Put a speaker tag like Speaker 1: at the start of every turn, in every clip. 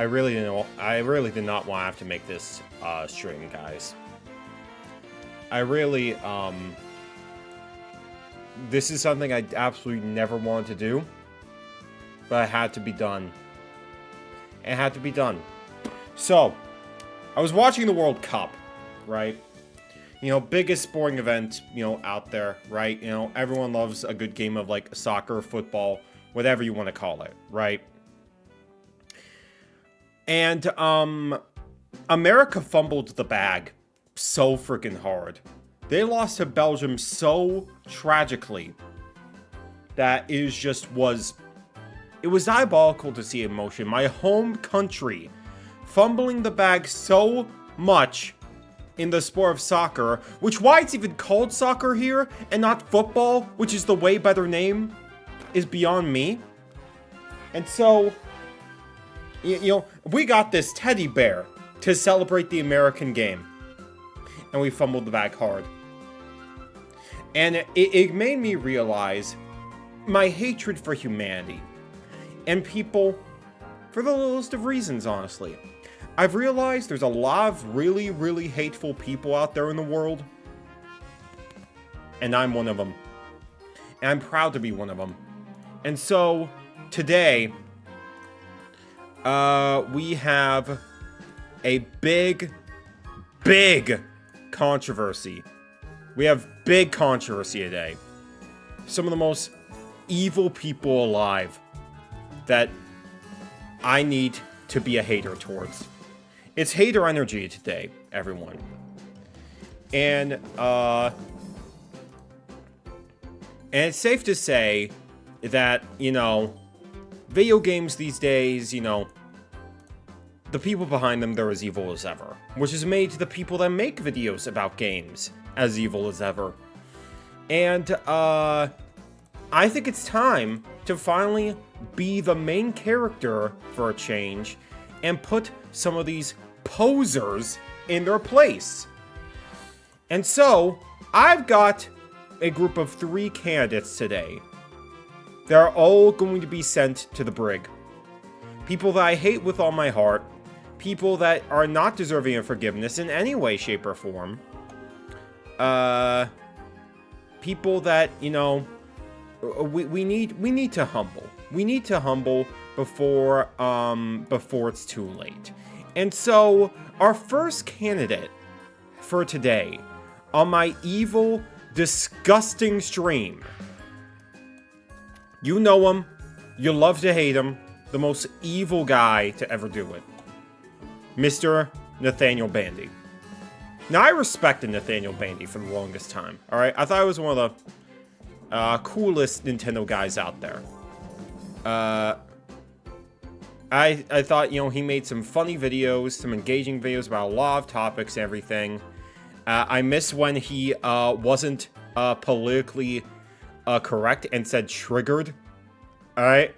Speaker 1: I really did not want to have to make this stream, guys. This is something I absolutely never wanted to do, but it had to be done. It had to be done. So, I was watching the World Cup, right? You know, biggest sporting event, you know, out there, right? You know, everyone loves a good game of, like, soccer, football, whatever you want to call it, right? And, America fumbled the bag so freaking hard. They lost to Belgium so tragically that it was diabolical to see emotion. My home country fumbling the bag so much in the sport of soccer, which why it's even called soccer here and not football, which is the way better name, is beyond me. And so, you know, we got this teddy bear to celebrate the American game, and we fumbled the bag hard. And it made me realize my hatred for humanity and people for the littlest of reasons, honestly. I've realized there's a lot of really, really hateful people out there in the world, and I'm one of them. And I'm proud to be one of them. And so, today, we have a big controversy. We have big controversy today. Some of the most evil people alive that I need to be a hater towards. It's hater energy today, everyone. And it's safe to say that, you know, video games these days, you know, the people behind them, they're as evil as ever. Which has made the people that make videos about games as evil as ever. And, I think it's time to finally be the main character for a change and put some of these posers in their place. And so, I've got a group of 3 candidates today. They're all going to be sent to the brig. People that I hate with all my heart. People that are not deserving of forgiveness in any way, shape, or form. People that, you know, we need to humble. We need to humble before it's too late. And so, our first candidate for today on my evil, disgusting stream. You know him. You love to hate him. The most evil guy to ever do it. Mr. Nathaniel Bandy. Now, I respected Nathaniel Bandy for the longest time, alright? I thought he was one of the coolest Nintendo guys out there. I thought, you know, he made some funny videos, some engaging videos about a lot of topics and everything. I miss when he wasn't politically correct and said triggered. Alright?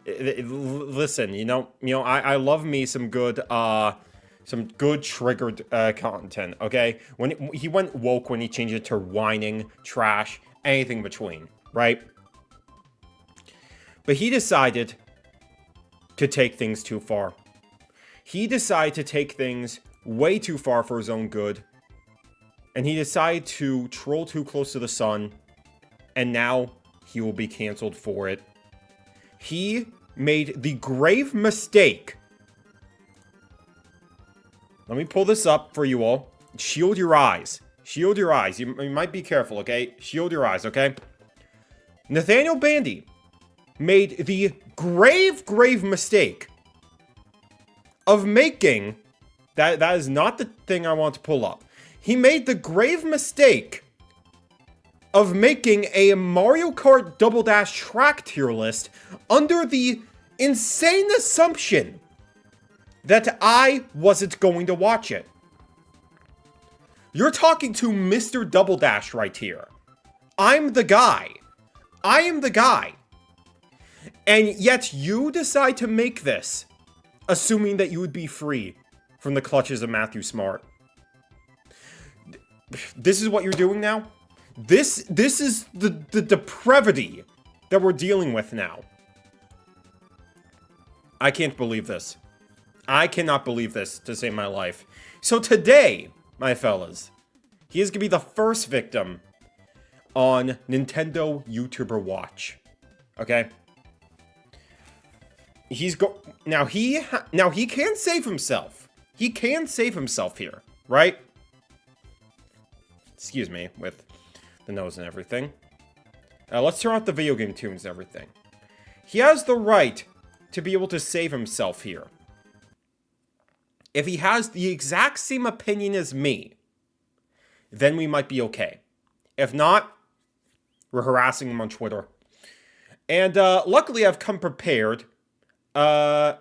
Speaker 1: Listen, you know, I love me some good triggered content, okay? When he went woke when he changed it to whining, trash, anything between, right? But he decided to take things too far. He decided to take things way too far for his own good. And he decided to troll too close to the sun. And now he will be canceled for it. He made the grave mistake. Let me pull this up for you all. Shield your eyes. Shield your eyes. You might be careful, okay? Shield your eyes, okay? Nathaniel Bandy made the grave mistake of making... That is not the thing I want to pull up. He made the grave mistake of making a Mario Kart Double Dash track tier list under the insane assumption that I wasn't going to watch it. You're talking to Mr. Double Dash right here. I'm the guy. I am the guy. And yet you decide to make this, assuming that you would be free from the clutches of Matthew Smart. This is what you're doing now? This is the depravity that we're dealing with now. I can't believe this. I cannot believe this to save my life. So today, my fellas, he is going to be the first victim on Nintendo YouTuber Watch. Okay? Now he can save himself. He can save himself here, right? Excuse me, with the nose and everything. Let's turn off the video game tunes and everything. He has the right to be able to save himself here. If he has the exact same opinion as me, then we might be okay. If not, we're harassing him on Twitter. And luckily I've come prepared. So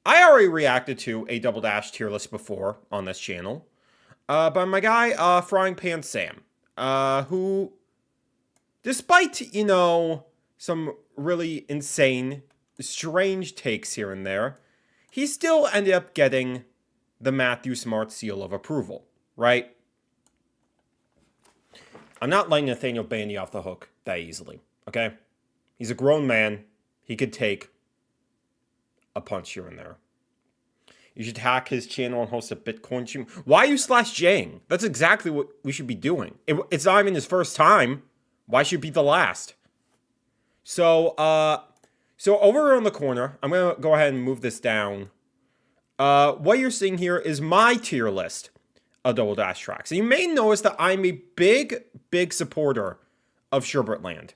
Speaker 1: I already reacted to a Double Dash tier list before on this channel. By my guy, Frying Pan Sam. Who, despite, you know, some really insane, strange takes here and there, he still ended up getting the Matthew Smart seal of approval, right? I'm not letting Nathaniel Bandy off the hook that easily, okay? He's a grown man. He could take a punch here and there. You should hack his channel and host a Bitcoin stream. Why are you /Jang? That's exactly what we should be doing. It's not even his first time. Why should it be the last? So over on the corner, I'm going to go ahead and move this down. What you're seeing here is my tier list of Double Dash tracks. And you may notice that I'm a big supporter of Sherbert Land.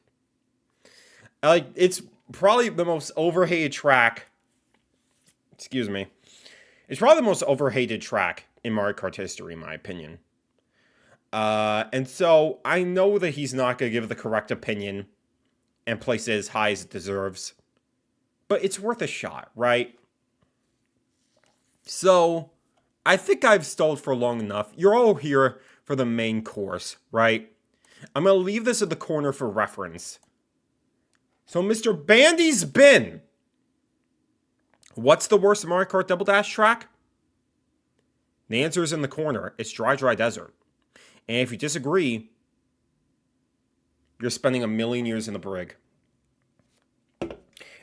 Speaker 1: Like, it's probably the most overhated track. Excuse me. It's probably the most overhated track in Mario Kart history, in my opinion. And so I know that he's not going to give the correct opinion and place it as high as it deserves. But it's worth a shot, right? So, I think I've stalled for long enough. You're all here for the main course, right? I'm going to leave this at the corner for reference. So, Mr. Bandy's Bin. What's the worst Mario Kart Double Dash track? The answer is in the corner. It's Dry Desert. And if you disagree, you're spending a million years in the brig.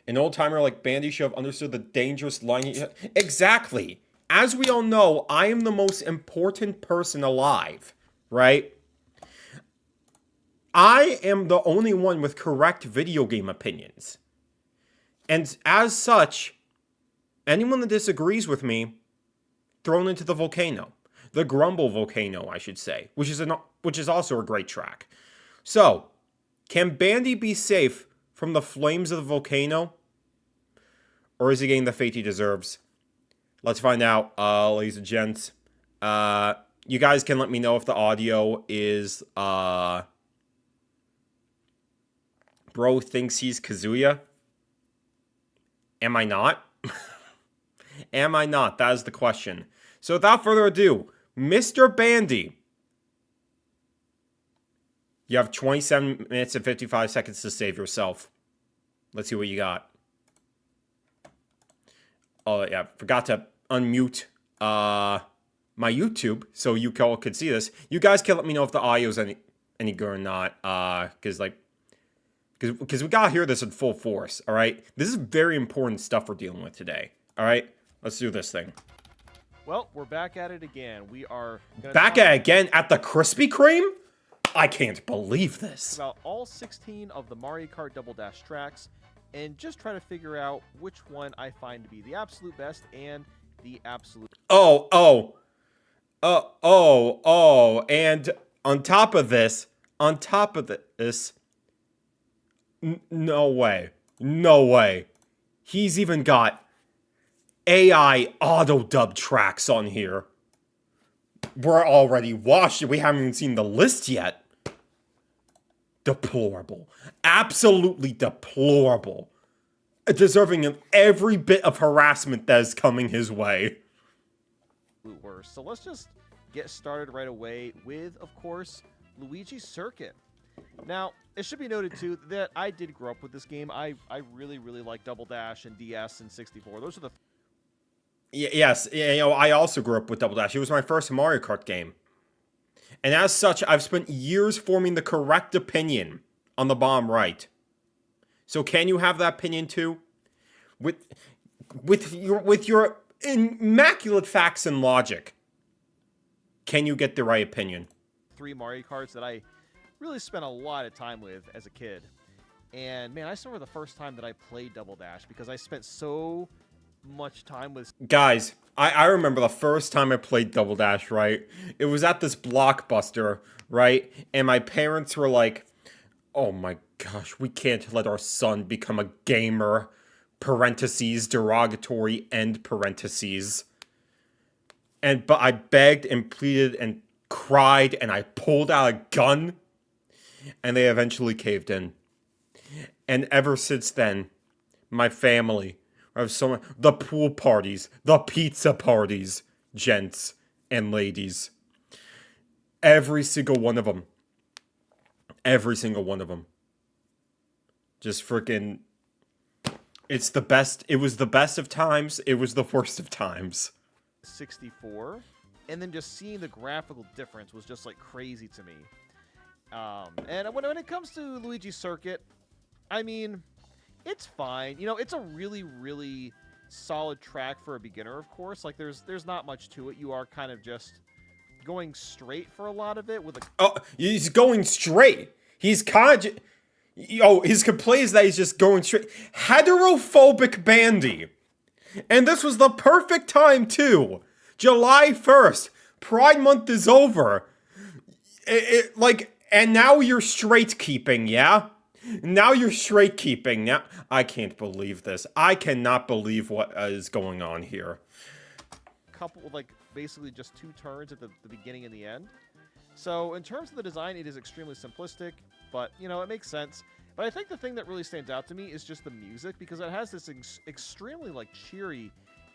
Speaker 1: An old-timer like Bandy should have understood the dangerous line. Exactly. As we all know, I am the most important person alive, right? I am the only one with correct video game opinions. And as such, anyone that disagrees with me, thrown into the volcano. The Grumble Volcano, I should say, which is also a great track. So, can Bandy be safe from the flames of the volcano? Or is he getting the fate he deserves? Let's find out, ladies and gents. You guys can let me know if the audio is, Bro thinks he's Kazuya. Am I not? Am I not? That is the question. So without further ado, Mr. Bandy. You have 27 minutes and 55 seconds to save yourself. Let's see what you got. Oh, yeah. Forgot to unmute my YouTube so you all could see this. You guys can let me know if the audio's any good or not. Because we gotta hear this in full force, all right? This is very important stuff we're dealing with today, all right? Let's do this thing.
Speaker 2: Well, we're back at it again. We are
Speaker 1: back at it again at the Krispy Kreme? I can't believe this.
Speaker 2: About all 16 of the Mario Kart Double Dash tracks, and just try to figure out which one I find to be the absolute best and the absolute... and on top of this, no way. He's even got AI auto-dub tracks on here. We're already washed. We haven't even seen the list yet. Deplorable. Absolutely deplorable. Deserving of every bit of harassment that is coming his way. Worse. So let's just get started right away with, of course, Luigi's Circuit. Now, it should be noted, too, that I did grow up with this game. I really like Double Dash and DS and 64. Those are the...
Speaker 1: Yes, you know, I also grew up with Double Dash. It was my first Mario Kart game. And as such, I've spent years forming the correct opinion on the bottom right. So can you have that opinion, too? with your immaculate facts and logic, can you get the right opinion?
Speaker 2: 3 Mario Karts that I really spent a lot of time with as a kid. And man, I still remember the first time that I played Double Dash because I spent so much time with...
Speaker 1: Guys, I remember the first time I played Double Dash, right? It was at this Blockbuster, right? And my parents were like, oh my gosh, we can't let our son become a gamer. Parentheses, derogatory, end parentheses. But I begged and pleaded and cried and I pulled out a gun. And they eventually caved in. And ever since then, my family... the pool parties, the pizza parties, gents and ladies. Every single one of them. Every single one of them. Just freaking... It's the best. It was the best of times. It was the worst of times.
Speaker 2: 64. And then just seeing the graphical difference was just like crazy to me. And when it comes to Luigi's Circuit, I mean... It's fine. You know, it's a really, really solid track for a beginner, of course. Like, there's not much to it. You are kind of just going straight for a lot of it with a...
Speaker 1: Oh, he's going straight. He's kind of... his complaint is that he's just going straight. Heterophobic Bandy. And this was the perfect time, too. July 1st. Pride Month is over. And now you're straight keeping, yeah? Now you're straight keeping. Now I can't believe this. I cannot believe what is going on here.
Speaker 2: Couple, like, basically just 2 turns at the beginning and the end. So in terms of the design, it is extremely simplistic, but, you know, it makes sense. But I think the thing that really stands out to me is just the music, because it has this extremely, like, cheery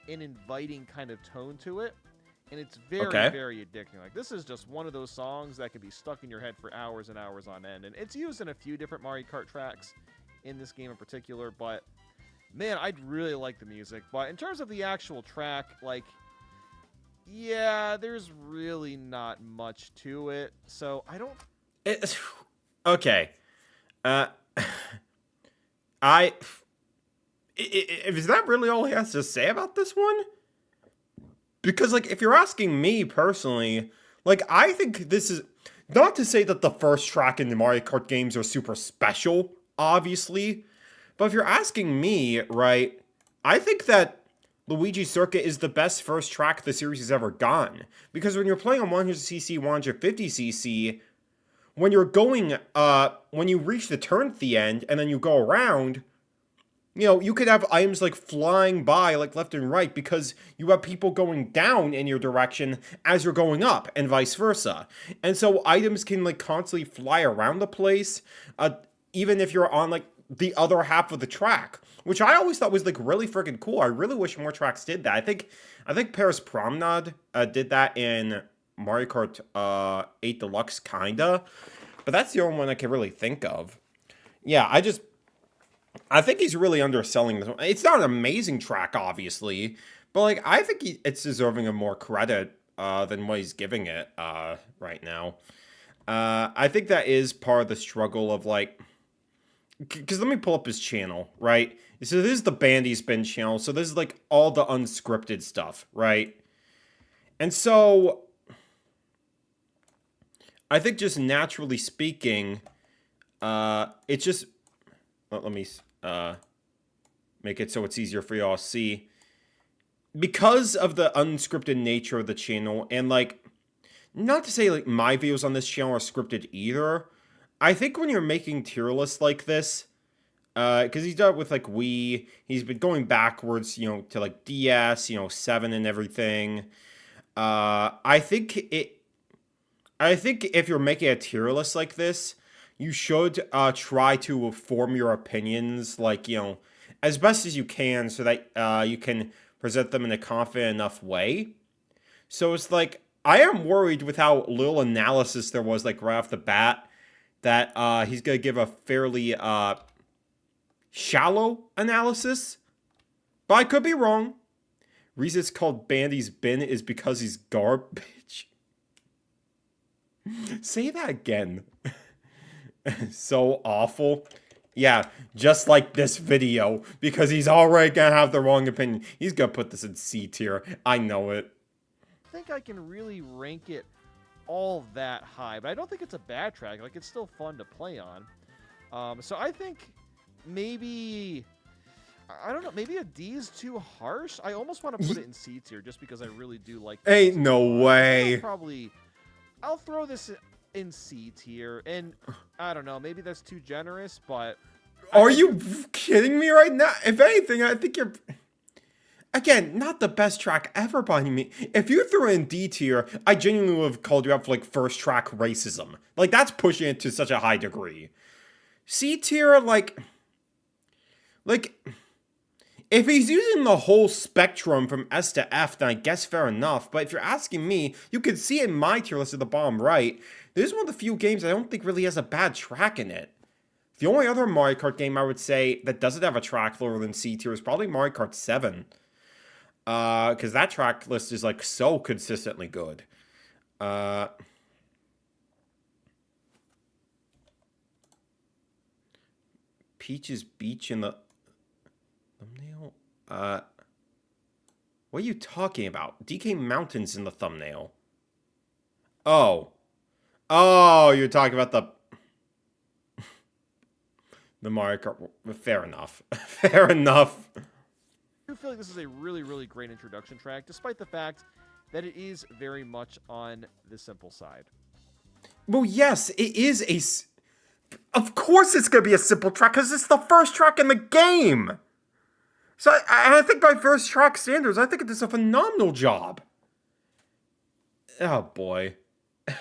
Speaker 2: and inviting kind of tone to it. And it's very, very addicting. Like, this is just one of those songs that could be stuck in your head for hours and hours on end. And it's used in a few different Mario Kart tracks in this game in particular. But, man, I'd really like the music. But in terms of the actual track, like, yeah, there's really not much to it. So, I don't...
Speaker 1: Okay. Is that really all he has to say about this one? Because, like, if you're asking me personally, like, I think this is... Not to say that the first track in the Mario Kart games are super special, obviously. But if you're asking me, right, I think that Luigi's Circuit is the best first track the series has ever gotten. Because when you're playing on 100cc, 150cc, when you're going, when you reach the turn at the end, and then you go around... You know, you could have items, like, flying by, like, left and right, because you have people going down in your direction as you're going up, and vice versa. And so items can, like, constantly fly around the place, even if you're on, like, the other half of the track, which I always thought was, like, really freaking cool. I really wish more tracks did that. I think Paris Promenade did that in Mario Kart 8 Deluxe, kinda. But that's the only one I can really think of. Yeah, I think he's really underselling this one. It's not an amazing track, obviously, but, like, I think it's deserving of more credit than what he's giving it right now. I think that is part of the struggle of, like... Because let me pull up his channel, right? So this is the Bandy Spin channel, so this is, like, all the unscripted stuff, right? And so... I think just naturally speaking, it's just... Let me... make it so it's easier for y'all to see. Because of the unscripted nature of the channel, and, like, not to say, like, my videos on this channel are scripted either, I think when you're making tier lists like this, because he's done it with, like, Wii, he's been going backwards, you know, to, like, DS, you know, 7 and everything, I think if you're making a tier list like this, you should try to form your opinions, like, you know, as best as you can so that you can present them in a confident enough way. So it's like, I am worried with how little analysis there was, like, right off the bat, that he's going to give a fairly shallow analysis. But I could be wrong. Reason it's called Bandy's Bin is because he's garbage. Say that again. So awful. Yeah, just like this video, because he's already gonna have the wrong opinion. He's gonna put this in C tier. I know it.
Speaker 2: I think I can really rank it all that high, but I don't think it's a bad track. Like, it's still fun to play on. So I think maybe, I don't know, maybe a D is too harsh. I almost want to put it in C tier just because I really do like it.
Speaker 1: Ain't no way.
Speaker 2: I'll throw this in C tier, and I don't know, maybe that's too generous, but...
Speaker 1: Are you kidding me right now? If anything, I think you're... Again, not the best track ever by me. If you threw in D tier, I genuinely would have called you out for, like, first track racism. Like, that's pushing it to such a high degree. C tier, like... If he's using the whole spectrum from S to F, then I guess fair enough. But if you're asking me, you can see in my tier list at the bottom right, this is one of the few games I don't think really has a bad track in it. The only other Mario Kart game I would say that doesn't have a track lower than C tier is probably Mario Kart 7. Because that track list is, like, so consistently good. Peach's Beach in the thumbnail? What are you talking about? DK Mountains in the thumbnail. Oh. Oh, you're talking about the Mario Kart. Fair enough. Fair enough.
Speaker 2: I do feel like this is a really, really great introduction track, despite the fact that it is very much on the simple side.
Speaker 1: Well, yes, it is Of course it's going to be a simple track, because it's the first track in the game. So I think by first track standards, I think it does a phenomenal job. Oh, boy.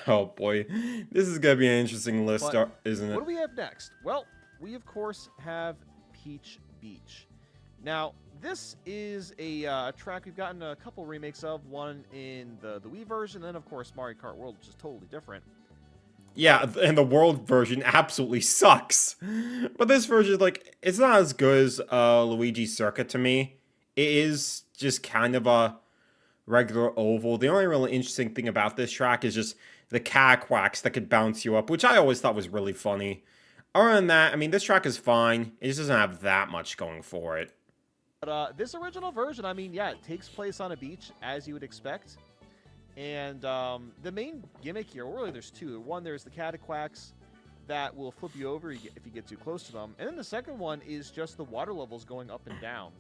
Speaker 1: Oh, boy. This is going to be an interesting list, isn't it?
Speaker 2: What do we have next? Well, we, of course, have Peach Beach. Now, this is a track we've gotten a couple remakes of, one in the Wii version, and then, of course, Mario Kart World, which is totally different.
Speaker 1: Yeah, and the World version absolutely sucks. But this version, like, it's not as good as Luigi's Circuit to me. It is just kind of a regular oval. The only really interesting thing about this track is just the quacks that could bounce you up, which I always thought was really funny. Other than that, I mean, this track is fine. It just doesn't have that much going for it.
Speaker 2: But this original version, I mean, yeah, it takes place on a beach, as you would expect. And the main gimmick here, well, really there's two. One, there's the quacks that will flip you over if you get too close to them. And then the second one is just the water levels going up and down.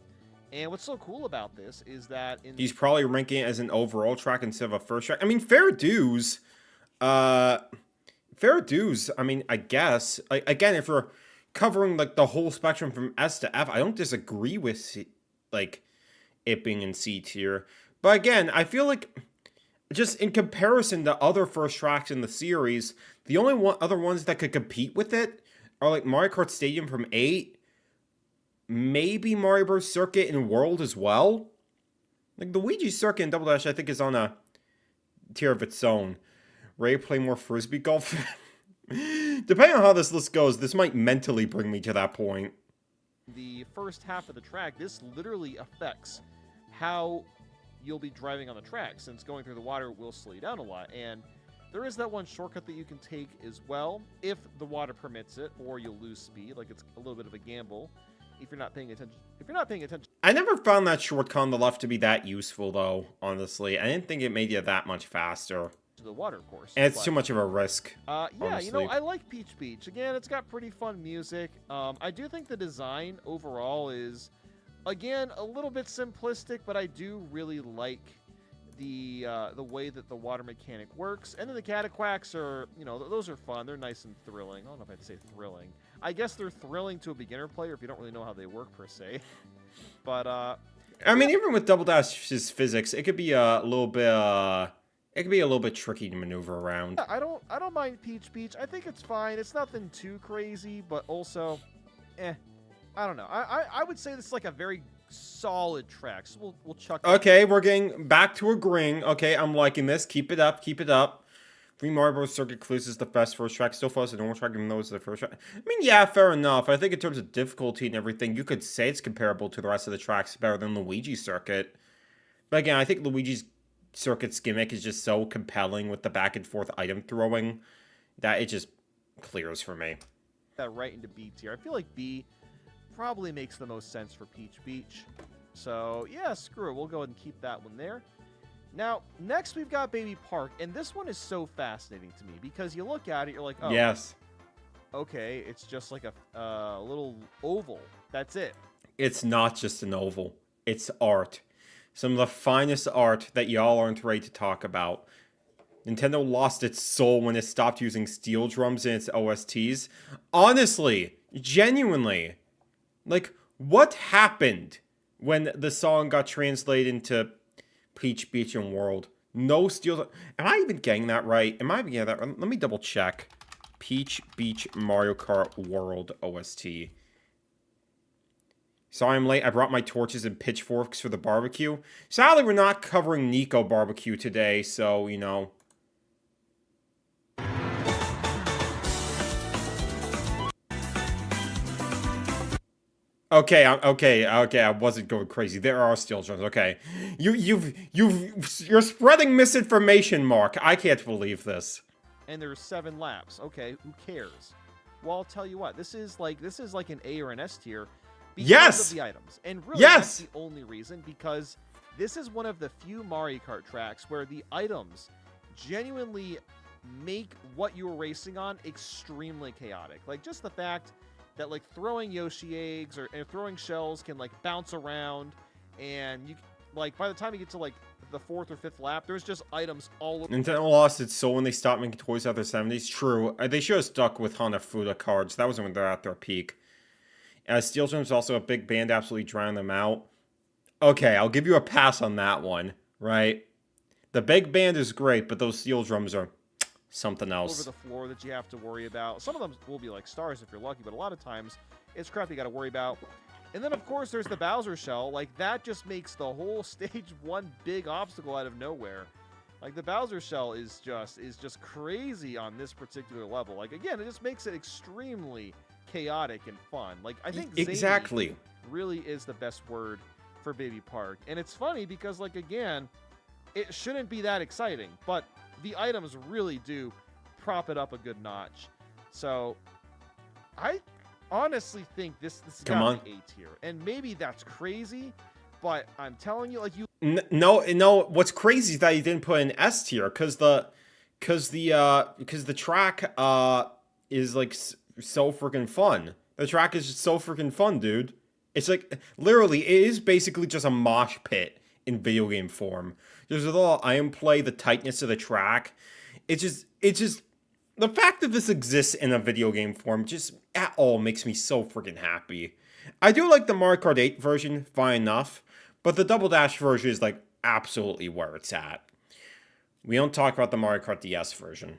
Speaker 2: And what's so cool about this is that...
Speaker 1: He's probably ranking it as an overall track instead of a first track. I mean, fair dues. Fair dues, I mean, I guess. Again, if we're covering, like, the whole spectrum from S to F, I don't disagree with, like, it being in C tier. But again, I feel like... just in comparison to other first tracks in the series, the only other ones that could compete with it are like Mario Kart Stadium from 8, maybe Mario Bros. Circuit and World as well. Like the Luigi Circuit and Double Dash, I think, is on a tier of its own. Ready to play more Frisbee golf? Depending on how this list goes, this might mentally bring me to that point.
Speaker 2: The first half of the track, this literally affects how you'll be driving on the track, since going through the water will slow you down a lot. And there is that one shortcut that you can take as well, if the water permits it, or you'll lose speed. Like, it's a little bit of a gamble if you're not paying attention.
Speaker 1: I never found that shortcut on the left to be that useful, though, honestly. I didn't think it made you that much faster.
Speaker 2: To the water, of course.
Speaker 1: And it's too much of a risk.
Speaker 2: Yeah,
Speaker 1: honestly.
Speaker 2: you know, I like Peach Beach. Again, it's got pretty fun music. I do think the design overall is, again, a little bit simplistic, but I do really like the way that the water mechanic works. And then the quacks are, you know, those are fun. They're nice and thrilling. I don't know if I'd say thrilling. I guess they're thrilling to a beginner player if you don't really know how they work, per se. But,
Speaker 1: I mean, even with Double Dash's physics, it could be a little bit, it could be a little bit tricky to maneuver around.
Speaker 2: I don't mind Peach Beach. I think it's fine. It's nothing too crazy, but also, I don't know. I would say this is like a very solid track, so we'll chuck it.
Speaker 1: Okay, we're getting back to agreeing. Okay, I'm liking this. Keep it up. Keep it up. Free Mario Bros. Circuit Clues is the best first track. Still follows the normal track, even though it's the first track. I mean, yeah, fair enough. I think in terms of difficulty and everything, you could say it's comparable to the rest of the tracks, better than Luigi's Circuit. But again, I think Luigi's Circuit's gimmick is just so compelling with the back and forth item throwing that it just clears for me.
Speaker 2: that right into B tier. I feel like B probably makes the most sense for Peach Beach. So yeah, screw it. We'll go ahead and keep that one there. Now, next we've got Baby Park, and this one is so fascinating to me because you look at it, you're like, oh,
Speaker 1: yes,
Speaker 2: okay, it's just like a little oval. That's it.
Speaker 1: it's not just an oval. It's art. Some of the finest art that y'all aren't ready to talk about. Nintendo lost its soul when it stopped using steel drums in its OSTs. Honestly, genuinely, like, what happened when the song got translated into Peach Beach and World? No steel. Am I even getting that right? Am I even getting that right? Let me double check. Peach Beach Mario Kart World OST. Sorry I'm late. I brought my torches and pitchforks for the barbecue. Sadly, we're not covering Nico barbecue today, so, you know. Okay, I wasn't going crazy. There are steel drums. Okay, you're spreading misinformation, Mark. I can't believe this.
Speaker 2: And there's 7 laps. Okay, who cares? Well, I'll tell you what. This is like an A or an S tier because
Speaker 1: Yes!
Speaker 2: of the items. And really,
Speaker 1: Yes!
Speaker 2: that's the only reason, because this is one of the few Mario Kart tracks where the items genuinely make what you were racing on extremely chaotic. Like, just the fact that, like, throwing Yoshi eggs or throwing shells can, like, bounce around, and you, like, by the time you get to, like, the 4th or 5th lap, there's just items all over.
Speaker 1: Nintendo lost its soul when they stopped making toys out of the 70s. True. They should have stuck with Hanafuda cards. That was when they're at their peak. Steel Drum's also a big band, absolutely drowning them out. Okay, I'll give you a pass on that one, right? The big band is great, but those steel drums are something else.
Speaker 2: Over the floor that you have to worry about. Some of them will be like stars if you're lucky, but a lot of times it's crap you got to worry about. And then, of course, there's the Bowser shell. Like, that just makes the whole stage one big obstacle out of nowhere. Like, the Bowser shell is just crazy on this particular level. Like, again, it just makes it extremely chaotic and fun. Like, I think
Speaker 1: exactly
Speaker 2: zany really is the best word for Baby Park. And it's funny because, like, again, it shouldn't be that exciting, but the items really do prop it up a good notch. So I honestly think this got an A tier, and maybe that's crazy, but I'm telling you, like, you.
Speaker 1: No. What's crazy is that you didn't put an S tier because the track is like so freaking fun. The track is just so freaking fun, dude. It's like literally, it is basically just a mosh pit in video game form. There's a little iron play, the tightness of the track. It's just the fact that this exists in a video game form just at all makes me so freaking happy. I do like the Mario Kart 8 version, fine enough, but the Double Dash version is like absolutely where it's at. We don't talk about the Mario Kart DS version.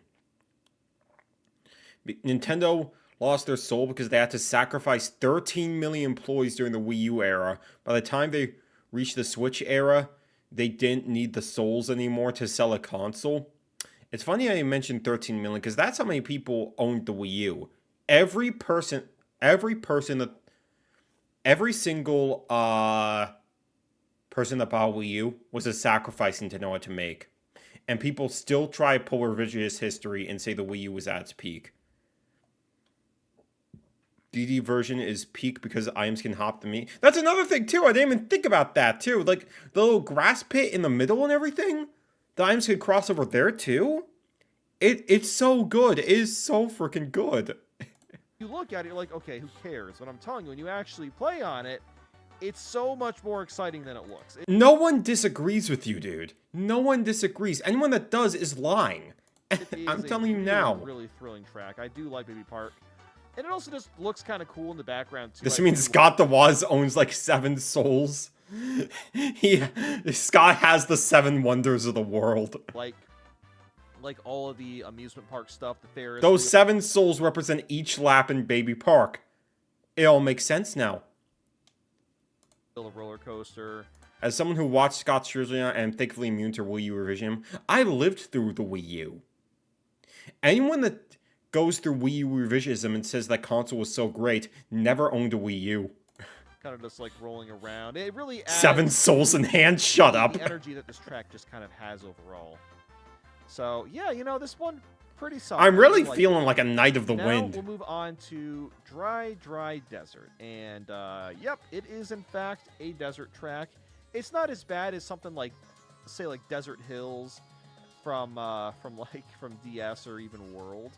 Speaker 1: Nintendo lost their soul because they had to sacrifice 13 million employees during the Wii U era. By the time they reached the Switch era, they didn't need the souls anymore to sell a console. It's funny how you mentioned 13 million because that's how many people owned the Wii U. Every single person that bought Wii U was a sacrifice Nintendo had to make. And people still try to pull revisionist history and say the Wii U was at its peak. DD version is peak because items can hop to me. That's another thing too. I didn't even think about that too. Like the little grass pit in the middle and everything. The items could cross over there too. It's so good. It is so freaking good.
Speaker 2: You look at it, you're like, okay, who cares? But I'm telling you, when you actually play on it, it's so much more exciting than it looks.
Speaker 1: No one disagrees with you, dude. No one disagrees. Anyone that does is lying. I'm telling you now.
Speaker 2: Really thrilling track. I do like Baby Park. And it also just looks kind of cool in the background, too.
Speaker 1: This means Scott the Waz owns, like, 7 souls. Scott has the 7 wonders of the world.
Speaker 2: Like all of the amusement park stuff, the Ferris.
Speaker 1: Those 7 souls represent each lap in Baby Park. It all makes sense now.
Speaker 2: A roller coaster.
Speaker 1: As someone who watched Scott's journey and thankfully immune to Wii U revision, I lived through the Wii U. Anyone that goes through Wii U revisionism and says that console was so great never owned a Wii U.
Speaker 2: Kind of just like rolling around. It really adds
Speaker 1: 7 souls in hand. Shut up.
Speaker 2: The energy that this track just kind of has overall. So yeah, you know, this one pretty solid.
Speaker 1: I'm really
Speaker 2: like
Speaker 1: feeling like a Knight of the
Speaker 2: now
Speaker 1: Wind.
Speaker 2: We'll move on to Dry Desert. And, yep, it is, in fact, a desert track. It's not as bad as something like, say, like Desert Hills from DS or even World.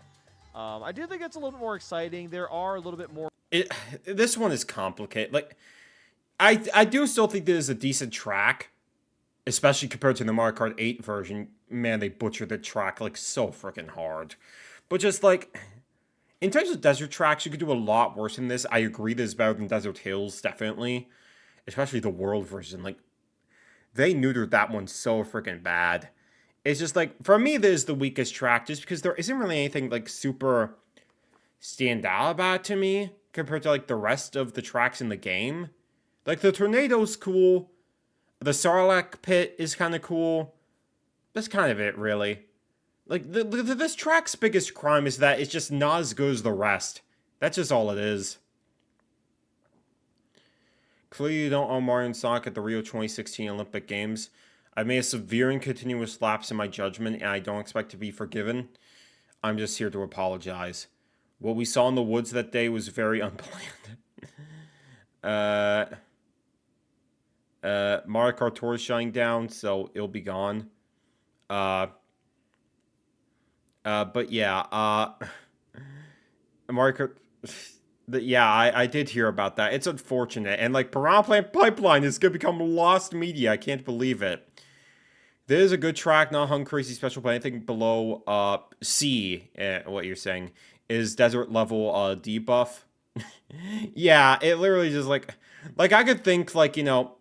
Speaker 2: I do think it's a little bit more exciting. There are a little bit more...
Speaker 1: This one is complicated. Like, I do still think this is a decent track, especially compared to the Mario Kart 8 version. Man, they butchered the track, like, so freaking hard. But just, like, in terms of desert tracks, you could do a lot worse than this. I agree this is better than Desert Hills, definitely. Especially the World version. Like, they neutered that one so freaking bad. It's just, like, for me, this is the weakest track, just because there isn't really anything, like, super stand out about it to me, compared to, like, the rest of the tracks in the game. Like, the Tornado's cool. The Sarlacc Pit is kind of cool. That's kind of it, really. Like, this track's biggest crime is that it's just not as good as the rest. That's just all it is. Clearly, you don't own Mario and Sonic at the Rio 2016 Olympic Games. I've made a severe and continuous lapse in my judgment, and I don't expect to be forgiven. I'm just here to apologize. What we saw in the woods that day was very unplanned. Mario Kart Tour is shutting down, so it'll be gone. But yeah, Mario Kart... Yeah, I did hear about that. It's unfortunate. And, like, Piranha Plant Pipeline is going to become lost media. I can't believe it. There is a good track, not Hung Crazy Special, but anything below C, what you're saying, is desert level debuff. Yeah, it literally just, like, I could think, like, you know,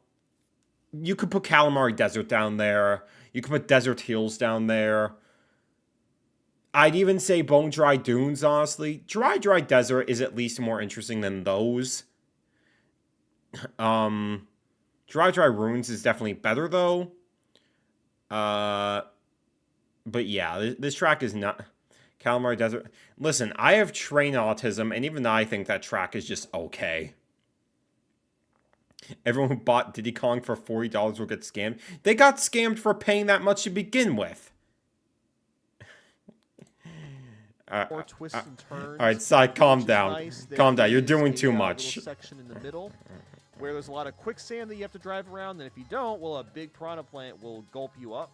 Speaker 1: you could put Calamari Desert down there. You could put Desert Hills down there. I'd even say Bone Dry Dunes, honestly. Dry Desert is at least more interesting than those. Dry Ruins is definitely better, though. But yeah, this track is not... Calamari Desert... Listen, I have train autism, and even I think that track is just okay. Everyone who bought Diddy Kong for $40 will get scammed. They got scammed for paying that much to begin with.
Speaker 2: More twists and turns.
Speaker 1: All right, Sai, calm down.
Speaker 2: Nice.
Speaker 1: Calm down. You're doing too
Speaker 2: little
Speaker 1: much.
Speaker 2: Section in the middle where there's a lot of quicksand that you have to drive around, and if you don't, well, a big piranha plant will gulp you up.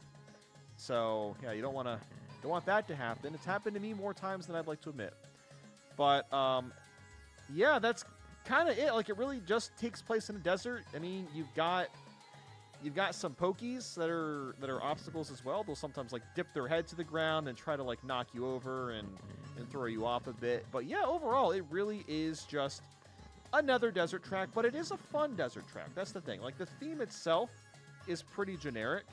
Speaker 2: So yeah, you don't want that to happen. It's happened to me more times than I'd like to admit. But yeah, that's kind of it. Like, it really just takes place in a desert. I mean, you've got some pokies that are obstacles as well. They'll sometimes, like, dip their head to the ground and try to, like, knock you over and throw you off a bit. But yeah, overall, it really is just another desert track, but it is a fun desert track. That's the thing. Like, the theme itself is pretty generic,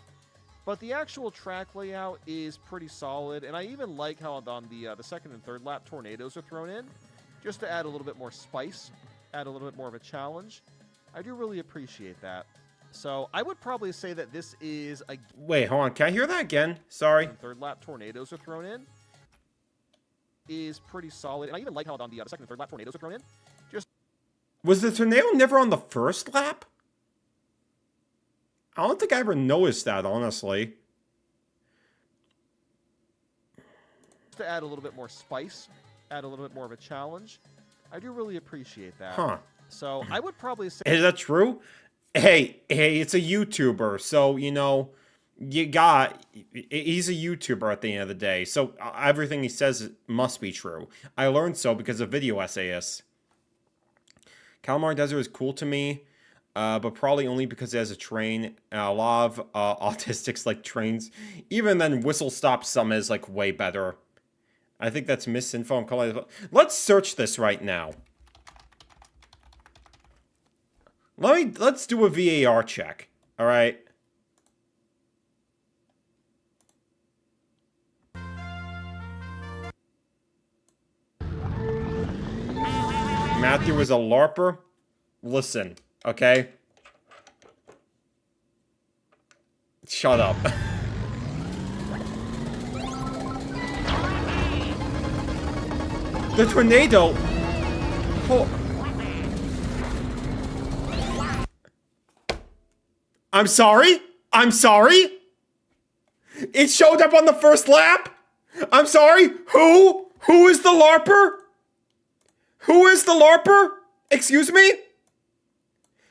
Speaker 2: but the actual track layout is pretty solid. And I even like how on the second and third lap, tornadoes are thrown in, just to add a little bit more spice, add a little bit more of a challenge. I do really appreciate that. So I would probably say that this is a...
Speaker 1: Wait, hold on. Can I hear that again? Sorry.
Speaker 2: Third lap tornadoes are thrown in. Is pretty solid. And I even like how on the second and third lap tornadoes are thrown in. Just...
Speaker 1: Was the tornado never on the first lap? I don't think I ever noticed that, honestly.
Speaker 2: To add a little bit more spice, add a little bit more of a challenge. I do really appreciate that.
Speaker 1: Huh.
Speaker 2: So I would probably say...
Speaker 1: Is that true? Hey, it's a YouTuber, so, you know, he's a YouTuber at the end of the day, so everything he says must be true. I learned so because of video essayists. Calamari Desert is cool to me, but probably only because it has a train, and a lot of autistics like trains. Even then, Whistle Stop Summit is, like, way better. I think that's misinfo. I'm calling it. Let's search this right now. Let's do a VAR check. All right. Matthew is a LARPer. Listen, okay? Shut up. The tornado. I'm sorry? I'm sorry? It showed up on the first lap? I'm sorry? Who? Who is the LARPer? Who is the LARPer? Excuse me?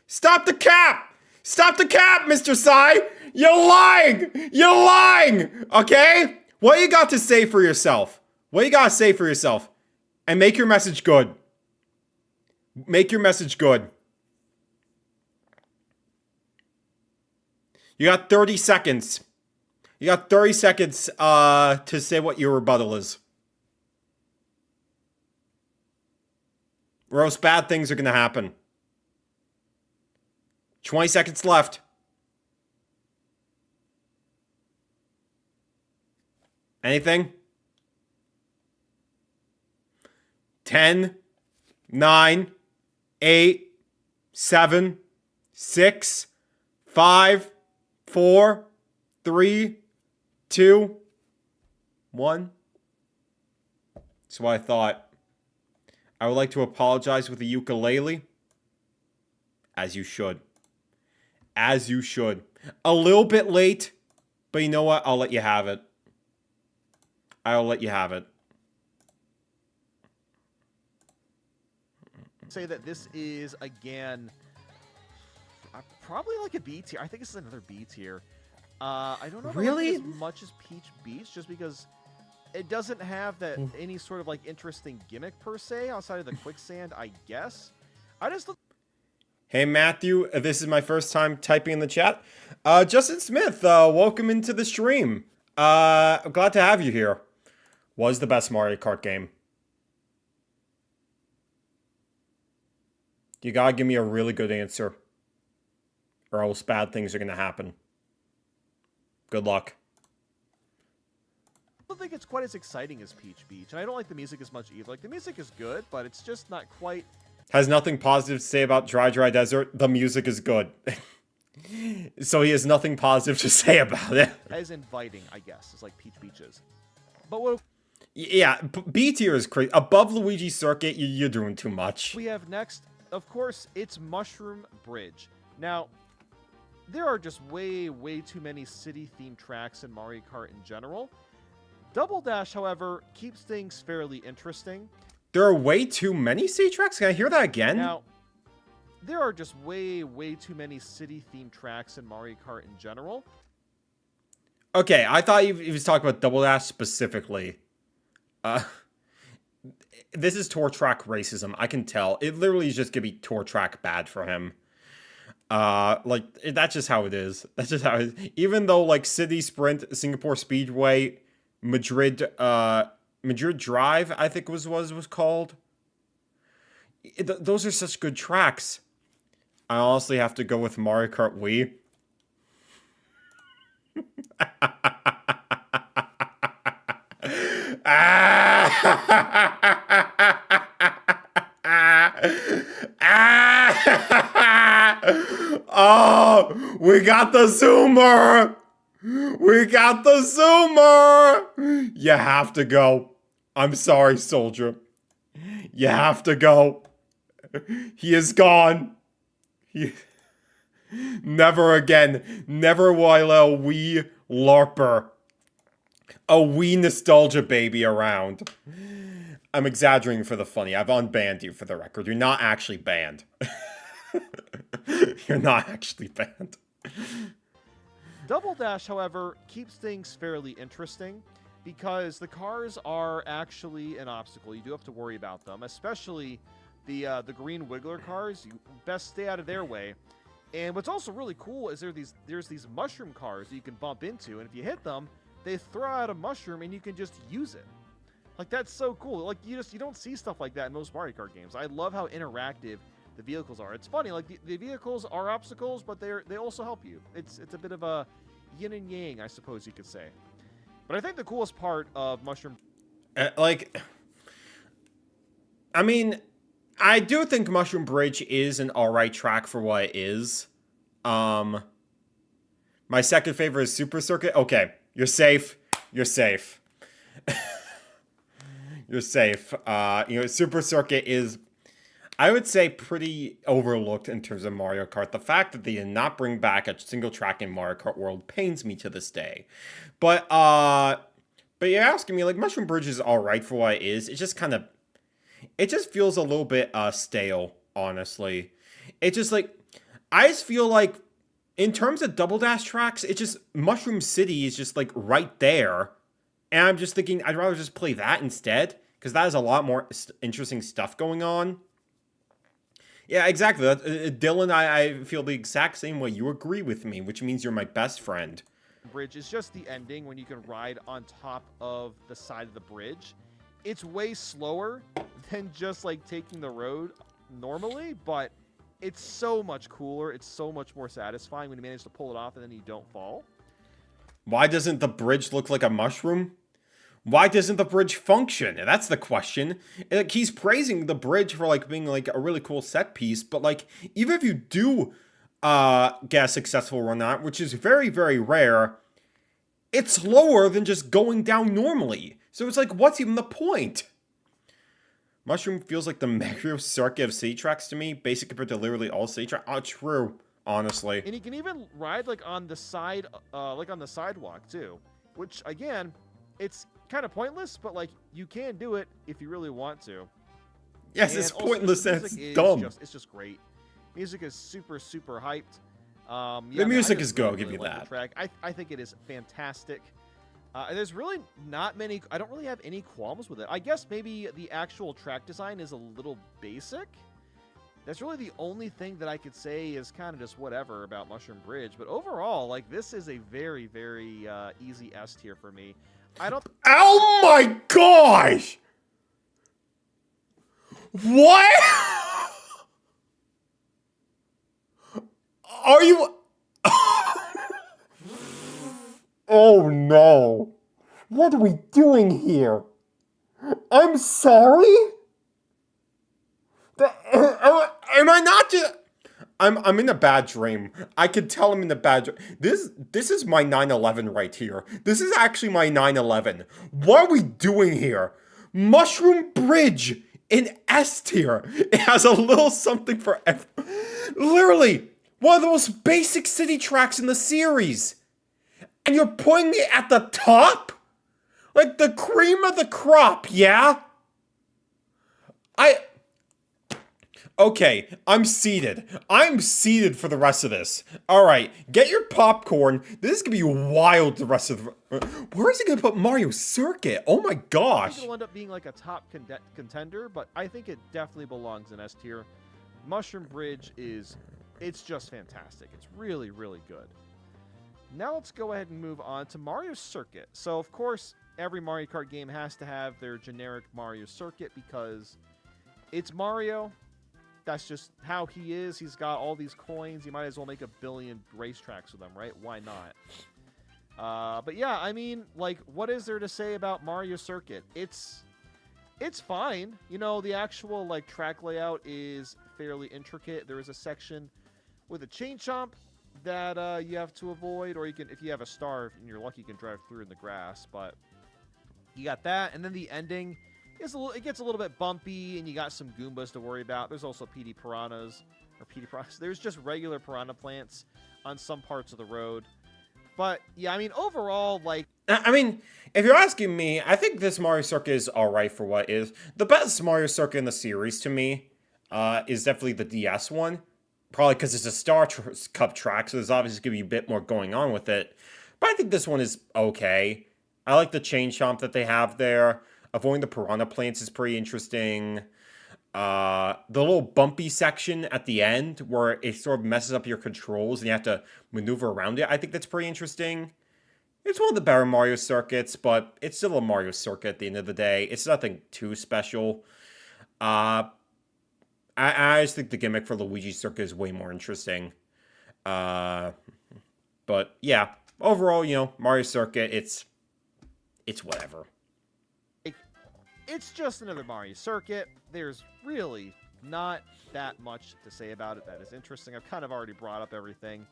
Speaker 1: Stop the cap! Stop the cap, Mr. Sai! You're lying! You're lying! Okay? What you got to say for yourself? What you gotta say for yourself? And make your message good. Make your message good. You got 30 seconds. You got 30 seconds to say what your rebuttal is. Or else bad things are gonna happen. 20 seconds left. Anything? 10, 9, 8, 7, 6, 5, 4, 3, 2, 1. That's what I thought. I would like to apologize with the ukulele. As you should. As you should. A little bit late, but you know what? I'll let you have it. I'll let you have it.
Speaker 2: Say that this is, again, probably like a B tier. I think this is another B tier. I don't know if I like it as much as Peach Beach, just because it doesn't have that any sort of like interesting gimmick per se outside of the quicksand, I guess. I just look.
Speaker 1: Hey Matthew, this is my first time typing in the chat. Justin Smith, welcome into the stream. I'm glad to have you here. Was the best Mario Kart game. You gotta give me a really good answer, or else bad things are gonna happen. Good luck.
Speaker 2: I don't think it's quite as exciting as Peach Beach, and I don't like the music as much either. Like, the music is good, but it's just not quite...
Speaker 1: Has nothing positive to say about Dry Dry Desert. The music is good. So he has nothing positive to say about it.
Speaker 2: As inviting, I guess, is like Peach Beach is. But what...
Speaker 1: Yeah, B tier is crazy. Above Luigi Circuit, you're doing too much.
Speaker 2: We have next, of course, it's Mushroom Bridge. Now, there are just way too many city-themed tracks in Mario Kart in general. Double Dash, however, keeps things fairly interesting.
Speaker 1: There are way too many city tracks? Can I hear that again?
Speaker 2: Now, there are just way too many city-themed tracks in Mario Kart in general.
Speaker 1: Okay, I thought he was talking about Double Dash specifically. This is tour track racism. I can tell. It literally is just gonna be tour track bad for him. Like, that's just how it is. That's just how it is. Even though, like, City Sprint, Singapore Speedway, Madrid Drive, I think was called. Those are such good tracks. I honestly have to go with Mario Kart Wii. Oh, we got the zoomer. We got the zoomer. You have to go. I'm sorry, soldier. You have to go. He is gone. Never again. Never will I let a wee LARPer, a wee nostalgia baby around. I'm exaggerating for the funny. I've unbanned you for the record. You're not actually banned. You're not actually banned.
Speaker 2: Double Dash, however, keeps things fairly interesting because the cars are actually an obstacle. You do have to worry about them, especially the green Wiggler cars. You best stay out of their way. And what's also really cool is there's these mushroom cars that you can bump into, and if you hit them, they throw out a mushroom and you can just use it. Like, that's so cool. Like, you don't see stuff like that in most Mario Kart games. I love how interactive the vehicles are. It's funny, like, the vehicles are obstacles, but they also help you. It's a bit of a yin and yang, I suppose you could say. But I think the coolest part of Mushroom...
Speaker 1: I mean, I do think Mushroom Bridge is an alright track for what it is. My second favorite is Super Circuit. Okay, you're safe. You're safe. You're safe. Super Circuit is, I would say, pretty overlooked in terms of Mario Kart. The fact that they did not bring back a single track in Mario Kart World pains me to this day. But But you're asking me, like, Mushroom Bridge is alright for what it is. It just kind of... It just feels a little bit stale, honestly. It just, like... I just feel like, in terms of Double Dash tracks, it just... Mushroom City is just, like, right there. And I'm just thinking, I'd rather just play that instead. Because that has a lot more interesting stuff going on. Yeah, exactly. Dylan, I feel the exact same way. You agree with me, which means you're my best friend.
Speaker 2: Bridge is just the ending when you can ride on top of the side of the bridge. It's way slower than just like taking the road normally, but it's so much cooler. It's so much more satisfying when you manage to pull it off and then you don't fall.
Speaker 1: Why doesn't the bridge look like a mushroom? Why doesn't the bridge function? That's the question. Like, he's praising the bridge for like being like a really cool set piece, but like even if you do get a successful run on it, which is very, very rare, it's slower than just going down normally. So it's like, what's even the point? Mushroom feels like the Mario circuit of city tracks to me, basic compared to literally all city tracks. Oh, true, honestly.
Speaker 2: And you can even ride like on the side, like on the sidewalk too, which again, it's kind of pointless, but like you can do it if you really want to.
Speaker 1: Yes,
Speaker 2: and
Speaker 1: it's pointless and it's dumb.
Speaker 2: It's just great. Music is super, super hyped.
Speaker 1: The music is good, I'll give you that.
Speaker 2: Track. I think it is fantastic. There's really not many, I don't really have any qualms with it. I guess maybe the actual track design is a little basic. That's really the only thing that I could say is kind of just whatever about Mushroom Bridge. But overall, like, this is a very, very easy S tier for me. I don't...
Speaker 1: Oh my gosh! What? Are you... Oh no. What are we doing here? I'm sorry? Am I not just... I'm in a bad dream. I could tell I'm in a bad dream. This is my 9/11 right here. This is actually my 9/11. What are we doing here? Mushroom Bridge in S tier. It has a little something for literally one of the most basic city tracks in the series. And you're putting it at the top? Like the cream of the crop, yeah? Okay, I'm seated. I'm seated for the rest of this. Alright, get your popcorn. This is gonna be wild the rest of the... Where is he gonna put Mario Circuit? Oh my
Speaker 2: I
Speaker 1: gosh.
Speaker 2: think it'll end up being like a top contender, but I think it definitely belongs in S tier. Mushroom Bridge it's just fantastic. It's really, really good. Now let's go ahead and move on to Mario Circuit. So, of course, every Mario Kart game has to have their generic Mario Circuit because it's Mario. That's just how he is. He's got all these coins. You might as well make 1 billion racetracks with them, right? Why not? But yeah, I mean, like, what is there to say about Mario Circuit? It's fine. You know, the actual, like, track layout is fairly intricate. There is a section with a chain chomp that you have to avoid, or you can, if you have a star and you're lucky, you can drive through in the grass. But you got that, and then the ending is it gets a little bit bumpy, and you got some Goombas to worry about. There's also PD piranhas. There's just regular piranha plants on some parts of the road. But yeah, I mean, overall, like,
Speaker 1: I mean, if you're asking me, I think this Mario Circuit is alright for what it is. The best Mario Circuit in the series to me is definitely the DS one. Probably because it's a Star Cup track, so there's obviously going to be a bit more going on with it. But I think this one is okay. I like the chain chomp that they have there. Avoiding the piranha plants is pretty interesting. The little bumpy section at the end where it sort of messes up your controls and you have to maneuver around it, I think that's pretty interesting. It's one of the better Mario circuits, but it's still a Mario circuit at the end of the day. It's nothing too special. I just think the gimmick for Luigi's Circuit is way more interesting. But yeah, overall, you know, Mario Circuit, it's whatever.
Speaker 2: It's just another Mario Circuit. There's really not that much to say about it that is interesting. I've kind of already brought up everything.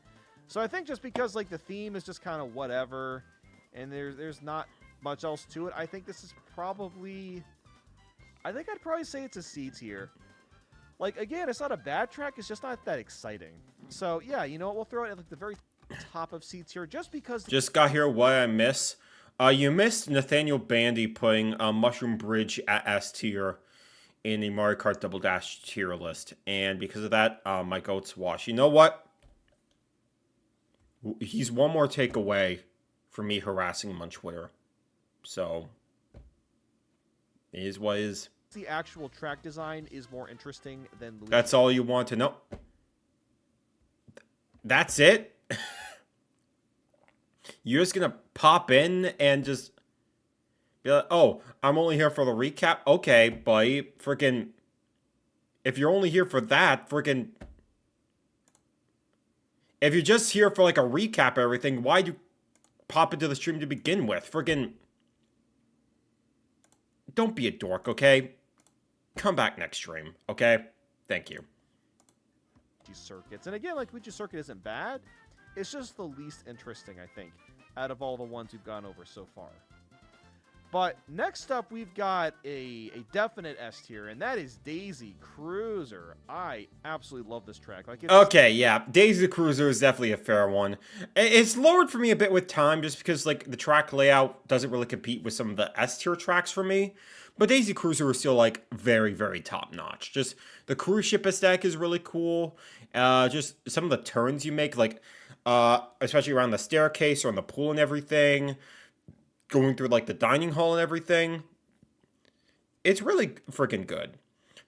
Speaker 2: So I think just because, like, the theme is just kind of whatever, and there's not much else to it, I think this is probably... I think I'd probably say it's a C tier. Like, again, it's not a bad track, it's just not that exciting. So, yeah, you know what, we'll throw it at, like, the very top of C tier, just because...
Speaker 1: Just got here what I miss. You missed Nathaniel Bandy putting Mushroom Bridge at S tier in the Mario Kart Double Dash tier list, and because of that, my goat's wash. You know what? He's one more take away from me harassing him on Twitter. So, it is what it is.
Speaker 2: The actual track design is more interesting than Luigi.
Speaker 1: That's all you want to know. That's it? You're just gonna pop in and just be like, oh, I'm only here for the recap? Okay, buddy. Freaking, if you're only here for that, freaking, if you're just here for like a recap of everything, why'd you pop into the stream to begin with? Freaking, don't be a dork, okay? Come back next stream, okay? Thank you.
Speaker 2: Circuits. And again, like, Luigi Circuit isn't bad. It's just the least interesting, I think, out of all the ones we've gone over so far. But next up, we've got a definite S tier, and that is Daisy Cruiser. I absolutely love this track. Like, it's...
Speaker 1: Okay, yeah, Daisy Cruiser is definitely a fair one. It's lowered for me a bit with time, just because like the track layout doesn't really compete with some of the S tier tracks for me. But Daisy Cruiser is still like very, very top notch. Just the cruise ship aesthetic is really cool. Just some of the turns you make, like especially around the staircase or on the pool and everything. Going through like the dining hall and everything. It's really freaking good.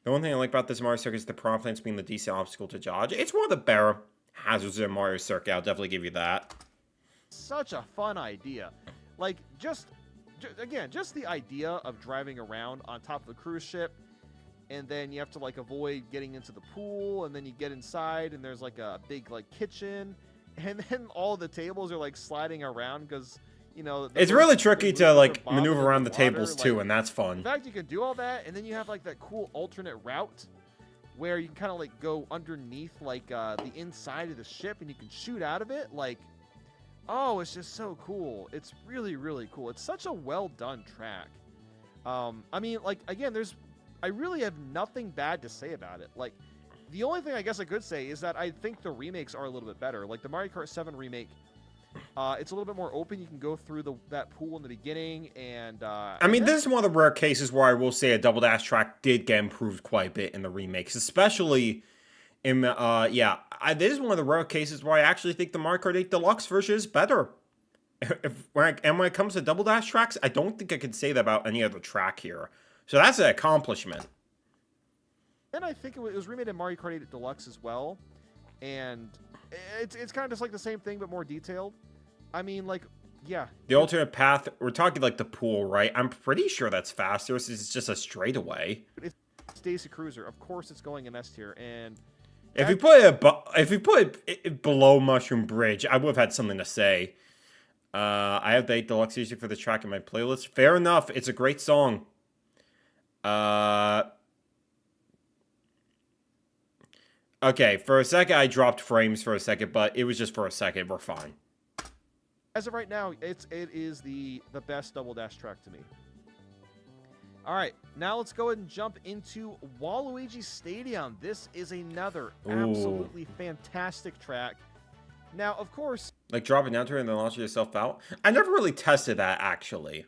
Speaker 1: The one thing I like about this Mario Circuit is the promptness being the decent obstacle to dodge. It's one of the better hazards in Mario Circuit. I'll definitely give you that.
Speaker 2: Such a fun idea. Like, again, just the idea of driving around on top of the cruise ship, and then you have to like avoid getting into the pool, and then you get inside, and there's like a big like kitchen, and then all the tables are like sliding around because, you know,
Speaker 1: it's really tricky to like maneuver around the tables too, and that's fun.
Speaker 2: In fact, you can do all that, and then you have like that cool alternate route where you can kind of like go underneath like the inside of the ship, and you can shoot out of it. Like, oh, it's just so cool. It's really, really cool. It's such a well done track. I mean, like, again, I really have nothing bad to say about it. Like, the only thing I guess I could say is that I think the remakes are a little bit better. Like the Mario Kart 7 remake, it's a little bit more open. You can go through that pool in the beginning, and
Speaker 1: I mean, this is one of the rare cases where I will say a Double Dash track did get improved quite a bit in the remakes, especially in this is one of the rare cases where I actually think the Mario Kart 8 Deluxe version is better. When it comes to Double Dash tracks, I don't think I can say that about any other track here. So that's an accomplishment.
Speaker 2: And I think it was remade in Mario Kart 8 Deluxe as well, and it's kind of just like the same thing but more detailed. I mean, like, yeah.
Speaker 1: The alternate path, we're talking like the pool, right? I'm pretty sure that's faster. It's just a straightaway.
Speaker 2: It's Daisy Cruiser. Of course, it's going in S tier, and
Speaker 1: if you put it below Mushroom Bridge, I would have had something to say. I have the 8 Deluxe music for the track in my playlist. Fair enough. It's a great song. Okay, for a second I dropped frames for a second, but it was just for a second. We're fine.
Speaker 2: As of right now, it is the best Double Dash track to me. All right, now let's go ahead and jump into Waluigi Stadium. This is another absolutely fantastic track. Now, of course,
Speaker 1: like dropping down to it and then launching yourself out. I never really tested that, actually.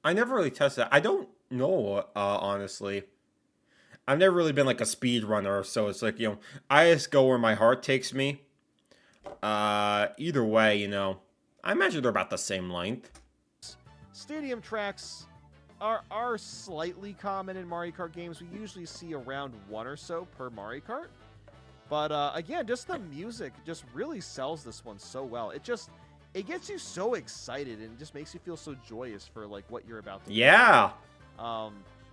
Speaker 1: I don't know, honestly. I've never really been like a speed runner, so it's like, you know, I just go where my heart takes me. Either way, you know, I imagine they're about the same length.
Speaker 2: Stadium tracks are slightly common in Mario Kart games. We usually see around one or so per Mario Kart. But again, just the music just really sells this one so well. It gets you so excited and just makes you feel so joyous for like what you're about to do.
Speaker 1: Yeah.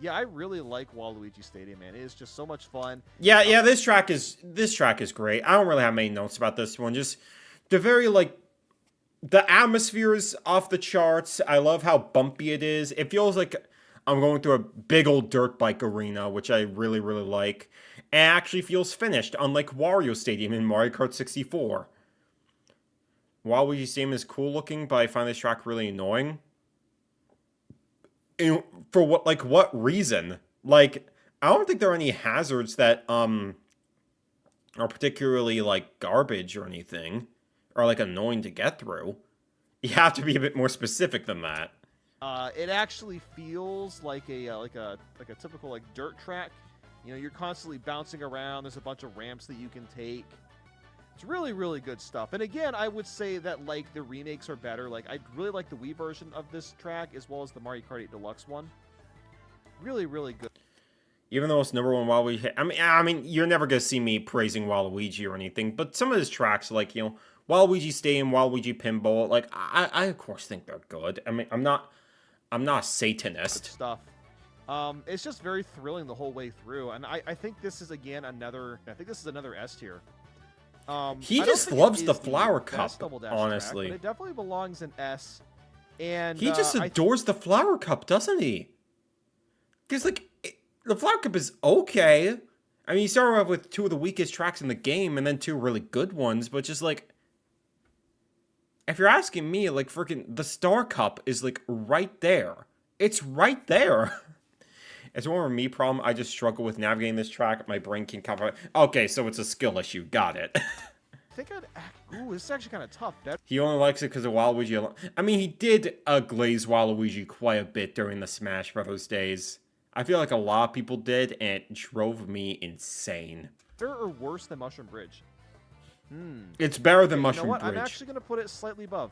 Speaker 2: Yeah, I really like Waluigi Stadium, man. It is just so much fun.
Speaker 1: Yeah, this track is great. I don't really have many notes about this one. Just the very like the atmosphere is off the charts. I love how bumpy it is. It feels like I'm going through a big old dirt bike arena, which I really, really like. And it actually feels finished, unlike Wario Stadium in Mario Kart 64. Waluigi Stadium is cool looking, but I find this track really annoying. And for what reason? Like, I don't think there are any hazards that are particularly like garbage or anything, or like annoying to get through. You have to be a bit more specific than that.
Speaker 2: It actually feels like a typical like dirt track. You know, you're constantly bouncing around. There's a bunch of ramps that you can take. It's really, really good stuff. And again, I would say that like the remakes are better. Like I really like the Wii version of this track as well as the Mario Kart 8 Deluxe one. Really, really good.
Speaker 1: Even though it's number one Waluigi, I mean, you're never gonna see me praising Waluigi or anything. But some of his tracks, like Waluigi Stadium, Waluigi Pinball, like I of course think they're good. I mean, I'm not a Satanist.
Speaker 2: Good stuff. It's just very thrilling the whole way through, and I think this is again another. I think this is another S tier.
Speaker 1: He
Speaker 2: I don't
Speaker 1: just
Speaker 2: think
Speaker 1: loves
Speaker 2: it
Speaker 1: the
Speaker 2: is
Speaker 1: flower
Speaker 2: best
Speaker 1: cup,
Speaker 2: Double Dash
Speaker 1: honestly.
Speaker 2: track, but it definitely belongs in S. And
Speaker 1: He just adores the flower cup, doesn't he? Because like the flower cup is okay. I mean, you start off with two of the weakest tracks in the game, and then two really good ones. But just like, if you're asking me, like freaking the Star Cup is like right there. It's right there. It's more of a me problem. I just struggle with navigating this track. My brain can cover it. Okay, so it's a skill issue. Got it.
Speaker 2: I think ooh, this is actually kind of tough.
Speaker 1: He only likes it because of Waluigi. I mean, he did glaze Waluigi quite a bit during the Smash Brothers days. I feel like a lot of people did, and it drove me insane.
Speaker 2: Better or worse than Mushroom Bridge?
Speaker 1: It's better than Mushroom
Speaker 2: You know what?
Speaker 1: Bridge.
Speaker 2: I'm actually going to put it slightly above.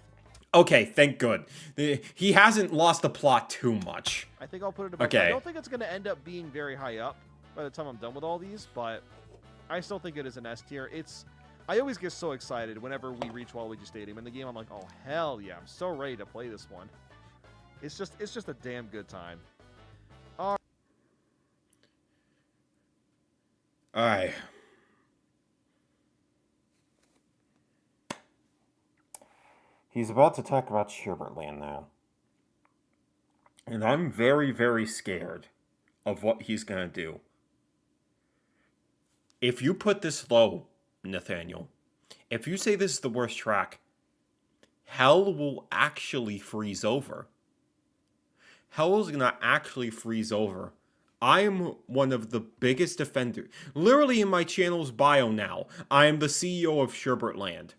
Speaker 1: Okay, thank good. He hasn't lost the plot too much.
Speaker 2: I think I'll put it above.
Speaker 1: Okay.
Speaker 2: I don't think it's going to end up being very high up by the time I'm done with all these, but I still think it is an S tier. I always get so excited whenever we reach Waluigi Stadium in the game. I'm like, oh hell yeah! I'm so ready to play this one. It's just a damn good time.
Speaker 1: All right. He's about to talk about Sherbert-Land now. And I'm very, very scared of what he's going to do. If you put this low, Nathaniel, if you say this is the worst track, hell will actually freeze over. Hell is going to actually freeze over. I am one of the biggest defenders. Literally in my channel's bio now, I am the CEO of Sherbert-Land.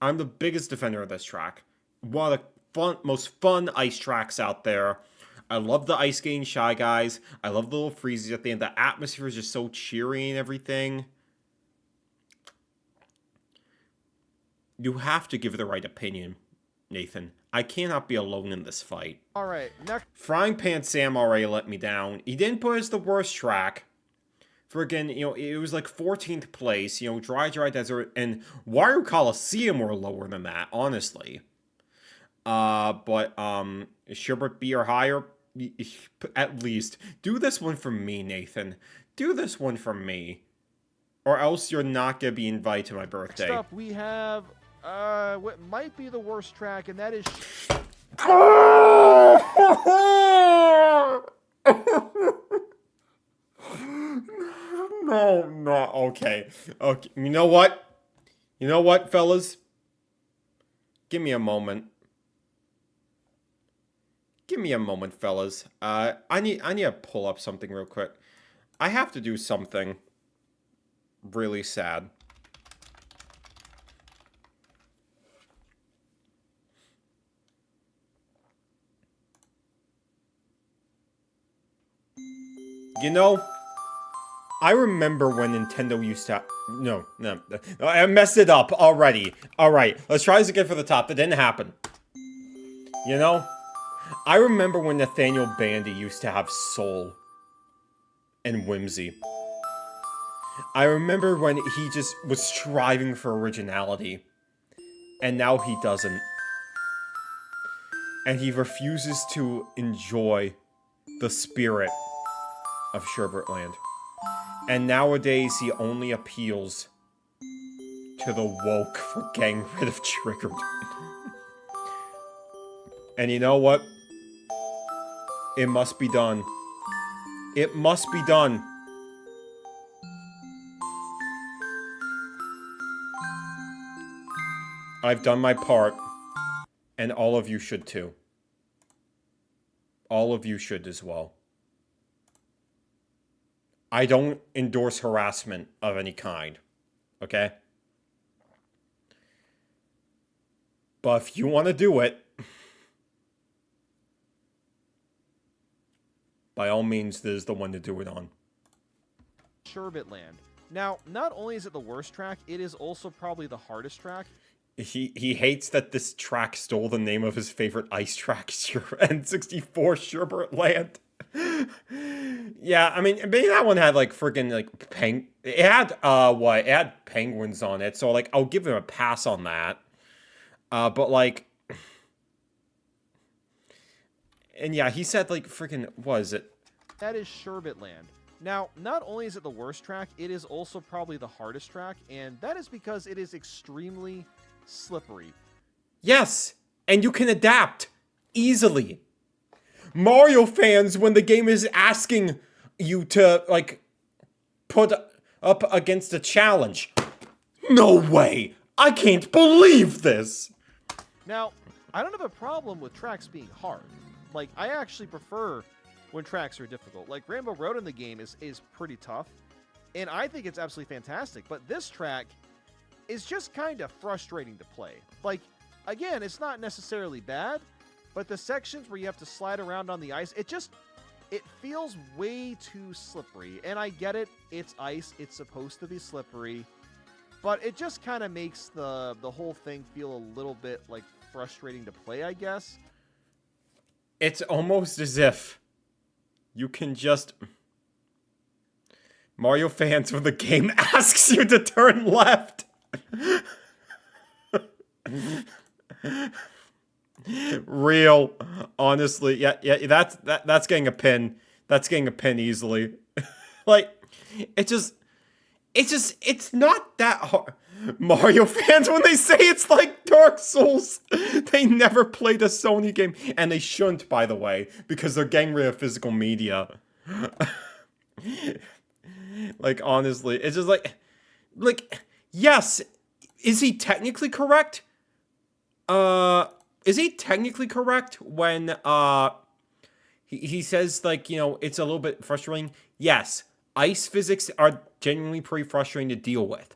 Speaker 1: I'm the biggest defender of this track. One of the most fun ice tracks out there. I love the ice skating Shy Guys. I love the little freezes at the end. The atmosphere is just so cheery and everything. You have to give the right opinion, Nathan. I cannot be alone in this fight.
Speaker 2: All right, next.
Speaker 1: Frying Pan Sam already let me down. He didn't put as the worst track. Friggin', it was like 14th place. Dry Desert and Wario Coliseum were lower than that, honestly. But Sherbert B or higher, at least. Do this one for me, Nathan. Do this one for me. Or else you're not gonna be invited to my birthday.
Speaker 2: Next up, we have what might be the worst track, and that is.
Speaker 1: No, okay. You know what, fellas? Give me a moment. Give me a moment, fellas. I need to pull up something real quick. I have to do something really sad. I remember when Nintendo used to... No. I messed it up already. Alright, let's try this again for the top. That didn't happen. I remember when Nathaniel Bandy used to have soul and whimsy. I remember when he just was striving for originality. And now he doesn't. And he refuses to enjoy the spirit of Sherbert-Land. And nowadays, he only appeals to the woke for getting rid of Triggered. And you know what? It must be done. It must be done. I've done my part, and all of you should too. All of you should as well. I don't endorse harassment of any kind, okay? But if you want to do it, by all means, this is the one to do it on.
Speaker 2: Sherbet Land. Now, not only is it the worst track, it is also probably the hardest track.
Speaker 1: He hates that this track stole the name of his favorite ice track, N64 Sherbet Land. Yeah, I mean, maybe that one had like freaking like it had what? It had penguins on it, so like I'll give him a pass on that. But like, and yeah, he said like freaking what is it?
Speaker 2: That is Sherbet Land. Now, not only is it the worst track, it is also probably the hardest track, and that is because it is extremely slippery.
Speaker 1: Yes, and you can adapt easily. Mario fans, when the game is asking you to, like, put up against a challenge. No way! I can't believe this!
Speaker 2: Now, I don't have a problem with tracks being hard. Like, I actually prefer when tracks are difficult. Like, Rainbow Road in the game is pretty tough, and I think it's absolutely fantastic. But this track is just kind of frustrating to play. Like, again, it's not necessarily bad, but the sections where you have to slide around on the ice, it feels way too slippery. And I get it, it's ice, it's supposed to be slippery, but it just kind of makes the whole thing feel a little bit, like, frustrating to play, I guess.
Speaker 1: It's almost as if you can just... Mario fans, when the game asks you to turn left. Real, honestly, yeah, that's getting a pin. That's getting a pin easily. Like, it's not that hard. Mario fans, when they say it's like Dark Souls, they never played a Sony game, and they shouldn't, by the way, because they're getting rid of physical media. Like, honestly, it's just like, yes, is he technically correct? Is he technically correct when, he says, like, you know, it's a little bit frustrating? Yes, ice physics are genuinely pretty frustrating to deal with.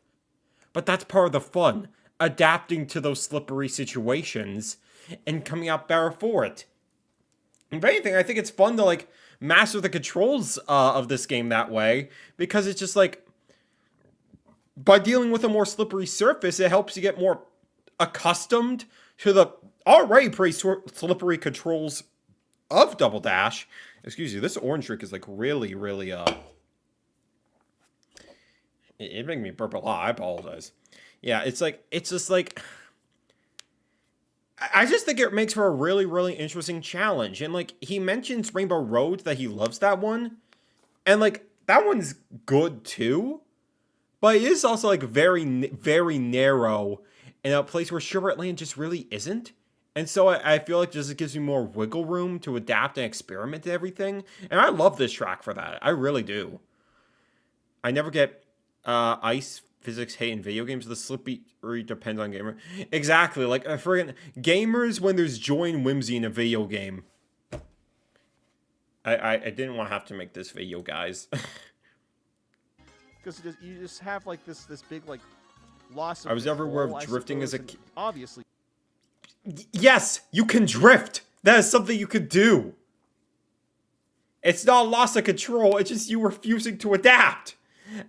Speaker 1: But that's part of the fun, adapting to those slippery situations and coming out better for it. If anything, I think it's fun to, like, master the controls of this game that way, because it's just, like, by dealing with a more slippery surface, it helps you get more accustomed to the already pretty slippery controls of Double Dash. Excuse me, this orange drink is, like, really, it made me burp a lot. I apologize. Yeah, it's just like... I just think it makes for a really interesting challenge. And, like, he mentions Rainbow Road, that he loves that one. And, like, that one's good, too. But it is also, like, very narrow in a place where Sherbet Land just really isn't. And so I feel like just it gives me more wiggle room to adapt and experiment to everything. And I love this track for that. I really do. I never get ice physics hate in video games. The slippery depends on gamer. Exactly. Like, friggin' gamers, when there's joy and whimsy in a video game. I didn't want to have to make this video, guys.
Speaker 2: Because you just have, like, this big, like, loss of
Speaker 1: I was everywhere
Speaker 2: control,
Speaker 1: drifting as a
Speaker 2: suppose,
Speaker 1: kid.
Speaker 2: Obviously.
Speaker 1: Yes, you can drift. That is something you could do. It's not a loss of control. It's just you refusing to adapt.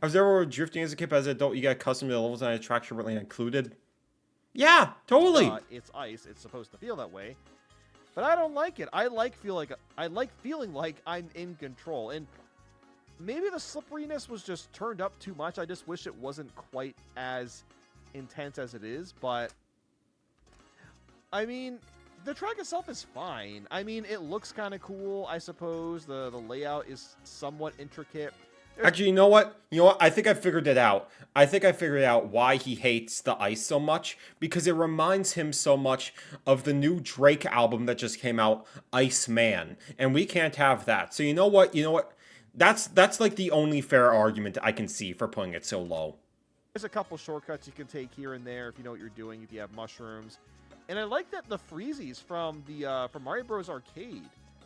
Speaker 1: I was everywhere drifting as a kid, but as an adult, you get accustomed to the levels and attraction really included. Yeah, totally.
Speaker 2: It's ice. It's supposed to feel that way. But I don't like it. I like feeling like I'm in control. And maybe the slipperiness was just turned up too much. I just wish it wasn't quite as intense as it is. But, I mean, the track itself is fine. I mean, it looks kind of cool, I suppose. The layout is somewhat intricate.
Speaker 1: Actually, you know what? I think I figured it out. I think I figured out why he hates the ice so much. Because it reminds him so much of the new Drake album that just came out, Iceman. And we can't have that. So you know what? That's like the only fair argument I can see for putting it so low.
Speaker 2: There's a couple shortcuts you can take here and there if you know what you're doing, if you have mushrooms. And I like that the freezies from from Mario Bros. Arcade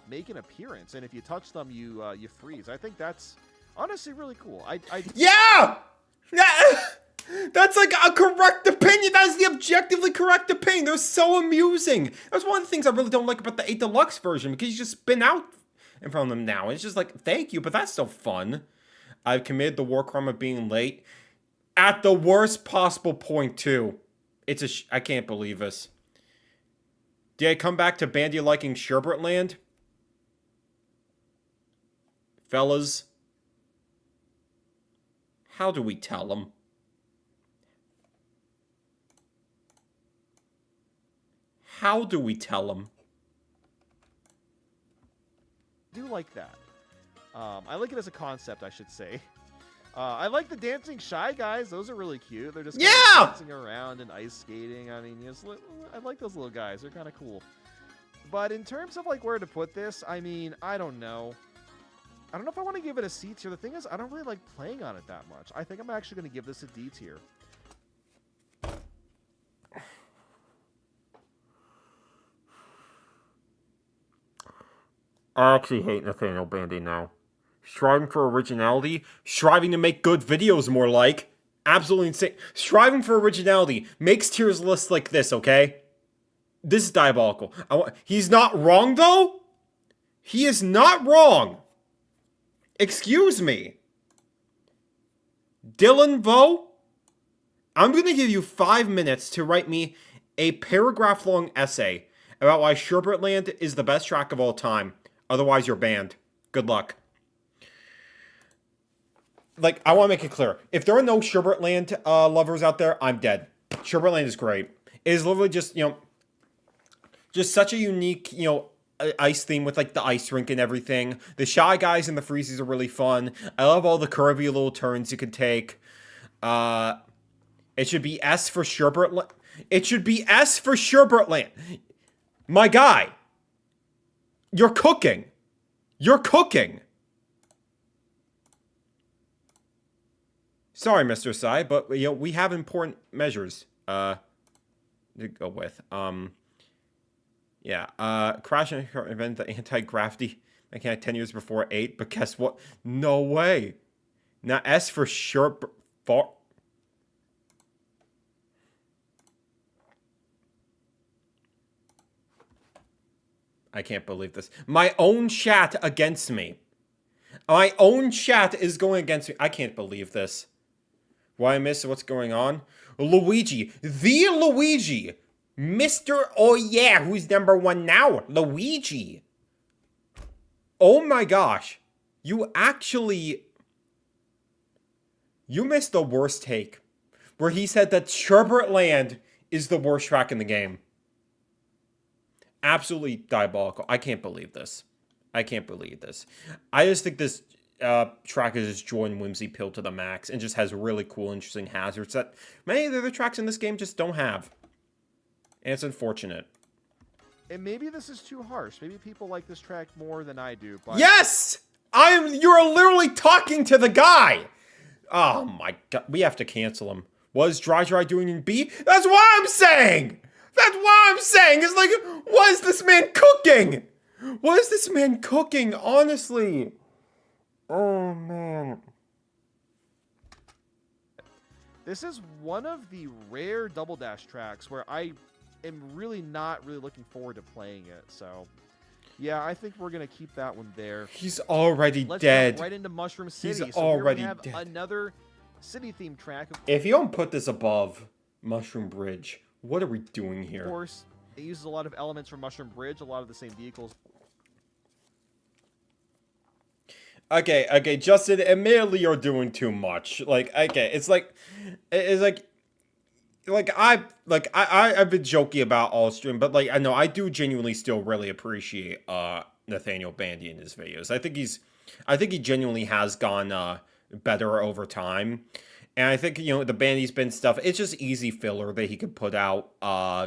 Speaker 2: make an appearance. And if you touch them, you freeze. I think that's... honestly, really cool.
Speaker 1: Yeah! That's like a correct opinion. That is the objectively correct opinion. They're so amusing. That's one of the things I really don't like about the 8 Deluxe version, because you just spin out in front of them now. It's just like, thank you, but that's still fun. I've committed the war crime of being late at the worst possible point too. I can't believe this. Did I come back to Bandy liking Sherbert Land? Fellas, how do we tell him? How do we tell him?
Speaker 2: I do like that. I like it as a concept, I should say. I like the dancing Shy Guys. Those are really cute. They're just kind of dancing around and ice skating. I mean, I like those little guys. They're kind of cool. But in terms of like where to put this, I mean, I don't know. I don't know if I want to give it a C tier. The thing is, I don't really like playing on it that much. I think I'm actually going to give this a D tier.
Speaker 1: I actually hate Nathaniel Bandy now. Striving for originality, striving to make good videos more like. Absolutely insane. Striving for originality makes tiers lists like this, okay? This is diabolical. He's not wrong, though? He is not wrong. Excuse me. Dylan Vo, I'm going to give you 5 minutes to write me a paragraph-long essay about why Sherbert Land is the best track of all time. Otherwise, you're banned. Good luck. Like, I want to make it clear. If there are no Sherbert Land lovers out there, I'm dead. Sherbert Land is great. It is literally just, just such a unique, ice theme with, like, the ice rink and everything. The Shy Guys and the Freezies are really fun. I love all the curvy little turns you can take. It should be S for Sherbert Land. It should be S for Sherbert Land. My guy. You're cooking. You're cooking. Sorry, Mr. Sai, but we have important measures to go with. Crash and event the anti-grafty mechanic 10 years before 8, but guess what? No way. Now S for Sherbert. I can't believe this. My own chat against me. My own chat is going against me. I can't believe this. Why I miss what's going on? Luigi. The Luigi. Mr. Oh yeah, who's number 1 now? Luigi. Oh my gosh. You missed the worst take. Where he said that Sherbert Land is the worst track in the game. Absolutely diabolical. I can't believe this. I can't believe this. I just think this track is just joy and whimsy pilled to the max and just has really cool, interesting hazards that many of the other tracks in this game just don't have. And it's unfortunate.
Speaker 2: And maybe this is too harsh. Maybe people like this track more than I do. But
Speaker 1: yes! You're literally talking to the guy! Oh my god. We have to cancel him. What is Dry doing in B? That's what I'm saying! That's what I'm saying! It's like, what is this man cooking? What is this man cooking, honestly? Oh, man.
Speaker 2: This is one of the rare Double Dash tracks where I am not really looking forward to playing it. So, yeah, I think we're going to keep that one there.
Speaker 1: He's already
Speaker 2: Let's
Speaker 1: dead.
Speaker 2: jump right into Mushroom City.
Speaker 1: He's
Speaker 2: so
Speaker 1: already
Speaker 2: here we have
Speaker 1: dead.
Speaker 2: Another city-themed track.
Speaker 1: If you don't put this above Mushroom Bridge, what are we doing here?
Speaker 2: Of course, it uses a lot of elements from Mushroom Bridge, a lot of the same vehicles.
Speaker 1: Okay, Justin, admittedly you're doing too much. Like, okay, I've been joking about all stream, but like I know I do genuinely still really appreciate Nathaniel Bandy in his videos. I think he genuinely has gone better over time. And I think, the Bandy Spin stuff, it's just easy filler that he could put out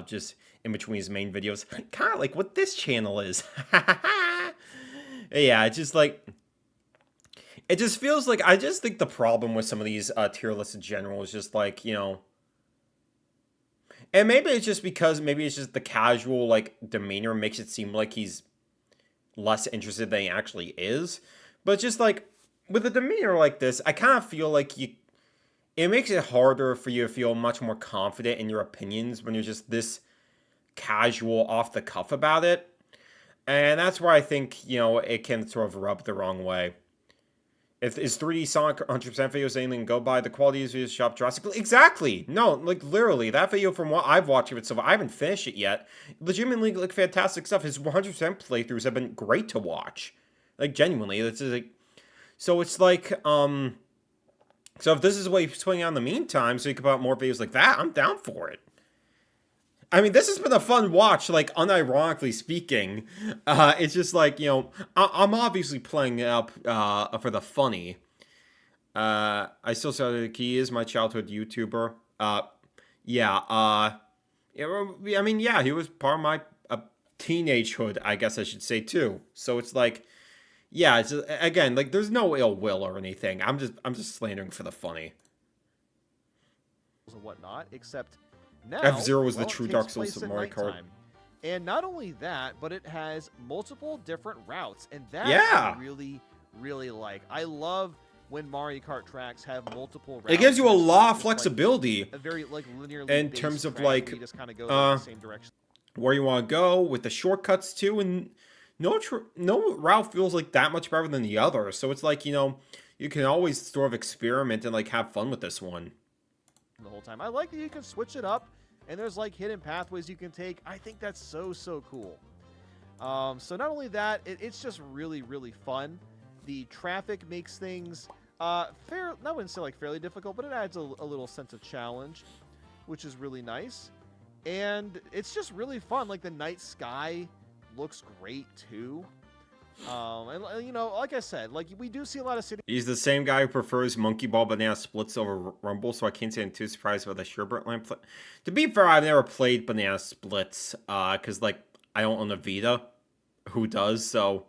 Speaker 1: just in between his main videos. Kind of like what this channel is. Yeah, it's just like, it just feels like, I just think the problem with some of these tier lists in general is just like, and maybe it's just because, maybe it's just the casual, like, demeanor makes it seem like he's less interested than he actually is. But just like, with a demeanor like this, I kind of feel like it makes it harder for you to feel much more confident in your opinions when you're just this casual, off the cuff about it. And that's where I think, it can sort of rub the wrong way. If is 3D Sonic 100% videos anything to go by, the quality of videos shop drastically. Exactly. No, like literally, that video from what I've watched of it so far, I haven't finished it yet. Legitimately, like fantastic stuff. His 100% playthroughs have been great to watch. Like genuinely, it's like, so it's like, so if this is what he's putting out in the meantime, so he can put out more videos like that, I'm down for it. I mean, this has been a fun watch, like, unironically speaking. It's just like, I'm obviously playing it up for the funny. I still say he is my childhood YouTuber. Yeah, I mean, yeah, he was part of my teenagehood, I guess I should say, too. So it's like, yeah, it's again, like, there's no ill will or anything. I'm just slandering for the funny.
Speaker 2: And whatnot, except now
Speaker 1: F-Zero was the
Speaker 2: it
Speaker 1: true
Speaker 2: takes
Speaker 1: Dark Souls
Speaker 2: place
Speaker 1: of
Speaker 2: at
Speaker 1: Mario Kart.
Speaker 2: nighttime. And not only that, but it has multiple different routes, and that
Speaker 1: Yeah.
Speaker 2: I really, really like. I love when Mario Kart tracks have multiple routes.
Speaker 1: It gives you a
Speaker 2: and it's
Speaker 1: lot
Speaker 2: not
Speaker 1: of
Speaker 2: just, like,
Speaker 1: flexibility.
Speaker 2: a very like linearly
Speaker 1: In
Speaker 2: based
Speaker 1: terms of,
Speaker 2: track
Speaker 1: like,
Speaker 2: where you just kind of go in the same direction.
Speaker 1: Where you want to go with the shortcuts too, and no route feels like that much better than the other. So it's like, you can always sort of experiment and like have fun with this one.
Speaker 2: The whole time, I like that you can switch it up, and there's like hidden pathways you can take. I think that's so cool. So not only that, it's just really fun. The traffic makes things fair. I wouldn't say like fairly difficult, but it adds a little sense of challenge, which is really nice. And it's just really fun. Like the night sky looks great too. And like I said, like we do see a lot of cities.
Speaker 1: He's the same guy who prefers Monkey Ball Banana Splits over Rumble, so I can't say I'm too surprised about the Sherbert Lamp. To be fair, I've never played Banana Splits, because, like, I don't own a Vita. Who does? So,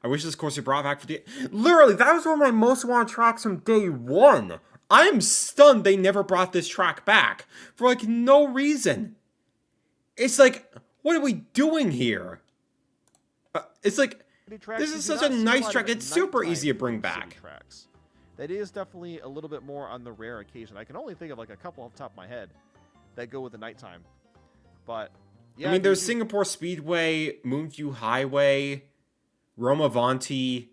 Speaker 1: I wish this course had brought back for the... Literally, that was one of my most wanted tracks from day one. I am stunned they never brought this track back. For, like, no reason. It's like, what are we doing here? It's like... This is such a nice track. It's super easy to bring back.
Speaker 2: Tracks. That is definitely a little bit more on the rare occasion. I can only think of like a couple off the top of my head that go with the nighttime. But yeah,
Speaker 1: I mean, there's Singapore Speedway, Moonview Highway, Roma Vanti.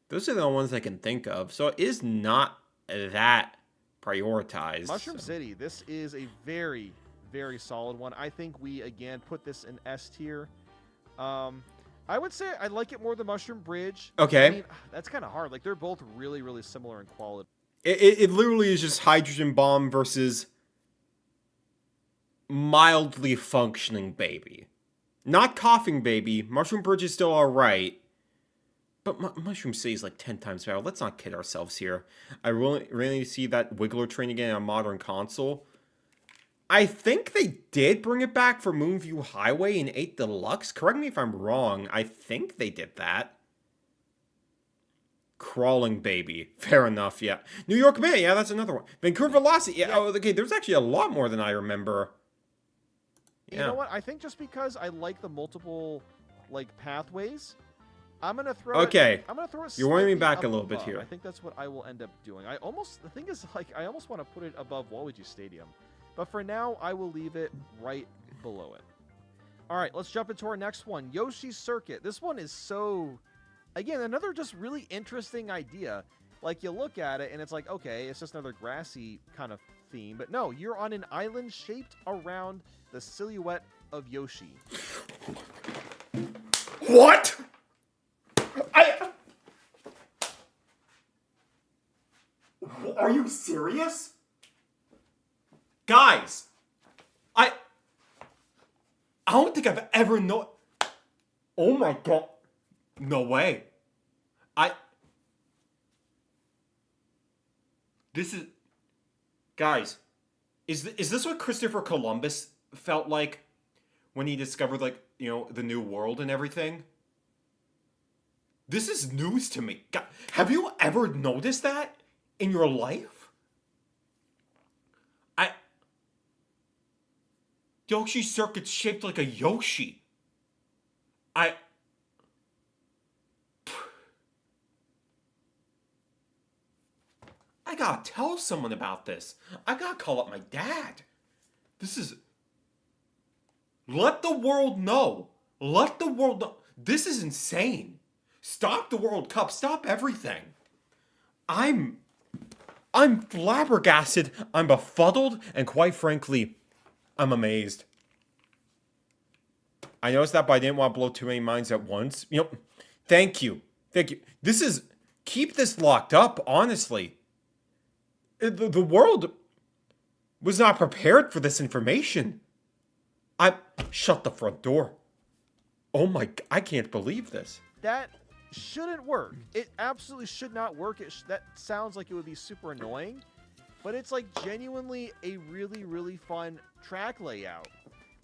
Speaker 1: Those are the ones I can think of. So it is not that prioritized.
Speaker 2: Mushroom City. This is a very solid one. I think we again put this in S tier. I would say I like it more than Mushroom Bridge.
Speaker 1: Okay.
Speaker 2: I mean, that's kind of hard. Like, they're both really similar in quality.
Speaker 1: It literally is just Hydrogen Bomb versus mildly functioning Baby. Not Coughing Baby. Mushroom Bridge is still alright. But Mushroom City is like 10 times better. Let's not kid ourselves here. I really need to see that Wiggler train again on a modern console. I think they did bring it back for Moonview Highway in 8 Deluxe. Correct me if I'm wrong. I think they did that. Crawling Baby. Fair enough, yeah. New York Man, yeah, that's another one. Vancouver Velocity, yeah. Oh, okay, there's actually a lot more than I remember.
Speaker 2: Yeah. You know what? I think just because I like the multiple, like, pathways, I'm going to throw it... I'm going to throw it
Speaker 1: You're winding me back
Speaker 2: a
Speaker 1: little bit here.
Speaker 2: I think that's what I will end up doing. The thing is, like, I almost want to put it above Waluigi Stadium. But for now, I will leave it right below it. All right, let's jump into our next one, Yoshi's Circuit. This one is so, again, another just really interesting idea. Like, you look at it, and it's like, okay, it's just another grassy kind of theme. But no, you're on an island shaped around the silhouette of Yoshi.
Speaker 1: What? Are you serious? Guys, I don't think I've ever known... Oh my god. No way. This is... Guys, is this what Christopher Columbus felt like when he discovered, like, the new world and everything? This is news to me. God, have you ever noticed that in your life? Yoshi Circuit's shaped like a Yoshi. I gotta tell someone about this. I gotta call up my dad. This is... Let the world know. Let the world know. This is insane. Stop the World Cup. Stop everything. I'm flabbergasted. I'm befuddled, and quite frankly, I'm amazed. I noticed that, but I didn't want to blow too many minds at once. You know, thank you. Thank you. Keep this locked up, honestly. The world was not prepared for this information. Shut the front door. Oh my, I can't believe this.
Speaker 2: That shouldn't work. It absolutely should not work. That sounds like it would be super annoying, but it's like genuinely a really, really fun track layout.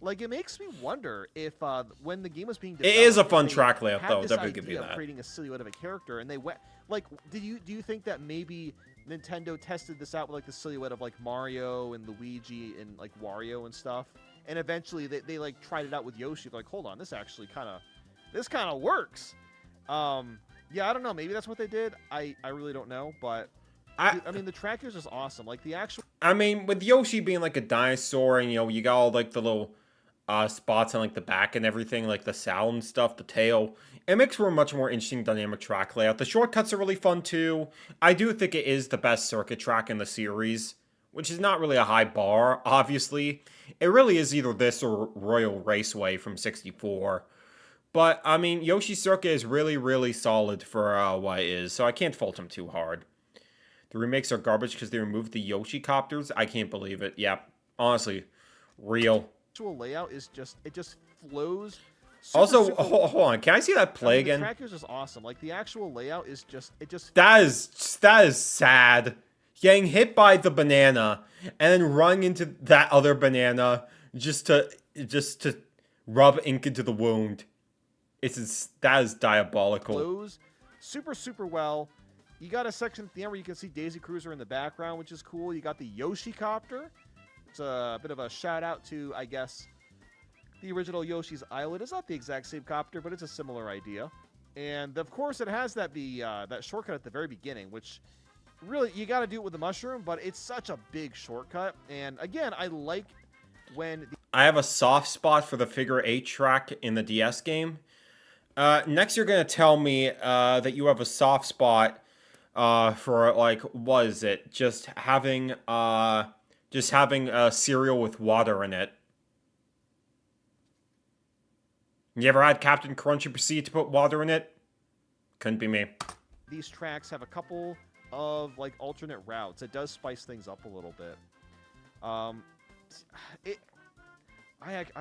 Speaker 2: Like, it makes me wonder if when the game was being developed,
Speaker 1: it is a fun track layout, though. Definitely give you that.
Speaker 2: Creating a silhouette of a character, and they went like, do you think that maybe Nintendo tested this out with like the silhouette of like Mario and Luigi and like Wario and stuff, and eventually they like tried it out with Yoshi. They're like, hold on, this actually kind of works. Yeah, I don't know. Maybe that's what they did. I really don't know, but I mean, the track is just awesome. Like the actual.
Speaker 1: I mean, with Yoshi being like a dinosaur, and you got all like the little spots on like the back and everything, like the sound and stuff, the tail. It makes for a much more interesting dynamic track layout. The shortcuts are really fun too. I do think it is the best circuit track in the series, which is not really a high bar, obviously. It really is either this or Royal Raceway from 64. But, I mean, Yoshi's Circuit is really, really solid for what it is, so I can't fault him too hard. The remakes are garbage because they removed the Yoshi copters. I can't believe it. Yeah, honestly, real.
Speaker 2: Actual layout is it just flows.
Speaker 1: Hold on. Can I see that play again?
Speaker 2: The track is just awesome. Like the actual layout is just
Speaker 1: That is sad. Getting hit by the banana and then running into that other banana just to rub ink into the wound. That is diabolical.
Speaker 2: Flows super well. You got a section at the end where you can see Daisy Cruiser in the background, which is cool. You got the Yoshi copter. It's a bit of a shout out to, I guess, the original Yoshi's Island. It's not the exact same copter, but it's a similar idea. And of course, it has that shortcut at the very beginning, which really you got to do it with the mushroom. But it's such a big shortcut. And again, I like when
Speaker 1: I have a soft spot for the figure 8 track in the DS game. Next, you're gonna tell me that you have a soft spot for like, what is it? Just having a cereal with water in it. You ever had Captain Crunch and proceed to put water in it? Couldn't be me.
Speaker 2: These tracks have a couple of like alternate routes. It does spice things up a little bit. I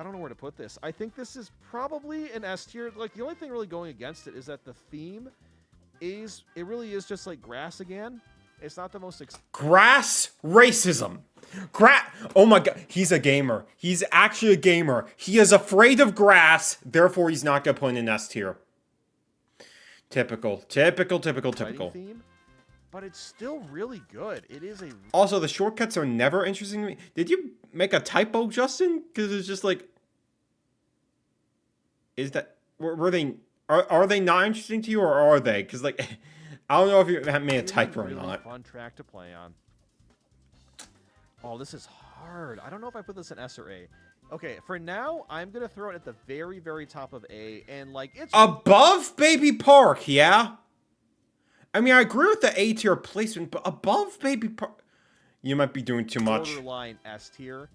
Speaker 2: don't know where to put this. I think this is probably an S tier. Like the only thing really going against it is that the theme it really is just like grass again. It's not the most
Speaker 1: grass racism. Oh my god, he's a gamer. He's actually a gamer. He is afraid of grass, therefore he's not gonna put in an S tier. Typical.
Speaker 2: Theme, but it's still really good. It is a.
Speaker 1: Also, the shortcuts are never interesting to me. Did you make a typo, Justin? Because it's just like, were they are they not interesting to you, or are they? Because like, I don't know if you have made a typo or not.
Speaker 2: Fun track to play on. Oh, this is hard. I don't know if I put this in S or A. Okay, for now, I'm gonna throw it at the very, very top of A, and like it's
Speaker 1: above Baby Park, yeah. I mean, I agree with the A tier placement, but above Baby Park, you might be doing too much.
Speaker 2: Borderline S tier.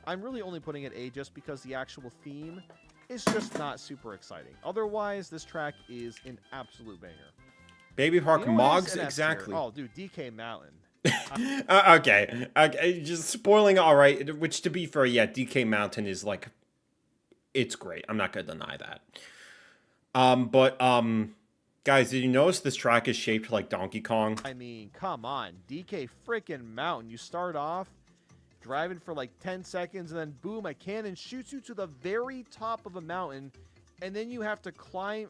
Speaker 2: I'm really only putting it A just because the actual theme is just not super exciting. Otherwise, this track is an absolute banger.
Speaker 1: Baby Park Mogs, exactly.
Speaker 2: Oh, dude, DK Mountain.
Speaker 1: Okay, just spoiling. All right, which to be fair, yeah, DK Mountain is like, it's great. I'm not gonna deny that. But guys, did you notice this track is shaped like Donkey Kong?
Speaker 2: I mean, come on, DK freaking Mountain. You start off driving for like 10 seconds, and then boom, a cannon shoots you to the very top of a mountain, and then you have to climb.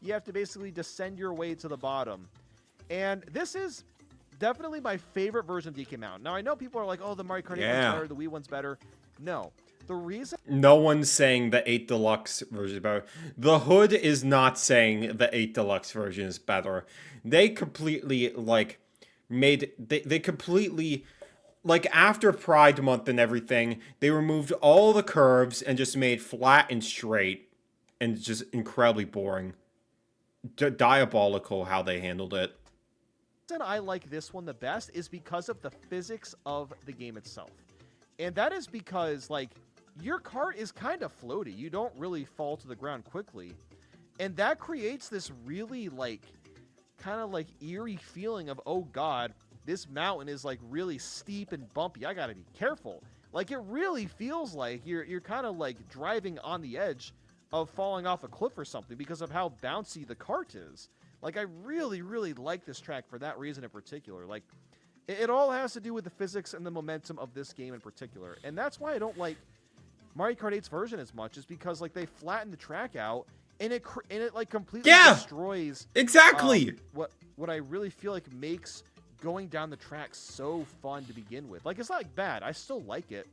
Speaker 2: You have to basically descend your way to the bottom, and this is definitely my favorite version of DK Mountain. Now, I know people are like, oh, the Mario Kart 8 one's better, the Wii one's better. No. The reason...
Speaker 1: No one's saying the 8 Deluxe version is better. The Hood is not saying the 8 Deluxe version is better. They completely, like, They completely... Like, after Pride Month and everything, they removed all the curves and just made flat and straight. and just incredibly boring. Diabolical how they handled it.
Speaker 2: The reason I like this one the best is because of the physics of the game itself. And that is because, like, your cart is kind of floaty. You don't really fall to the ground quickly. And that creates this really, like, kind of, like, eerie feeling of, oh, God, this mountain is, like, really steep and bumpy. I gotta be careful. Like, it really feels like you're kind of, like, driving on the edge of falling off a cliff or something because of how bouncy the cart is. Like, I really, really like this track for that reason in particular. Like, it all has to do with the physics and the momentum of this game in particular. And that's why I don't like Mario Kart 8's version as much, is because, like, they flatten the track out, and it like, completely destroys...
Speaker 1: Exactly!
Speaker 2: What I really feel like makes going down the track so fun to begin with. Like, it's not, like, bad. I still like it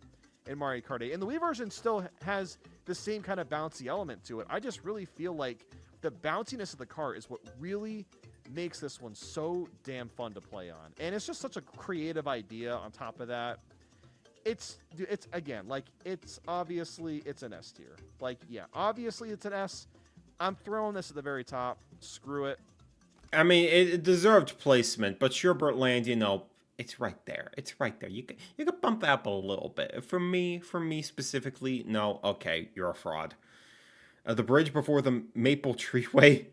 Speaker 2: in Mario Kart 8. And the Wii version still has the same kind of bouncy element to it. I just really feel like the bounciness of the cart is what really makes this one so damn fun to play on. And it's just such a creative idea on top of that. It's again, like, it's obviously, it's an S tier. Like, yeah, obviously it's an S. I'm throwing this at the very top. Screw it.
Speaker 1: I mean, it deserved placement, but Sherbert Land, you know, it's right there. It's right there. You could bump that up a little bit. For me specifically, no. Okay, you're a fraud. The bridge before the Maple Treeway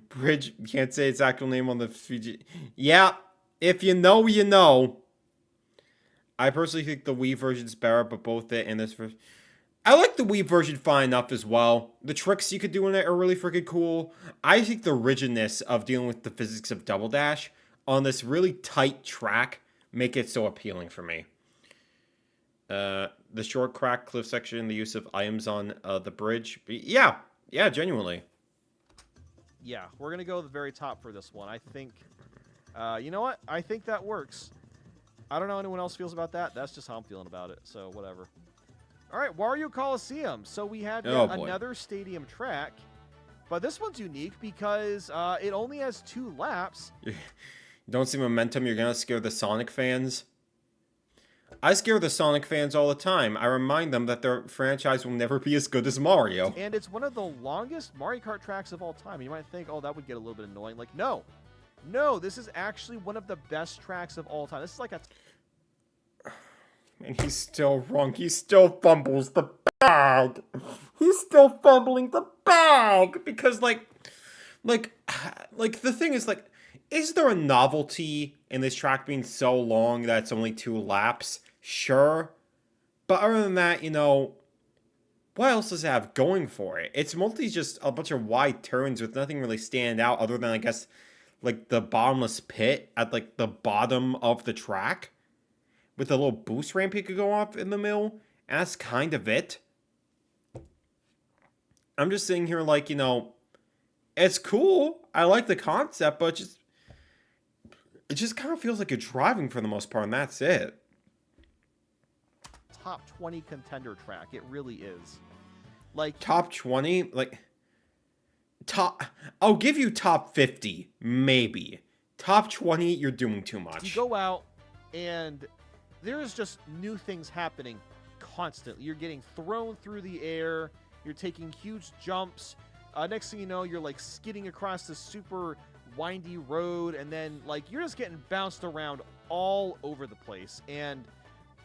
Speaker 1: bridge, can't say its actual name on the Fiji. Yeah, if you know, you know. I personally think the Wii version's better, but both it and this version. I like the Wii version fine enough as well. The tricks you could do in it are really freaking cool. I think the rigidness of dealing with the physics of Double Dash on this really tight track make it so appealing for me. The short crack cliff section, the use of items on the bridge. Yeah, genuinely.
Speaker 2: Yeah, we're going to go to the very top for this one. I think, you know what? I think that works. I don't know how anyone else feels about that. That's just how I'm feeling about it, so whatever. All right, Wario Coliseum. So we have another stadium track, but this one's unique because it only has 2 laps.
Speaker 1: You don't see momentum, you're going to scare the Sonic fans. I scare the Sonic fans all the time. I remind them that their franchise will never be as good as Mario.
Speaker 2: And it's one of the longest Mario Kart tracks of all time. You might think, oh, that would get a little bit annoying. Like, no. No, this is actually one of the best tracks of all time. This is like a...
Speaker 1: And he's still wrong. He still fumbles the bag. He's still fumbling the bag. Because, like, the thing is, like, is there a novelty in this track being so long that it's only 2 laps? Sure. But other than that, you know, what else does it have going for it? It's mostly just a bunch of wide turns with nothing really stand out other than, I guess, like, the bottomless pit at, like, the bottom of the track. With a little boost ramp you could go off in the middle. And that's kind of it. I'm just sitting here like, you know, it's cool. I like the concept, but it just kind of feels like you're driving for the most part, and that's it.
Speaker 2: Top 20 contender track. It really is. Like,
Speaker 1: top 20? Like, I'll give you top 50, maybe. Top 20, you're doing too much.
Speaker 2: You go out, and there's just new things happening constantly. You're getting thrown through the air. You're taking huge jumps. Next thing you know, you're, like, skidding across this super windy road, and then, like, you're just getting bounced around all over the place. And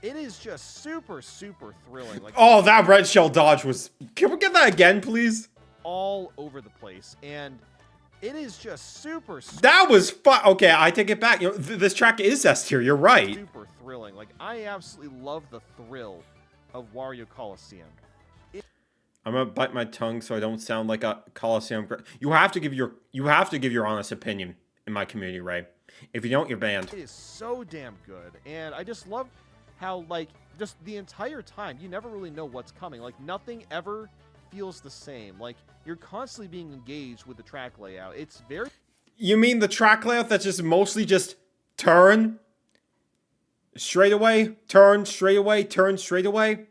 Speaker 2: it is just super, super thrilling. Like,
Speaker 1: oh, that red shell dodge was... Can we get that again, please?
Speaker 2: All over the place. And it is just super...
Speaker 1: That was fun. Okay, I take it back. You know, this track is S tier. You're right.
Speaker 2: Super thrilling. Like, I absolutely love the thrill of Wario Coliseum.
Speaker 1: I'm gonna bite my tongue so I don't sound like a Coliseum. You have to give your honest opinion in my community, Ray. If you don't, you're banned.
Speaker 2: It is so damn good, and I just love how, like, just the entire time you never really know what's coming. Like, nothing ever feels the same. Like, you're constantly being engaged with the track layout. It's very...
Speaker 1: You mean the track layout that's just mostly just turn, straight away, turn, straight away, turn, straight away?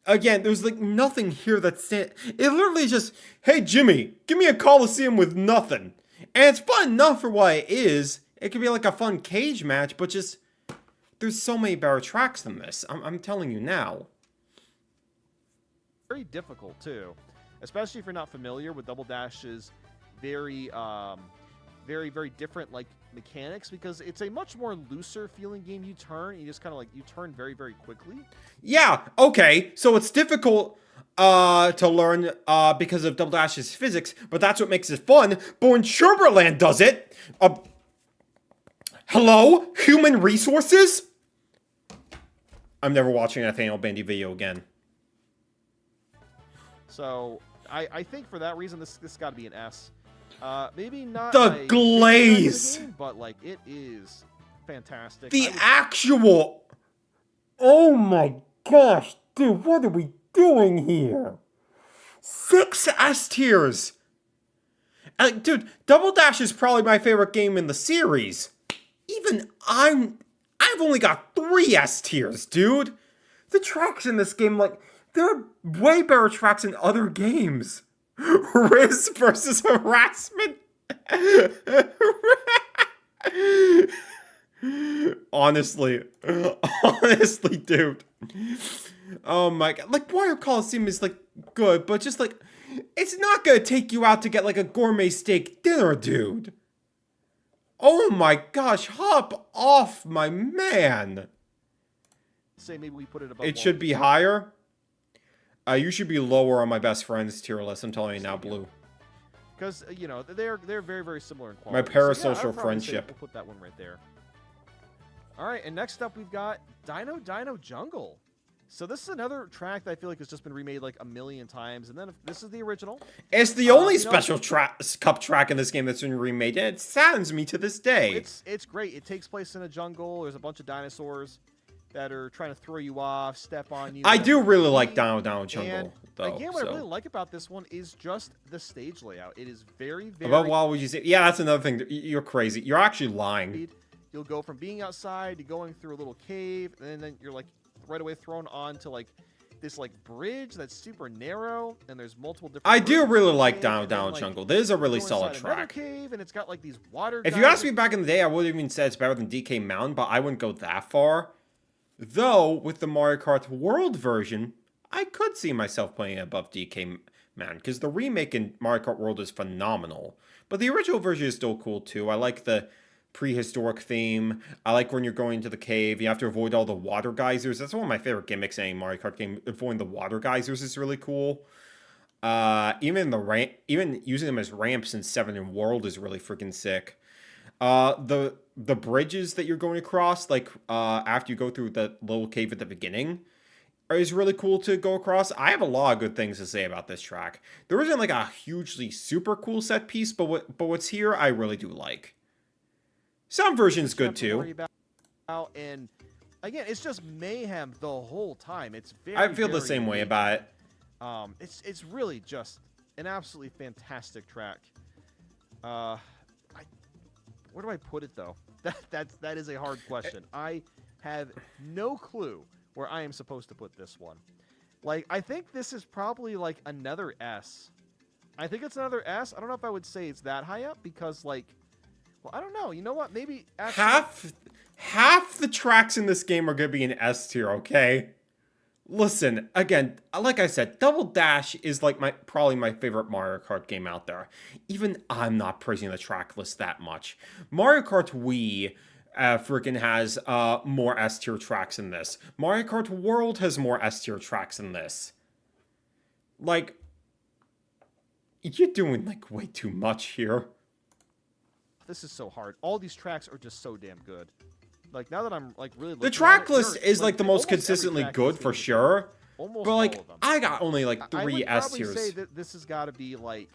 Speaker 1: Again, there's, like, nothing here that's... It literally just, hey, Jimmy, give me a Coliseum with nothing. And it's fun enough for what it is. It could be, like, a fun cage match, but just... There's so many better tracks than this. I'm telling you now.
Speaker 2: Very difficult, too. especially if you're not familiar with Double Dash's very, very different like mechanics, because it's a much more looser feeling game. You just kind of like you turn very quickly.
Speaker 1: Yeah, okay, so it's difficult to learn because of Double Dash's physics, but that's what makes it fun. But when Sherbetland does it, hello? Human resources? I'm never watching a Nathaniel Bandy video again.
Speaker 2: So I think for that reason this got to be an S. Maybe not
Speaker 1: The glaze,
Speaker 2: game, but like it is fantastic.
Speaker 1: The actual. Oh my gosh, dude, what are we doing here? 6 S tiers. Dude, Double Dash is probably my favorite game in the series. Even I've only got 3 S tiers, dude. The tracks in this game, like, they're way better tracks in other games. Riz versus harassment. Honestly, dude. Oh my god. Like, Wario Coliseum is, like, good, but just, like, it's not gonna take you out to get, like, a gourmet steak dinner, dude. Oh my gosh, hop off, my man.
Speaker 2: Say maybe we put it above.
Speaker 1: It should be higher. You should be lower on my best friend's tier list. I'm telling you now, Blue.
Speaker 2: Because you know they're very similar in quality.
Speaker 1: My parasocial
Speaker 2: so, yeah,
Speaker 1: friendship.
Speaker 2: We'll put that one right there. All right, and next up we've got Dino Jungle. So this is another track that I feel like has just been remade like a million times, and then this is the original.
Speaker 1: It's the only special cup track in this game that's been remade, and it saddens me to this day.
Speaker 2: It's great. It takes place in a jungle. There's a bunch of dinosaurs that are trying to throw you off, step on you.
Speaker 1: I do really like Dino Jungle,
Speaker 2: and
Speaker 1: though.
Speaker 2: Again, what I really like about this one is just the stage layout. It is very.
Speaker 1: About what would you say? Yeah, that's another thing. You're crazy. You're actually lying.
Speaker 2: You'll go from being outside to going through a little cave, and then you're like right away thrown onto like this like bridge that's super narrow, and there's multiple different.
Speaker 1: I do really like Dino Jungle. This is a really solid track.
Speaker 2: Cave, and it's got like these water.
Speaker 1: If you asked me back in the day, I would have even said it's better than DK Mountain, but I wouldn't go that far. Though, with the Mario Kart World version, I could see myself playing it above DK Mountain, because the remake in Mario Kart World is phenomenal. But the original version is still cool, too. I like the prehistoric theme. I like when you're going to the cave, you have to avoid all the water geysers. That's one of my favorite gimmicks in any Mario Kart game. Avoiding the water geysers is really cool. Even using them as ramps in 7 in World is really freaking sick. The bridges that you're going across, like after you go through the little cave at the beginning, is really cool to go across. I have a lot of good things to say about this track. There isn't like a hugely super cool set piece, but what's here I really do like. Some version's good too.
Speaker 2: And again, it's just mayhem the whole time. It's very.
Speaker 1: I feel the same way about it.
Speaker 2: It's really just an absolutely fantastic track. Where do I put it though? That is a hard question. I have no clue where I am supposed to put this one. Like, I think this is probably like another S. I think it's another S. I don't know if I would say it's that high up because, like, well, I don't know. You know what? Maybe
Speaker 1: actually... half the tracks in this game are gonna be an S tier. Okay. Listen, again, like I said, Double Dash is like probably my favorite Mario Kart game out there. Even I'm not praising the track list that much. Mario Kart Wii freaking has more S tier tracks than this. Mario Kart World has more S tier tracks than this. Like, you're doing like way too much here.
Speaker 2: This is so hard. All these tracks are just so damn good. Like, now that I'm like really looking
Speaker 1: the track list is
Speaker 2: like
Speaker 1: the most consistently good for sure.
Speaker 2: Almost
Speaker 1: but like
Speaker 2: all of them.
Speaker 1: I got only like 3 S tiers.
Speaker 2: I would say that this has got to be like,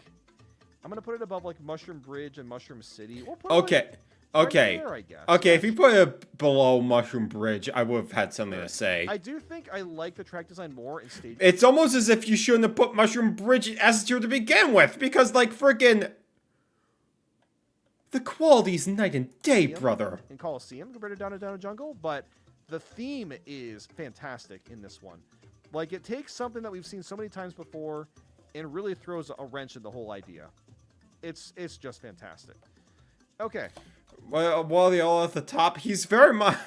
Speaker 2: I'm gonna put it above like Mushroom Bridge and Mushroom City. We'll put
Speaker 1: okay,
Speaker 2: right there, I guess.
Speaker 1: Okay. If you put it below Mushroom Bridge, I would have had something to say.
Speaker 2: I do think I like the track design more in stage.
Speaker 1: It's almost as if you shouldn't have put Mushroom Bridge in S tier to begin with, because like freaking. The quality's night and day, brother.
Speaker 2: In Coliseum compared to Dino Jungle, but the theme is fantastic in this one. Like, it takes something that we've seen so many times before and really throws a wrench in the whole idea. It's just fantastic. Okay.
Speaker 1: Well, while they all at the top, he's very much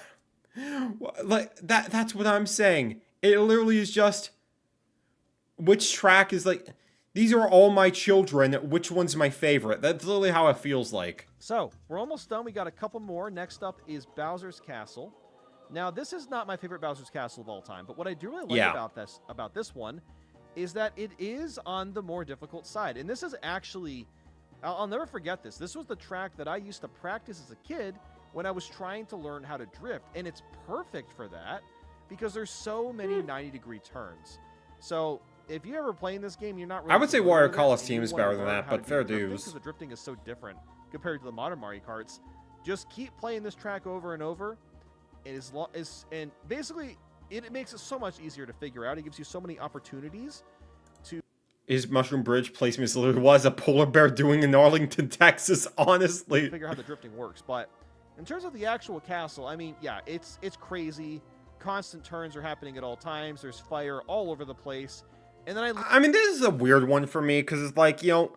Speaker 1: like that. That's what I'm saying. It literally is just which track is like. These are all my children. Which one's my favorite? That's literally how it feels like.
Speaker 2: So, we're almost done. We got a couple more. Next up is Bowser's Castle. Now, this is not my favorite Bowser's Castle of all time, but what I do really like about this one is that it is on the more difficult side. And this is actually, I'll never forget this. This was the track that I used to practice as a kid when I was trying to learn how to drift. And it's perfect for that because there's so many 90-degree turns. So, if you're ever playing this game, you're not really...
Speaker 1: I would say
Speaker 2: familiar
Speaker 1: Wario
Speaker 2: with it,
Speaker 1: Coliseum
Speaker 2: and
Speaker 1: is
Speaker 2: you wanna
Speaker 1: better than
Speaker 2: learn
Speaker 1: that,
Speaker 2: how to
Speaker 1: but
Speaker 2: do
Speaker 1: fair
Speaker 2: drifting,
Speaker 1: dues.
Speaker 2: because the drifting is so different compared to the modern Mario Karts. Just keep playing this track over and over. And basically, it makes it so much easier to figure out. It gives you so many opportunities to...
Speaker 1: His Mushroom Bridge placement literally was a polar bear doing in Arlington, Texas, honestly.
Speaker 2: Figure out how the drifting works. But in terms of the actual castle, I mean, yeah, it's crazy. Constant turns are happening at all times. There's fire all over the place. And then
Speaker 1: I mean, this is a weird one for me, because it's like, you know,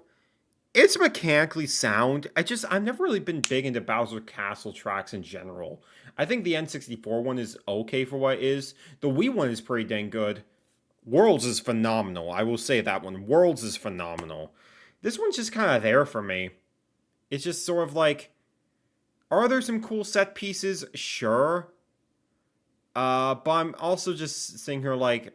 Speaker 1: it's mechanically sound. I've never really been big into Bowser Castle tracks in general. I think the N64 one is okay for what it is. The Wii one is pretty dang good. Worlds is phenomenal. I will say that one. Worlds is phenomenal. This one's just kind of there for me. It's just sort of like, are there some cool set pieces? Sure. But I'm also just sitting here like,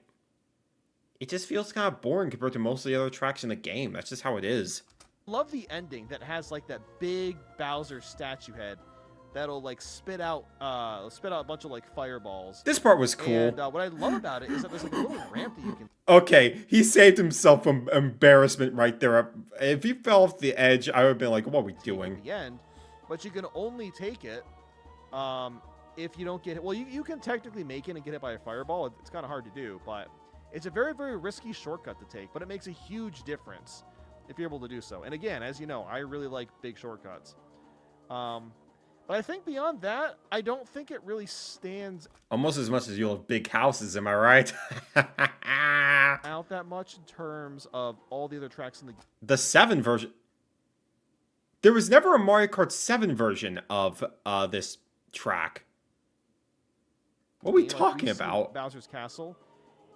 Speaker 1: it just feels kind of boring compared to most of the other tracks in the game. That's just how it is.
Speaker 2: Love the ending that has like that big Bowser statue head that'll like spit out a bunch of like fireballs.
Speaker 1: This part was cool.
Speaker 2: And what I love about it is that there's like a little ramp that you can...
Speaker 1: Okay, he saved himself from embarrassment right there. If he fell off the edge, I would have been like, what are we doing?
Speaker 2: At the end, but you can only take it if you don't get hit. Well, you can technically make it and get hit by a fireball. It's kind of hard to do, but it's a very, very risky shortcut to take, but it makes a huge difference if you're able to do so. And again, as you know, I really like big shortcuts. But I think beyond that, I don't think it really stands
Speaker 1: almost as much as you love big houses, am I right?
Speaker 2: out that much in terms of all the other tracks in
Speaker 1: the 7 version. There was never a Mario Kart 7 version of this track. What are we talking about?
Speaker 2: Bowser's Castle.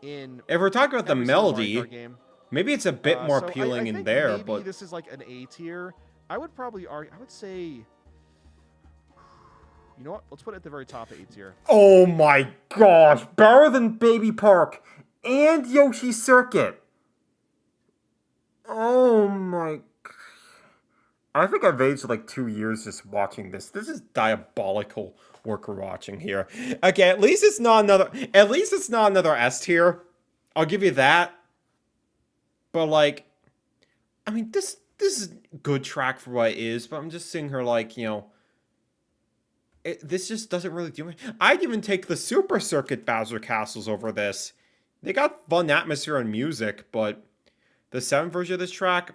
Speaker 1: If we're talking about the melody, maybe it's a bit more appealing in there.
Speaker 2: Maybe
Speaker 1: but
Speaker 2: this is like an A tier. I would probably argue. I would say. You know what? Let's put it at the very top of A tier.
Speaker 1: Oh my gosh! Better than Baby Park and Yoshi Circuit. Oh my. I think I've aged like 2 years just watching this. This is diabolical work we're watching here. Okay, at least it's not another. At least it's not another S tier. I'll give you that. But like, I mean, this is a good track for what it is. But I'm just sitting here like, you know, this just doesn't really do much. I'd even take the Super Circuit Bowser Castles over this. They got fun atmosphere and music, but the 7 version of this track.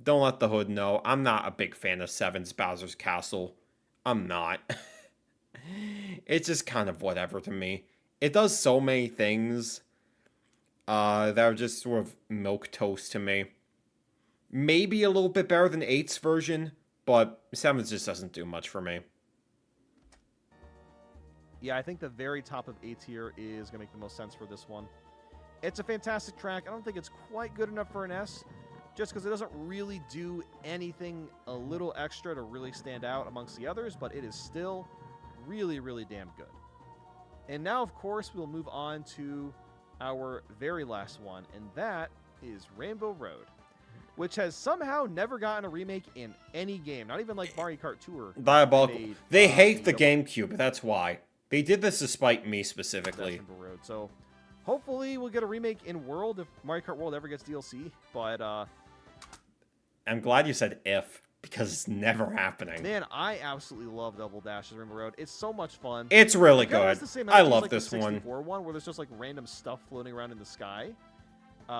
Speaker 1: Don't let the hood know. I'm not a big fan of 7's Bowser's Castle. I'm not. It's just kind of whatever to me. It does so many things that are just sort of milquetoast to me. Maybe a little bit better than 8's version, but 7's just doesn't do much for me.
Speaker 2: Yeah, I think the very top of A tier is going to make the most sense for this one. It's a fantastic track. I don't think it's quite good enough for an S, just because it doesn't really do anything a little extra to really stand out amongst the others, but it is still really, really damn good. And now, of course, we'll move on to our very last one, and that is Rainbow Road, which has somehow never gotten a remake in any game, not even like Mario Kart Tour.
Speaker 1: Diabolical. They hate the GameCube, that's why. They did this to spite me specifically.
Speaker 2: Rainbow Road. So hopefully we'll get a remake in World if Mario Kart World ever gets DLC, but
Speaker 1: I'm glad you said if, because it's never happening.
Speaker 2: man, I absolutely love Double Dash's Rainbow Road. It's so much fun.
Speaker 1: It's really
Speaker 2: It kinda has
Speaker 1: good.
Speaker 2: the same
Speaker 1: I
Speaker 2: energy as,
Speaker 1: love
Speaker 2: like,
Speaker 1: this
Speaker 2: the
Speaker 1: one.
Speaker 2: 64 one where there's just like random stuff floating around in the sky,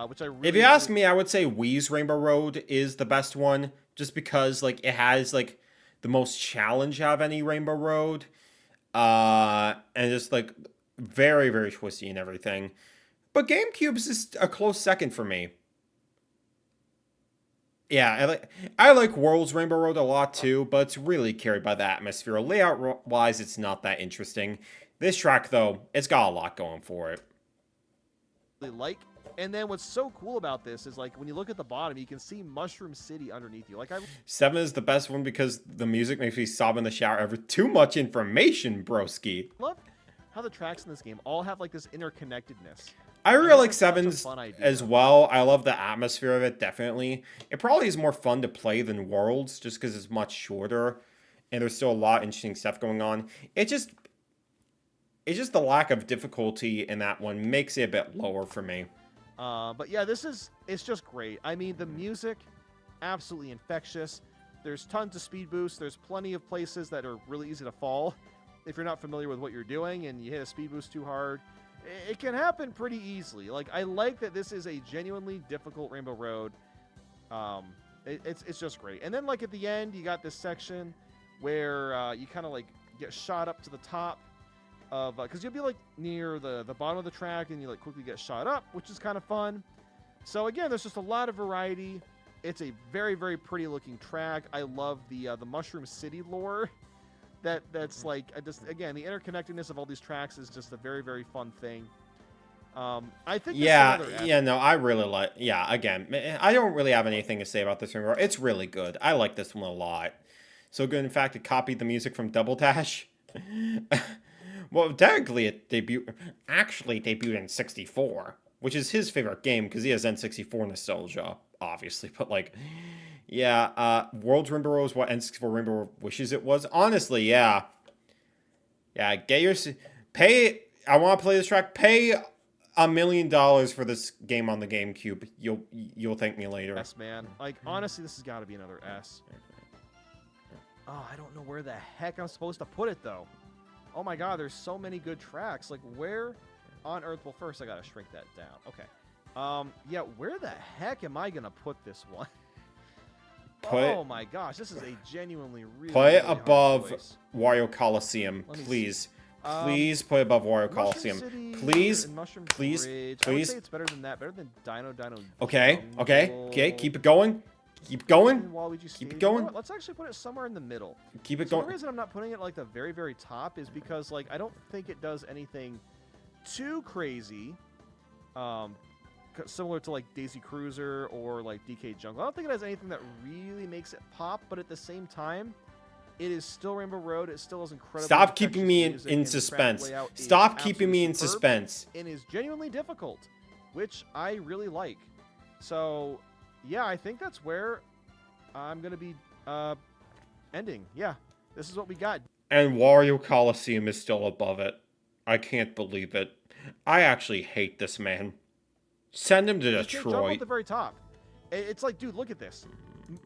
Speaker 2: which I really...
Speaker 1: If you ask me, I would say Wii's Rainbow Road is the best one, just because like it has like the most challenge out of any Rainbow Road, and just like very, very twisty and everything. But GameCube's is a close second for me. Yeah, I like World's Rainbow Road a lot too, but it's really carried by the atmosphere. Layout-wise, it's not that interesting. This track, though, it's got a lot going for it.
Speaker 2: like
Speaker 3: And then what's so cool about this is, like, when you look at the bottom, you can see Mushroom City underneath you. Like, I
Speaker 1: 7 is the best one because the music makes me sob in the shower every too much information, broski.
Speaker 3: love how the tracks in this game all have, like, this interconnectedness.
Speaker 1: I really
Speaker 3: think
Speaker 1: like
Speaker 3: that's such a
Speaker 1: 7's
Speaker 3: fun idea.
Speaker 1: as well. I love the atmosphere of it, definitely. It probably is more fun to play than Worlds, just because it's much shorter, and there's still a lot of interesting stuff going on. It's just the lack of difficulty in that one makes it a bit lower for me.
Speaker 3: But yeah, it's just great. I mean, the music, absolutely infectious. There's tons of speed boosts. There's plenty of places that are really easy to fall if you're not familiar with what you're doing and you hit a speed boost too hard. It can happen pretty easily. Like, I like that this is a genuinely difficult Rainbow Road. It's just great. And then, like, at the end, you got this section where you kind of, like, get shot up to the top of, because you'll be, like, near the bottom of the track and you, like, quickly get shot up, which is kind of fun. So again, there's just a lot of variety. It's a very, very pretty looking track. I love the Mushroom City lore. That's like, again, the interconnectedness of all these tracks is just a very, very fun thing. I think
Speaker 1: I really like. Yeah, again, I don't really have anything to say about this one. It's really good. I like this one a lot. So good, in fact, it copied the music from Double Dash. Well, technically, it debuted in '64, which is his favorite game because he has N64 nostalgia, obviously. But, like, yeah, World's Rainbow Road is what N64 Rainbow wishes it was. Honestly, yeah. Yeah, pay. I want to play this track. Pay $1 million for this game on the GameCube. You'll thank me later.
Speaker 3: S, man. Like, honestly, this has got to be another S. Oh, I don't know where the heck I'm supposed to put it, though. Oh my god, there's so many good tracks. Like, where on earth? Well, first I gotta shrink that down. Okay. Yeah, where the heck am I gonna put this one? Oh my gosh, this is a genuinely really
Speaker 1: put it
Speaker 3: really
Speaker 1: above
Speaker 3: Wario
Speaker 1: Wario Coliseum, please. Please put it above Wario Coliseum. Please, please,
Speaker 3: Bridge.
Speaker 1: please.
Speaker 3: I would say it's better than that. Better than Dino.
Speaker 1: Okay. Keep it going. Keep going. Keep it going.
Speaker 3: You know, let's actually put it somewhere in the middle.
Speaker 1: Keep it
Speaker 3: So
Speaker 1: going.
Speaker 3: the reason I'm not putting it like the very, very top is because, like, I don't think it does anything too crazy, similar to, like, Daisy Cruiser or, like, DK Jungle. I don't think it has anything that really makes it pop, but at the same time, it is still Rainbow Road. It still has incredible.
Speaker 1: Stop keeping me in suspense. Stop keeping me in suspense.
Speaker 3: And is genuinely difficult, which I really like. So, yeah, I think that's where I'm going to be ending. Yeah, this is what we got.
Speaker 1: And Wario Coliseum is still above it. I can't believe it. I actually hate this man. Send him to
Speaker 3: Jump at
Speaker 1: Detroit.
Speaker 3: the very top. It's like, dude, look at this.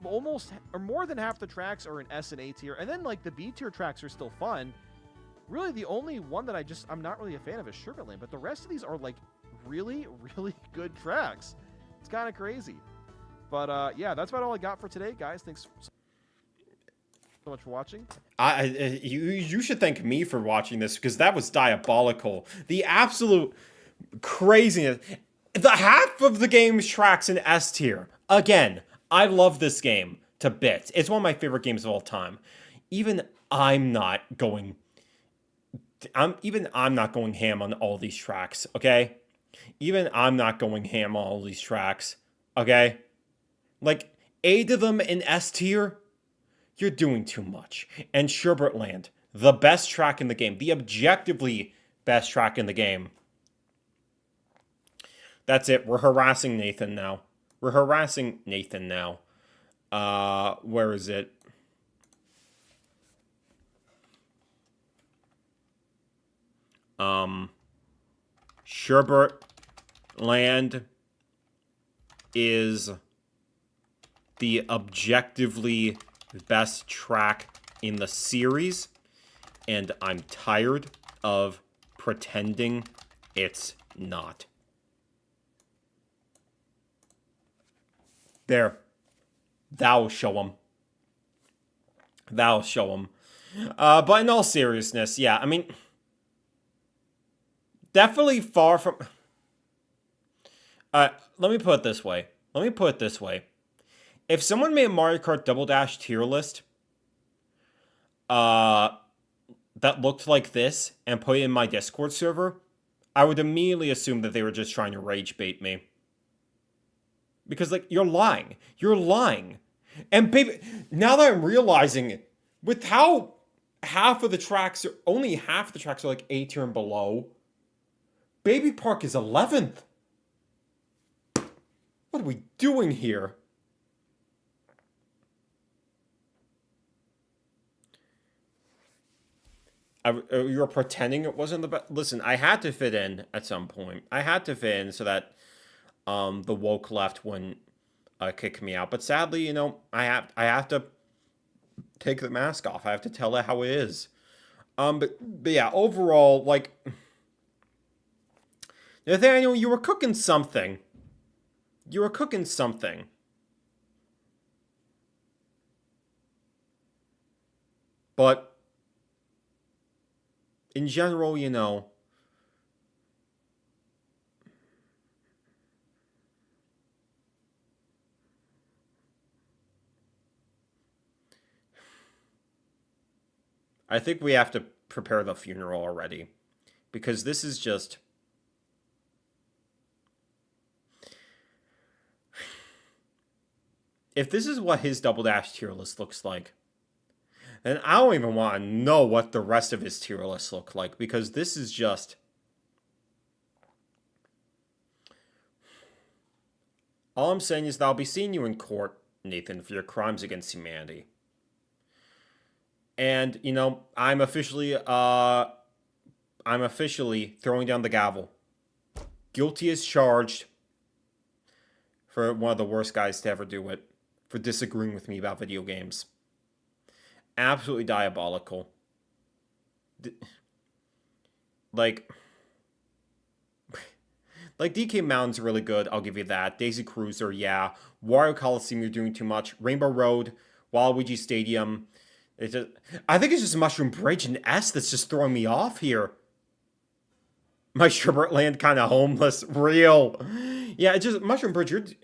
Speaker 3: Almost, or more than half the tracks are in S and A tier. And then, like, the B tier tracks are still fun. Really, the only one that I'm not really a fan of is Sugarland. But the rest of these are, like, really, really good tracks. It's kind of crazy. But, yeah, that's about all I got for today, guys. Thanks so much for watching.
Speaker 1: You should thank me for watching this, because that was diabolical. The absolute craziness. The half of the game's tracks in S tier. Again, I love this game to bits. It's one of my favorite games of all time. Even I'm not going ham on all these tracks, okay? Even I'm not going ham on all these tracks, okay? Like, 8 of them in S tier? You're doing too much. And Sherbert the best track in the game. The objectively best track in the game. That's it. We're harassing Nathan now. Where is it? Sherbert Land is the objectively best track in the series, and I'm tired of pretending it's not. There. That'll show him. But in all seriousness, yeah, I mean, definitely far from... let me put it this way. If someone made a Mario Kart Double Dash tier list that looked like this and put it in my Discord server, I would immediately assume that they were just trying to rage bait me. Because, like, you're lying. You're lying. And, baby, now that I'm realizing it, with how only half of the tracks are, like, A tier and below, Baby Park is 11th. What are we doing here? You were pretending it wasn't the best. Listen, I had to fit in at some point. I had to fit in so that the woke left wouldn't kick me out. But sadly, you know, I have to take the mask off. I have to tell it how it is. But yeah, overall, like, Nathaniel, you were cooking something. You were cooking something. But in general, you know, I think we have to prepare the funeral already. Because this is just... If this is what his Double Dash tier list looks like, then I don't even want to know what the rest of his tier list look like. Because this is just... All I'm saying is that I'll be seeing you in court, Nathan, for your crimes against humanity. And, you know, I'm officially throwing down the gavel. Guilty as charged for one of the worst guys to ever do it. For disagreeing with me about video games. Absolutely diabolical. Like DK Mountain's really good, I'll give you that. Daisy Cruiser, yeah. Wario Coliseum, you're doing too much. Rainbow Road, Waluigi Stadium. I think it's just Mushroom Bridge and S that's just throwing me off here. My Sherbert Land kind of homeless. Real. Yeah, it's just Mushroom Bridge,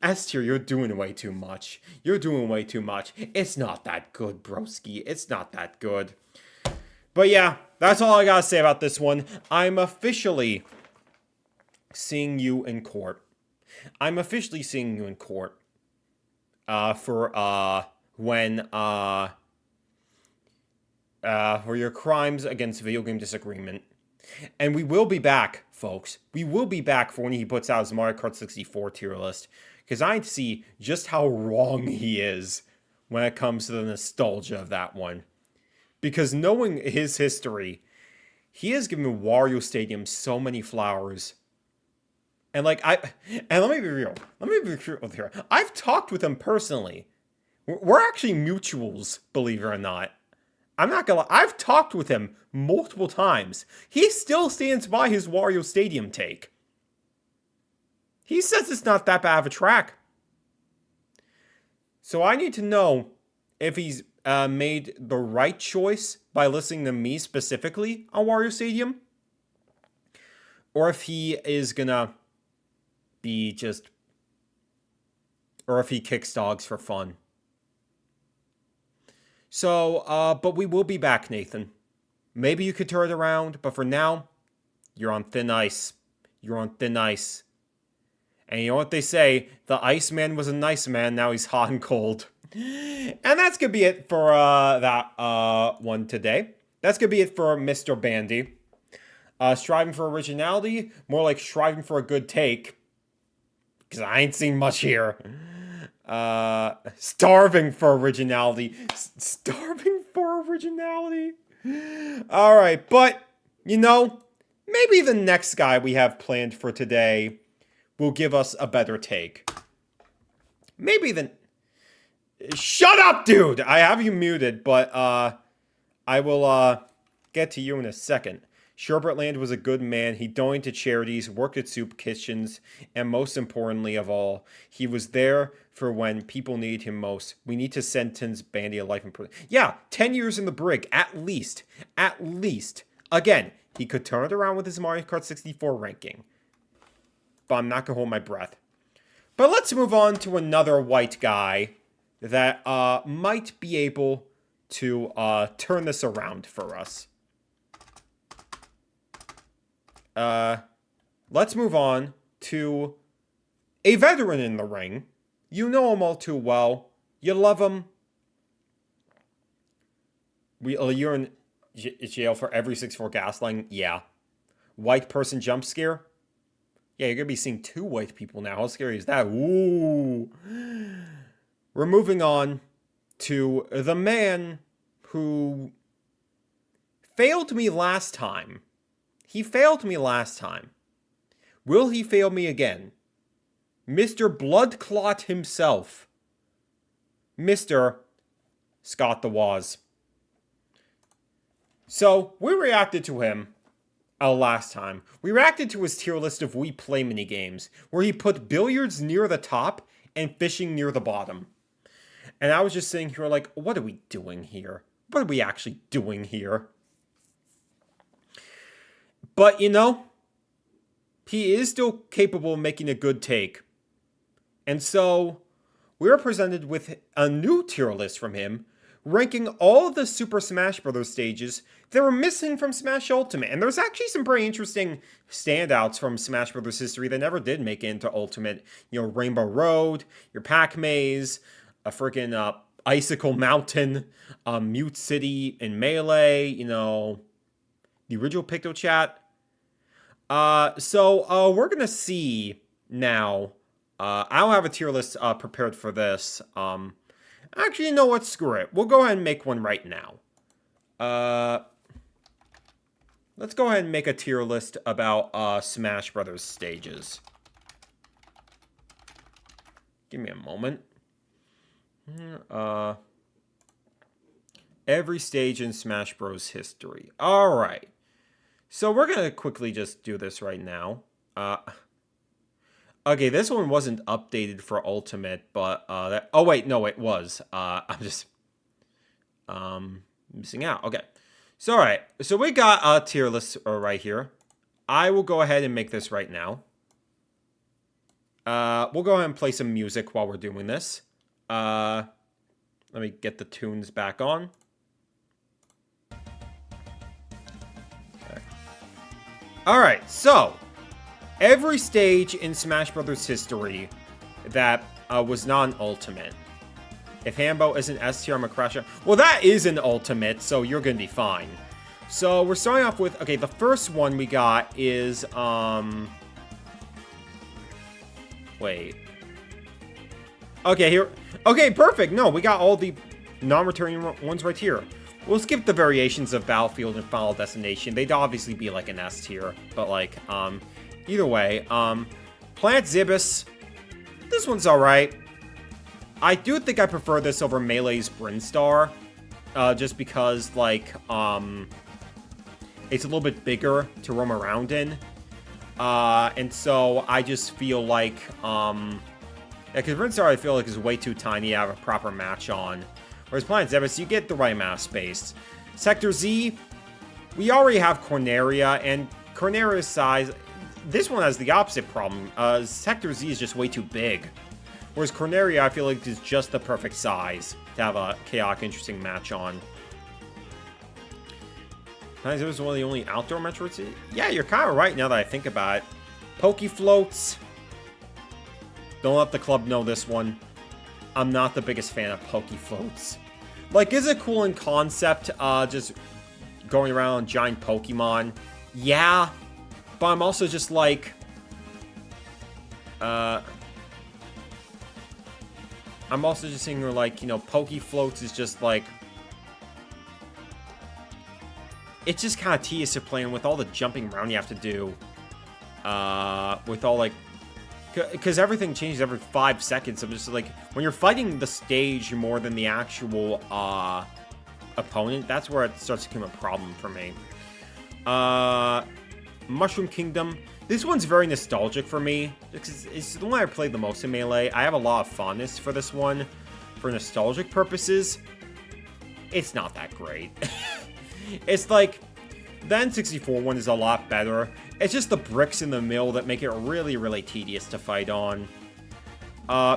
Speaker 1: S tier, you're doing way too much. You're doing way too much. It's not that good, broski. It's not that good. But yeah, that's all I gotta say about this one. I'm officially seeing you in court. I'm officially seeing you in court. For your crimes against video game disagreement. And we will be back, folks. We will be back for when he puts out his Mario Kart 64 tier list. Because I see just how wrong he is when it comes to the nostalgia of that one. Because knowing his history, he has given Wario Stadium so many flowers. And let me be real. Let me be real here. I've talked with him personally. We're actually mutuals, believe it or not. I'm not gonna lie. I've talked with him multiple times. He still stands by his Wario Stadium take. He says it's not that bad of a track. So I need to know if he's made the right choice by listening to me specifically on Wario Stadium. Or if he is gonna be just... Or if he kicks dogs for fun. So, but we will be back, Nathan. Maybe you could turn it around, but for now, you're on thin ice. You're on thin ice. And you know what they say, the Iceman was a nice man, now he's hot and cold. And that's gonna be it for that one today. That's gonna be it for Mr. Bandy. Striving for originality, more like striving for a good take. Because I ain't seen much here. Starving for originality. Starving for originality. Alright, but, you know, maybe the next guy we have planned for today will give us a better take. Maybe the... Shut up, dude! I have you muted, but, I will, get to you in a second. Sherbert Land was a good man. He donated to charities, worked at soup kitchens, and most importantly of all, he was there for when people needed him most. We need to sentence Bandy a life in prison. Yeah, 10 years in the brig, at least. At least. Again, he could turn it around with his Mario Kart 64 ranking. But I'm not going to hold my breath. But let's move on to another white guy that might be able to turn this around for us. Let's move on to A veteran in the ring. You know him all too well. You love him. You're in jail for every 6'4" gaslighting? Yeah. White person jump scare? Yeah, you're going to be seeing 2 white people now. How scary is that? Ooh. We're moving on to the man who failed me last time. He failed me last time. Will he fail me again? Mr. Bloodclot himself. Mr. Scott the Woz. So, we reacted to him last time. We reacted to his tier list of We Play minigames, where he put billiards near the top and fishing near the bottom. And I was just sitting here like, what are we doing here? What are we actually doing here? But, you know, he is still capable of making a good take. And so, we are presented with a new tier list from him, ranking all of the Super Smash Bros. Stages that were missing from Smash Ultimate. And there's actually some pretty interesting standouts from Smash Bros. History that never did make it into Ultimate. You know, Rainbow Road, your Pac-Maze, a freaking Icicle Mountain, Mute City in Melee, you know, the original Picto Chat. So we're gonna see now. I don't have a tier list prepared for this. Actually, you know what? Screw it. We'll go ahead and make one right now. Let's go ahead and make a tier list about Smash Brothers stages. Give me a moment. Every stage in Smash Bros. History. All right. So we're going to quickly just do this right now. Okay, this one wasn't updated for Ultimate, but oh wait, no, it was. I'm just missing out. Okay. So all right. So we got a tier list right here. I will go ahead and make this right now. We'll go ahead and play some music while we're doing this. Let me get the tunes back on. Okay. All right. So every stage in Smash Brothers history that was non-Ultimate. If Hambo isn't S tier, I'm a crasher. Well, that is an Ultimate, so you're gonna be fine. So we're starting off with, okay, the first one we got is, wait. Okay, here, okay, perfect. No, we got all the non-returning ones right here. We'll skip the variations of Battlefield and Final Destination. They'd obviously be like an S tier, but like, either way, Planet Zibus, this one's alright. I do think I prefer this over Melee's Brinstar, just because, like, it's a little bit bigger to roam around in. And so I just feel like, yeah, because Brinstar I feel like is way too tiny to have a proper match on. Whereas Planet Zebus, you get the right amount of space. Sector Z, we already have Corneria, and Corneria's size, this one has the opposite problem. Sector Z is just way too big. Whereas Corneria, I feel like, is just the perfect size to have a chaotic, interesting match on. Planet Zebus is one of the only outdoor Metroids. Yeah, you're kind of right now that I think about it. Poke Floats. Don't let the club know this one. I'm not the biggest fan of Poke Floats. Like, is it cool in concept, just going around on giant Pokemon? Yeah. But I'm also just like, I'm also just saying, like, you know, Poke Floats is just like, it's just kind of tedious to play, and with all the jumping around you have to do, with all, like, because everything changes every 5 seconds. I'm just like, when you're fighting the stage more than the actual opponent, that's where it starts to become a problem for me. Mushroom Kingdom. This one's very nostalgic for me. It's the one I played the most in Melee. I have a lot of fondness for this one. For nostalgic purposes, it's not that great. It's like, the N64 one is a lot better. It's just the bricks in the middle that make it really, really tedious to fight on.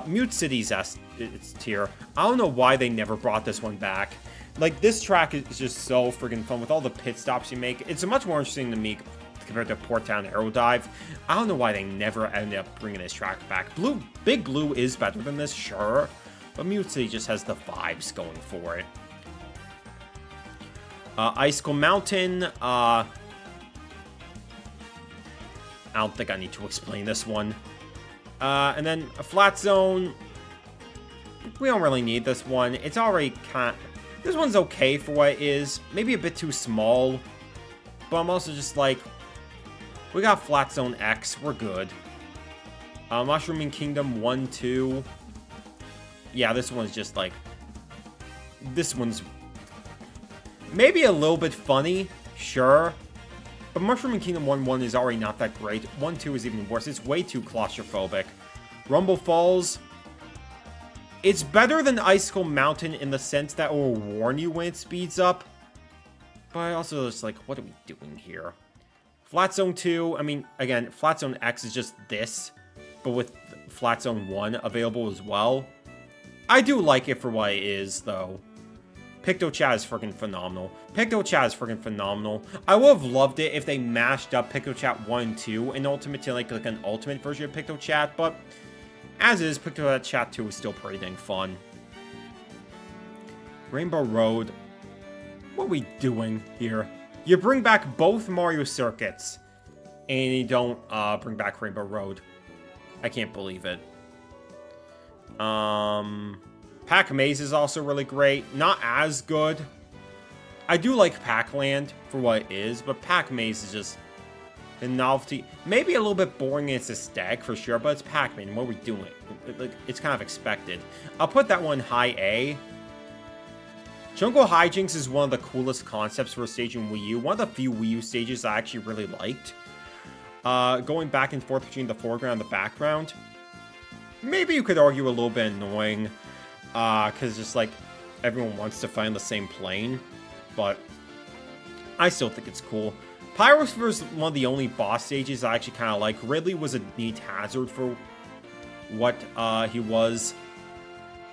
Speaker 1: Mute City's it's tier. I don't know why they never brought this one back. Like, this track is just so freaking fun with all the pit stops you make. It's much more interesting to me compared to Port Town Aerodive. I don't know why they never ended up bringing this track back. Big Blue is better than this, sure, but Mute City just has the vibes going for it. Icicle Mountain, I don't think I need to explain this one. And then a Flat Zone, we don't really need this one. It's already this one's okay for what it is. Maybe a bit too small. But I'm also just like, we got Flat Zone X, we're good. Mushrooming Kingdom 1, 2. Yeah, this one's just like, this one's maybe a little bit funny, sure. But Mushrooming Kingdom 1, 1 is already not that great. 1, 2 is even worse. It's way too claustrophobic. Rumble Falls, it's better than Icicle Mountain in the sense that it will warn you when it speeds up. But also just like, what are we doing here? Flat Zone 2, I mean, again, Flat Zone X is just this, but with Flat Zone 1 available as well. I do like it for what it is, though. PictoChat is freaking phenomenal. PictoChat is freaking phenomenal. I would have loved it if they mashed up PictoChat 1 and 2 in Ultimate to like an ultimate version of PictoChat, but as is, PictoChat 2 is still pretty dang fun. Rainbow Road. What are we doing here? You bring back both Mario circuits, and you don't bring back Rainbow Road. I can't believe it. Pac-Maze is also really great. Not as good. I do like Pac-Land for what it is, but Pac-Maze is just the novelty. Maybe a little bit boring in its aesthetic for sure, but it's Pac-Man. What are we doing? It's kind of expected. I'll put that one high A. Jungle Hijinks is one of the coolest concepts for a stage in Wii U. One of the few Wii U stages I actually really liked. Going back and forth between the foreground and the background. Maybe you could argue a little bit annoying. Because just like everyone wants to find the same plane. But I still think it's cool. Pyrosphere is one of the only boss stages I actually kind of like. Ridley was a neat hazard for what he was.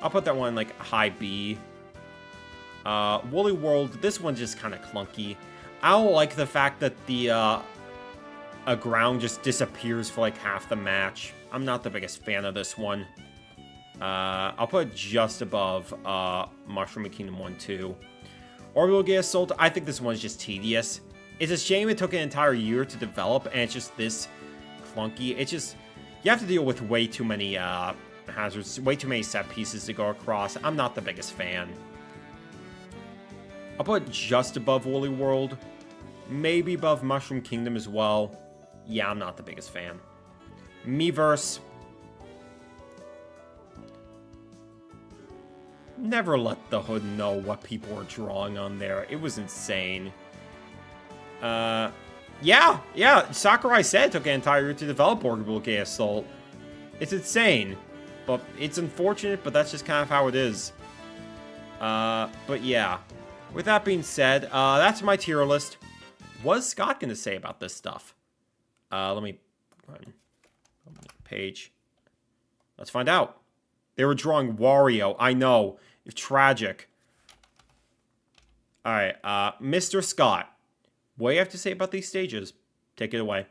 Speaker 1: I'll put that one like high B. Woolly World, this one's just kind of clunky. I don't like the fact that the ground just disappears for like half the match. I'm not the biggest fan of this one. I'll put it just above Mushroom Kingdom 1, 2. Orbital Gay Assault, I think this one's just tedious. It's a shame it took an entire year to develop, and it's just this clunky. It's just, you have to deal with way too many hazards, way too many set pieces to go across. I'm not the biggest fan. I'll put it just above Woolly World. Maybe above Mushroom Kingdom as well. Yeah, I'm not the biggest fan. Miiverse. Never let the hood know what people were drawing on there. It was insane. Yeah. Sakurai said it took an entire year to develop Orbital Gay Assault. It's insane. But it's unfortunate, but that's just kind of how it is. But yeah. With that being said, that's my tier list. What is Scott going to say about this stuff? Let me run page. Let's find out. They were drawing Wario. I know. It's tragic. Alright, Mr. Scott. What do you have to say about these stages? Take it away.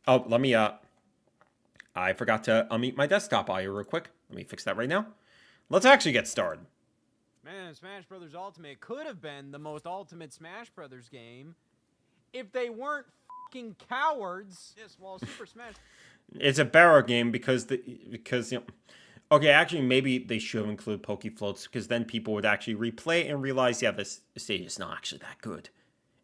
Speaker 1: Oh, let me, I forgot to unmute my desktop audio real quick. Let me fix that right now. Let's actually get started.
Speaker 4: Man, Smash Bros. Ultimate could have been the most ultimate Smash Bros. Game if they weren't cowards. Yes, well, Super Smash...
Speaker 1: It's a better game because you know, okay, actually maybe they should include Pokefloats because then people would actually replay it and realize, yeah, this stage is not actually that good,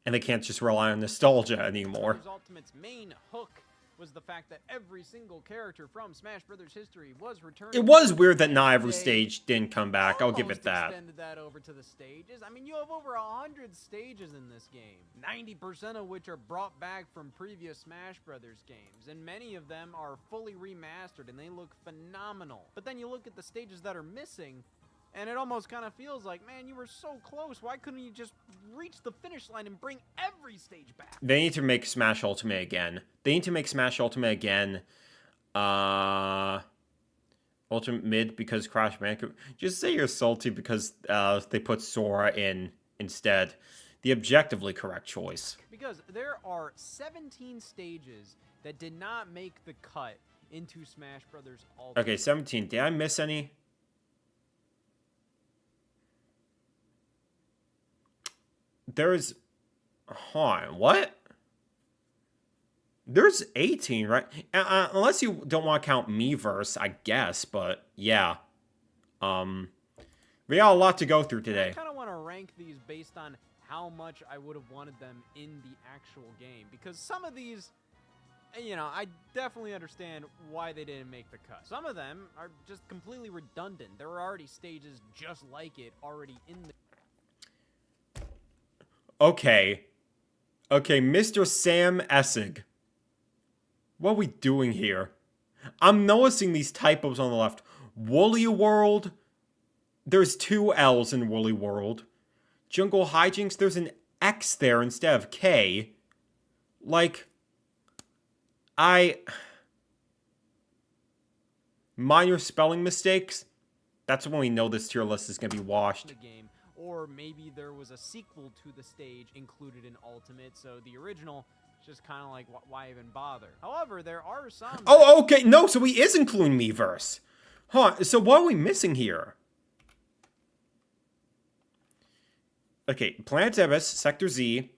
Speaker 1: and they can't just rely on nostalgia anymore.
Speaker 4: Ultimate's main hook was the fact that every single character from Smash Brothers history was returned.
Speaker 1: It was weird that not every stage didn't come back. I'll give it that.
Speaker 4: Extended that over to the stages. I mean, you have over 100 stages in this game, 90% of which are brought back from previous Smash Brothers games, and many of them are fully remastered and they look phenomenal. But then you look at the stages that are missing, and it almost kind of feels like, man, you were so close. Why couldn't you just reach the finish line and bring every stage back?
Speaker 1: They need to make Smash Ultimate again. They need to make Smash Ultimate again. Ultimate Mid because Crash Bandicoot. Just say you're salty because they put Sora in instead. the objectively correct choice.
Speaker 4: Because there are 17 stages that did not make the cut into Smash Brothers Ultimate.
Speaker 1: Okay, 17. Did I miss any? There's... Hold on, what? There's 18, right? Unless you don't want to count Miiverse, I guess, but yeah. We got a lot to go through today.
Speaker 4: I kind of want to rank these based on how much I would have wanted them in the actual game. Because some of these, you know, I definitely understand why they didn't make the cut. Some of them are just completely redundant. There were already stages just like it already in the...
Speaker 1: Okay. Okay, Mr. Sam Essig. What are we doing here? I'm noticing these typos on the left. Woolly World. There's 2 L's in Woolly World. Jungle Hijinks, there's an X there instead of K. Like, minor spelling mistakes? That's when we know this tier list is going to be washed.
Speaker 4: The game, or maybe there was a sequel to the stage included in Ultimate, so the original is just kind of like, why even bother? However, there are some...
Speaker 1: Oh, okay, no, so he is including Miiverse. Huh, so what are we missing here? Okay, Planet Zebes, Sector Z,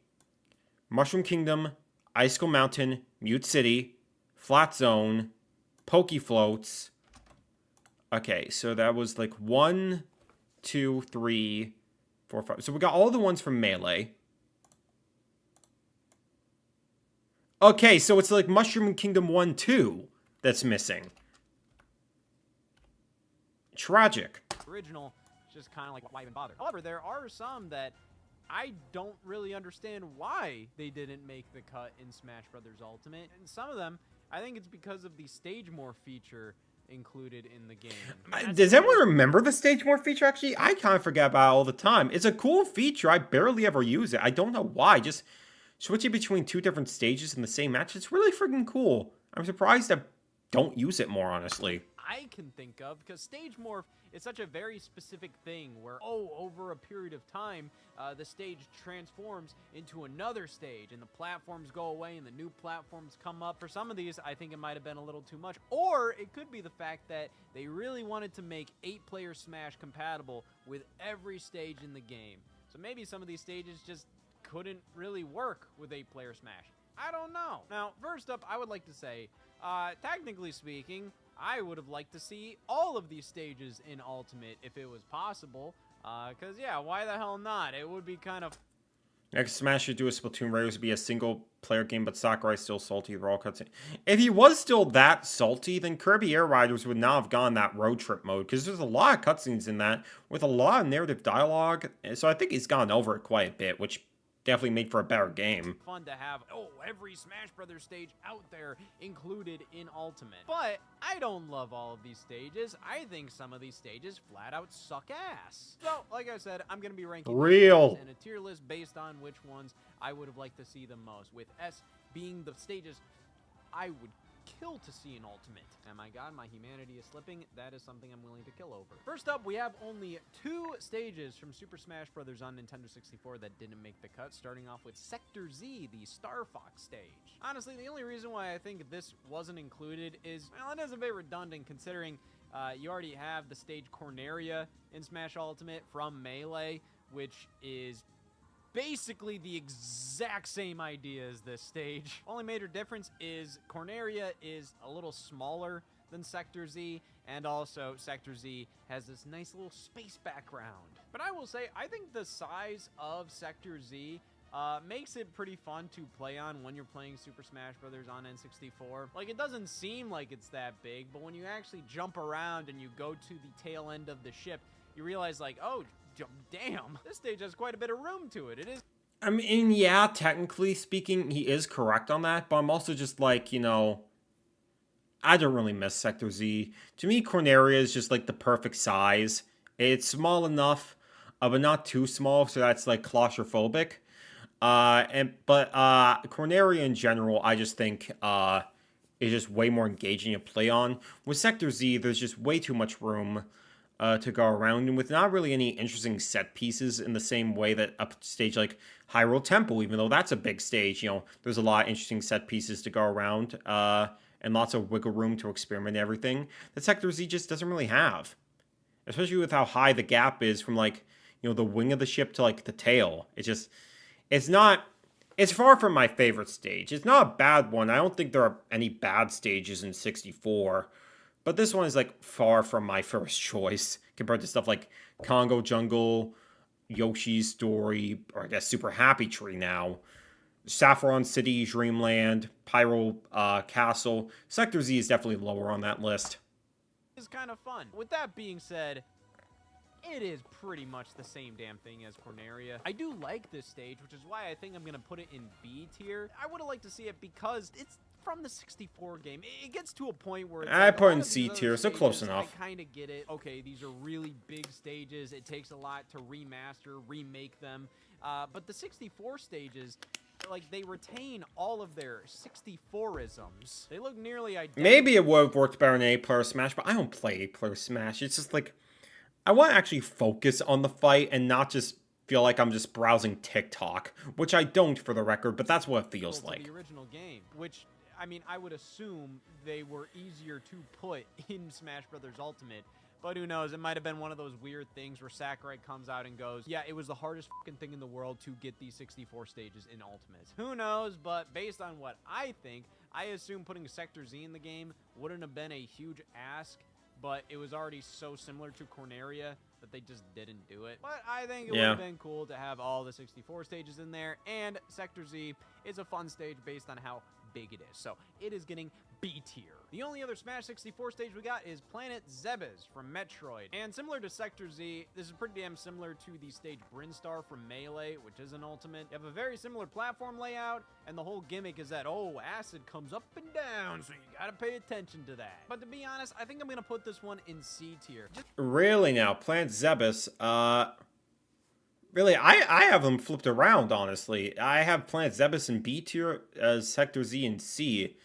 Speaker 1: Mushroom Kingdom, Icicle Mountain, Mute City, Flat Zone, Pokey Floats. Okay, so that was like 1, 2, 3, 4, 5. So we got all the ones from Melee. Okay, so it's like Mushroom Kingdom 1, 2 that's missing. Tragic.
Speaker 4: Original, just kind of like, why even bother? However, there are some that I don't really understand why they didn't make the cut in Smash Brothers Ultimate, and some of them, I think it's because of the stage morph feature included in the game.
Speaker 1: Does anyone remember the stage morph feature, actually? I kind of forget about it all the time. It's a cool feature. I barely ever use it. I don't know why. Just switching between 2 different stages in the same match, it's really freaking cool. I'm surprised I don't use it more, honestly.
Speaker 4: I can think of, because stage morph is such a very specific thing where, over a period of time, the stage transforms into another stage and the platforms go away and the new platforms come up. For some of these, I think it might have been a little too much. Or it could be the fact that they really wanted to make 8-player Smash compatible with every stage in the game. So maybe some of these stages just couldn't really work with 8-player Smash. I don't know. Now, first up, I would like to say, technically speaking, I would have liked to see all of these stages in Ultimate if it was possible. Because, yeah, why the hell not? It would be kind of...
Speaker 1: Next Smash should do a Splatoon Raiders be a single-player game, but Sakurai's still salty. They're all cutscene. If he was still that salty, then Kirby Air Riders would not have gone that road trip mode, because there's a lot of cutscenes in that, with a lot of narrative dialogue. So I think he's gone over it quite a bit, which definitely made for a better game.
Speaker 4: Fun to have, every Smash Brothers stage out there included in Ultimate. But I don't love all of these stages. I think some of these stages flat out suck ass. So, like I said, I'm going to be ranking
Speaker 1: Real.
Speaker 4: in a tier list based on which ones I would have liked to see the most, with S being the stages I would kill to see in Ultimate. And my god, my humanity is slipping. That is something I'm willing to kill over. First up, we have only 2 stages from Super Smash Bros. On Nintendo 64 that didn't make the cut, starting off with Sector Z, the Star Fox stage. Honestly, the only reason why I think this wasn't included is, well, it is a bit redundant considering you already have the stage Corneria in Smash Ultimate from Melee, which is basically the exact same idea as this stage. Only major difference is Corneria is a little smaller than Sector Z, and also Sector Z has this nice little space background. But I will say, I think the size of Sector Z makes it pretty fun to play on when you're playing Super Smash Bros. On N64. Like, it doesn't seem like it's that big, but when you actually jump around and you go to the tail end of the ship, you realize, like, oh, damn, this stage has quite a bit of room to it. It is...
Speaker 1: I mean, yeah, technically speaking, he is correct on that, but I'm also just like, you know, I don't really miss Sector Z. To me, Corneria is just like the perfect size. It's small enough, but not too small, so that's like claustrophobic. But Corneria in general, I just think is just way more engaging to play on. With Sector Z, there's just way too much room. to go around, and with not really any interesting set pieces in the same way that a stage like Hyrule Temple, even though that's a big stage, you know, there's a lot of interesting set pieces to go around, and lots of wiggle room to experiment and everything that Sector Z just doesn't really have. Especially with how high the gap is from, like, you know, the wing of the ship to, like, the tail. It's far from my favorite stage. It's not a bad one. I don't think there are any bad stages in 64. But this one is, like, far from my first choice compared to stuff like Congo Jungle, Yoshi's Story, or I guess Super Happy Tree now, Saffron City, Dreamland, Pyro Castle. Sector Z is definitely lower on that list.
Speaker 4: Is kind of fun. With that being said, it is pretty much the same damn thing as Corneria. I do like this stage, which is why I think I'm going to put it in B tier. I would have liked to see it because it's from the 64 game. It gets to a point where it's
Speaker 1: I
Speaker 4: like,
Speaker 1: put
Speaker 4: a lot
Speaker 1: in
Speaker 4: of these
Speaker 1: C
Speaker 4: other
Speaker 1: tier, so close
Speaker 4: stages,
Speaker 1: enough.
Speaker 4: I kind of get it. Okay, these are really big stages. It takes a lot to remaster, remake them. But the 64 stages, like, they retain all of their 64isms. They look nearly identical.
Speaker 1: Maybe it would have worked better in A-player Smash, but I don't play A-player Smash. It's just like, I want to actually focus on the fight and not just feel like I'm just browsing TikTok, which I don't, for the record, but that's what it feels
Speaker 4: to
Speaker 1: like.
Speaker 4: The original game, which, I mean, I would assume they were easier to put in Smash Brothers Ultimate. But who knows, it might have been one of those weird things where Sakurai comes out and goes, yeah, it was the hardest fucking thing in the world to get these 64 stages in Ultimate. Who knows, but based on what I think, I assume putting Sector Z in the game wouldn't have been a huge ask, but it was already so similar to Corneria that they just didn't do it. But I think it would have been cool to have all the 64 stages in there, and Sector Z is a fun stage based on how big it is. So it is getting B tier. The only other Smash 64 stage we got is Planet Zebes from Metroid. And similar to Sector Z, this is pretty damn similar to the stage Brinstar from Melee, which is an Ultimate. You have a very similar platform layout, and the whole gimmick is that, oh, acid comes up and down, so you gotta pay attention to that. But to be honest, I think I'm gonna put this one in C tier.
Speaker 1: Really now, Planet Zebes, really, I have them flipped around, honestly. I have Planet Zebes in B tier, as Sector Z in C.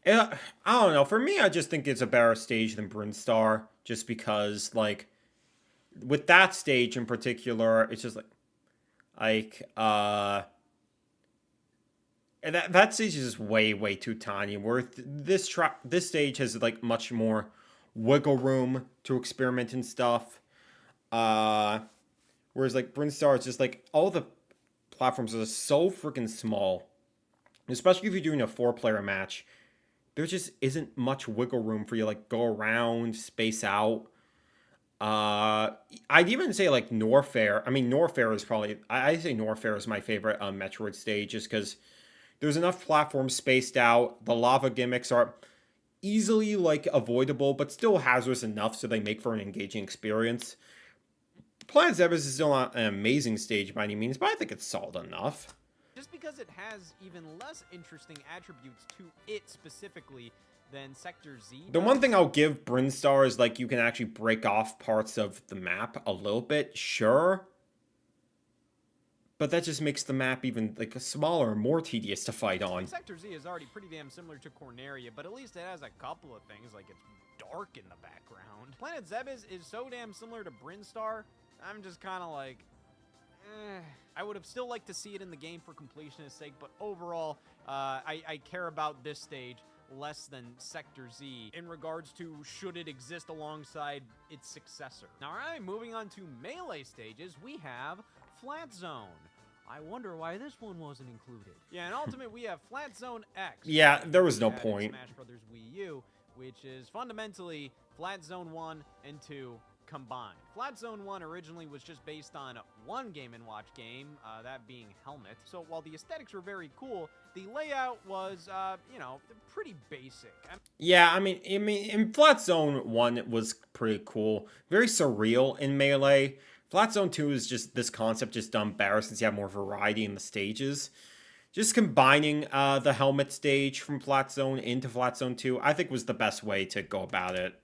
Speaker 1: I don't know, for me, I just think it's a better stage than Brinstar, just because, like, with that stage in particular, it's just that stage is just way too tiny, where this stage has, like, much more wiggle room to experiment and stuff, whereas, like, Brinstar is just, like, all the platforms are so freaking small, especially if you're doing a 4-player match. There just isn't much wiggle room for you to, like, go around, space out. I'd even say, like, Norfair. I mean, Norfair is probably... I say Norfair is my favorite Metroid stage, just because there's enough platforms spaced out. The lava gimmicks are easily, like, avoidable, but still hazardous enough so they make for an engaging experience. Planet Zebes is still not an amazing stage by any means, but I think it's solid enough.
Speaker 4: Just because it has even less interesting attributes to it specifically than Sector Z does.
Speaker 1: The one thing I'll give Brinstar is, like, you can actually break off parts of the map a little bit, sure. But that just makes the map even, like, smaller and more tedious to fight on.
Speaker 4: Sector Z is already pretty damn similar to Corneria, but at least it has a couple of things, like it's dark in the background. Planet Zebes is so damn similar to Brinstar, I'm just kind of like... I would have still liked to see it in the game for completionist sake, but overall, I care about this stage less than Sector Z in regards to should it exist alongside its successor. Now, alright, moving on to Melee stages, we have Flat Zone. I wonder why this one wasn't included. Yeah, in Ultimate, we have Flat Zone X.
Speaker 1: Yeah, there was no point.
Speaker 4: Smash Brothers Wii U, which is fundamentally Flat Zone 1 and 2 combined. Flat Zone 1 originally was just based on one Game & Watch game, that being Helmet. So while the aesthetics were very cool, the layout was, you know, pretty basic.
Speaker 1: Yeah, I mean, in Flat Zone 1, it was pretty cool. Very surreal in Melee. Flat Zone 2 is just this concept just done better since you have more variety in the stages. Just combining the Helmet stage from Flat Zone into Flat Zone 2, I think was the best way to go about it.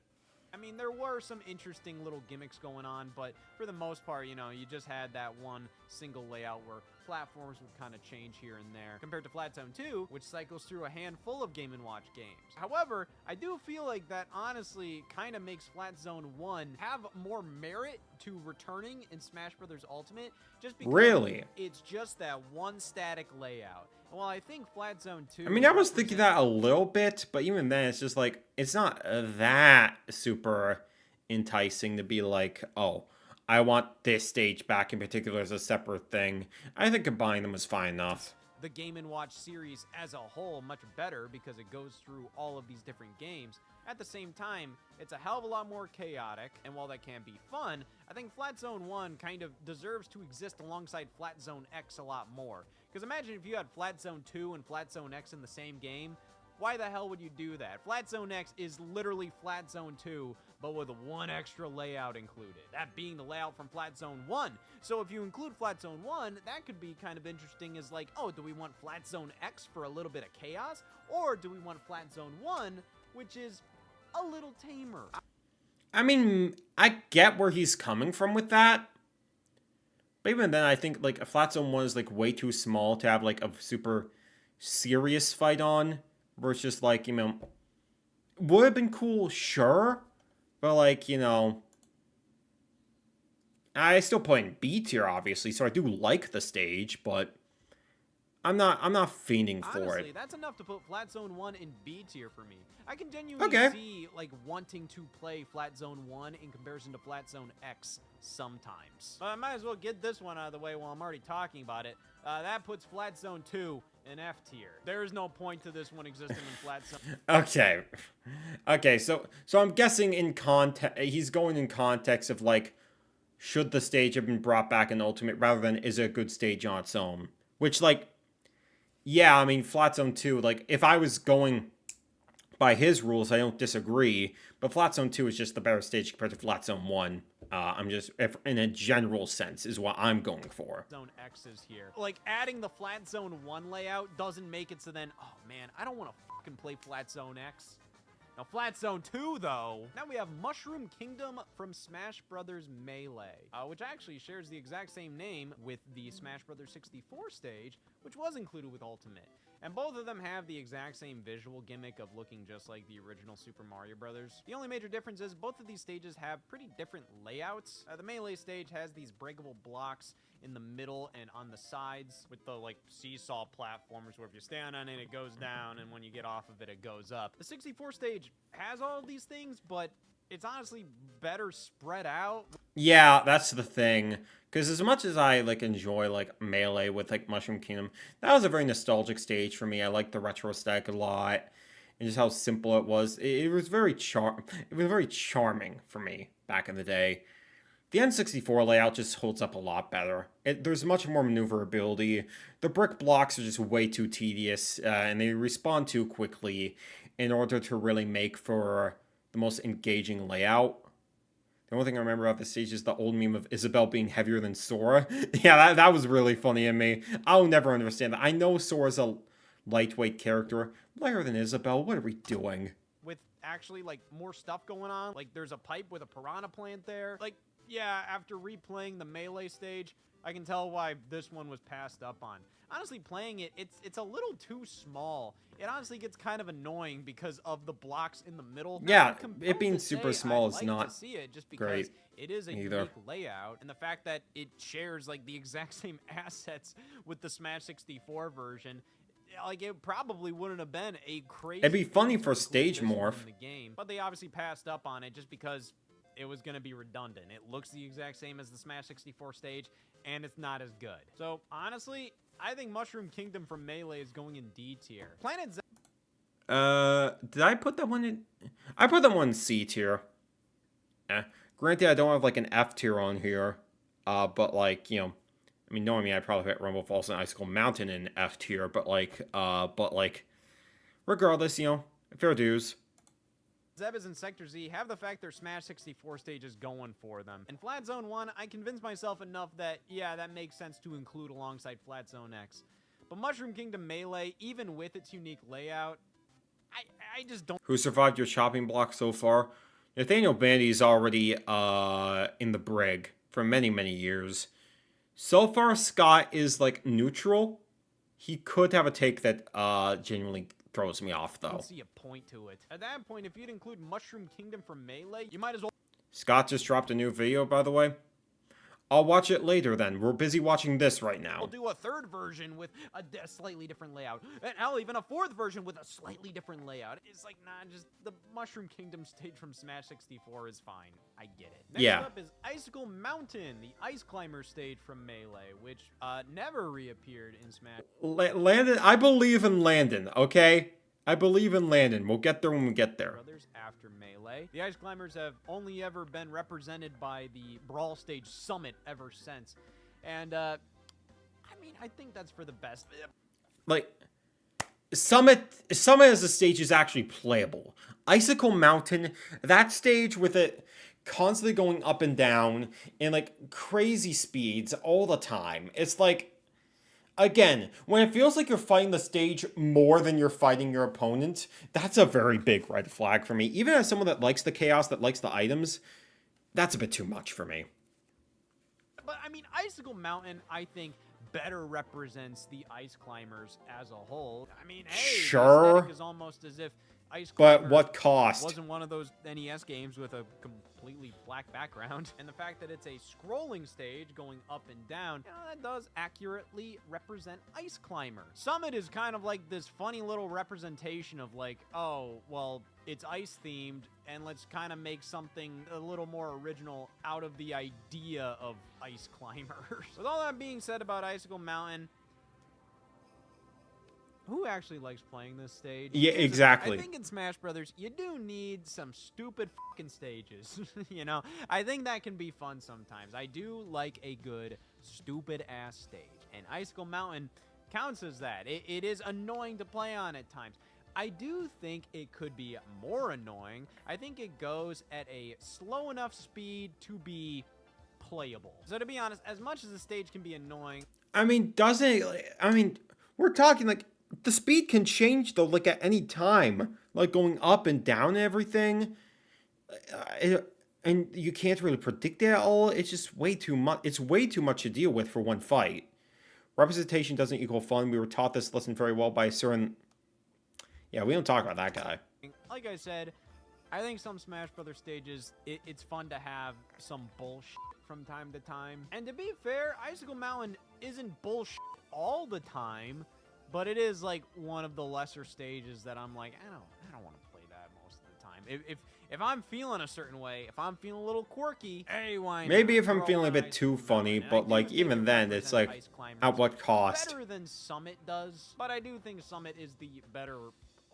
Speaker 4: I mean, mean, there were some interesting little gimmicks going on, but for the most part, you know, you just had that one single layout where platforms would kind of change here and there, compared to Flat Zone 2, which cycles through a handful of Game & Watch games. However, I do feel like that honestly kind of makes Flat Zone 1 have more merit to returning in Smash Bros. Ultimate, just because
Speaker 1: Really?
Speaker 4: it's just that one static layout. And while I think Flat Zone 2...
Speaker 1: I mean, I was thinking that a little bit, but even then, it's just like, it's not that super enticing to be like, oh, I want this stage back in particular as a separate thing. I think combining them is fine enough.
Speaker 4: The Game & Watch series as a whole much better because it goes through all of these different games. At the same time, it's a hell of a lot more chaotic, and while that can be fun, I think Flat Zone 1 kind of deserves to exist alongside Flat Zone X a lot more. Because imagine if you had Flat Zone 2 and Flat Zone X in the same game. Why the hell would you do that? Flat Zone X is literally Flat Zone 2, but with one extra layout included. That being the layout from Flat Zone 1. So if you include Flat Zone 1, that could be kind of interesting as like, oh, do we want Flat Zone X for a little bit of chaos? Or do we want Flat Zone 1, which is a little tamer?
Speaker 1: I mean, I get where he's coming from with that. But even then, I think, like, a Flat Zone 1 is, like, way too small to have, like, a super serious fight on. Where it's just, like, you know, would have been cool, sure. But, like, you know, I still play in B tier, obviously, so I do like the stage, but I'm not fiending for
Speaker 4: Honestly,
Speaker 1: it.
Speaker 4: that's enough to put Flat Zone 1 in B tier for me. I can genuinely see, like, wanting to play Flat Zone 1 in comparison to Flat Zone X sometimes. But I might as well get this one out of the way while I'm already talking about it. That puts Flat Zone 2 in F tier. There is no point to this one existing in Flat Zone.
Speaker 1: Okay, so I'm guessing in context, he's going in context of, like, should the stage have been brought back in Ultimate rather than is it a good stage on its own? Which, like, yeah, I mean, Flat Zone 2, like, if I was going by his rules, I don't disagree, but Flat Zone 2 is just the better stage compared to Flat Zone 1. I'm just, in a general sense, is what I'm going for.
Speaker 4: Zone X is here. Like, adding the Flat Zone 1 layout doesn't make it so then, oh man, I don't want to fucking play Flat Zone X. Now, Flat Zone 2, though. Now we have Mushroom Kingdom from Smash Bros. Melee, which actually shares the exact same name with the Smash Bros. 64 stage, which was included with Ultimate. And both of them have the exact same visual gimmick of looking just like the original Super Mario Bros. The only major difference is both of these stages have pretty different layouts. The Melee stage has these breakable blocks in the middle and on the sides with the like seesaw platformers where if you stand on it, it goes down, and when you get off of it, it goes up. The 64 stage has all of these things, but it's honestly better spread out.
Speaker 1: Yeah, that's the thing. Because as much as I, like, enjoy, like, Melee with, like, Mushroom Kingdom, that was a very nostalgic stage for me. I liked the retro aesthetic a lot, and just how simple it was. It was very charming for me back in the day. The N64 layout just holds up a lot better. There's much more maneuverability. The brick blocks are just way too tedious, and they respawn too quickly in order to really make for the most engaging layout. The only thing I remember about the stage is the old meme of Isabelle being heavier than Sora. Yeah, that was really funny to me. I'll never understand that. I know Sora's a lightweight character. Lighter than Isabelle, what are we doing?
Speaker 4: With actually, like, more stuff going on. Like, there's a pipe with a piranha plant there. Like, yeah, after replaying the Melee stage, I can tell why this one was passed up on. Honestly, playing it, it's a little too small. It honestly gets kind of annoying because of the blocks in the middle.
Speaker 1: Yeah, it being super small is not
Speaker 4: to see it just because
Speaker 1: great
Speaker 4: it is a
Speaker 1: either.
Speaker 4: unique layout, and the fact that it shares like the exact same assets with the Smash 64 version. Like, it probably wouldn't have been a crazy...
Speaker 1: It'd be funny for stage morph.
Speaker 4: In the game, but they obviously passed up on it just because it was going to be redundant. It looks the exact same as the Smash 64 stage, and it's not as good. So, honestly, I think Mushroom Kingdom from Melee is going in D tier. Planet Z...
Speaker 1: Did I put that one in? I put that one in C tier. Granted, I don't have, like, an F tier on here. But, like, you know, I mean, knowing me, I'd probably put Rumble Falls and Icicle Mountain in F tier, but, like, regardless, you know, fair dues.
Speaker 4: Zebas and Sector Z have the fact their Smash 64 stage is going for them. In Flat Zone 1, I convinced myself enough that, yeah, that makes sense to include alongside Flat Zone X. But Mushroom Kingdom Melee, even with its unique layout, I just don't...
Speaker 1: Who survived your chopping block so far? Nathaniel Bandy's already in the brig for many, many years. So far, Scott is like neutral. He could have a take that genuinely throws me off,
Speaker 4: I
Speaker 1: though.
Speaker 4: don't see a point to it. At that point, if you'd include Mushroom Kingdom from Melee, you might as well.
Speaker 1: Scott just dropped a new video, by the way. I'll watch it later then. We're busy watching this right now.
Speaker 4: We'll do a third version with a slightly different layout. And hell, even a fourth version with a slightly different layout. It's like, nah, just the Mushroom Kingdom stage from Smash 64 is fine. I get it. Next
Speaker 1: Yeah.
Speaker 4: up is Icicle Mountain, the Ice Climber stage from Melee, which never reappeared in Smash.
Speaker 1: Landon, I believe in Landon, okay? I believe in Landon. We'll get there when we get there.
Speaker 4: Brothers after Melee. The Ice Climbers have only ever been represented by the Brawl Stage Summit ever since. And, I mean, I think that's for the best.
Speaker 1: Like, Summit as a stage is actually playable. Icicle Mountain, that stage with it constantly going up and down in, like, crazy speeds all the time. It's like, again, when it feels like you're fighting the stage more than you're fighting your opponent, that's a very big red flag for me. Even as someone that likes the chaos, that likes the items, that's a bit too much for me.
Speaker 4: But, I mean, Icicle Mountain, I think, better represents the Ice Climbers as a whole. I mean, hey,
Speaker 1: Sure.
Speaker 4: the aesthetic is almost as if Ice
Speaker 1: But
Speaker 4: Climbers
Speaker 1: what cost?
Speaker 4: wasn't one of those NES games with a completely black background. And the fact that it's a scrolling stage going up and down, you know, that does accurately represent Ice Climber. Summit is kind of like this funny little representation of like, oh, well, it's ice themed, and let's kind of make something a little more original out of the idea of Ice Climbers. With all that being said about Icicle Mountain, who actually likes playing this stage?
Speaker 1: Yeah,
Speaker 4: Here's the thing,
Speaker 1: exactly.
Speaker 4: I think in Smash Brothers, you do need some stupid fucking stages. You know, I think that can be fun sometimes. I do like a good stupid ass stage, and Icicle Mountain counts as that. It is annoying to play on at times. I do think it could be more annoying. I think it goes at a slow enough speed to be playable. So to be honest, as much as the stage can be annoying,
Speaker 1: I mean, doesn't it, I mean, we're talking like the speed can change though, like at any time, like going up and down and everything. And you can't really predict it at all. It's just way too much. It's way too much to deal with for one fight. Representation doesn't equal fun. We were taught this lesson very well by a certain. Yeah, we don't talk about that guy.
Speaker 4: like I said, I think some Smash Brothers stages, it's fun to have some bullshit from time to time. And to be fair, Icicle Mountain isn't bullshit all the time, but it is like one of the lesser stages that I'm like, I don't want to play that most of the time. If I'm feeling a certain way, if I'm feeling a little quirky, hey, why not?
Speaker 1: Maybe if I'm
Speaker 4: Throw
Speaker 1: feeling a
Speaker 4: on
Speaker 1: bit
Speaker 4: Icicle
Speaker 1: too funny,
Speaker 4: Mountain. And I
Speaker 1: but
Speaker 4: do
Speaker 1: like
Speaker 4: think
Speaker 1: even
Speaker 4: it
Speaker 1: then, it's
Speaker 4: represents
Speaker 1: like,
Speaker 4: Ice Climbers
Speaker 1: at what cost?
Speaker 4: better than Summit does, but I do think Summit is the better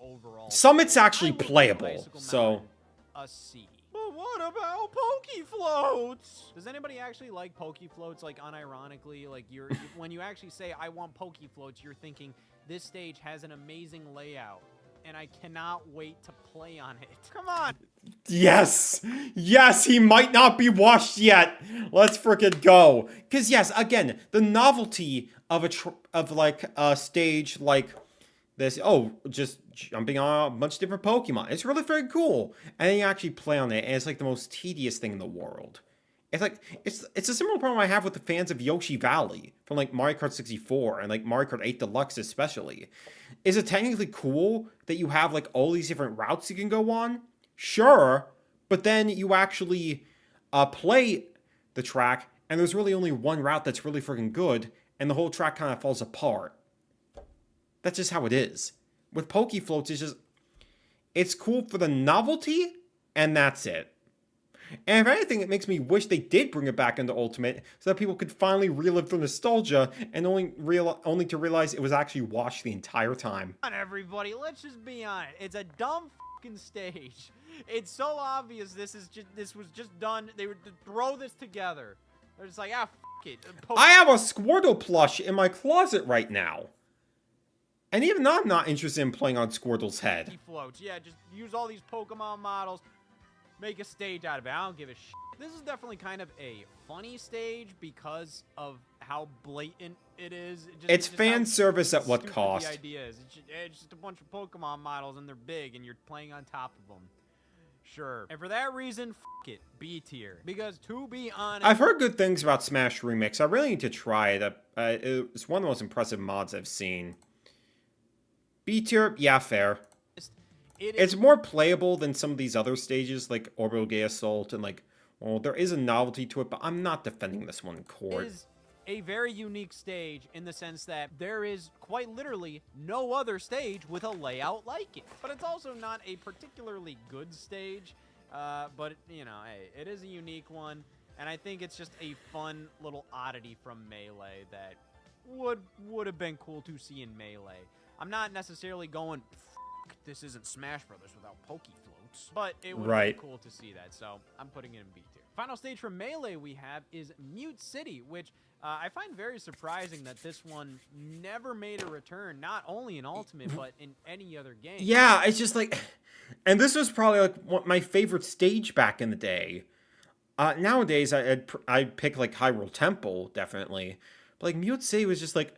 Speaker 4: overall.
Speaker 1: Summit's actually
Speaker 4: I would give
Speaker 1: playable,
Speaker 4: Icicle
Speaker 1: so
Speaker 4: Mountain a C. But what about Pokey Floats? Does anybody actually like Pokey Floats? Like unironically, like when you actually say I want Pokey Floats, you're thinking this stage has an amazing layout, and I cannot wait to play on it. Come on.
Speaker 1: yes, yes, he might not be washed yet. Let's frickin' go. Cause yes, again, the novelty of a stage like this. Oh, just jumping on a bunch of different Pokemon. It's really very cool, and then you actually play on it, and it's like the most tedious thing in the world. It's like it's a similar problem I have with the fans of Yoshi Valley from like Mario Kart 64 and like Mario Kart 8 Deluxe especially. Is it technically cool that you have like all these different routes you can go on? Sure, but then you actually play the track, and there's really only one route that's really freaking good, and the whole track kind of falls apart. That's just how it is. With Pokey Floats, it's cool for the novelty, and that's it. And if anything, it makes me wish they did bring it back into Ultimate so that people could finally relive the nostalgia and only to realize it was actually washed the entire time.
Speaker 4: Come on, everybody, let's just be honest. It's a dumb fucking stage. It's so obvious this was just done. They would throw this together. They're just like, ah, fuck it.
Speaker 1: I have a Squirtle plush in my closet right now. And even though I'm not interested in playing on Squirtle's head.
Speaker 4: Pokey Floats. Yeah, just use all these Pokemon models. Make a stage out of it. I don't give a shit. This is definitely kind of a funny stage because of how blatant it is.
Speaker 1: It's fan service at what cost?
Speaker 4: The idea is it's just a bunch of Pokemon models and they're big and you're playing on top of them. Sure. And for that reason, f it, B tier. Because to be honest,
Speaker 1: I've heard good things about Smash Remix. I really need to try it. It's one of the most impressive mods I've seen. B tier, yeah, fair. It's more playable than some of these other stages, like Orbital Gay Assault, and like, well, there is a novelty to it, but I'm not defending this one in court.
Speaker 4: Is a very unique stage in the sense that there is quite literally no other stage with a layout like it. But it's also not a particularly good stage, but you know, hey, it is a unique one, and I think it's just a fun little oddity from Melee that would have been cool to see in Melee. I'm not necessarily going, this isn't Smash Brothers without Pokey Floats, but it would have been cool to see that, so I'm putting it in B tier. Final stage for Melee we have is Mute City, which I find very surprising that this one never made a return, not only in Ultimate, but in any other game.
Speaker 1: Yeah, it's just like, and this was probably like my favorite stage back in the day. Nowadays, I'd pick like Hyrule Temple, definitely. But like Mute City was just like,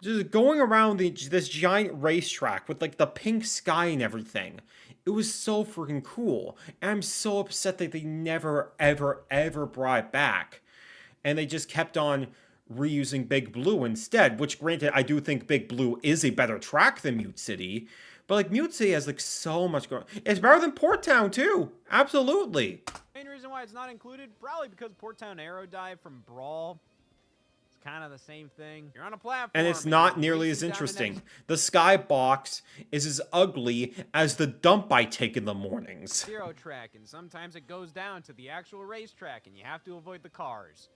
Speaker 1: just going around this giant racetrack with like the pink sky and everything. It was so freaking cool. And I'm so upset that they never, ever, ever brought it back. And they just kept on reusing Big Blue instead, which granted, I do think Big Blue is a better track than Mute City. But like Mute City has like so much going. It's better than Port Town too. Absolutely.
Speaker 4: Main reason why it's not included, probably because Port Town Aero Dive from Brawl, kind of the same thing. You're on a platform.
Speaker 1: And it's not nearly as interesting. The skybox is as ugly as the dump I take in the mornings.
Speaker 4: Zero track, and sometimes it goes down to the actual racetrack, and you have to avoid the cars.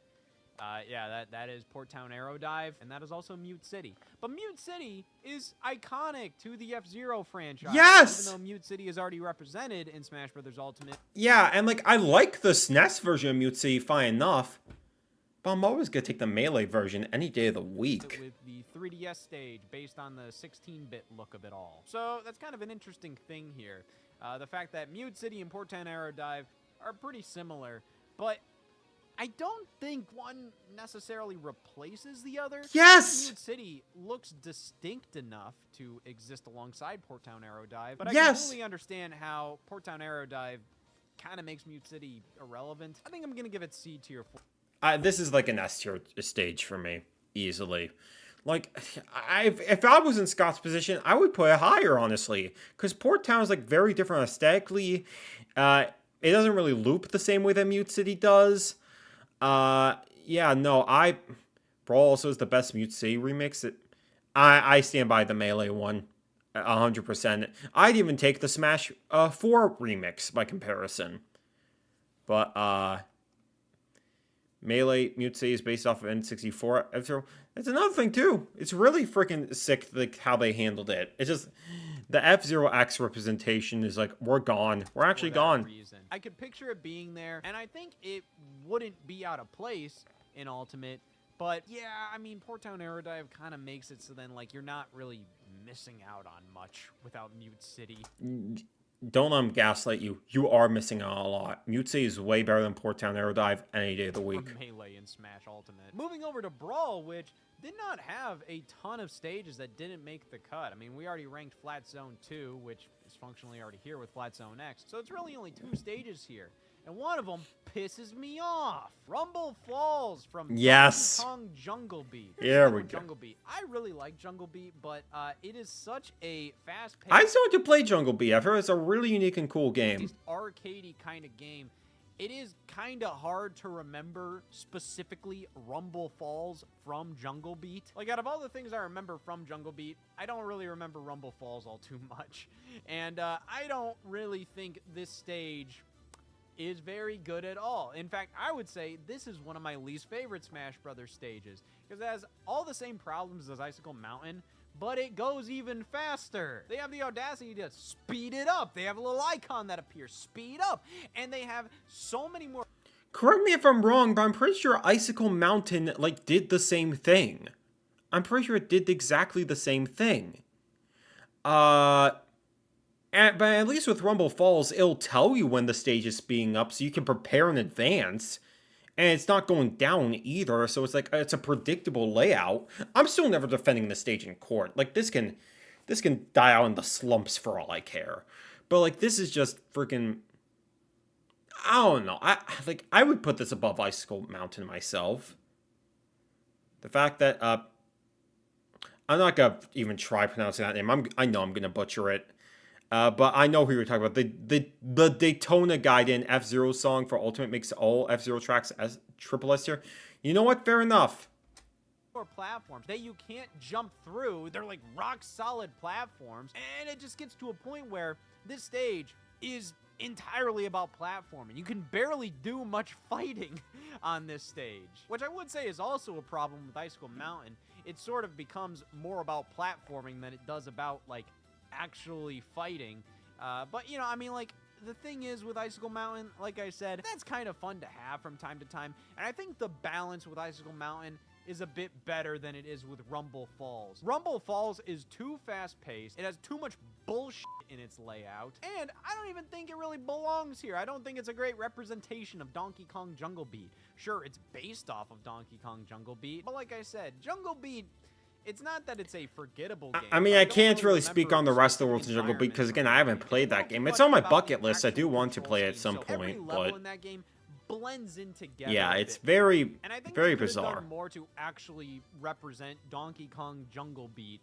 Speaker 4: Yeah, that is Port Town Aero Dive, and that is also Mute City. But Mute City is iconic to the F-Zero franchise.
Speaker 1: Yes!
Speaker 4: Even though Mute City is already represented in Smash Bros. Ultimate.
Speaker 1: Yeah, and like, I like the SNES version of Mute City fine enough. But I'm always going to take the Melee version any day of the week.
Speaker 4: With the 3DS stage based on the 16-bit look of it all. So that's kind of an interesting thing here. The fact that Mute City and Port Town Aero Dive are pretty similar, but I don't think one necessarily replaces the other.
Speaker 1: Yes!
Speaker 4: Mute City looks distinct enough to exist alongside Port Town Aero Dive, but I
Speaker 1: Yes!
Speaker 4: completely understand how Port Town Aero Dive kind of makes Mute City irrelevant. I think I'm going to give it C tier.
Speaker 1: This is like an S tier stage for me, easily. Like, if I was in Scott's position, I would put it higher, honestly. Because Port Town is like very different aesthetically. It doesn't really loop the same way that Mute City does. Yeah, no, Brawl also is the best Mute City remix. I stand by the Melee one, 100%. I'd even take the Smash 4 remix by comparison. But, Melee Mute City is based off of N64. That's another thing, too. It's really freaking sick, like, how they handled it. It's just, the F-Zero X representation is like, we're gone. We're actually gone.
Speaker 4: Reason. I could picture it being there, and I think it wouldn't be out of place in Ultimate, but yeah, I mean, Port Town Aero Dive kind of makes it so then, like, you're not really missing out on much without Mute City.
Speaker 1: Don't let them gaslight you. You are missing out a lot. Mute City is way better than Port Town Aero Dive any day of the week.
Speaker 4: Or Melee and Smash Ultimate. Moving over to Brawl, which did not have a ton of stages that didn't make the cut. I mean, we already ranked Flat Zone 2, which is functionally already here with Flat Zone X. So it's really only 2 stages here. And one of them pisses me off. Rumble Falls from
Speaker 1: Yes.
Speaker 4: Kong Jungle Beat.
Speaker 1: There we go.
Speaker 4: Jungle Beat. I really like Jungle Beat, but it is such a fast-paced,
Speaker 1: I still want to play Jungle Beat. I've heard it's a really unique and cool game.
Speaker 4: arcadey kind of game. It is kind of hard to remember specifically Rumble Falls from Jungle Beat. Like, out of all the things I remember from Jungle Beat, I don't really remember Rumble Falls all too much. And I don't really think this stage is very good at all. In fact, I would say this is one of my least favorite Smash Brothers stages, because it has all the same problems as Icicle Mountain, but it goes even faster. They have the audacity to speed it up. They have a little icon that appears, speed up, and they have so many more.
Speaker 1: Correct me if I'm wrong, but I'm pretty sure Icicle Mountain, like, did the same thing. I'm pretty sure it did exactly the same thing. But at least with Rumble Falls, it'll tell you when the stage is speeding up, so you can prepare in advance. And it's not going down either, so it's like, it's a predictable layout. I'm still never defending the stage in court. Like, this can die out in the slumps for all I care. But, like, this is just freaking I don't know. I would put this above Icicle Mountain myself. The fact that I'm not gonna even try pronouncing that name. I know I'm gonna butcher it. But I know who you're talking about. The Daytona Gaiden F-Zero song for Ultimate makes all F-Zero tracks as triple S tier. You know what? Fair enough.
Speaker 4: Platforms that you can't jump through. They're like rock solid platforms, and it just gets to a point where this stage is entirely about platforming. You can barely do much fighting on this stage, which I would say is also a problem with Icicle Mountain. It sort of becomes more about platforming than it does about like actually fighting. But you know, I mean, like, the thing is with Icicle Mountain, like I said, that's kind of fun to have from time to time, and I think the balance with Icicle Mountain is a bit better than it is with Rumble Falls. Rumble Falls is too fast-paced, it has too much bullshit in its layout, and I don't even think it really belongs here. I don't think it's a great representation of Donkey Kong Jungle Beat. Sure, it's based off of Donkey Kong Jungle Beat, but like I said, Jungle Beat, it's not that it's a forgettable game.
Speaker 1: I mean, I can't really speak on the rest of the world in Jungle Beat because, again, I haven't played that game. It's on my bucket list. I do want to play it at some point, but
Speaker 4: in that game blends in together.
Speaker 1: yeah, it's very,
Speaker 4: and I think
Speaker 1: very
Speaker 4: they could have
Speaker 1: bizarre.
Speaker 4: done more to actually represent Donkey Kong Jungle Beat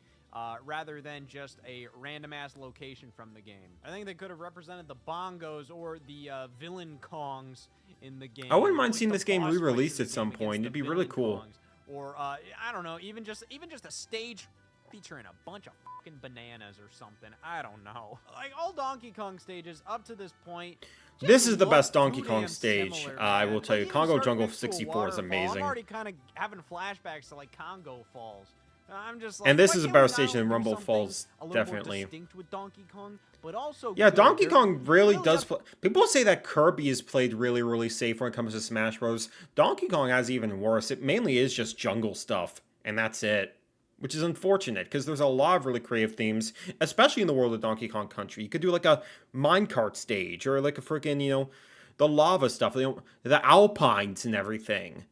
Speaker 4: rather than just a random ass location from the game. I think they could have represented the bongos or the villain Kongs in the game.
Speaker 1: I wouldn't mind
Speaker 4: Like
Speaker 1: seeing
Speaker 4: the
Speaker 1: this game
Speaker 4: boss fights
Speaker 1: re-released
Speaker 4: in
Speaker 1: at
Speaker 4: the
Speaker 1: some
Speaker 4: game against
Speaker 1: point.
Speaker 4: the
Speaker 1: It'd be really
Speaker 4: villain
Speaker 1: cool.
Speaker 4: Kongs. Or I don't know, even just a stage featuring a bunch of fucking bananas or something. I don't know. Like all Donkey Kong stages up to this point.
Speaker 1: This is the best
Speaker 4: look
Speaker 1: Donkey
Speaker 4: too
Speaker 1: Kong
Speaker 4: damn
Speaker 1: stage.
Speaker 4: similar,
Speaker 1: I
Speaker 4: man.
Speaker 1: will tell
Speaker 4: Like,
Speaker 1: you,
Speaker 4: even
Speaker 1: Congo
Speaker 4: starting
Speaker 1: Jungle
Speaker 4: next to a
Speaker 1: 64 is
Speaker 4: waterfall,
Speaker 1: amazing.
Speaker 4: I'm already kind of having flashbacks to like Congo Falls. I'm just like,
Speaker 1: And this
Speaker 4: why
Speaker 1: is a
Speaker 4: can't
Speaker 1: better
Speaker 4: we
Speaker 1: stage
Speaker 4: not
Speaker 1: than
Speaker 4: do
Speaker 1: Rumble
Speaker 4: something
Speaker 1: Falls,
Speaker 4: a little more
Speaker 1: definitely.
Speaker 4: distinct with Donkey Kong, but also
Speaker 1: Yeah,
Speaker 4: good?
Speaker 1: Donkey
Speaker 4: They're
Speaker 1: Kong really
Speaker 4: really
Speaker 1: does
Speaker 4: up-
Speaker 1: play. People say that Kirby is played really, really safe when it comes to Smash Bros. Donkey Kong has even worse. It mainly is just jungle stuff, and that's it. Which is unfortunate, because there's a lot of really creative themes, especially in the world of Donkey Kong Country. You could do like a minecart stage, or like a freaking, you know, the lava stuff, you know, the Alpines and everything.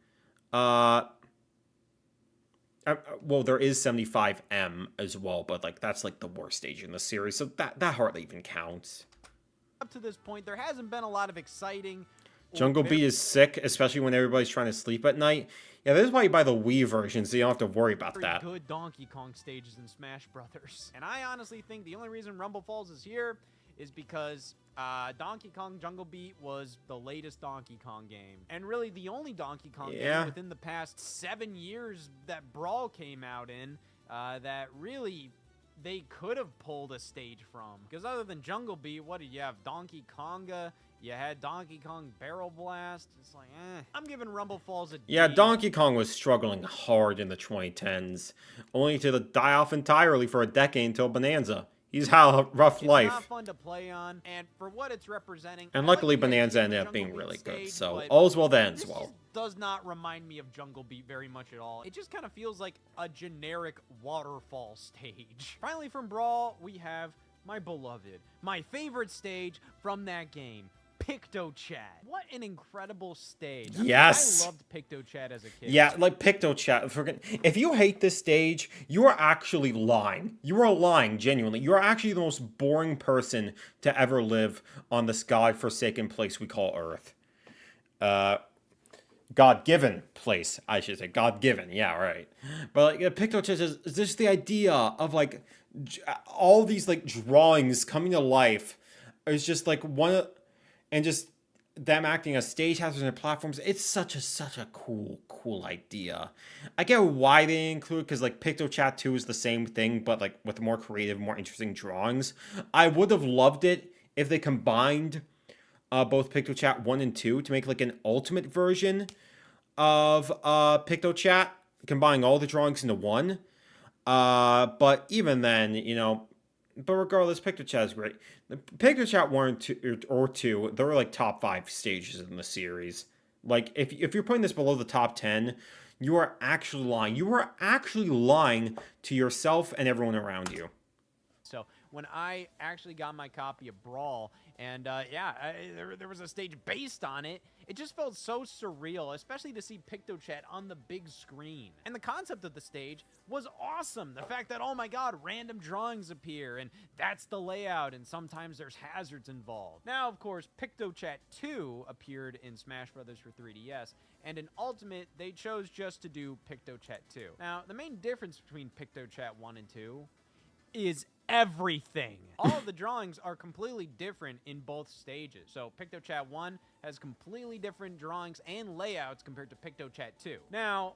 Speaker 1: Well, there is 75M as well, but like that's like the worst stage in the series, so that hardly even counts.
Speaker 4: Up to this point, there hasn't been a lot of exciting. or
Speaker 1: Jungle
Speaker 4: very
Speaker 1: Beat is sick, especially when everybody's trying to sleep at night. Yeah, this is why you buy the Wii version, so you don't have to worry about that.
Speaker 4: good Donkey Kong stages in Smash Brothers. And I honestly think the only reason Rumble Falls is here is because Donkey Kong Jungle Beat was the latest Donkey Kong game. And really the only Donkey Kong
Speaker 1: Yeah.
Speaker 4: game within the past 7 years that Brawl came out in that really they could have pulled a stage from. Because other than Jungle Beat, what did you have? Donkey Konga? You had Donkey Kong Barrel Blast. It's like, I'm giving Rumble Falls a D.
Speaker 1: Yeah, Donkey Kong was struggling hard in the 2010s, only to die off entirely for a decade until Bonanza. He's had a rough
Speaker 4: It's
Speaker 1: life.
Speaker 4: not fun to play on, and for what it's representing,
Speaker 1: And
Speaker 4: I like
Speaker 1: luckily
Speaker 4: the idea
Speaker 1: Bonanza
Speaker 4: of
Speaker 1: ended up
Speaker 4: Jungle
Speaker 1: being
Speaker 4: Beat
Speaker 1: really good,
Speaker 4: stage,
Speaker 1: so
Speaker 4: but
Speaker 1: all's well that ends
Speaker 4: this
Speaker 1: well.
Speaker 4: just does not remind me of Jungle Beat very much at all. It just kind of feels like a generic waterfall stage. Finally, from Brawl, we have my beloved, my favorite stage from that game, PictoChat. What an incredible stage. I mean,
Speaker 1: Yes.
Speaker 4: I loved PictoChat as a kid.
Speaker 1: Yeah, like PictoChat. If you hate this stage, you are actually lying. You are lying, genuinely. You are actually the most boring person to ever live on this god-forsaken place we call Earth. God-given place, I should say. God-given, yeah, right. But like, PictoChat is just the idea of like all these like drawings coming to life. It's just like one, and just them acting as stage hazards and platforms. It's such a cool idea. I get why they include it, because like PictoChat 2 is the same thing, but like with more creative, more interesting drawings. I would have loved it if they combined both PictoChat 1 and 2 to make like an ultimate version of PictoChat, combining all the drawings into one. But even then, you know, but regardless, PictoChat is great. The PictoChat 1 or 2, they were like top 5 stages in the series. Like, if you're putting this below the top 10, you are actually lying. You are actually lying to yourself and everyone around you.
Speaker 4: So when I actually got my copy of Brawl, and there was a stage based on it. It just felt so surreal, especially to see PictoChat on the big screen. And the concept of the stage was awesome. The fact that, oh my god, random drawings appear, and that's the layout, and sometimes there's hazards involved. Now, of course, PictoChat 2 appeared in Smash Bros. For 3DS, and in Ultimate, they chose just to do PictoChat 2. Now, the main difference between PictoChat 1 and 2 is everything. All of the drawings are completely different in both stages. So PictoChat 1 has completely different drawings and layouts compared to PictoChat 2. Now,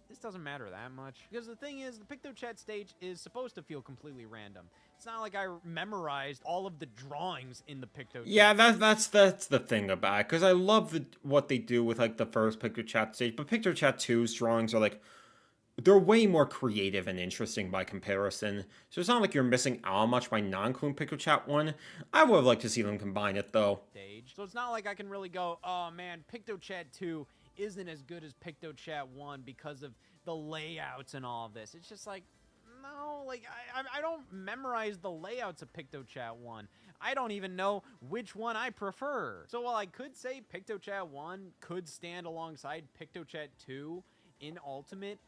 Speaker 4: this doesn't matter that much, because the thing is, the PictoChat stage is supposed to feel completely random. It's not like I memorized all of the drawings in the PictoChat.
Speaker 1: Yeah, that's the thing about it, because I love what they do with, like, the first PictoChat stage, but PictoChat 2's drawings are, like, they're way more creative and interesting by comparison. So it's not like you're missing out much by non-including PictoChat 1. I would have liked to see them combine it, though.
Speaker 4: So it's not like I can really go, oh man, PictoChat 2 isn't as good as PictoChat 1 because of the layouts and all of this. It's just like, no, like, I don't memorize the layouts of PictoChat 1. I don't even know which one I prefer. So while I could say PictoChat 1 could stand alongside PictoChat 2 in Ultimate,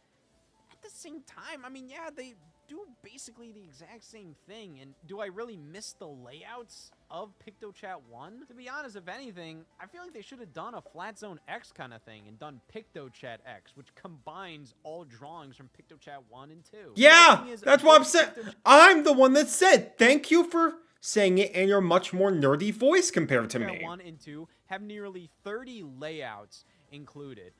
Speaker 4: at the same time, I mean, yeah, they do basically the exact same thing. And do I really miss the layouts of PictoChat 1? To be honest, if anything, I feel like they should have done a Flat Zone X kind of thing and done PictoChat X, which combines all drawings from PictoChat 1 and 2.
Speaker 1: Yeah, that's what I'm saying. I'm the one that said, thank you for saying it in your much more nerdy voice compared to me.
Speaker 4: 1 and 2 have nearly 30 layouts included.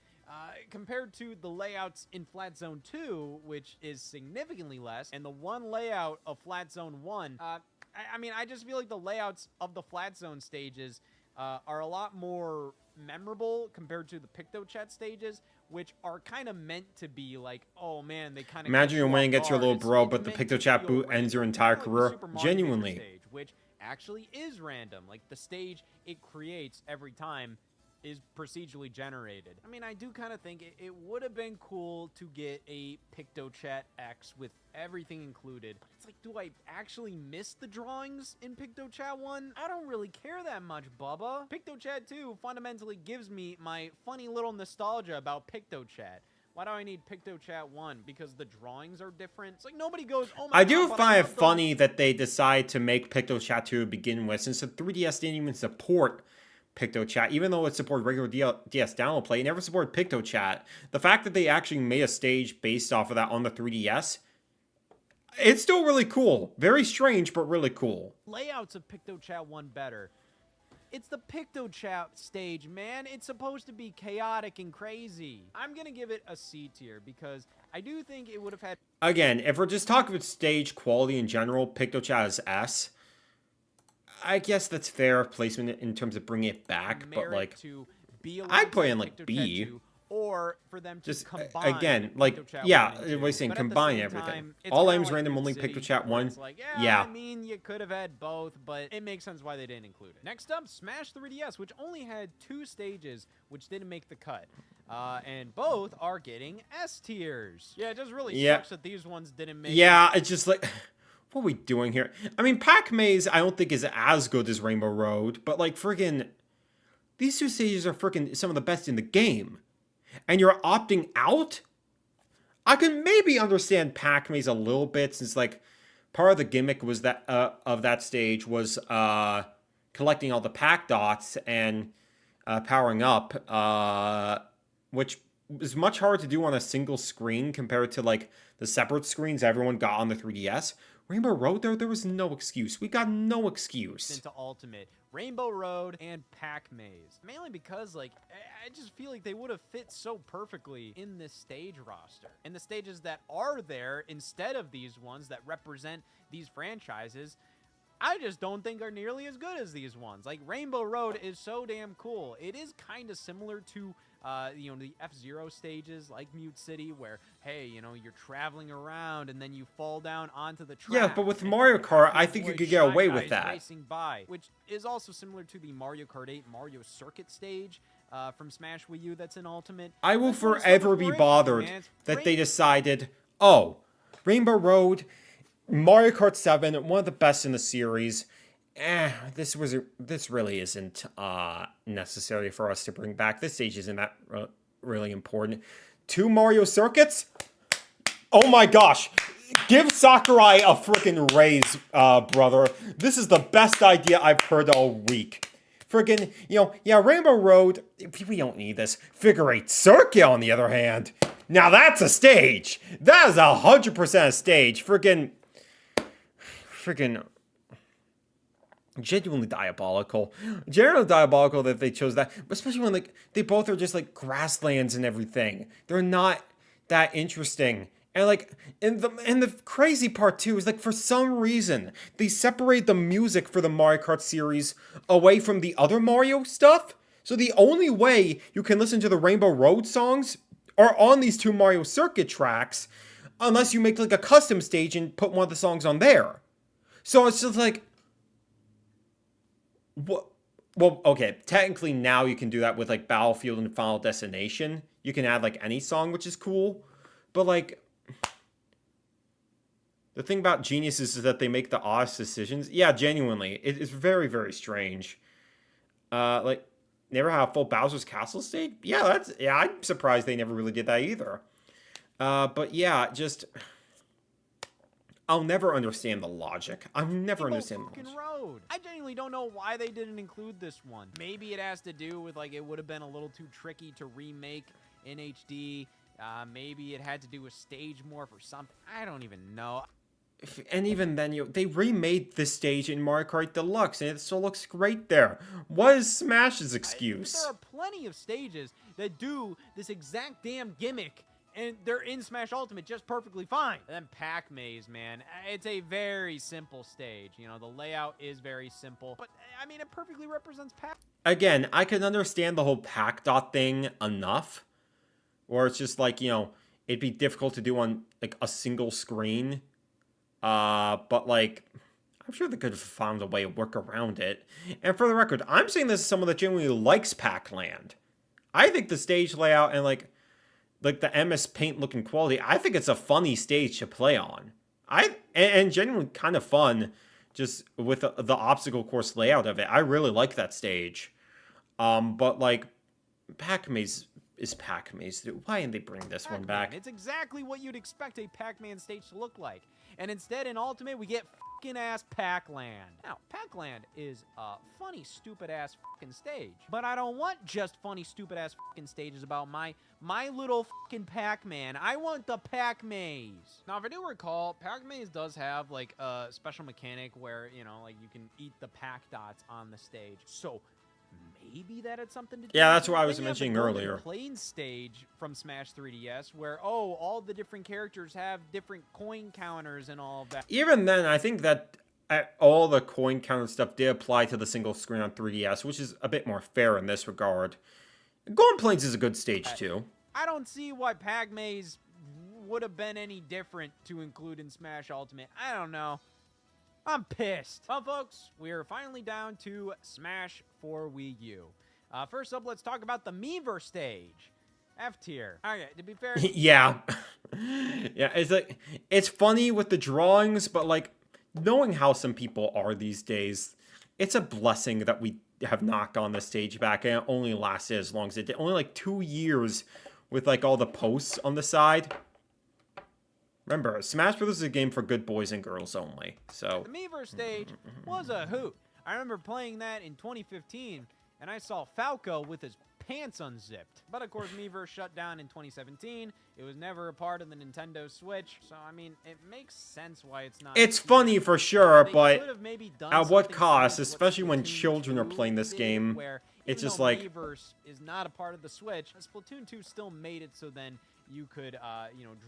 Speaker 4: Compared to the layouts in Flat Zone 2, which is significantly less, and the one layout of Flat Zone 1, I mean, I just feel like the layouts of the Flat Zone stages are a lot more memorable compared to the PictoChat stages, which are kind of meant to be like, oh man, they kind of
Speaker 1: imagine you're winning against your little bro, but the PictoChat boot ends your entire career. Genuinely.
Speaker 4: Stage, which actually is random. Like, the stage it creates every time is procedurally generated. I mean, I do kind of think it would have been cool to get a PictoChat X with everything included. But it's like, do I actually miss the drawings in PictoChat 1? I don't really care that much, Bubba. PictoChat 2 fundamentally gives me my funny little nostalgia about PictoChat. Why do I need PictoChat 1? Because the drawings are different? It's like nobody goes, oh my
Speaker 1: I
Speaker 4: god,
Speaker 1: do
Speaker 4: but
Speaker 1: find it
Speaker 4: love
Speaker 1: funny that they decide to make PictoChat 2 to begin with, since the 3DS didn't even support PictoChat, even though it supported regular DS download play, it never supported PictoChat. The fact that they actually made a stage based off of that on the 3DS, it's still really cool. Very strange, but really cool.
Speaker 4: Layouts of PictoChat 1 better. It's the PictoChat stage, man. It's supposed to be chaotic and crazy. I'm gonna give it a C tier because I do think it would have had...
Speaker 1: Again, if we're just talking about stage quality in general, PictoChat is S. I guess that's fair placement in terms of bringing it back, but like, I'd put in like B.
Speaker 4: Or for them to
Speaker 1: just
Speaker 4: combine
Speaker 1: again, like, yeah, we're saying combine everything. All items
Speaker 4: like
Speaker 1: random, only
Speaker 4: City,
Speaker 1: PictoChat 1.
Speaker 4: Like,
Speaker 1: yeah.
Speaker 4: I mean, you could have had both, but it makes sense why they didn't include it. Next up, Smash 3DS, which only had 2 stages, which didn't make the cut. And both are getting S tiers. Yeah, it just really sucks that these ones didn't make
Speaker 1: it. It's just like... What are we doing here? I mean, Pac-Man I don't think is as good as Rainbow Road, but like friggin' these 2 stages are friggin' some of the best in the game. And you're opting out? I can maybe understand Pac-Man a little bit, since like part of the gimmick was that of that stage was collecting all the Pac dots and powering up, which is much harder to do on a single screen compared to like the separate screens everyone got on the 3DS. Rainbow Road, there was no excuse. We got no excuse.
Speaker 4: Into Ultimate, Rainbow Road, and Pac-Maze. Mainly because, like, I just feel like they would have fit so perfectly in this stage roster. And the stages that are there, instead of these ones that represent these franchises, I just don't think are nearly as good as these ones. Like, Rainbow Road is so damn cool. It is kind of similar to the F-Zero stages like Mute City, where, hey, you're traveling around and then you fall down onto the track.
Speaker 1: Yeah, but with Mario Kart, I think you could get away with that.
Speaker 4: Racing by, which is also similar to the Mario Kart 8 Mario Circuit stage from Smash Wii U that's in Ultimate.
Speaker 1: I will forever be bothered that they decided, oh, Rainbow Road Mario Kart 7, one of the best in the series. This really isn't necessary for us to bring back. This stage isn't that really important. 2 Mario circuits? Oh my gosh. Give Sakurai a freaking raise, brother. This is the best idea I've heard all week. Friggin', yeah, Rainbow Road, we don't need this. Figure 8 Circuit, on the other hand. Now that's a stage. That is 100% a stage. Friggin', genuinely diabolical. Genuinely diabolical that they chose that, especially when, like, they both are just, like, grasslands and everything. They're not that interesting. And, like, and the crazy part, too, is, like, for some reason, they separate the music for the Mario Kart series away from the other Mario stuff. So the only way you can listen to the Rainbow Road songs are on these 2 Mario Circuit tracks, unless you make, like, a custom stage and put one of the songs on there. So it's just, like... What? Well, okay, technically now you can do that with, like, Battlefield and Final Destination. You can add, like, any song, which is cool. But, like... The thing about geniuses is that they make the oddest decisions. Yeah, genuinely. It's very, very strange. Like, never have a full Bowser's Castle stage? Yeah, I'm surprised they never really did that either. But yeah, just... I'll never understand the logic. I'll never understand the logic.
Speaker 4: Road. I genuinely don't know why they didn't include this one. Maybe it has to do with, like, it would have been a little too tricky to remake in HD. Maybe it had to do with stage morph or something. I don't even know.
Speaker 1: And even then, they remade this stage in Mario Kart Deluxe, and it still looks great there. What is Smash's excuse?
Speaker 4: There are plenty of stages that do this exact damn gimmick, and they're in Smash Ultimate just perfectly fine. And then Pac-Maze, man, it's a very simple stage. You know, the layout is very simple, but I mean, it perfectly represents Pac.
Speaker 1: Again, I can understand the whole Pac dot thing enough, or it's just like, it'd be difficult to do on, like, a single screen. But, like, I'm sure they could have found a way to work around it. And for the record, I'm saying this as someone that genuinely likes Pac-Land. I think the stage layout and, like the MS Paint looking quality, I think it's a funny stage to play on. And genuinely kind of fun, just with the obstacle course layout of it. I really like that stage. But, like, Pac-Maze is Pac-Maze. Why didn't they bring this one back?
Speaker 4: It's exactly what you'd expect a Pac-Man stage to look like. And instead, in Ultimate, we get fucking ass Pac-Land. Now, Pac-Land is a funny, stupid ass fucking stage. But I don't want just funny, stupid ass fucking stages about my little fucking Pac-Man. I want the Pac-Maze. Now, if I do recall, Pac-Maze does have, like, a special mechanic where, like, you can eat the Pac dots on the stage. So maybe that had something to do.
Speaker 1: Yeah, that's what I was mentioning earlier.
Speaker 4: Plain stage from Smash 3DS, where all the different characters have different coin counters and all of that.
Speaker 1: Even then, I think that all the coin counter stuff did apply to the single screen on 3DS, which is a bit more fair in this regard. Golden Plains is a good stage too.
Speaker 4: I don't see why Pac-Maze would have been any different to include in Smash Ultimate. I don't know. I'm pissed. Well, folks, we're finally down to Smash for Wii U. First up, let's talk about the Miiverse stage. F tier. Okay, to be fair...
Speaker 1: Yeah. Yeah, it's like, it's funny with the drawings, but, like, knowing how some people are these days, it's a blessing that we have not gone the stage back, and it only lasted as long as it did. Only, like, 2 years with, like, all the posts on the side. Remember, Smash Bros. Is a game for good boys and girls only, so...
Speaker 4: The Miiverse stage was a hoot. I remember playing that in 2015, and I saw Falco with his pants unzipped. But of course, Miiverse shut down in 2017. It was never a part of the Nintendo Switch, so I mean, it makes sense why it's not...
Speaker 1: It's funny for sure, but at what cost, especially when children are playing this game, it's just like...
Speaker 4: Miiverse is not a part of the Switch. Splatoon 2 still made it so then you could,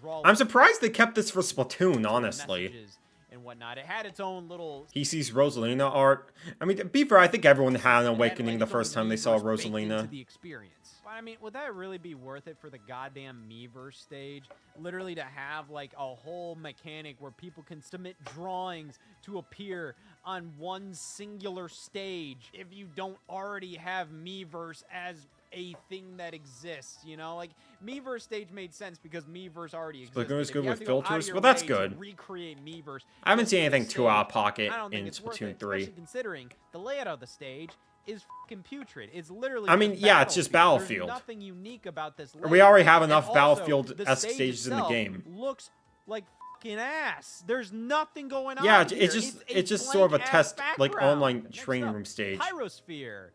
Speaker 4: draw...
Speaker 1: I'm surprised they kept this for Splatoon, honestly.
Speaker 4: And whatnot. It had its own little...
Speaker 1: He sees Rosalina art. I mean, to be fair, I think everyone had an awakening the first time they saw Rosalina.
Speaker 4: The experience. But I mean, would that really be worth it for the goddamn Miiverse stage? Literally to have, like, a whole mechanic where people can submit drawings to appear on one singular stage if you don't already have Miiverse as a thing that exists, you know? Like, Miiverse stage made sense because Miiverse already exists.
Speaker 1: Splatoon is
Speaker 4: If
Speaker 1: good
Speaker 4: you have
Speaker 1: with
Speaker 4: to go out of
Speaker 1: filters?
Speaker 4: your
Speaker 1: Well, that's
Speaker 4: way to
Speaker 1: good.
Speaker 4: recreate Miiverse
Speaker 1: I haven't
Speaker 4: just
Speaker 1: seen
Speaker 4: for the
Speaker 1: anything too out of
Speaker 4: stage,
Speaker 1: pocket
Speaker 4: I don't think
Speaker 1: in
Speaker 4: it's worth
Speaker 1: Splatoon
Speaker 4: it,
Speaker 1: 3.
Speaker 4: especially considering the layout of the stage is fucking putrid. It's literally
Speaker 1: I mean,
Speaker 4: just
Speaker 1: yeah, it's just Battlefield.
Speaker 4: There's nothing unique about this layout.
Speaker 1: We already have
Speaker 4: And
Speaker 1: enough
Speaker 4: also,
Speaker 1: Battlefield-esque
Speaker 4: the stage
Speaker 1: stages in the
Speaker 4: itself
Speaker 1: game.
Speaker 4: looks like fucking ass. There's nothing going on.
Speaker 1: Yeah,
Speaker 4: here.
Speaker 1: it's just sort of a
Speaker 4: blank-ass
Speaker 1: test, like
Speaker 4: background.
Speaker 1: online
Speaker 4: Next
Speaker 1: training
Speaker 4: up,
Speaker 1: room stage.
Speaker 4: Pyrosphere.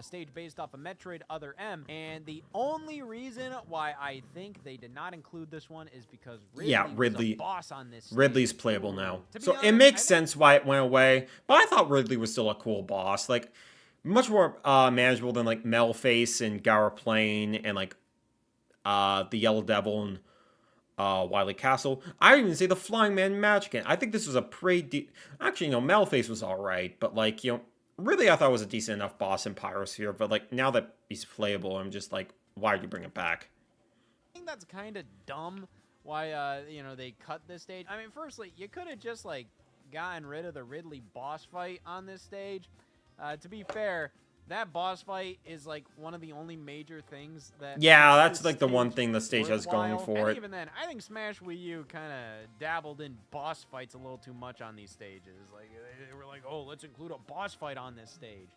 Speaker 4: Stage based off of Metroid Other M, and the only reason why I think they did not include this one is because Ridley was a boss on this stage.
Speaker 1: Ridley's playable now,
Speaker 4: To be
Speaker 1: so
Speaker 4: honest,
Speaker 1: it makes sense why it went away. But I thought Ridley was still a cool boss, like much more manageable than like Melface and Gara Plain and like the Yellow Devil and Wily Castle. I didn't even say the Flying Man Magicant. I think this was a pretty actually, you know, Melface was all right, but like, you know, really, I thought it was a decent enough boss in Pyrosphere, but like now that he's playable, I'm just like, why did you bring it back?
Speaker 4: I think that's kind of dumb. Why you know, they cut this stage. I mean, firstly, you could have just like gotten rid of the Ridley boss fight on this stage. To be fair, that boss fight is like one of the only major things that.
Speaker 1: Yeah,
Speaker 4: makes
Speaker 1: that's
Speaker 4: this
Speaker 1: like the one
Speaker 4: stage
Speaker 1: thing the stage has going
Speaker 4: worthwhile.
Speaker 1: for
Speaker 4: And
Speaker 1: it.
Speaker 4: even then, I think Smash Wii U kind of dabbled in boss fights a little too much on these stages. Like they were like, oh, let's include a boss fight on this stage.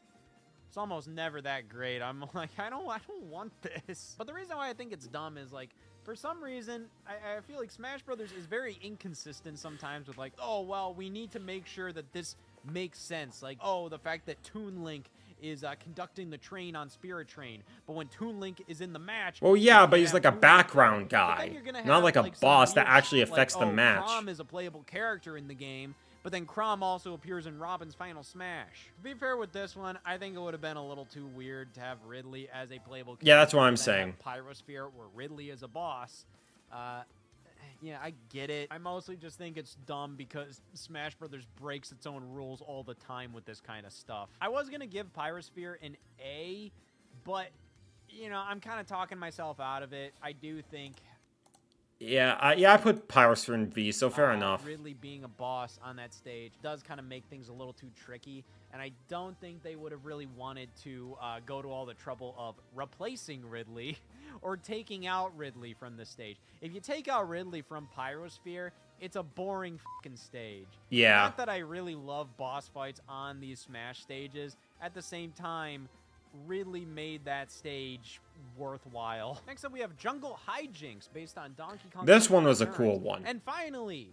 Speaker 4: It's almost never that great. I'm like, I don't want this. But the reason why I think it's dumb is like, for some reason, I feel like Smash Brothers is very inconsistent sometimes with like, oh, well, we need to make sure that this makes sense. Like, oh, the fact that Toon Link is conducting the train on Spirit Train, but when Toon Link is in the match,
Speaker 1: Well, yeah, but he's like a background guy, not like a boss that actually affects the match.
Speaker 4: Chrom is a playable character in the game, but then Chrom also appears in Robin's Final Smash. To be fair with this one, I think it would have been a little too weird to have Ridley as a playable character.
Speaker 1: Yeah, that's what I'm
Speaker 4: than
Speaker 1: saying.
Speaker 4: have Pyrosphere, where Ridley is a boss. Yeah, I get it. I mostly just think it's dumb because Smash Brothers breaks its own rules all the time with this kind of stuff. I was going to give Pyrosphere an A, but, you know, I'm kind of talking myself out of it. I do think...
Speaker 1: Yeah, I put Pyrosphere in V, so fair enough.
Speaker 4: Ridley being a boss on that stage does kind of make things a little too tricky, and I don't think they would have really wanted to go to all the trouble of replacing Ridley or taking out Ridley from the stage. If you take out Ridley from Pyrosphere, it's a boring fucking stage.
Speaker 1: Yeah.
Speaker 4: Not that I really love boss fights on these Smash stages. At the same time, Ridley made that stage worthwhile. Next up, we have Jungle Hijinks based on Donkey Kong.
Speaker 1: This one was a
Speaker 4: Returns.
Speaker 1: cool one.
Speaker 4: And finally,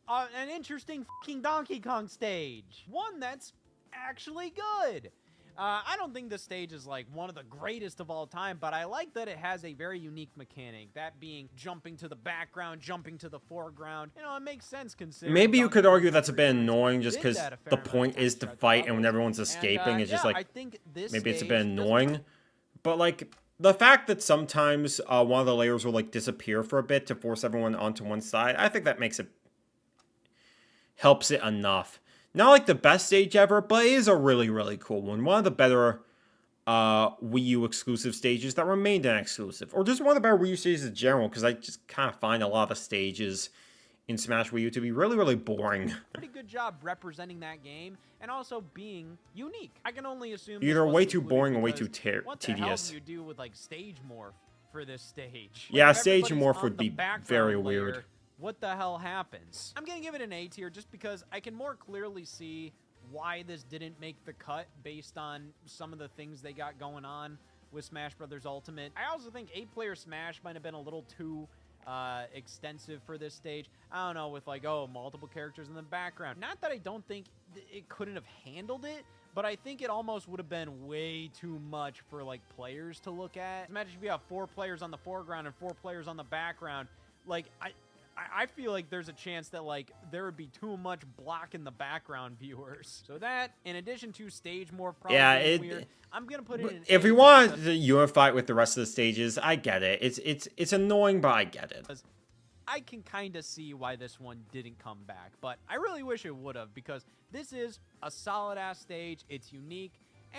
Speaker 4: an interesting fucking Donkey Kong stage. One that's actually good. I don't think this stage is like one of the greatest of all time, but I like that it has a very unique mechanic. That being jumping to the background, jumping to the foreground. You know, it makes sense considering.
Speaker 1: Maybe you
Speaker 4: Donkey
Speaker 1: could
Speaker 4: Kong
Speaker 1: argue that's a bit
Speaker 4: Returns
Speaker 1: annoying just
Speaker 4: did
Speaker 1: because
Speaker 4: that a fair
Speaker 1: the
Speaker 4: amount of
Speaker 1: point
Speaker 4: times
Speaker 1: is to
Speaker 4: throughout the
Speaker 1: fight, and when
Speaker 4: levels.
Speaker 1: everyone's escaping, it's just
Speaker 4: yeah,
Speaker 1: like,
Speaker 4: I think this
Speaker 1: maybe it's a
Speaker 4: stage
Speaker 1: bit
Speaker 4: doesn't-
Speaker 1: annoying. But like, the fact that sometimes one of the layers will like disappear for a bit to force everyone onto one side, I think that makes it, helps it enough. Not like the best stage ever, but it is a really, really cool one. One of the better Wii U exclusive stages that remained an exclusive. Or just one of the better Wii U stages in general, because I just kind of find a lot of the stages in Smash Wii U to be really, really boring.
Speaker 4: Pretty good job representing that game and also being unique. I can only assume
Speaker 1: Either
Speaker 4: this
Speaker 1: way
Speaker 4: wasn't
Speaker 1: too
Speaker 4: included
Speaker 1: boring or way
Speaker 4: because
Speaker 1: too
Speaker 4: what the hell
Speaker 1: tedious.
Speaker 4: do you do with like stage morph for this stage?
Speaker 1: Yeah,
Speaker 4: Like, if
Speaker 1: stage
Speaker 4: everybody's
Speaker 1: morph
Speaker 4: on
Speaker 1: would
Speaker 4: the
Speaker 1: be
Speaker 4: background
Speaker 1: very
Speaker 4: layer,
Speaker 1: weird.
Speaker 4: What the hell happens? I'm gonna give it an A tier just because I can more clearly see why this didn't make the cut based on some of the things they got going on with Smash Brothers Ultimate. I also think 8-player Smash might have been a little too extensive for this stage. I don't know, with like, oh, multiple characters in the background. Not that I don't think it couldn't have handled it, but I think it almost would have been way too much for like players to look at. Imagine if you have 4 players on the foreground and 4 players on the background. Like, I feel like there's a chance that like there would be too much blocking the background viewers. So that, in addition to stage more probably
Speaker 1: Yeah,
Speaker 4: weird, I'm gonna put it in.
Speaker 1: If we want to unify it with the rest of the stages, I get it. It's annoying, but I get it.
Speaker 4: I can kind of see why this one didn't come back, but I really wish it would have, because this is a solid-ass stage, it's unique,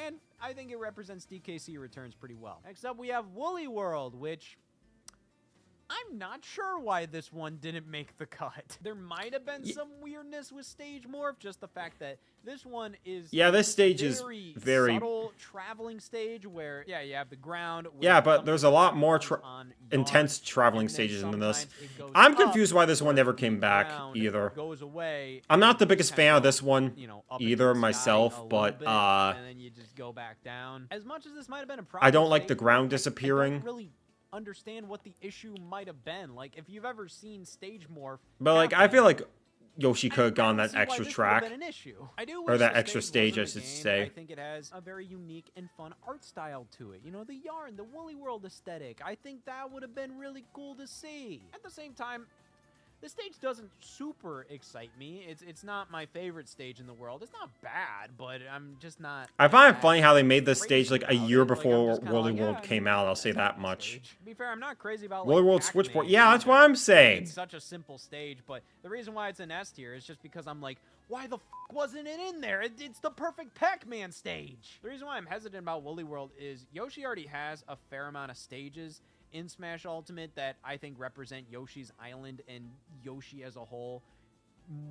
Speaker 4: and I think it represents DKC Returns pretty well. Next up, we have Woolly World, which I'm not sure why this one didn't make the cut. There might have been some weirdness with stage morph, just the fact that this one is
Speaker 1: Yeah, this stage is very
Speaker 4: subtle traveling stage where you have the ground. with
Speaker 1: Yeah, but
Speaker 4: some
Speaker 1: there's a lot more
Speaker 4: on
Speaker 1: intense
Speaker 4: yards,
Speaker 1: traveling
Speaker 4: and then
Speaker 1: stages than this.
Speaker 4: sometimes it goes
Speaker 1: I'm
Speaker 4: up,
Speaker 1: confused why this one never
Speaker 4: where
Speaker 1: came
Speaker 4: the
Speaker 1: back
Speaker 4: ground
Speaker 1: either.
Speaker 4: goes away.
Speaker 1: I'm not the
Speaker 4: and
Speaker 1: biggest
Speaker 4: you kinda
Speaker 1: fan of
Speaker 4: go,
Speaker 1: this one
Speaker 4: up
Speaker 1: either
Speaker 4: into the sky
Speaker 1: myself,
Speaker 4: a little
Speaker 1: but
Speaker 4: bit, and then you just go back down. As much as this might have been a problem,
Speaker 1: I don't like the
Speaker 4: stage,
Speaker 1: ground
Speaker 4: I
Speaker 1: disappearing.
Speaker 4: don't really understand what the issue might have been. Like, if you've ever seen stage morph,
Speaker 1: But like, I
Speaker 4: happen,
Speaker 1: feel like Yoshi could have
Speaker 4: I
Speaker 1: gone
Speaker 4: don't
Speaker 1: that
Speaker 4: see why
Speaker 1: extra
Speaker 4: this would have
Speaker 1: track.
Speaker 4: been an issue. I do
Speaker 1: Or
Speaker 4: wish
Speaker 1: that
Speaker 4: the
Speaker 1: extra
Speaker 4: stage
Speaker 1: stage, I
Speaker 4: was in
Speaker 1: should
Speaker 4: the game.
Speaker 1: say.
Speaker 4: I think it has a very unique and fun art style to it. You know, the yarn, the Woolly World aesthetic. I think that would have been really cool to see. At the same time, the stage doesn't super excite me. It's not my favorite stage in the world. It's not bad, but I'm just not.
Speaker 1: I find it
Speaker 4: that
Speaker 1: funny how they made this
Speaker 4: crazy
Speaker 1: stage like a
Speaker 4: about
Speaker 1: year
Speaker 4: it. Like, I'm
Speaker 1: before
Speaker 4: just kinda
Speaker 1: Woolly
Speaker 4: like,
Speaker 1: World
Speaker 4: yeah, I
Speaker 1: came
Speaker 4: mean,
Speaker 1: out, I'll
Speaker 4: that's
Speaker 1: say
Speaker 4: not
Speaker 1: that
Speaker 4: my
Speaker 1: much.
Speaker 4: stage. To be fair, I'm not crazy about
Speaker 1: Woolly
Speaker 4: like
Speaker 1: World
Speaker 4: Pac-Man
Speaker 1: Switchboard, yeah, that's
Speaker 4: either.
Speaker 1: what I'm saying.
Speaker 4: It's such a simple stage, but the reason why it's an S tier is just because I'm like, why the f wasn't it in there? It's the perfect Pac-Man stage. The reason why I'm hesitant about Woolly World is Yoshi already has a fair amount of stages in Smash Ultimate that I think represent Yoshi's Island and Yoshi as a whole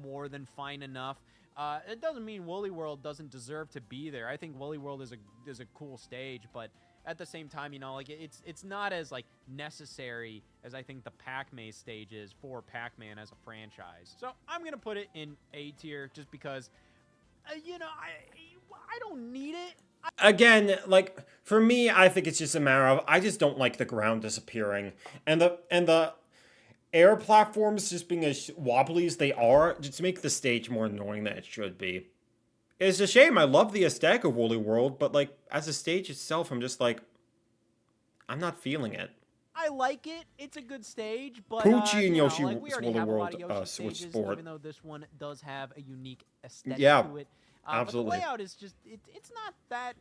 Speaker 4: more than fine enough. It doesn't mean Woolly World doesn't deserve to be there. I think Woolly World is a cool stage, but at the same time, you know, like it's not as like necessary as I think the Pac-Man stage is for Pac-Man as a franchise. So I'm gonna put it in A tier just because, you know, I don't need it.
Speaker 1: Again, like for me, I think it's just a matter of I just don't like the ground disappearing and the air platforms just being as wobbly as they are just make the stage more annoying than it should be. It's a shame. I love the aesthetic of Woolly World, but like as a stage itself, I'm just like I'm not feeling it.
Speaker 4: I like it. It's a good stage, but
Speaker 1: Poochie and
Speaker 4: you know,
Speaker 1: Yoshi
Speaker 4: like, we already
Speaker 1: Woolly
Speaker 4: have a lot
Speaker 1: World
Speaker 4: of Yoshi
Speaker 1: Switch
Speaker 4: stages,
Speaker 1: Sport.
Speaker 4: even though this one does have a unique aesthetic
Speaker 1: Yeah,
Speaker 4: to it.
Speaker 1: absolutely.
Speaker 4: But the layout is just it's not that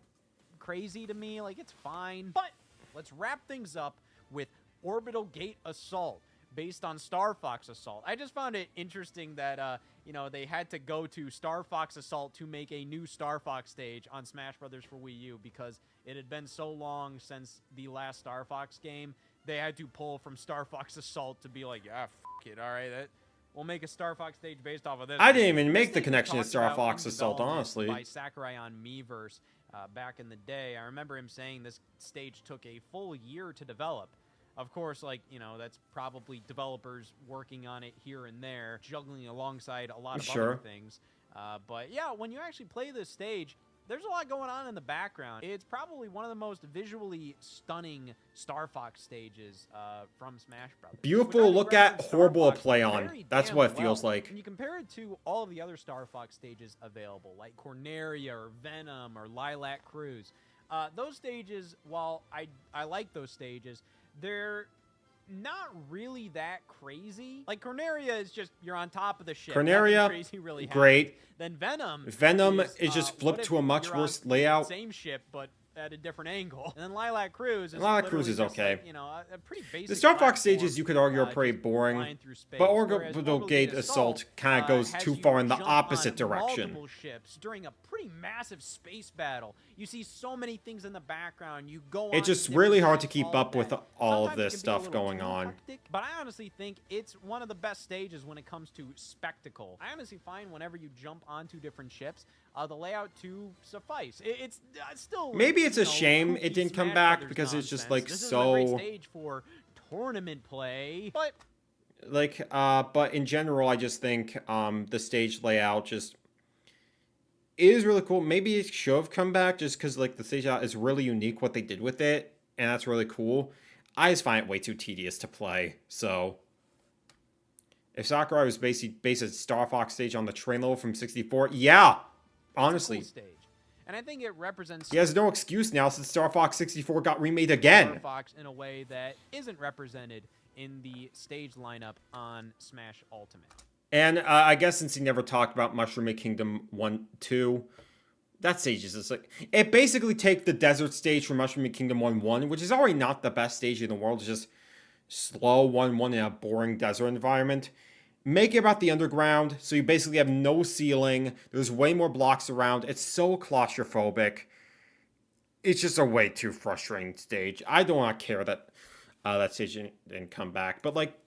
Speaker 4: crazy to me. Like, it's fine. But let's wrap things up with Orbital Gate Assault, based on Star Fox Assault. I just found it interesting that, you know, they had to go to Star Fox Assault to make a new Star Fox stage on Smash Brothers for Wii U because it had been so long since the last Star Fox game. They had to pull from Star Fox Assault to be like, yeah, f it, all right, we'll make a Star Fox stage based off of this.
Speaker 1: I didn't even
Speaker 4: This
Speaker 1: make the
Speaker 4: thing was
Speaker 1: connection to
Speaker 4: talked
Speaker 1: Star
Speaker 4: about
Speaker 1: Fox
Speaker 4: in
Speaker 1: Assault,
Speaker 4: development
Speaker 1: honestly.
Speaker 4: by Sakurai on Miiverse back in the day. I remember him saying this stage took a full year to develop. Of course, like, you know, that's probably developers working on it here and there, juggling alongside a lot of other things. But yeah, when you actually play this stage, there's a lot going on in the background. It's probably one of the most visually stunning Star Fox stages from Smash Brothers.
Speaker 1: Beautiful to look at, horrible to play on. That's what it feels like.
Speaker 4: When you compare it to all of the other Star Fox stages available, like Corneria or Venom or Lilac Cruise, those stages, while I like those stages, they're not really that crazy. Like, Corneria is just, you're on top of the ship.
Speaker 1: Corneria,
Speaker 4: Nothing crazy really
Speaker 1: great.
Speaker 4: happens. Then Venom
Speaker 1: is just
Speaker 4: what
Speaker 1: flipped
Speaker 4: if
Speaker 1: to a much
Speaker 4: you're on
Speaker 1: worse layout.
Speaker 4: Same ship, but at a different angle. And then Lilac Cruise is
Speaker 1: Lilac Cruise
Speaker 4: literally
Speaker 1: is
Speaker 4: just
Speaker 1: okay.
Speaker 4: like, you know, a pretty basic
Speaker 1: The Star Fox
Speaker 4: platform,
Speaker 1: stages, you could argue, are pretty
Speaker 4: just
Speaker 1: boring.
Speaker 4: flying through space,
Speaker 1: But
Speaker 4: whereas
Speaker 1: Orbital Gate Assault kind of goes
Speaker 4: has
Speaker 1: too
Speaker 4: you
Speaker 1: far in the
Speaker 4: jump
Speaker 1: opposite
Speaker 4: on
Speaker 1: direction.
Speaker 4: multiple ships during a pretty massive space battle. You see so many things in the background. You go on
Speaker 1: It's just
Speaker 4: different
Speaker 1: really hard
Speaker 4: ships,
Speaker 1: to keep
Speaker 4: all
Speaker 1: up
Speaker 4: of
Speaker 1: with
Speaker 4: that.
Speaker 1: all of
Speaker 4: Sometimes it
Speaker 1: this
Speaker 4: can be a
Speaker 1: stuff
Speaker 4: little
Speaker 1: going
Speaker 4: too
Speaker 1: on.
Speaker 4: hectic, but I honestly think it's one of the best stages when it comes to spectacle. I honestly find whenever you jump onto different ships, the layout to suffice. It's still
Speaker 1: Maybe it's
Speaker 4: you
Speaker 1: a
Speaker 4: know,
Speaker 1: shame
Speaker 4: kooky
Speaker 1: it didn't come
Speaker 4: Smash
Speaker 1: back
Speaker 4: Brothers
Speaker 1: because it's just
Speaker 4: nonsense.
Speaker 1: like
Speaker 4: This is a great
Speaker 1: so
Speaker 4: stage for tournament play, but
Speaker 1: like but in general I just think the stage layout just is really cool. Maybe it should have come back just because like the stage layout is really unique what they did with it, and that's really cool. I just find it way too tedious to play. So if Sakurai was based a Star Fox stage on the train level from 64, yeah, honestly.
Speaker 4: it's a cool stage. And I think it represents
Speaker 1: He has no excuse now since Star Fox 64 got remade
Speaker 4: Star
Speaker 1: again.
Speaker 4: Fox in a way that isn't represented in the stage lineup on Smash Ultimate.
Speaker 1: And I guess since he never talked about Mushroom Kingdom 1, 2, that stage is just like... It basically takes the desert stage from Mushroom Kingdom 1, 1, which is already not the best stage in the world. It's just slow 1, 1 in a boring desert environment. Make it about the underground, so you basically have no ceiling. There's way more blocks around. It's so claustrophobic. It's just a way too frustrating stage. I do not care that... that stage didn't come back. But like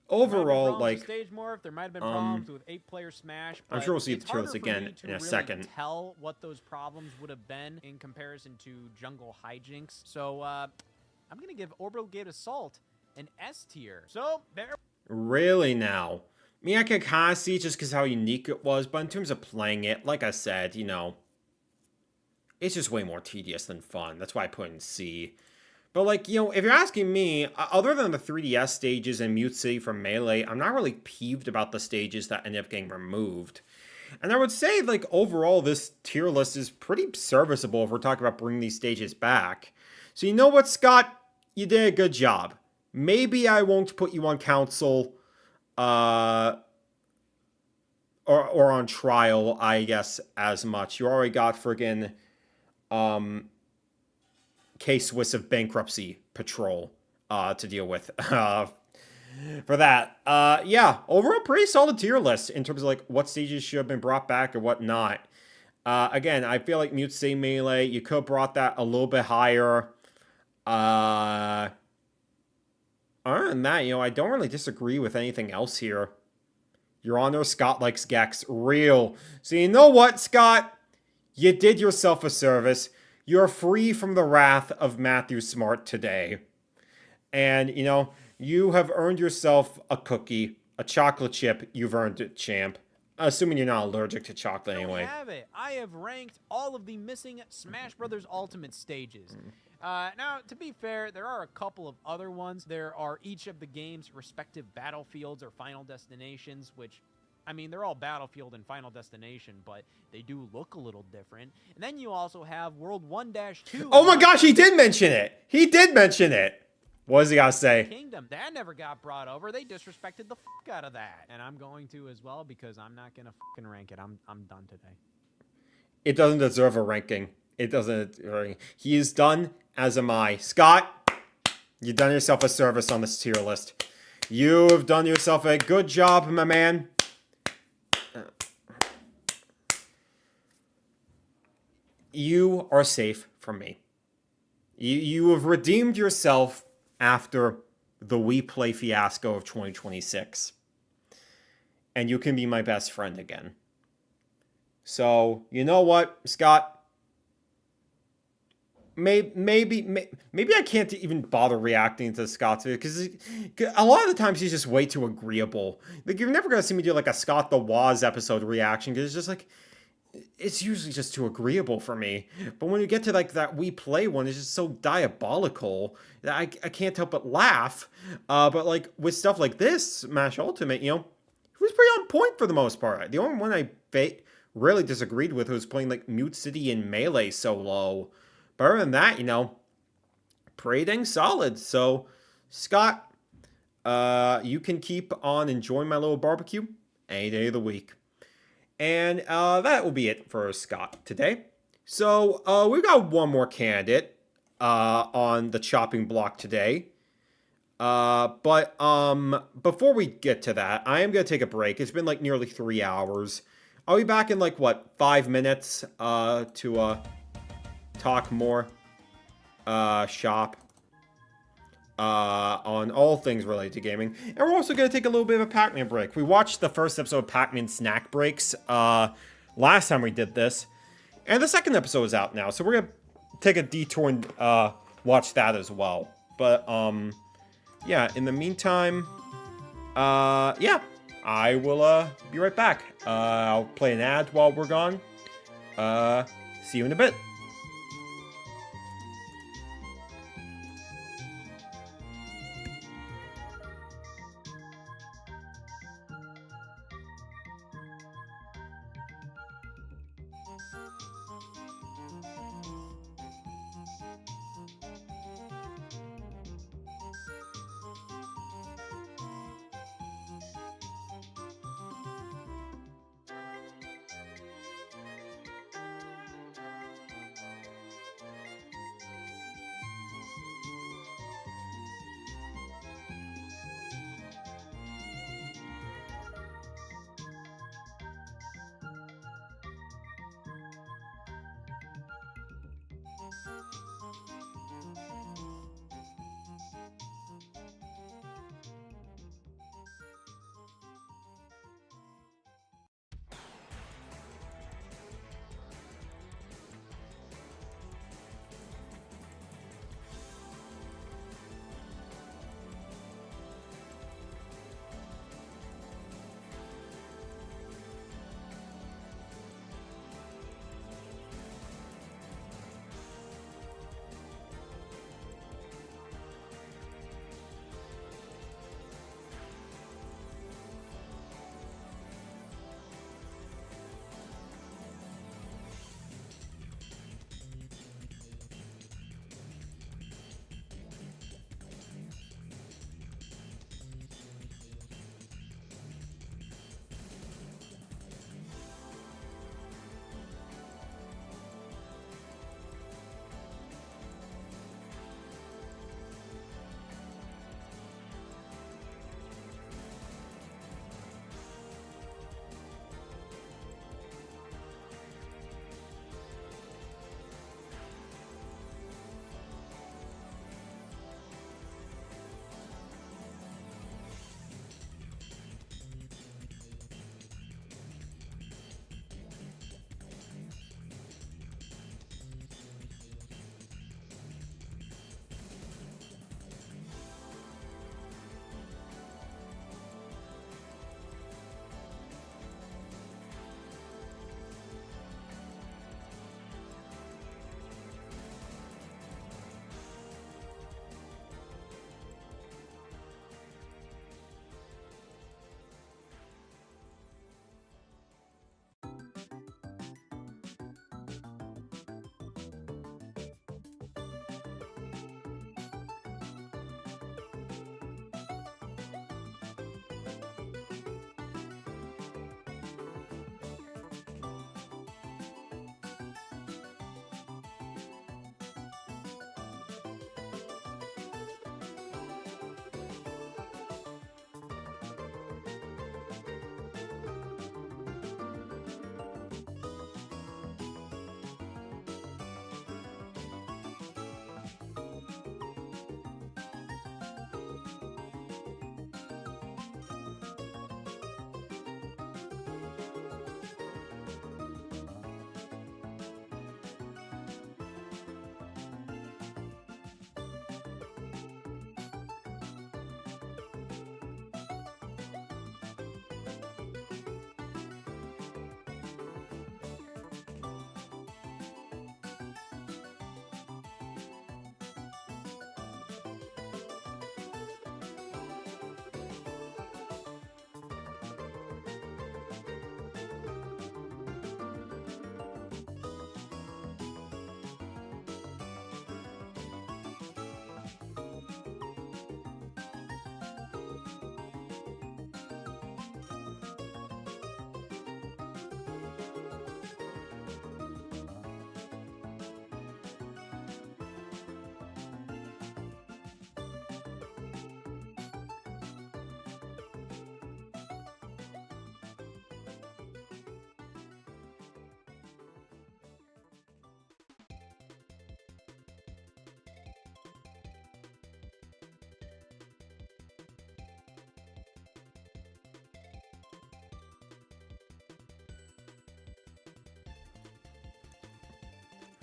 Speaker 4: There might have been
Speaker 1: overall,
Speaker 4: problems with
Speaker 1: like
Speaker 4: stage morph. There might have been problems with 8-player Smash.
Speaker 1: I'm
Speaker 4: But
Speaker 1: sure we'll see
Speaker 4: it's
Speaker 1: the tier list
Speaker 4: harder for
Speaker 1: again
Speaker 4: me to
Speaker 1: in a
Speaker 4: really
Speaker 1: second.
Speaker 4: Tell what those problems would have been in comparison to Jungle Hijinks. So I'm gonna give Orbital Gate Assault an S tier. So there.
Speaker 1: Really now. I mean, I can kind of see just because how unique it was, but in terms of playing it, like I said, you know, it's just way more tedious than fun. That's why I put in C. But like, you know, if you're asking me, other than the 3DS stages and Mute City from Melee, I'm not really peeved about the stages that ended up getting removed. And I would say, like, overall, this tier list is pretty serviceable if we're talking about bringing these stages back. So you know what, Scott? You did a good job. Maybe I won't put you on council, or on trial, I guess, as much. You already got friggin', K-Swiss of Bankruptcy Patrol, to deal with, for that. Yeah, overall, pretty solid tier list in terms of, like, what stages should have been brought back and what not. Again, I feel like Mute City Melee, you could have brought that a little bit higher. Other than that, you know, I don't really disagree with anything else here. Your Honor, Scott likes Gex. Real. So you know what, Scott? You did yourself a service. You're free from the wrath of Matthew Smart today. And, you know, you have earned yourself a cookie, a chocolate chip. You've earned it, champ. Assuming you're not allergic to chocolate anyway.
Speaker 4: There we have it. I have ranked all of the missing Smash Brothers Ultimate stages. Now, to be fair, there are a couple of other ones. There are each of the game's respective battlefields or final destinations, which, I mean, they're all Battlefield and Final Destination, but they do look a little different. And then you also have World 1-2.
Speaker 1: Oh my gosh, he did mention it! He did mention it! What does he gotta say?
Speaker 4: Kingdom. That never got brought over. They disrespected the fuck out of that. And I'm going to as well because I'm not gonna fucking rank it. I'm done today.
Speaker 1: It doesn't deserve a ranking. It doesn't. He is done, as am I. Scott, you've done yourself a service on this tier list. You have done yourself a good job, my man. You are safe from me. You have redeemed yourself after the We Play fiasco of 2026. And you can be my best friend again. So, you know what, Scott? Maybe I can't even bother reacting to Scott's video because a lot of the times he's just way too agreeable. Like, you're never gonna see me do like a Scott the Waz episode reaction because it's just like it's usually just too agreeable for me. But when you get to like that We Play one, it's just so diabolical that I can't help but laugh. But like with stuff like this, Smash Ultimate, you know, he was pretty on point for the most part. The only one I really disagreed with was playing like Mute City and Melee solo. But other than that, you know, pretty dang solid. So, Scott, you can keep on enjoying my little barbecue any day of the week. And that will be it for Scott today. So, we've got one more candidate on the chopping block today. But before we get to that, I am going to take a break. It's been like nearly 3 hours. I'll be back in like, what, 5 minutes to talk more shop on all things related to gaming. And we're also going to take a little bit of a Pac-Man break. We watched the first episode of Pac-Man Snack Breaks last time we did this. And the second episode is out now. So we're going to take a detour and watch that as well. But, yeah, in the meantime, yeah, I will be right back. I'll play an ad while we're gone. See you in a bit.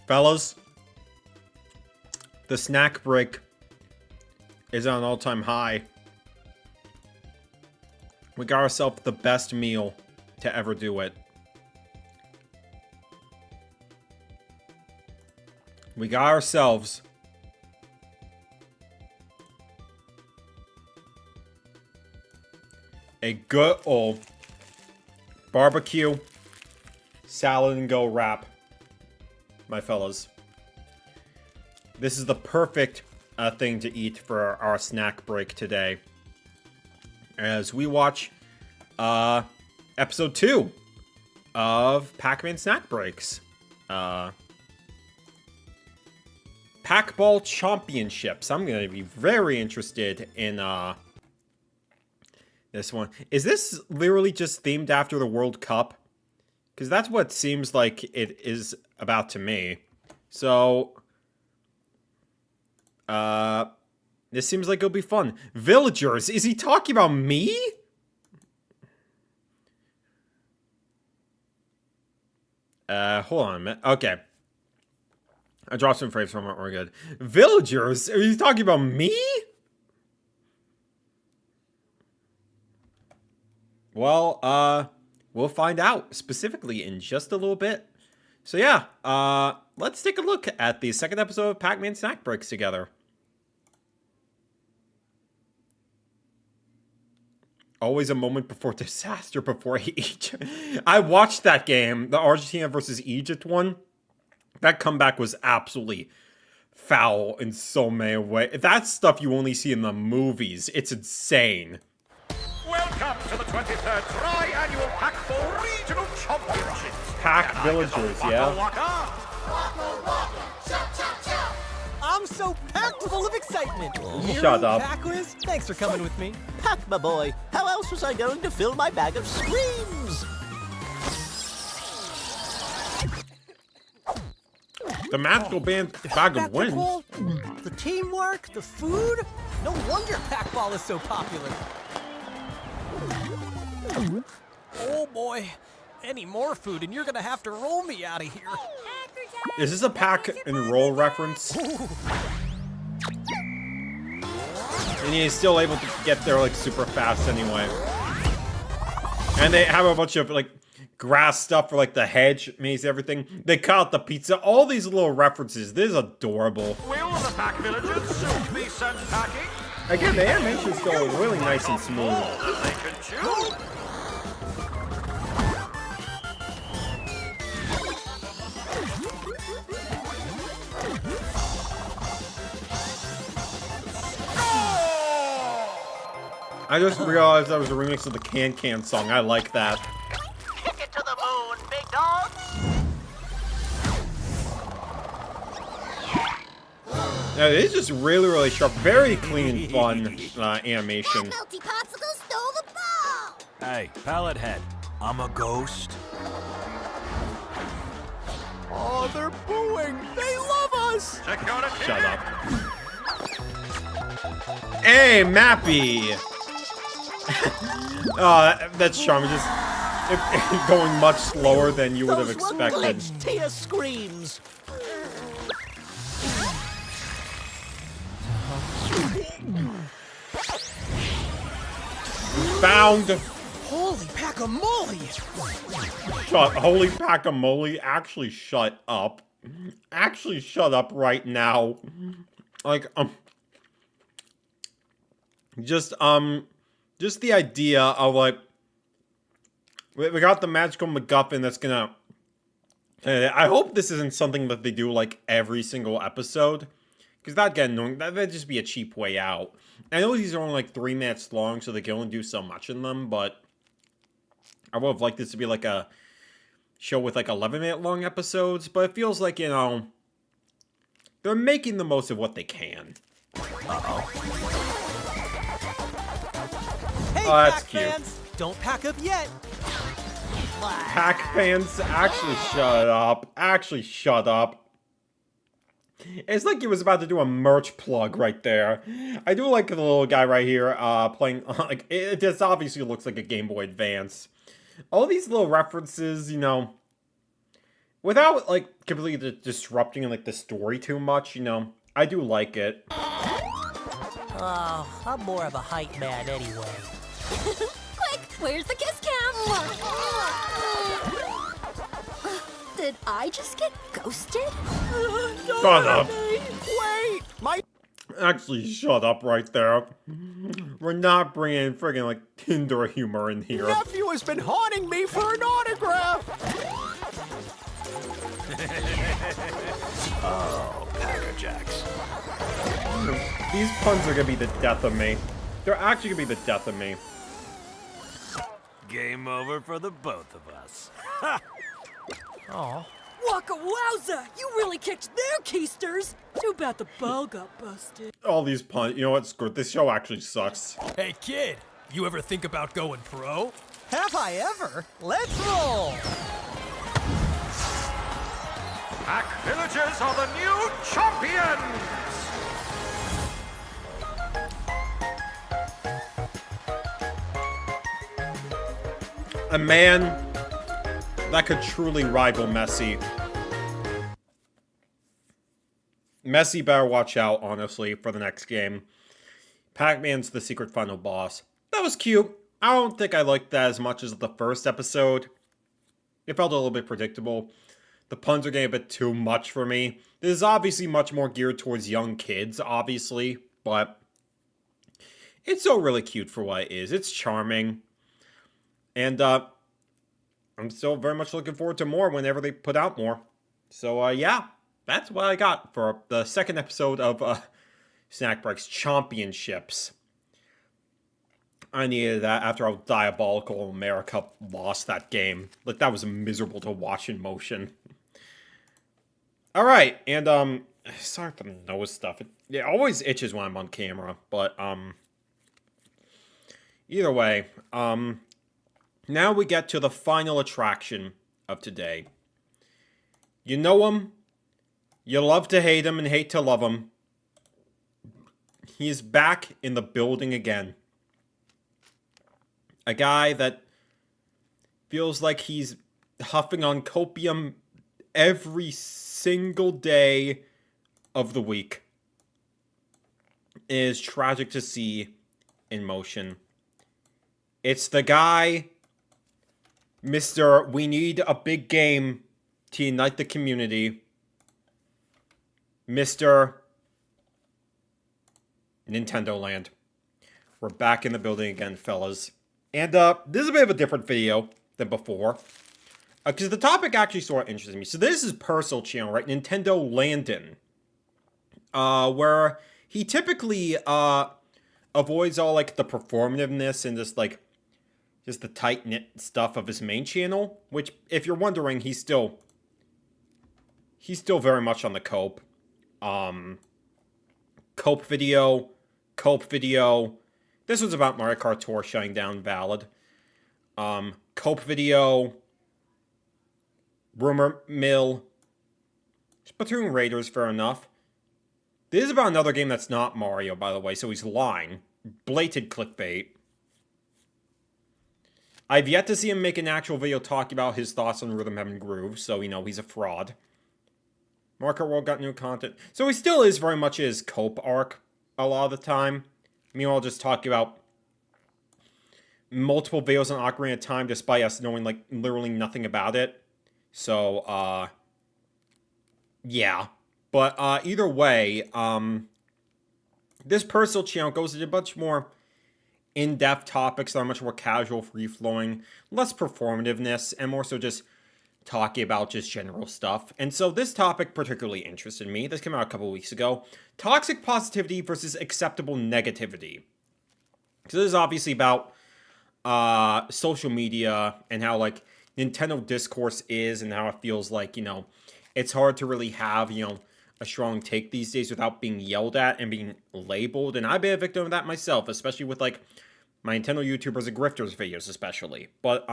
Speaker 1: Fellas, the snack break is on an all-time high. We got ourselves the best meal to ever do it. We got ourselves a good old barbecue salad and go wrap, my fellas. This is the perfect thing to eat for our snack break today, as we watch episode 2 of Pac-Man Snack Breaks. Pac-Ball Championships. I'm going to be very interested in this one. Is this literally just themed after the World Cup? Because that's what it seems like it is about to me. So, this seems like it'll be fun. Villagers, is he talking about me? Hold on a minute. Okay. I dropped some frames from it. We're good. Villagers? Are you talking about me? Well, we'll find out specifically in just a little bit. So yeah, let's take a look at the second episode of Pac-Man Snack Breaks together. Always a moment before disaster before Egypt. I watched that game, the Argentina versus Egypt one. That comeback was absolutely foul in so many ways. That's stuff you only see in the movies. It's insane.
Speaker 5: Welcome to the 23rd Tri-Annual Pac-Ball Regional Championships.
Speaker 1: Pac Villagers, yeah.
Speaker 6: I'm so packed full of excitement.
Speaker 1: Shut up.
Speaker 6: Pac-Wiz, thanks for coming with me.
Speaker 7: Pac, my boy, how else was I going to fill my bag of screams?
Speaker 1: The magical bag of wind.
Speaker 6: Spectacle, the teamwork, the food. No wonder Pac-Ball is so popular. Oh boy, any more food and you're gonna have to roll me out of here.
Speaker 1: Is this a pack and roll reference? And he's still able to get there like super fast anyway. And they have a bunch of like grass stuff for like the hedge maze, everything. They cut out the pizza. All these little references. This is adorable.
Speaker 5: Will the Pac Villagers soon be sent packing?
Speaker 1: Again, the animation's still really nice and smooth.
Speaker 5: That they can chew?
Speaker 1: I just realized that was a remix of the Can Can song. I like that.
Speaker 7: Kick it to the moon, big dogs!
Speaker 1: Now, it is just really, really sharp. Very clean and fun animation.
Speaker 8: Melty Popsicle stole the ball!
Speaker 9: Hey, Pallet Head, I'm a ghost.
Speaker 6: Oh, they're booing. They love us.
Speaker 5: Security.
Speaker 1: Shut up. Hey, Mappy! That's charming. Just going much slower than you would have
Speaker 7: Those
Speaker 1: expected.
Speaker 7: one-glitched Tia screams.
Speaker 1: Found.
Speaker 6: Holy pack-a-moley.
Speaker 1: Holy Pac-A-Mole. Actually, shut up. Actually, shut up right now. Like, just the idea of like, we got the magical MacGuffin that's gonna. I hope this isn't something that they do like every single episode, because that'd get annoying. That'd just be a cheap way out. I know these are only like 3 minutes long, so they can only do so much in them, but I would have liked this to be like a show with like 11-minute long episodes, but it feels like, you know, they're making the most of what they can.
Speaker 6: Hey,
Speaker 1: Oh, that's
Speaker 6: Pac
Speaker 1: cute.
Speaker 6: fans, don't pack up yet.
Speaker 1: Pack fans, actually shut up. Actually shut up. It's like he was about to do a merch plug right there. I do like the little guy right here playing, like, it just obviously looks like a Game Boy Advance. All these little references, you know, without, like, completely disrupting, like, the story too much, you know, I do like it.
Speaker 6: Oh, I'm more of a hype man anyway.
Speaker 8: Quick, where's the kiss cam? Did I just get ghosted?
Speaker 1: Shut up.
Speaker 7: Wait! My
Speaker 1: Actually, shut up right there. We're not bringing friggin' like Tinder humor in here.
Speaker 7: nephew has been haunting me for an autograph!
Speaker 9: Oh, Packer Jacks.
Speaker 1: These puns are gonna be the death of me. They're actually gonna be the death of me.
Speaker 9: Game over for the both of us.
Speaker 6: Oh.
Speaker 10: Waka wowza! You really kicked their keisters! Too bad the ball got busted.
Speaker 1: All these puns. You know what? Screw it. This show actually sucks.
Speaker 6: Hey kid, you ever think about going pro?
Speaker 7: Have I ever? Let's roll!
Speaker 5: Pack Villagers are the new champions!
Speaker 1: A man that could truly rival Messi. Messi better watch out, honestly, for the next game. Pac-Man's the secret final boss. That was cute. I don't think I liked that as much as the first episode. It felt a little bit predictable. The puns are getting a bit too much for me. This is obviously much more geared towards young kids, obviously, but it's still really cute for what it is. It's charming. And I'm still very much looking forward to more whenever they put out more. So yeah, that's what I got for the second episode of Snack Breaks Championships. I needed that after how Diabolical America lost that game. Like, that was miserable to watch in motion. Alright, and sorry for the nose stuff. It always itches when I'm on camera, but either way, now we get to the final attraction of today. You know him, you love to hate him and hate to love him. He's back in the building again. A guy that feels like he's huffing on copium every single day of the week. It is tragic to see in motion. It's the guy, Mr. We need a big game to unite the community. Mr. Nintendo Land. We're back in the building again, fellas. And this is a bit of a different video than before. Because the topic actually sort of interested me. So this is personal channel, right? Nintendo Landon. Where he typically avoids all like the performativeness and just the tight-knit stuff of his main channel. Which, if you're wondering, he's still very much on the cope. Cope video. This was about Mario Kart Tour shutting down Valid. Cope video. Rumor mill. Splatoon Raiders, fair enough. This is about another game that's not Mario, by the way, so he's lying. Blatant clickbait. I've yet to see him make an actual video talking about his thoughts on Rhythm Heaven Groove, so, you know, he's a fraud. Mario Kart World got new content. So he still is very much his Cope arc a lot of the time. Meanwhile, just talking about multiple videos on Ocarina of Time despite us knowing, like, literally nothing about it. So, yeah. But, either way, this personal channel goes into much more in-depth topics that are much more casual, free-flowing, less performativeness, and more so just talking about just general stuff. And so this topic particularly interested me. This came out a couple weeks ago. Toxic positivity versus acceptable negativity. So this is obviously about social media and how, like, Nintendo discourse is and how it feels like, you know, it's hard to really have, you know, a strong take these days without being yelled at and being labeled. And I've been a victim of that myself, especially with, like, my Nintendo YouTubers and grifters videos especially. But,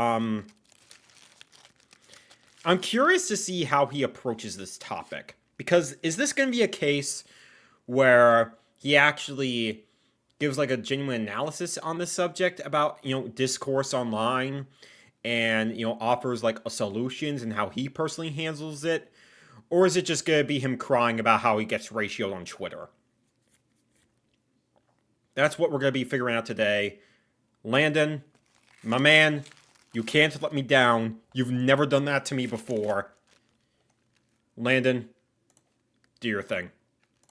Speaker 1: I'm curious to see how he approaches this topic. Because is this going to be a case where he actually gives, like, a genuine analysis on this subject about, you know, discourse online and, you know, offers like solutions and how he personally handles it? Or is it just going to be him crying about how he gets ratioed on Twitter? That's what we're going to be figuring out today. Landon, my man, you can't let me down. You've never done that to me before. Landon, do your thing.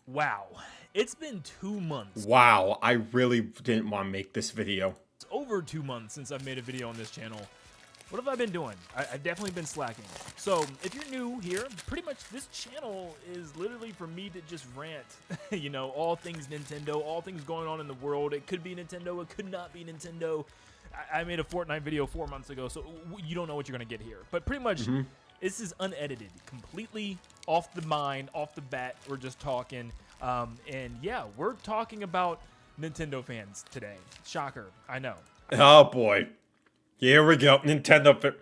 Speaker 11: Wow, it's been 2 months.
Speaker 1: Wow, I really didn't want to make this video.
Speaker 11: It's over 2 months since I've made a video on this channel. What have I been doing? I've definitely been slacking. So, if you're new here, pretty much this channel is literally for me to just rant. You know, all things Nintendo, all things going on in the world. It could be Nintendo, it could not be Nintendo. I made a Fortnite video 4 months ago, so you don't know what you're going to get here. But pretty much, this is unedited, completely off the mind, off the bat. We're just talking. And yeah, we're talking about Nintendo fans today. Shocker, I know.
Speaker 1: Oh boy. Here we go. Nintendo.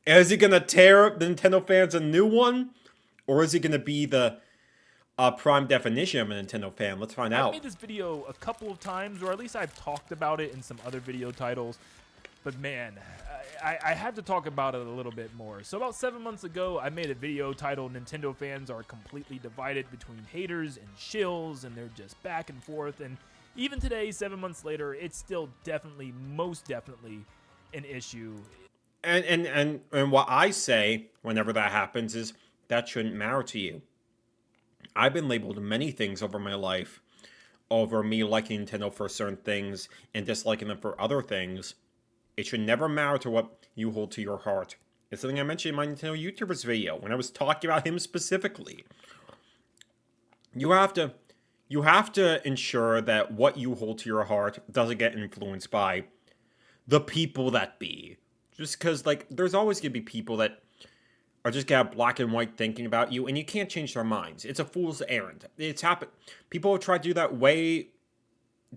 Speaker 1: Is he going to tear up the Nintendo fans a new one? Or is he going to be the prime definition of a Nintendo fan? Let's find out.
Speaker 11: I've made this video a couple of times, or at least I've talked about it in some other video titles. But man, I had to talk about it a little bit more. So about 7 months ago, I made a video titled Nintendo fans are completely divided between haters and shills, and they're just back and forth. And even today, 7 months later, it's still definitely, most definitely an issue.
Speaker 1: And what I say whenever that happens is that shouldn't matter to you. I've been labeled many things over my life, over me liking Nintendo for certain things and disliking them for other things. It should never matter to what you hold to your heart. It's something I mentioned in my Nintendo YouTubers video when I was talking about him specifically. You have to ensure that what you hold to your heart doesn't get influenced by the people that be. Just because, like, there's always going to be people that are just gonna have black and white thinking about you, and you can't change their minds. It's a fool's errand. It's happened. People have tried to do that way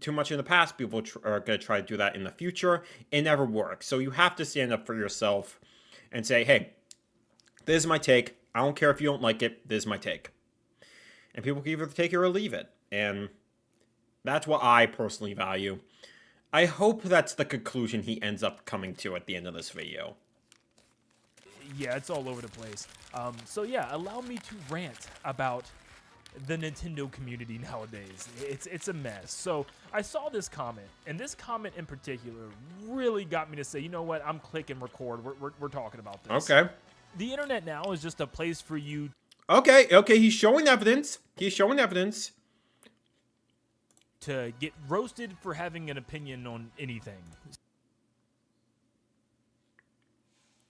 Speaker 1: too much in the past. People are gonna try to do that in the future. It never works. So you have to stand up for yourself and say, hey, this is my take. I don't care if you don't like it. This is my take. And people can either take it or leave it. And that's what I personally value. I hope that's the conclusion he ends up coming to at the end of this video.
Speaker 11: Yeah, it's all over the place. So yeah, allow me to rant about the Nintendo community nowadays. It's a mess. So I saw this comment, and this comment in particular really got me to say, you know what? I'm clicking record. We're talking about this.
Speaker 1: Okay.
Speaker 11: The internet now is just a place for you.
Speaker 1: Okay. He's showing evidence.
Speaker 11: To get roasted for having an opinion on anything.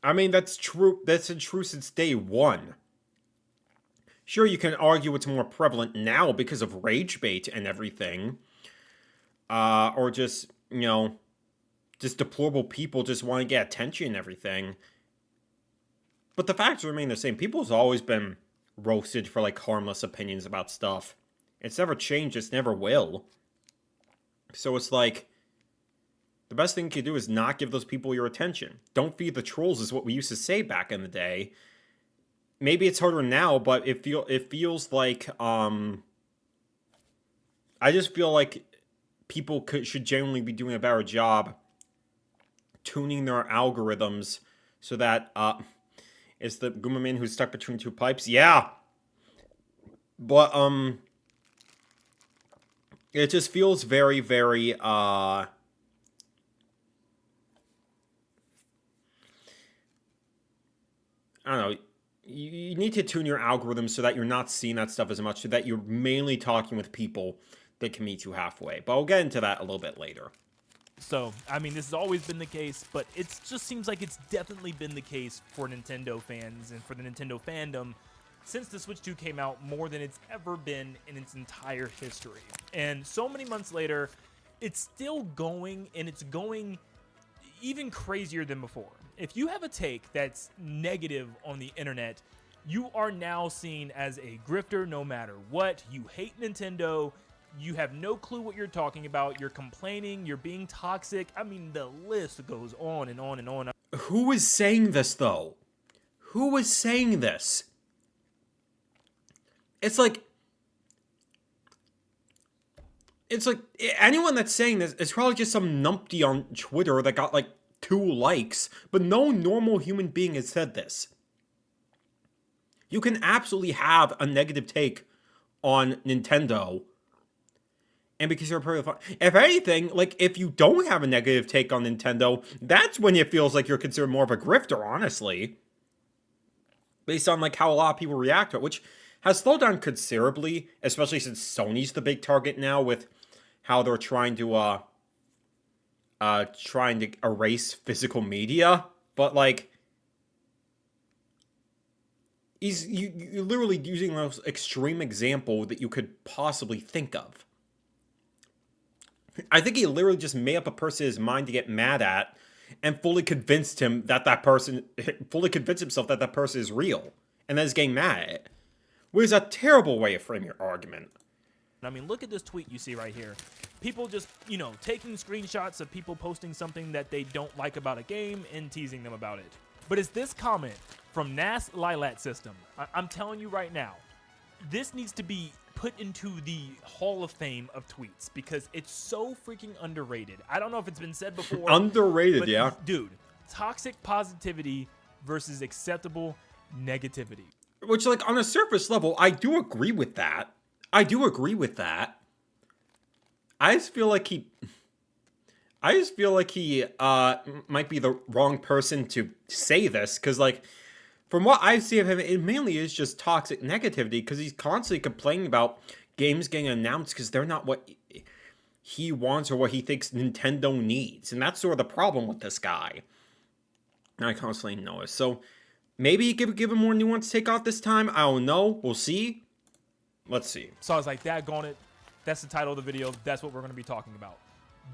Speaker 1: I mean, that's true. That's been true since day one. Sure, you can argue it's more prevalent now because of rage bait and everything. Or just, you know, just deplorable people just want to get attention and everything. But the facts remain the same. People have always been roasted for, like, harmless opinions about stuff. It's never changed. It's never will. So it's like, the best thing you can do is not give those people your attention. Don't feed the trolls is what we used to say back in the day. Maybe it's harder now, but it feels like, I just feel like people should generally be doing a better job tuning their algorithms so that, it's the Goomba Man who's stuck between two pipes. Yeah! But, it just feels very, very, I don't know. You need to tune your algorithm so that you're not seeing that stuff as much, so that you're mainly talking with people that can meet you halfway. But I'll get into that a little bit later.
Speaker 11: So, I mean, this has always been the case, but it just seems like it's definitely been the case for Nintendo fans and for the Nintendo fandom since the Switch 2 came out, more than it's ever been in its entire history. And so many months later, it's still going, and it's going even crazier than before. If you have a take that's negative on the internet, you are now seen as a grifter no matter what. You hate Nintendo. You have no clue what you're talking about. You're complaining. You're being toxic. I mean, the list goes on and on and on.
Speaker 1: Who is saying this, though? Who is saying this? It's like anyone that's saying this is probably just some numpty on Twitter that got, like, 2 likes, but no normal human being has said this. You can absolutely have a negative take on Nintendo, and because you're part of the fun. If anything, like, if you don't have a negative take on Nintendo, that's when it feels like you're considered more of a grifter, honestly. Based on, like, how a lot of people react to it, which has slowed down considerably, especially since Sony's the big target now with how they're trying to erase physical media. But, like, you're literally using the most extreme example that you could possibly think of. I think he literally just made up a person's mind to get mad at, and fully convinced himself that that person is real, and then is getting mad at it. Which is a terrible way of framing your argument.
Speaker 11: I mean, look at this tweet you see right here. People just, you know, taking screenshots of people posting something that they don't like about a game and teasing them about it. But it's this comment from Nas Lilat System. I'm telling you right now, this needs to be put into the Hall of Fame of tweets because it's so freaking underrated. I don't know if it's been said before.
Speaker 1: Underrated,
Speaker 11: but,
Speaker 1: yeah.
Speaker 11: Dude, toxic positivity versus acceptable negativity.
Speaker 1: Which, like, on a surface level, I do agree with that. I just feel like he might be the wrong person to say this, because, like, from what I see of him, it mainly is just toxic negativity, because he's constantly complaining about games getting announced because they're not what he wants or what he thinks Nintendo needs. And that's sort of the problem with this guy. And I constantly notice. So, maybe give him more nuanced take off this time. I don't know. We'll see. Let's see.
Speaker 11: So I was like, daggone it. That's the title of the video. That's what we're going to be talking about.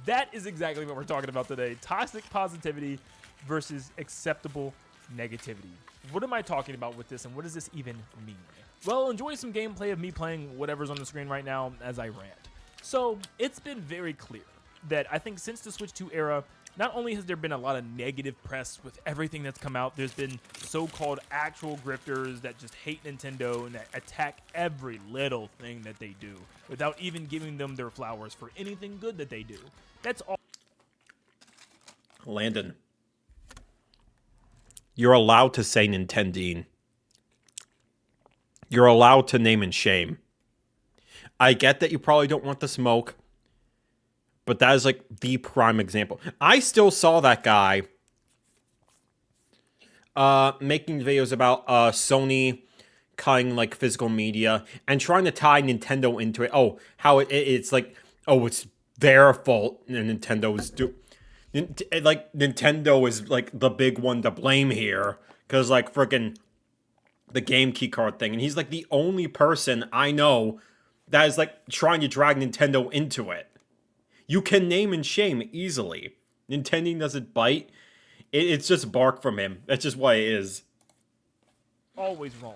Speaker 11: That is exactly what we're talking about today. Toxic positivity versus acceptable negativity. What am I talking about with this, and what does this even mean? Well, enjoy some gameplay of me playing whatever's on the screen right now as I rant. So, it's been very clear that I think since the Switch 2 era, not only has there been a lot of negative press with everything that's come out, there's been so-called actual grifters that just hate Nintendo and that attack every little thing that they do without even giving them their flowers for anything good that they do. That's all.
Speaker 1: Landon, you're allowed to say Nintendine. You're allowed to name and shame. I get that you probably don't want the smoke, but that is, like, the prime example. I still saw that guy making videos about Sony cutting, like, physical media and trying to tie Nintendo into it. Oh, how it's like, oh, it's their fault and Nintendo's like, Nintendo is, like, the big one to blame here. Because, like, frickin' the game key card thing. And he's, like, the only person I know that is, like, trying to drag Nintendo into it. You can name and shame easily. Nintendo doesn't bite. It's just bark from him. That's just what it is.
Speaker 11: Always wrong.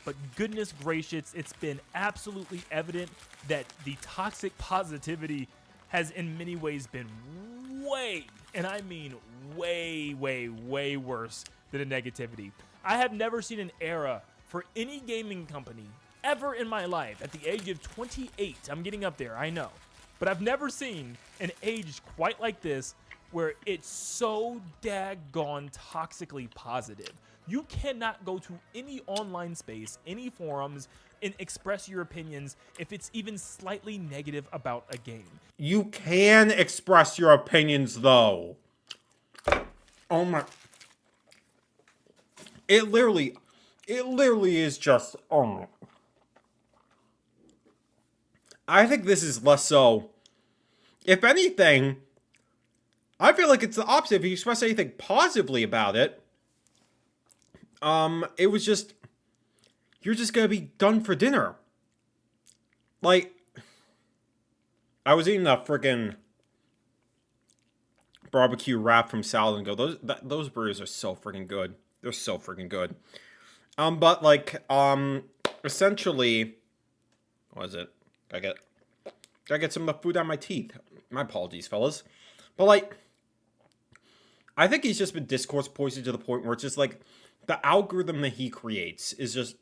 Speaker 11: But goodness gracious, it's been absolutely evident that the toxic positivity has in many ways been way, and I mean way, way, way worse than the negativity. I have never seen an era for any gaming company ever in my life at the age of 28. I'm getting up there, I know. But I've never seen an age quite like this where it's so daggone toxically positive. You cannot go to any online space, any forums, and express your opinions if it's even slightly negative about a game.
Speaker 1: You can express your opinions, though. Oh my... It literally is just... Oh my... I think this is less so... If anything, I feel like it's the opposite. If you express anything positively about it, it was just... You're just gonna be done for dinner. Like... I was eating a freaking barbecue wrap from Salad and Go. Those burgers are so freaking good. They're so freaking good. But like, essentially, what is it? Gotta get some of the food out of my teeth. My apologies, fellas. But like, I think he's just been discourse poisoned to the point where it's just like, the algorithm that he creates is just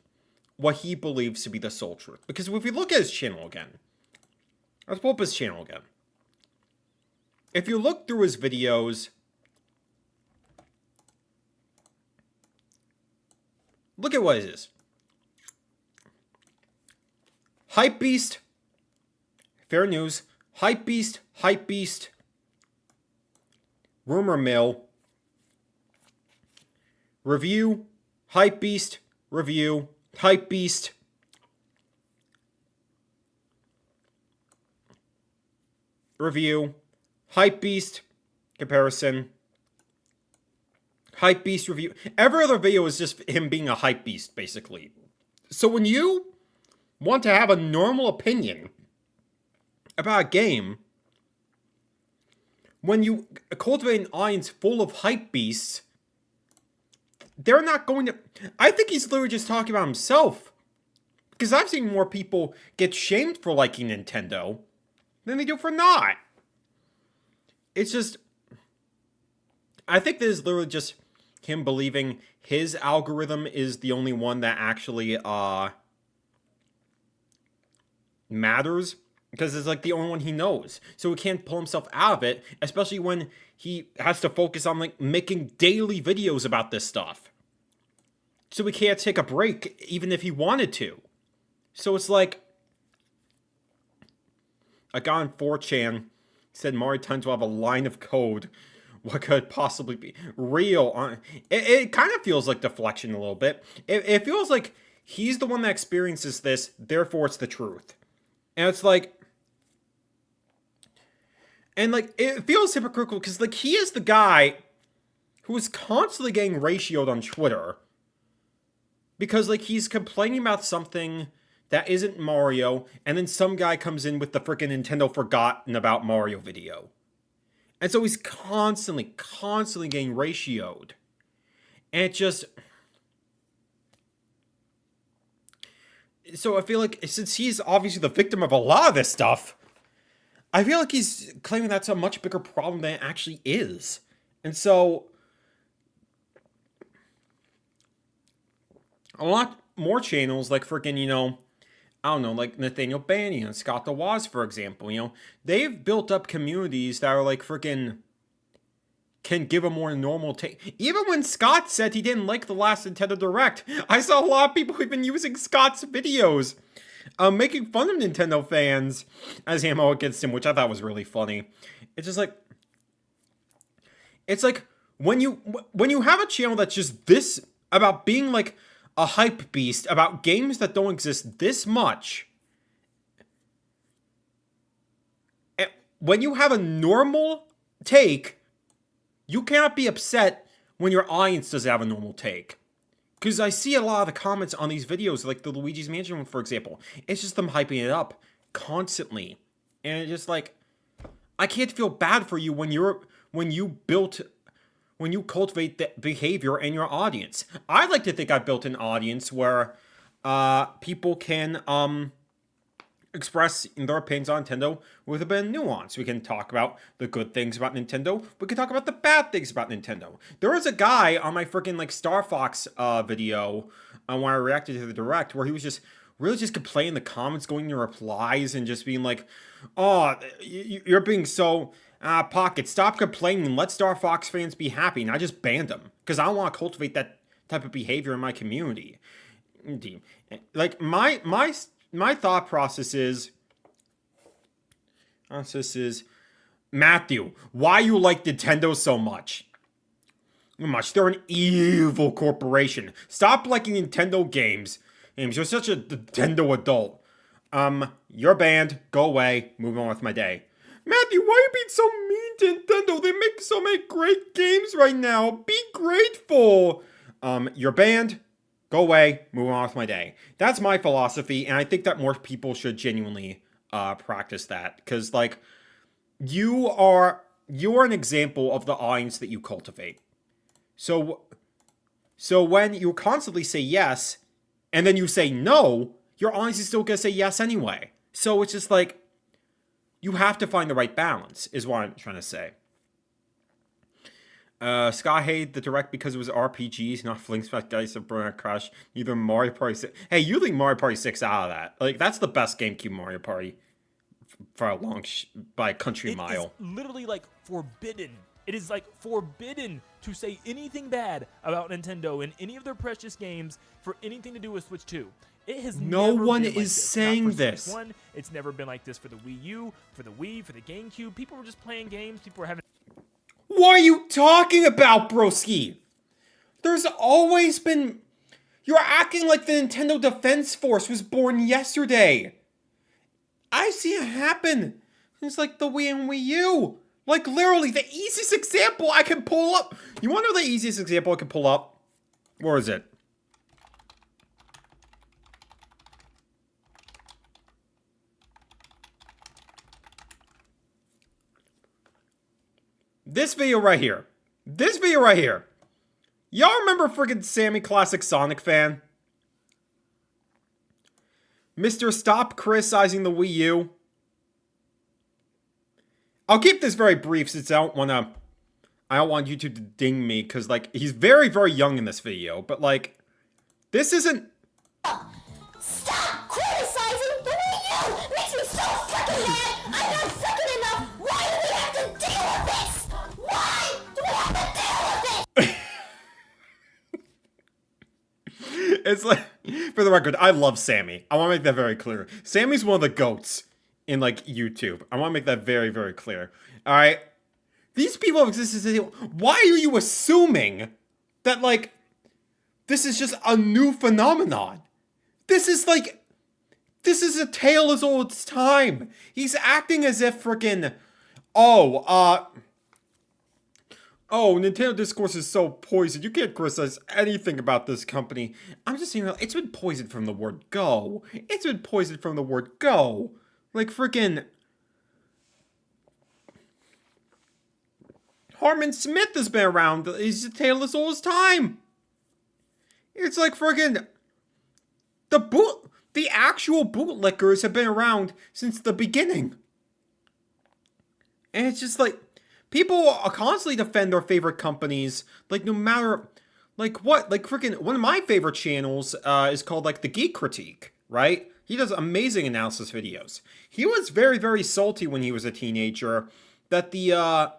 Speaker 1: what he believes to be the sole truth. Because if we look at his channel again, let's pull up his channel again. If you look through his videos, Look at what it is. Hype Beast. Fair news. Hype Beast. Hype Beast. Rumor Mill. Review. Hype Beast. Review. Hype Beast. Review. Hype Beast. Comparison. Hype Beast review. Every other video is just him being a hype beast, basically. So when you want to have a normal opinion about a game, when you cultivate an audience full of hype beasts, they're not going to... I think he's literally just talking about himself. Because I've seen more people get shamed for liking Nintendo than they do for not. It's just... I think this is literally just him believing his algorithm is the only one that actually matters, because it's like the only one he knows, so he can't pull himself out of it, especially when he has to focus on like making daily videos about this stuff, so he can't take a break even if he wanted to. So it's like a guy on 4chan said Mario Tons will have a line of code. What could possibly be real? It kind of feels like deflection a little bit. It feels like he's the one that experiences this, therefore it's the truth. And it's like... And, like, it feels hypocritical because, like, he is the guy who is constantly getting ratioed on Twitter. Because, like, he's complaining about something that isn't Mario, and then some guy comes in with the freaking Nintendo Forgotten About Mario video. And so he's constantly getting ratioed. And it just... So I feel like, since he's obviously the victim of a lot of this stuff, I feel like he's claiming that's a much bigger problem than it actually is. And so... a lot more channels, like freaking, you know... I don't know, like Nathaniel Bandy and Scott the Woz, for example, you know, they've built up communities that are like freaking can give a more normal take. Even when Scott said he didn't like the last Nintendo Direct, I saw a lot of people who've been using Scott's videos, making fun of Nintendo fans as ammo against him, which I thought was really funny. It's just like, it's like when you have a channel that's just this about being like a hype beast about games that don't exist this much. And when you have a normal take, you cannot be upset when your audience doesn't have a normal take. Because I see a lot of the comments on these videos, like the Luigi's Mansion one, for example. It's just them hyping it up constantly. And it's just like, I can't feel bad for you when you cultivate that behavior in your audience. I like to think I've built an audience where people can express their opinions on Nintendo with a bit of nuance. We can talk about the good things about Nintendo. We can talk about the bad things about Nintendo. There was a guy on my freaking like Star Fox video when I reacted to the Direct where he was just really just complaining in the comments, going to replies and just being like, oh, you're being so... Pocket, stop complaining and let Star Fox fans be happy. And I just banned him because I don't want to cultivate that type of behavior in my community. Like my thought process is Matthew, why you like Nintendo so much? They're an evil corporation. Stop liking Nintendo games. You're such a Nintendo adult. You're banned. Go away. Move on with my day. Matthew, why are you being so mean to Nintendo? They make so many great games right now. Be grateful. You're banned. Go away. Move on with my day. That's my philosophy, and I think that more people should genuinely practice that. Because, like, you are an example of the audience that you cultivate. So when you constantly say yes, and then you say no, your audience is still going to say yes anyway. So it's just like, you have to find the right balance, is what I'm trying to say. Scott hated the Direct because it was RPGs, not Flings Back Dice of Burnout Crash. Neither Mario Party 6. Hey, you leave Mario Party 6 out of that. Like, that's the best GameCube Mario Party for a long by a country mile.
Speaker 11: It is literally, like, forbidden It is like forbidden to say anything bad about Nintendo and any of their precious games for anything to do with Switch 2. It has
Speaker 1: No
Speaker 11: never
Speaker 1: one
Speaker 11: been like
Speaker 1: is
Speaker 11: this.
Speaker 1: saying
Speaker 11: Not for
Speaker 1: this.
Speaker 11: Switch 1. It's never been like this for the Wii U, for the Wii, for the GameCube. People were just playing games. People were having...
Speaker 1: What are you talking about, broski? There's always been... You're acting like the Nintendo Defense Force was born yesterday. I've seen it happen. It's like the Wii and Wii U. Like, literally, the easiest example I can pull up. You want to know the easiest example I can pull up? Where is it? This video right here. This video right here. Y'all remember friggin' Sammy Classic Sonic fan? Mr. Stop criticizing the Wii U. I'll keep this very brief since I don't want YouTube to ding me because, like, he's very, very young in this video. But, like, this isn't...
Speaker 8: Stop criticizing the Wii U! Makes me so fucking mad! I'm not fucking enough! Why do we have to deal with this? Why do we have to deal with it?
Speaker 1: It's like, for the record, I love Sammy. I want to make that very clear. Sammy's one of the GOATs in, like, YouTube. I want to make that very, very clear. Alright? These people have existed. Why are you assuming that, like, this is just a new phenomenon? This is, like, this is a tale as old as time. He's acting as if freaking, Nintendo discourse is so poisoned. You can't criticize anything about this company. I'm just saying, it's been poisoned from the word go. It's been poisoned from the word go. Like, freaking... Harmon Smith has been around. He's a tale as old as time. It's like freaking... The actual bootlickers have been around since the beginning. And it's just like... People constantly defend their favorite companies, like, no matter, like, what, like, freaking, one of my favorite channels, is called, like, The Geek Critique, right? He does amazing analysis videos. He was very, very salty when he was a teenager that the,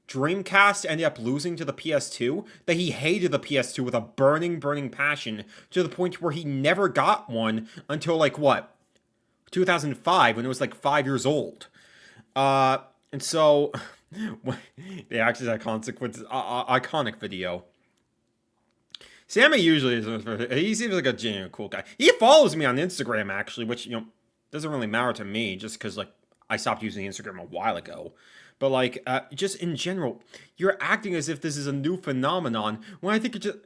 Speaker 1: Dreamcast ended up losing to the PS2, that he hated the PS2 with a burning, burning passion, to the point where he never got one until, like, what? 2005, when it was, like, 5 years old. And so... The actually that consequences iconic video. Sammy usually is, he seems like a genuine cool guy. He follows me on Instagram actually, which, you know, doesn't really matter to me just because, like, I stopped using Instagram a while ago. But, like, just in general, you're acting as if this is a new phenomenon when I think it just...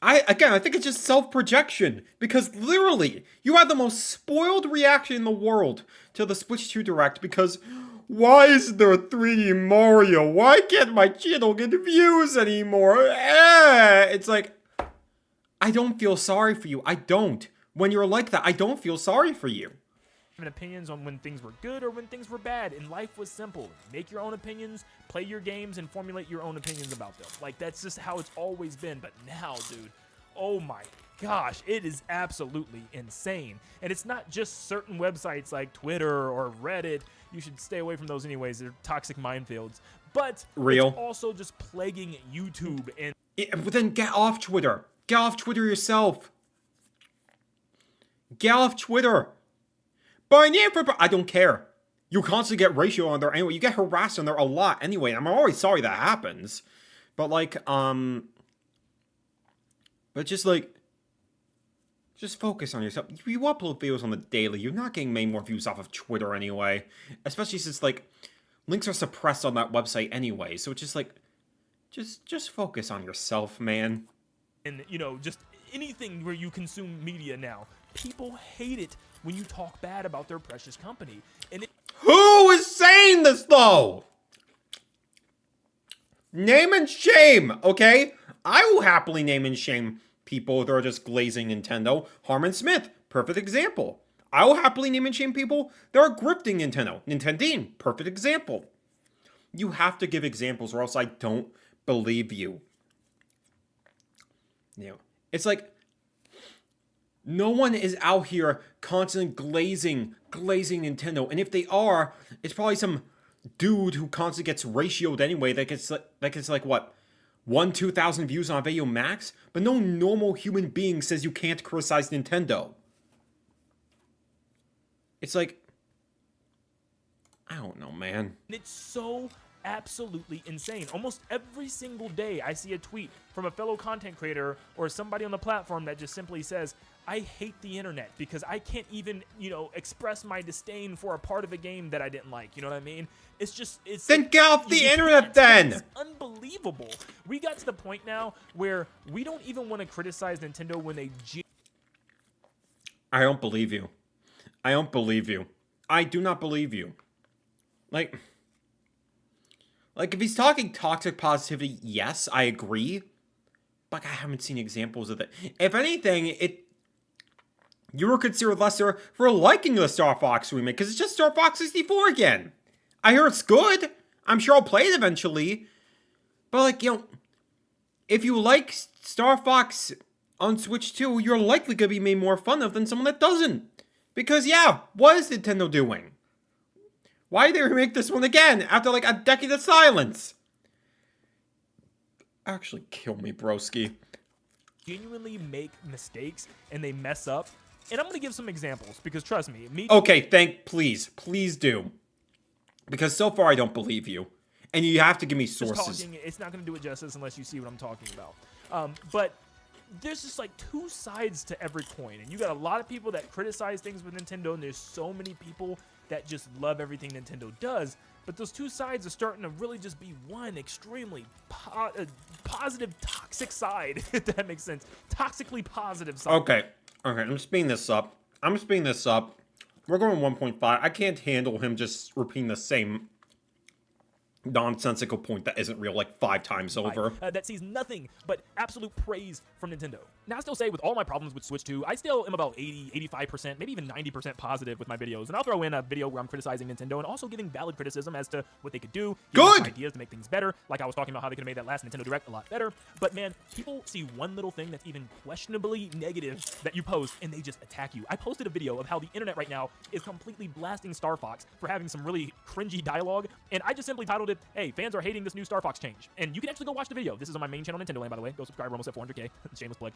Speaker 1: I think it's just self-projection, because literally, you had the most spoiled reaction in the world to the Switch 2 Direct, because why isn't there a 3D Mario? Why can't my channel get views anymore? It's like, I don't feel sorry for you. I don't. When you're like that, I don't feel sorry for you.
Speaker 11: Opinions on when things were good or when things were bad, and life was simple. Make your own opinions, play your games, and formulate your own opinions about them. Like, that's just how it's always been. But now, dude, oh my gosh, it is absolutely insane. And it's not just certain websites like Twitter or Reddit. You should stay away from those anyways. They're toxic minefields. But it's also just plaguing YouTube. And
Speaker 1: but then get off Twitter. Get off Twitter yourself. Get off Twitter. But I don't care. You constantly get ratio on there anyway. You get harassed on there a lot anyway. I'm always sorry that happens. But, like, but just, like, just focus on yourself. You upload videos on the daily. You're not getting many more views off of Twitter anyway. Especially since, like, links are suppressed on that website anyway. So it's just, like, just focus on yourself, man.
Speaker 11: And, you know, just anything where you consume media now. People hate it when you talk bad about their precious company. And
Speaker 1: who is saying this, though? Name and shame, okay? I will happily name and shame people that are just glazing Nintendo. Harmon Smith, perfect example. I will happily name and shame people that are grifting Nintendo. Nintendine, perfect example. You have to give examples or else I don't believe you. You know, it's like... No one is out here constantly glazing Nintendo. And if they are, it's probably some dude who constantly gets ratioed anyway that gets like what, 2,000 views on a video max, but no normal human being says you can't criticize Nintendo. It's like, I don't know, man.
Speaker 11: It's so absolutely insane. Almost every single day I see a tweet from a fellow content creator or somebody on the platform that just simply says, I hate the internet because I can't even, express my disdain for a part of a game that I didn't like. You know what I mean? It's
Speaker 1: Then get off the internet then!
Speaker 11: It's unbelievable. We got to the point now where we don't even want to criticize Nintendo when they
Speaker 1: I don't believe you. I don't believe you. I do not believe you. Like if he's talking toxic positivity, yes, I agree. But I haven't seen examples of it. If anything, you were considered lesser for liking the Star Fox remake, because it's just Star Fox 64 again. I hear it's good. I'm sure I'll play it eventually. But, if you like Star Fox on Switch 2, you're likely going to be made more fun of than someone that doesn't. Because, yeah, what is Nintendo doing? Why did they remake this one again after, a decade of silence? Actually, kill me, broski.
Speaker 11: genuinely make mistakes and they mess up. And I'm going to give some examples because trust me.
Speaker 1: Okay, please do. Because so far I don't believe you. And you have to give me sources.
Speaker 11: It's not going to do it justice unless you see what I'm talking about. But there's just two sides to every coin. And you got a lot of people that criticize things with Nintendo, and there's so many people that just love everything Nintendo does. But those two sides are starting to really just be one extremely positive, toxic side, if that makes sense. Toxically positive side.
Speaker 1: Okay, I'm speeding this up. We're going 1.5. I can't handle him just repeating the same nonsensical point that isn't real 5 times over.
Speaker 11: That sees nothing but absolute praise from Nintendo. Now, I still say with all my problems with Switch 2, I still am about 80, 85%, maybe even 90% positive with my videos. And I'll throw in a video where I'm criticizing Nintendo and also giving valid criticism as to what they could do.
Speaker 1: Good!
Speaker 11: Ideas to make things better. Like I was talking about how they could have made that last Nintendo Direct a lot better. But man, people see one little thing that's even questionably negative that you post and they just attack you. I posted a video of how the internet right now is completely blasting Star Fox for having some really cringy dialogue. And I just simply titled it, hey, fans are hating this new Star Fox change. And you can actually go watch the video. This is on my main channel, Nintendo Land, by the way. Go subscribe. We're almost at 400K. Shameless plug.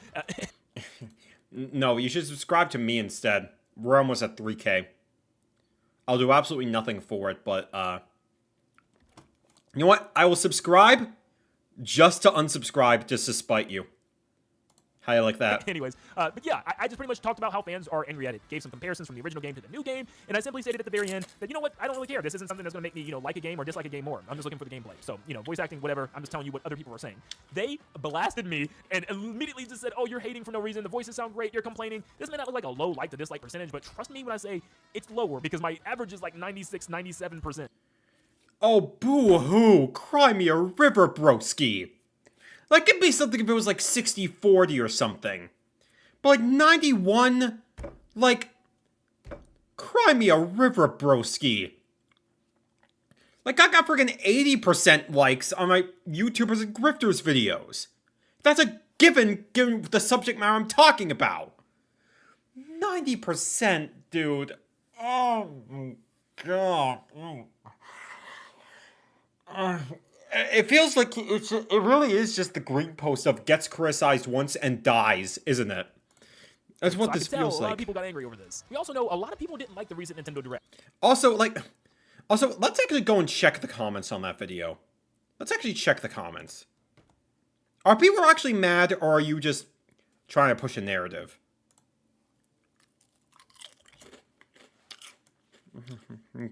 Speaker 1: No, you should subscribe to me instead. We're almost at 3K. I'll do absolutely nothing for it, but, you know what? I will subscribe just to unsubscribe just to spite you. How you like that?
Speaker 11: Anyways, but yeah, I just pretty much talked about how fans are angry at it. Gave some comparisons from the original game to the new game, and I simply stated at the very end that, you know what, I don't really care. This isn't something that's going to make me, like a game or dislike a game more. I'm just looking for the gameplay. So, voice acting, whatever. I'm just telling you what other people are saying. They blasted me and immediately just said, oh, you're hating for no reason. The voices sound great. You're complaining. This may not look like a low like to dislike percentage, but trust me when I say it's lower because my average is 96, 97%.
Speaker 1: Oh, boo-hoo. Cry me a river, broski. It'd be something if it was 60-40 or something. But 91, cry me a river, broski. I got friggin' 80% likes on my YouTubers and Grifters videos. That's a given the subject matter I'm talking about. 90%, dude. Oh, my God. It feels like it really is just the green post of gets criticized once and dies, isn't it? That's what this feels like.
Speaker 11: A lot of people got angry over this. We also know a lot of people didn't like the recent Nintendo Direct.
Speaker 1: Also, let's actually go and check the comments on that video. Let's actually check the comments. Are people actually mad, or are you just trying to push a narrative?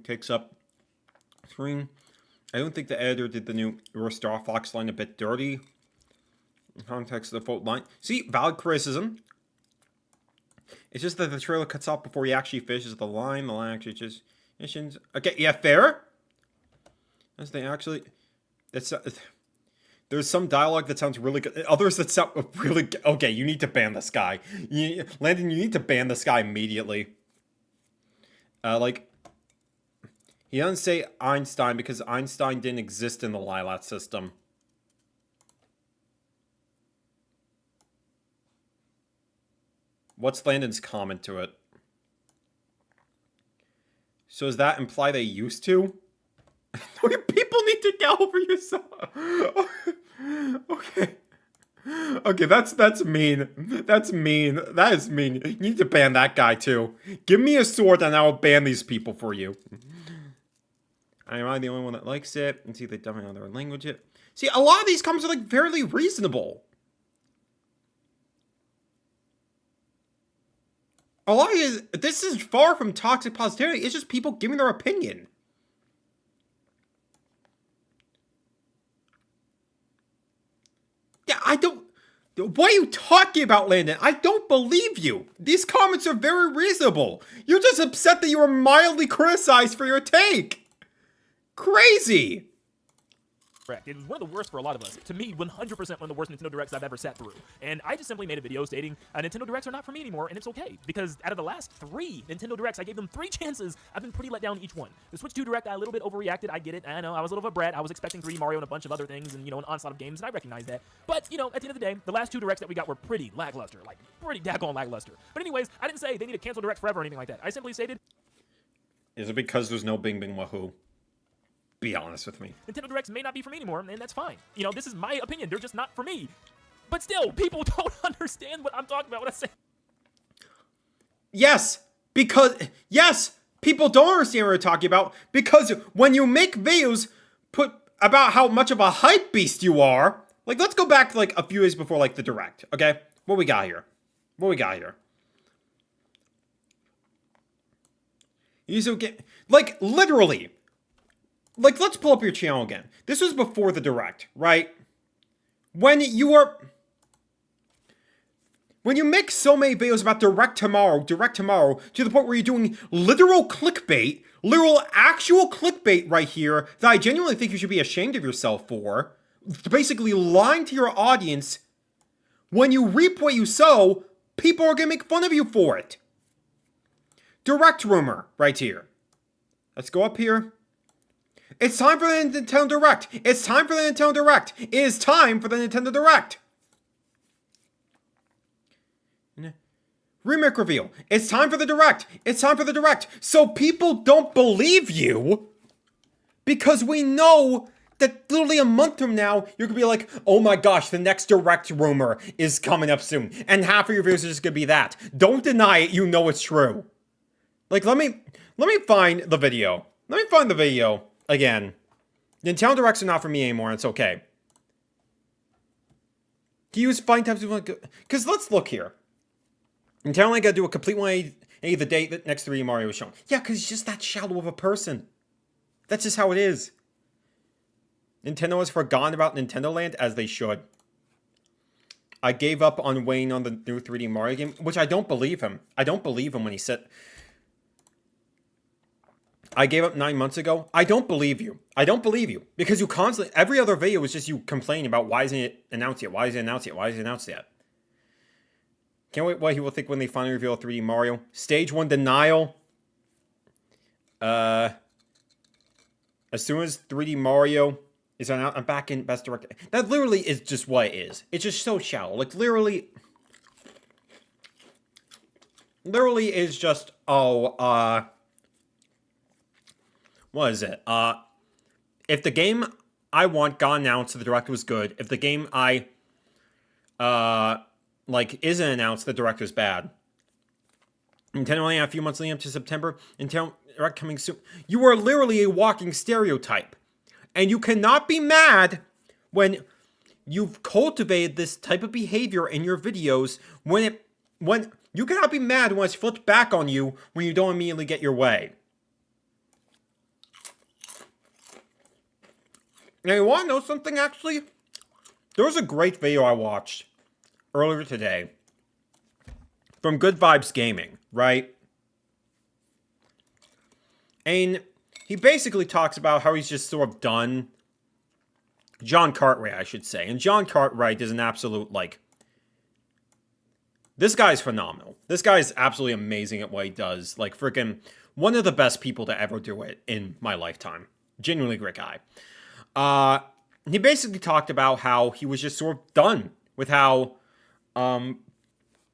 Speaker 1: Takes up screen. I don't think the editor did the new Star Fox line a bit dirty. In context of the fault line. See, valid criticism. It's just that the trailer cuts off before he actually finishes the line. The line actually just missions. Okay, yeah, fair. As they actually, there's some dialogue that sounds really good. Others that sound really good. Okay, you need to ban this guy. Landon, you need to ban this guy immediately. He doesn't say Einstein because Einstein didn't exist in the Lilat system. What's Landon's comment to it? So does that imply they used to? People need to get over yourself. Okay. Okay, that's mean. That's mean. That is mean. You need to ban that guy too. Give me a sword and I will ban these people for you. Am I the only one that likes it? And see, they definitely know their language. See, a lot of these comments are like fairly reasonable. A lot of this is far from toxic positivity. It's just people giving their opinion. Yeah, I don't... What are you talking about, Landon? I don't believe you. These comments are very reasonable. You're just upset that you were mildly criticized for your take. Crazy.
Speaker 11: Correct. It was one of the worst for a lot of us. To me, 100% one of the worst Nintendo Directs I've ever sat through. And I just simply made a video stating, Nintendo Directs are not for me anymore, and it's okay. Because out of the last 3 Nintendo Directs, I gave them 3 chances. I've been pretty let down each one. The Switch 2 Direct, I a little bit overreacted. I get it. I know, I was a little bit of a brat. I was expecting 3D Mario and a bunch of other things and, an onslaught of games, and I recognize that. But, at the end of the day, the last 2 Directs that we got were pretty lackluster. Like, pretty daggone lackluster. But anyways, I didn't say they need to cancel Direct forever or anything like that. I simply stated...
Speaker 1: Is it because there's no Bing Bing Wahoo? Be honest with me.
Speaker 11: Nintendo Directs may not be for me anymore, and that's fine. This is my opinion. They're just not for me. But still, people don't understand what I'm talking about, what I say.
Speaker 1: Yes, people don't understand what we're talking about, because when you make videos about how much of a hype beast you are, like, let's go back to, like, a few days before, like, the Direct, okay? What we got here? You still get, like, literally... Like, let's pull up your channel again. This was before the Direct, right? When you make so many videos about Direct tomorrow, to the point where you're doing literal clickbait, actual clickbait right here, that I genuinely think you should be ashamed of yourself for, basically lying to your audience, when you reap what you sow, people are gonna make fun of you for it. Direct rumor, right here. Let's go up here. It's time for the Nintendo Direct. It is time for the Nintendo Direct. Remake reveal. It's time for the Direct. So people don't believe you, because we know that literally a month from now, you're going to be like, oh my gosh, the next Direct rumor is coming up soon. And half of your videos are just going to be that. Don't deny it. You know it's true. Like, let me find the video. Again, Nintendo Directs are not for me anymore, and it's okay. Do you use fighting types? Because let's look here. Nintendo only got to do a complete 180 the date that next 3D Mario was shown. Yeah, because he's just that shallow of a person. That's just how it is. Nintendo has forgotten about Nintendo Land, as they should. I gave up on waiting on the new 3D Mario game, which I don't believe him. I don't believe him when he said... I gave up 9 months ago. I don't believe you. Because you constantly... Every other video was just you complaining about why isn't it announced yet? Can't wait what he will think when they finally reveal 3D Mario. Stage 1 denial. As soon as 3D Mario is out, I'm back in Best Director. That literally is just what it is. It's just so shallow. Like, literally is just, what is it? If the game I want got announced, the Direct was good. If the game I, isn't announced, the Direct was bad. Nintendo only had a few months leading up to September. Nintendo Direct coming soon. You are literally a walking stereotype. And you cannot be mad when you've cultivated this type of behavior in your videos when you cannot be mad when it's flipped back on you when you don't immediately get your way. Now, you want to know something, actually? There was a great video I watched earlier today from Good Vibes Gaming, right? And he basically talks about how he's just sort of done. John Cartwright, I should say. And John Cartwright is an absolute, this guy's phenomenal. This guy is absolutely amazing at what he does. Like, freaking one of the best people to ever do it in my lifetime. Genuinely great guy. He basically talked about how he was just sort of done with how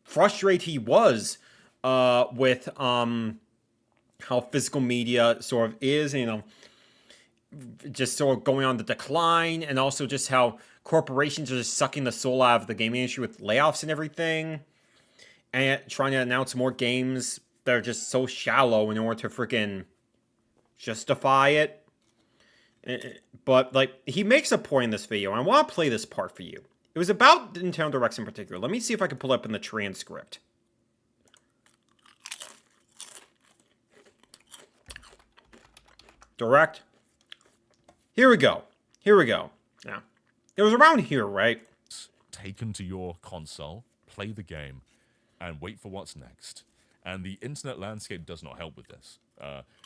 Speaker 1: frustrated he was with how physical media sort of is, just sort of going on the decline, and also just how corporations are just sucking the soul out of the gaming industry with layoffs and everything, and trying to announce more games that are just so shallow in order to freaking justify it. But, like, he makes a point in this video, and I want to play this part for you. It was about Nintendo Directs in particular. Let me see if I can pull it up in the transcript. Direct. Here we go. Now, it was around here, right?
Speaker 12: Taken to your console, play the game, and wait for what's next. And the internet landscape does not help with this.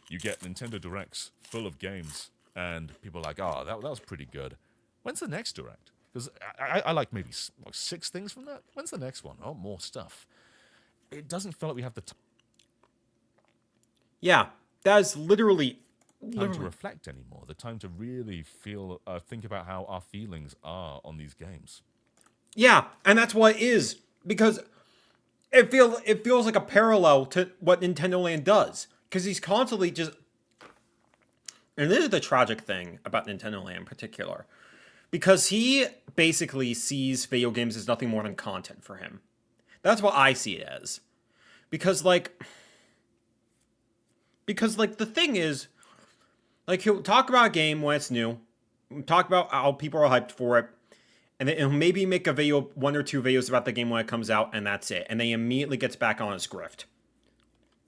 Speaker 12: You get Nintendo Directs full of games, and people are like, oh, that was pretty good. When's the next Direct? Because I like maybe 6 things from that. When's the next one? Oh, more stuff. It doesn't feel like we have the
Speaker 1: Yeah, that's literally
Speaker 12: time to reflect anymore. The time to really think about how our feelings are on these games.
Speaker 1: Yeah, and that's what it is, because it feels like a parallel to what Nintendo Land does, because he's constantly just, and this is the tragic thing about Nintendo Land in particular, because he basically sees video games as nothing more than content for him. That's what I see it as, because like the thing is, like, he'll talk about a game when it's new, talk about how people are hyped for it, and then he'll maybe make a video, 1 or 2 videos about the game when it comes out, and that's it. And then he immediately gets back on his grift.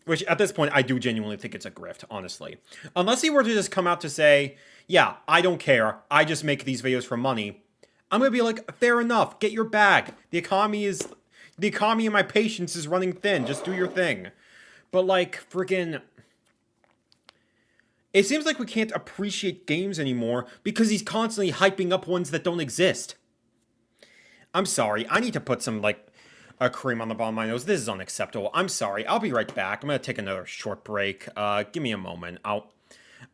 Speaker 1: Which, at this point, I do genuinely think it's a grift, honestly. Unless he were to just come out to say, yeah, I don't care, I just make these videos for money, I'm gonna be like, fair enough, get your bag. The economy and my patience is running thin, just do your thing. But, like, freaking, it seems like we can't appreciate games anymore because he's constantly hyping up ones that don't exist. I'm sorry, I need to put some, like, a cream on the bottom of my nose. This is unacceptable. I'm sorry, I'll be right back. I'm gonna take another short break. Give me a moment. I'll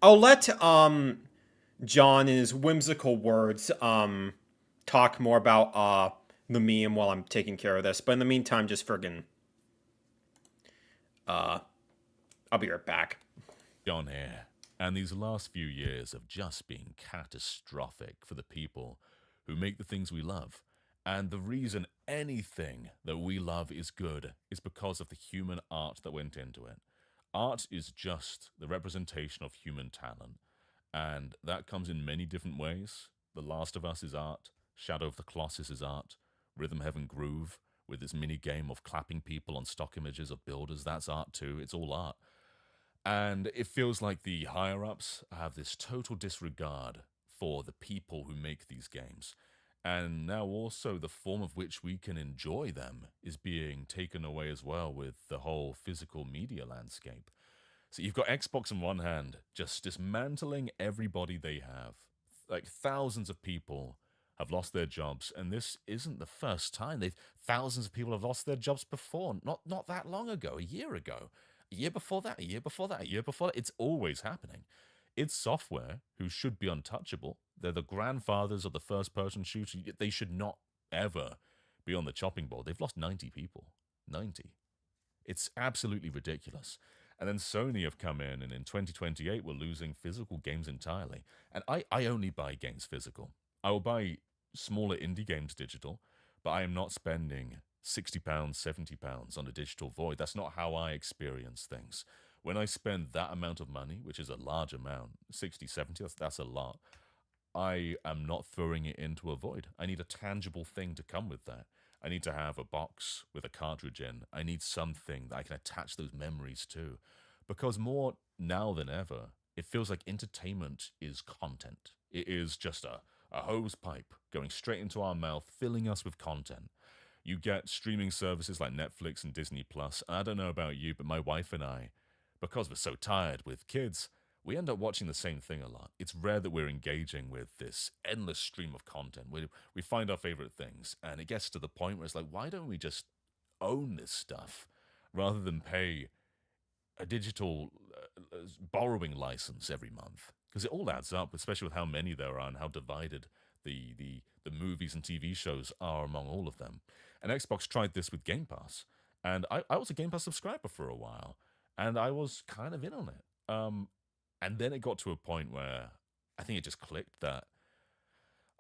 Speaker 1: let, John, in his whimsical words, talk more about, the meme while I'm taking care of this. But in the meantime, just friggin', I'll be right back.
Speaker 12: On air. And these last few years have just been catastrophic for the people who make the things we love. And the reason anything that we love is good is because of the human art that went into it. Art is just the representation of human talent. And that comes in many different ways. The Last of Us is art. Shadow of the Colossus is art. Rhythm Heaven Groove, with this mini game of clapping people on stock images of builders, that's art too. It's all art. And it feels like the higher-ups have this total disregard for the people who make these games. And now also the form of which we can enjoy them is being taken away as well with the whole physical media landscape. So you've got Xbox on one hand, just dismantling everybody they have. Like, thousands of people have lost their jobs, and this isn't the first time. Thousands of people have lost their jobs before, not that long ago, a year ago. A year before that, a year before that, a year before that. It's always happening. It's software who should be untouchable. They're the grandfathers of the first-person shooter. They should not ever be on the chopping board. They've lost 90 people. 90. It's absolutely ridiculous. And then Sony have come in, and in 2028, we're losing physical games entirely. And I only buy games physical. I will buy smaller indie games digital, but I am not spending £60, £70 on a digital void. That's not how I experience things. When I spend that amount of money, which is a large amount, 60, 70, that's a lot, I am not throwing it into a void. I need a tangible thing to come with that. I need to have a box with a cartridge in. I need something that I can attach those memories to. Because more now than ever, it feels like entertainment is content. It is just a hose pipe going straight into our mouth, filling us with content. You get streaming services like Netflix and Disney Plus. I don't know about you, but my wife and I, because we're so tired with kids, we end up watching the same thing a lot. It's rare that we're engaging with this endless stream of content. We find our favorite things, and it gets to the point where it's like, why don't we just own this stuff rather than pay a digital borrowing license every month? Because it all adds up, especially with how many there are and how divided the movies and TV shows are among all of them. And Xbox tried this with Game Pass, and I was a Game Pass subscriber for a while, and I was kind of in on it. And then it got to a point where I think it just clicked that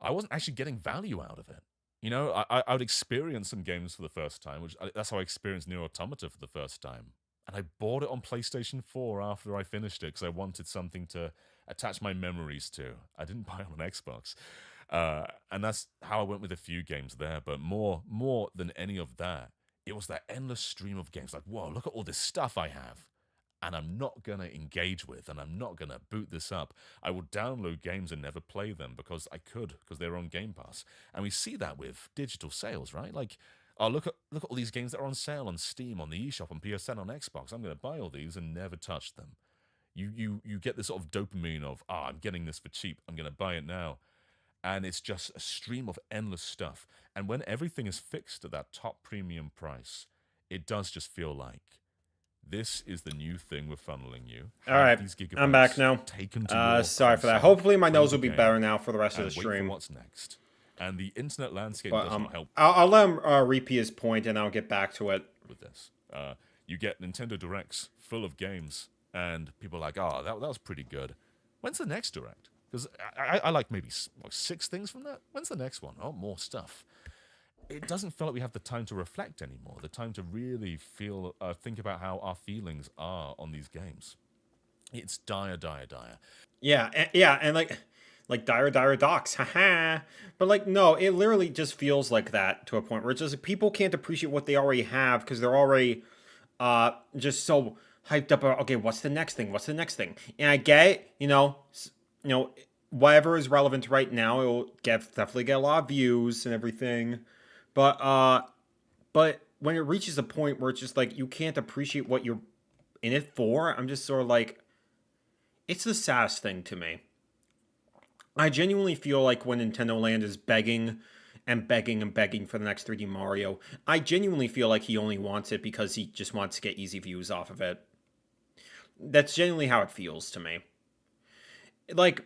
Speaker 12: I wasn't actually getting value out of it. You know, I would experience some games for the first time, that's how I experienced Nier Automata for the first time. And I bought it on PlayStation 4 after I finished it because I wanted something to attach my memories to. I didn't buy it on Xbox. And that's how I went with a few games there. But more than any of that, it was that endless stream of games. Like, whoa, look at all this stuff I have. And I'm not going to engage with, and I'm not going to boot this up. I will download games and never play them because they're on Game Pass. And we see that with digital sales, right? Like, oh, look at all these games that are on sale on Steam, on the eShop, on PSN, on Xbox. I'm going to buy all these and never touch them. You get this sort of dopamine of, I'm getting this for cheap. I'm going to buy it now. And it's just a stream of endless stuff. And when everything is fixed at that top premium price, it does just feel like, this is the new thing we're funneling you.
Speaker 1: All right, I'm back now. Sorry for that. Hopefully my nose will be better now for the rest of the stream.
Speaker 12: What's next? And the internet landscape does not help.
Speaker 1: I'll let him repeat his point, and I'll get back to it.
Speaker 12: With this, you get Nintendo Directs full of games, and people are like, "Oh, that was pretty good." When's the next Direct? Because I like maybe 6 things from that. When's the next one? Oh, more stuff. It doesn't feel like we have the time to reflect anymore, the time to really think about how our feelings are on these games. It's dire.
Speaker 1: Yeah, and like dire docs, haha. But like, no, it literally just feels like that to a point where it's just people can't appreciate what they already have because they're already just so hyped up. Okay, what's the next thing? And I get it, you know, whatever is relevant right now, it will definitely get a lot of views and everything. But when it reaches a point where it's just like you can't appreciate what you're in it for, I'm just sort of like, it's the saddest thing to me. I genuinely feel like when Nintendo Land is begging for the next 3D Mario, I genuinely feel like he only wants it because he just wants to get easy views off of it. That's genuinely how it feels to me. Like,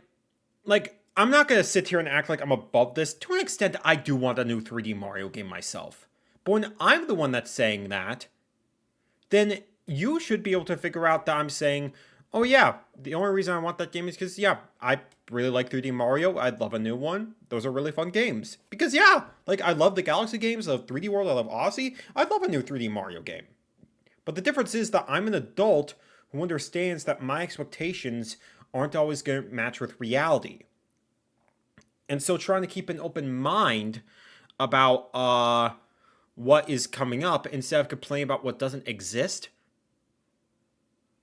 Speaker 1: I'm not going to sit here and act like I'm above this. To an extent, I do want a new 3D Mario game myself. But when I'm the one that's saying that, then you should be able to figure out that I'm saying, oh yeah, the only reason I want that game is because, yeah, I really like 3D Mario. I'd love a new one. Those are really fun games. Because, yeah, like, I love the Galaxy games, I love 3D World, I love Odyssey. I'd love a new 3D Mario game. But the difference is that I'm an adult who understands that my expectations aren't always going to match with reality. And so trying to keep an open mind about what is coming up instead of complaining about what doesn't exist.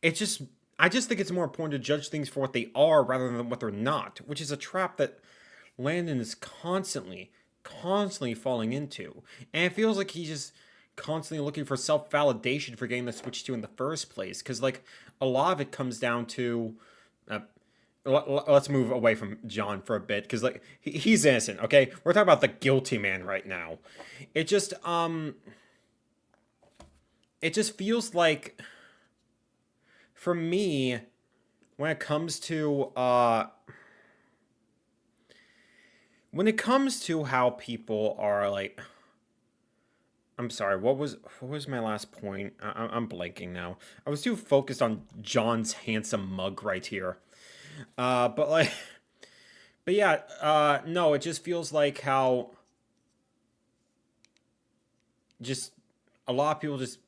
Speaker 1: I just think it's more important to judge things for what they are rather than what they're not, which is a trap that Landon is constantly falling into. And it feels like he's just constantly looking for self-validation for getting the Switch 2 in the first place. Because, like, a lot of it comes down to... let's move away from John for a bit, because like he's innocent, okay? We're talking about the guilty man right now. It just feels like, for me, when it comes to how people are like, I'm sorry, what was my last point? I'm blanking now. I was too focused on John's handsome mug right here. But yeah, no, it just feels like how just a lot of people just,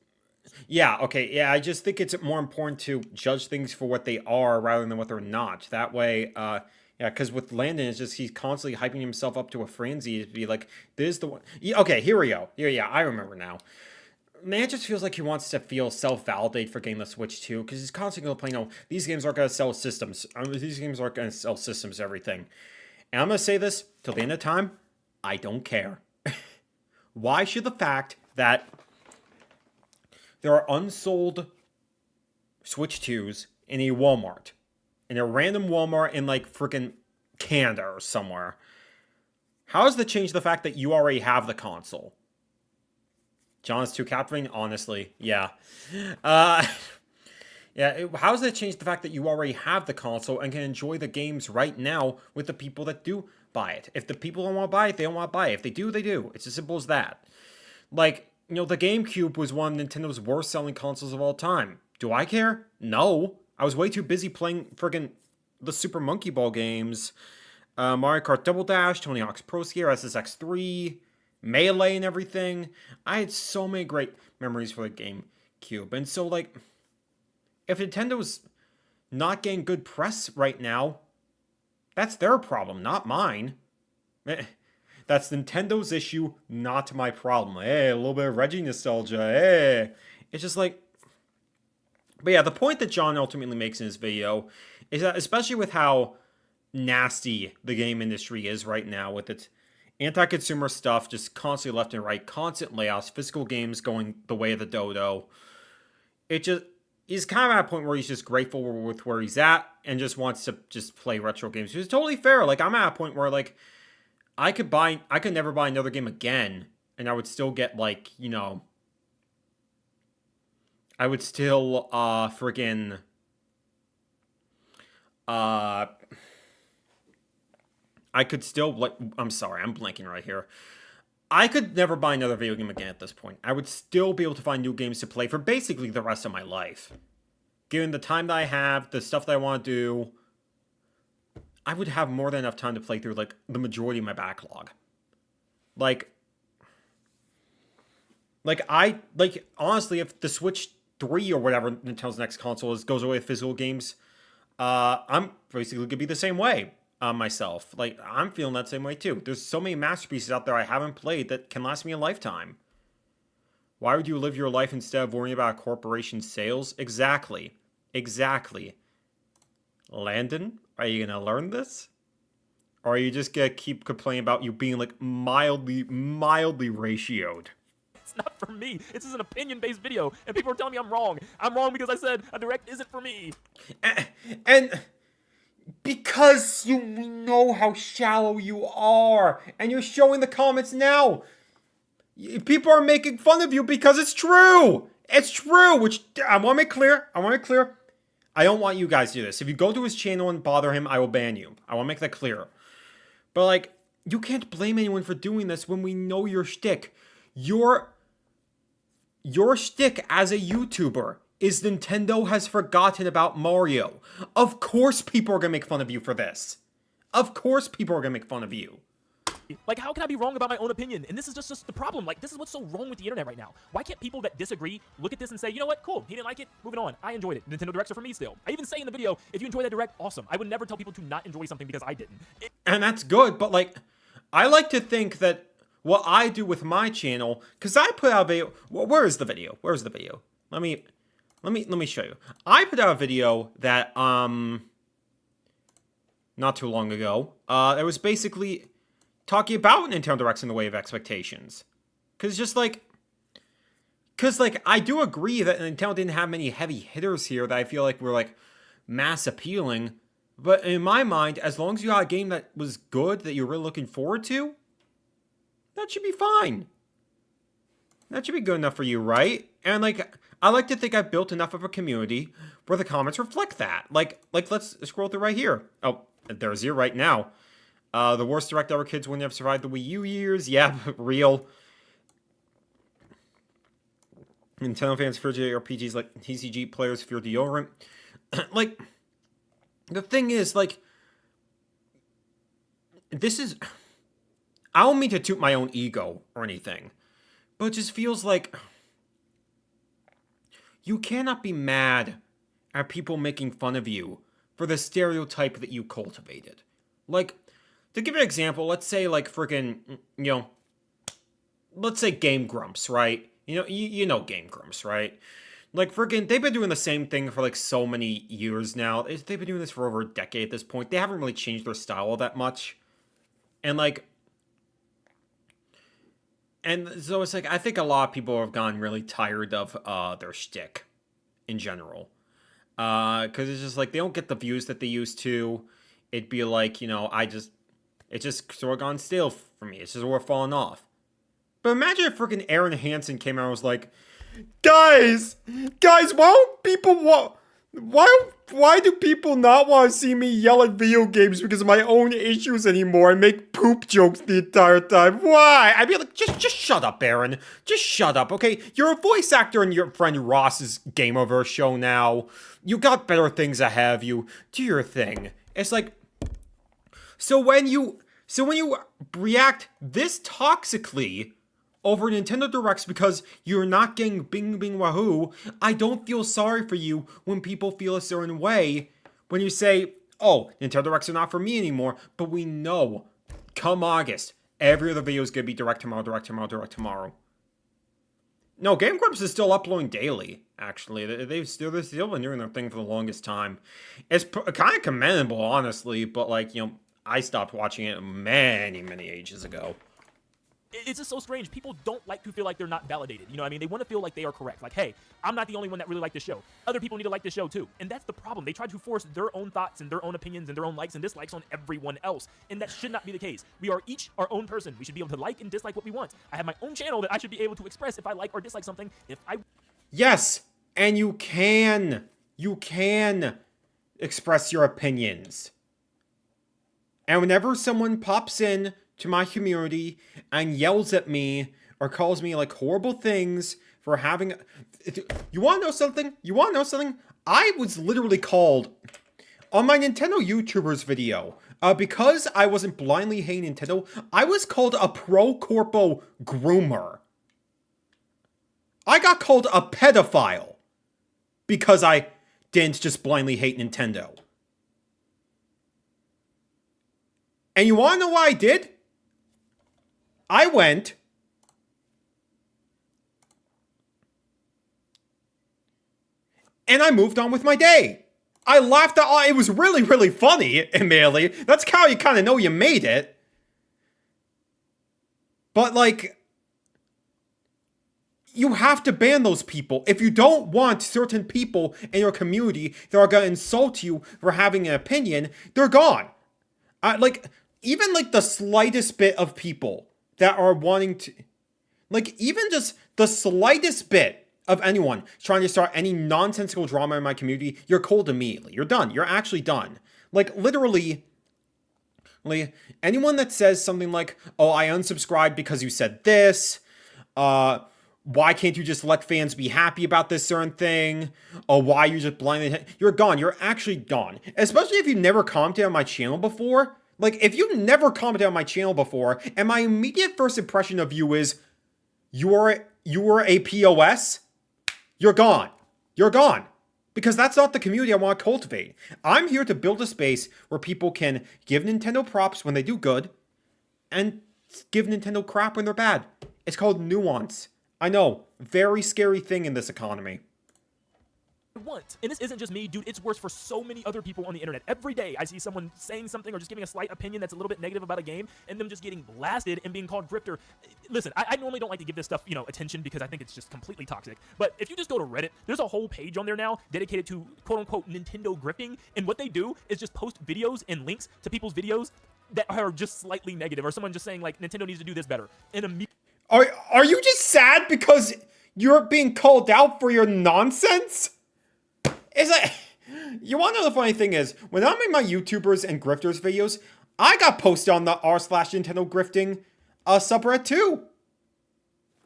Speaker 1: yeah, okay, yeah, I just think it's more important to judge things for what they are rather than what they're not. That way, yeah, because with Landon, it's just he's constantly hyping himself up to a frenzy to be like, this is the one. Yeah, okay, here we go. Yeah, I remember now. Man, it just feels like he wants to feel self-validate for getting the Switch 2, because he's constantly complaining, oh, these games aren't going to sell systems. These games aren't going to sell systems, everything. And I'm going to say this till the end of time, I don't care. Why should the fact that there are unsold Switch 2s in a Walmart, in a random Walmart in, like, freaking Canada or somewhere, how does that change the fact that you already have the console? John is too captivating, honestly. Yeah. Yeah, how does that change the fact that you already have the console and can enjoy the games right now with the people that do buy it? If the people don't want to buy it, they don't want to buy it. If they do, they do. It's as simple as that. Like, you know, the GameCube was one of Nintendo's worst selling consoles of all time. Do I care? No. I was way too busy playing friggin' the Super Monkey Ball games, Mario Kart Double Dash, Tony Hawk's Pro Skier, SSX3, Melee and everything. I had so many great memories for the GameCube. And so, like, if Nintendo's not getting good press right now, that's their problem, not mine. That's Nintendo's issue, not my problem. Hey, a little bit of Reggie nostalgia. Hey. It's just like... But yeah, the point that John ultimately makes in his video is that, especially with how nasty the game industry is right now, with its anti-consumer stuff just constantly left and right, constant layoffs, physical games going the way of the dodo, he's kind of at a point where he's just grateful with where he's at and just wants to just play retro games, which is totally fair. Like, I'm at a point where, like, I could never buy another game again, and I would still get, like, you know, I would still, friggin', I could still, like, I'm sorry, I'm blanking right here. I could never buy another video game again at this point. I would still be able to find new games to play for basically the rest of my life. Given the time that I have, the stuff that I want to do, I would have more than enough time to play through, like, the majority of my backlog. Like, honestly, if the Switch 3 or whatever Nintendo's next console is goes away with physical games, I'm basically gonna be the same way myself. Like, I'm feeling that same way too. There's so many masterpieces out there I haven't played that can last me a lifetime. Why would you live your life instead of worrying about a corporation's sales? Exactly. Landon, are you gonna learn this? Or are you just gonna keep complaining about you being, like, mildly ratioed?
Speaker 11: It's not for me. This is an opinion-based video, and people are telling me I'm wrong. I'm wrong because I said a direct isn't for me.
Speaker 1: And because you know how shallow you are, and you're showing the comments now. People are making fun of you because it's true. It's true, which I want to make clear. I don't want you guys to do this. If you go to his channel and bother him, I will ban you. I want to make that clear. But, like, you can't blame anyone for doing this when we know your shtick. Your shtick as a YouTuber is Nintendo has forgotten about Mario. Of course people are going to make fun of you for this. Of course people are going to make fun of you.
Speaker 11: Like, how can I be wrong about my own opinion? And this is just the problem. Like, this is what's so wrong with the internet right now. Why can't people that disagree look at this and say, you know what, cool, he didn't like it, moving on. I enjoyed it. Nintendo Directs are for me still. I even say in the video, if you enjoy that Direct, awesome. I would never tell people to not enjoy something because I didn't.
Speaker 1: And that's good, but, like, I like to think that what I do with my channel, because I put out a video, where is the video? Where's the video? Let me show you. I put out a video that, not too long ago, it was basically talking about Nintendo Directs in the way of expectations. Because I do agree that Nintendo didn't have many heavy hitters here that I feel like were, like, mass appealing. But in my mind, as long as you got a game that was good, that you're really looking forward to, that should be fine. That should be good enough for you, right? And, like, I like to think I've built enough of a community where the comments reflect that. Like let's scroll through right here. Oh, there's you right now. The worst Direct ever, kids wouldn't have survived the Wii U years. Yeah, real. Nintendo fans fear JRPGs like TCG players fear deodorant. Like, the thing is, like, this is... I don't mean to toot my own ego or anything, but it just feels like you cannot be mad at people making fun of you for the stereotype that you cultivated. Like, to give an example, let's say, like, freaking, you know, let's say Game Grumps, right? You know Game Grumps, right? Like, freaking, they've been doing the same thing for, like, so many years now. They've been doing this for over a decade at this point. They haven't really changed their style all that much. And, like... And so it's like, I think a lot of people have gotten really tired of their shtick in general. Because it's just like, they don't get the views that they used to. It'd be like, you know, it's just sort of gone stale for me. It's just sort of fallen off. But imagine if freaking Aaron Hansen came out and was like, Guys, why don't people why do people not want to see me yell at video games because of my own issues anymore and make poop jokes the entire time? Why? I'd be like, just shut up, Aaron. Just shut up, okay? You're a voice actor in your friend Ross's Gameoverse show now. You got better things ahead of you. Do your thing. It's like, so when you react this toxically over Nintendo Directs because you're not getting bing bing wahoo, I don't feel sorry for you when people feel a certain way when you say, oh, Nintendo Directs are not for me anymore, but we know, come August, every other video is going to be Direct tomorrow, Direct tomorrow, Direct tomorrow. No, Game Grumps is still uploading daily, actually. They've still been doing their thing for the longest time. It's kind of commendable, honestly, but, like, you know, I stopped watching it many, many ages ago.
Speaker 11: It's just so strange. People don't like to feel like they're not validated. You know what I mean? They want to feel like they are correct. Like, hey, I'm not the only one that really liked this show. Other people need to like this show too. And that's the problem. They try to force their own thoughts and their own opinions and their own likes and dislikes on everyone else. And that should not be the case. We are each our own person. We should be able to like and dislike what we want. I have my own channel that I should be able to express if I like or dislike something.
Speaker 1: Yes, and you can express your opinions. And whenever someone pops in to my community and yells at me or calls me like horrible things for having... You want to know something? I was literally called on my Nintendo YouTubers video. Because I wasn't blindly hating Nintendo, I was called a pro corpo groomer. I got called a pedophile because I didn't just blindly hate Nintendo. And you want to know what I did? I went and I moved on with my day. I laughed at it was really, really funny, admittedly. That's how you kind of know you made it. But, like, you have to ban those people. If you don't want certain people in your community that are going to insult you for having an opinion, they're gone. Even, like, the slightest bit of people that are wanting to... Like, even just the slightest bit of anyone trying to start any nonsensical drama in my community, you're cold immediately. You're done. You're actually done. Like, literally, anyone that says something like, oh, I unsubscribed because you said this, why can't you just let fans be happy about this certain thing? Or why you just blindly... You're gone. You're actually gone. Especially if you've never commented on my channel before. Like, if you've never commented on my channel before, and my immediate first impression of you is, you're a POS, you're gone. You're gone. Because that's not the community I want to cultivate. I'm here to build a space where people can give Nintendo props when they do good, and give Nintendo crap when they're bad. It's called nuance. I know, very scary thing in this economy.
Speaker 11: Want. And this isn't just me, dude. It's worse for so many other people on the internet. Every day I see someone saying something or just giving a slight opinion that's a little bit negative about a game and them just getting blasted and being called grifter. Listen, I normally don't like to give this stuff, attention because I think it's just completely toxic. But if you just go to Reddit, there's a whole page on there now dedicated to quote-unquote Nintendo grifting. And what they do is just post videos and links to people's videos that are just slightly negative, or someone just saying like Nintendo needs to do this better. And
Speaker 1: are you just sad because you're being called out for your nonsense? It's like, you want to know the funny thing is, when I'm in my YouTubers and grifters videos, I got posted on the r/Nintendo grifting subreddit too.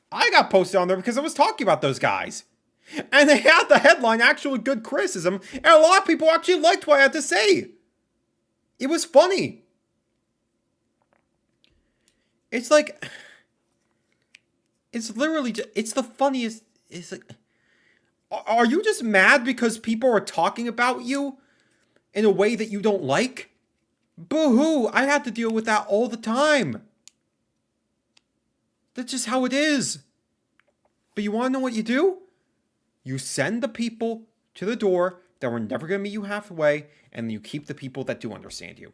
Speaker 1: I got posted on there because I was talking about those guys. And they had the headline actually good criticism, and a lot of people actually liked what I had to say. It was funny. It's like, it's literally just, it's the funniest, it's like... Are you just mad because people are talking about you in a way that you don't like? Boo-hoo, I have to deal with that all the time. That's just how it is. But you want to know what you do? You send the people to the door that were never going to meet you halfway, and you keep the people that do understand you.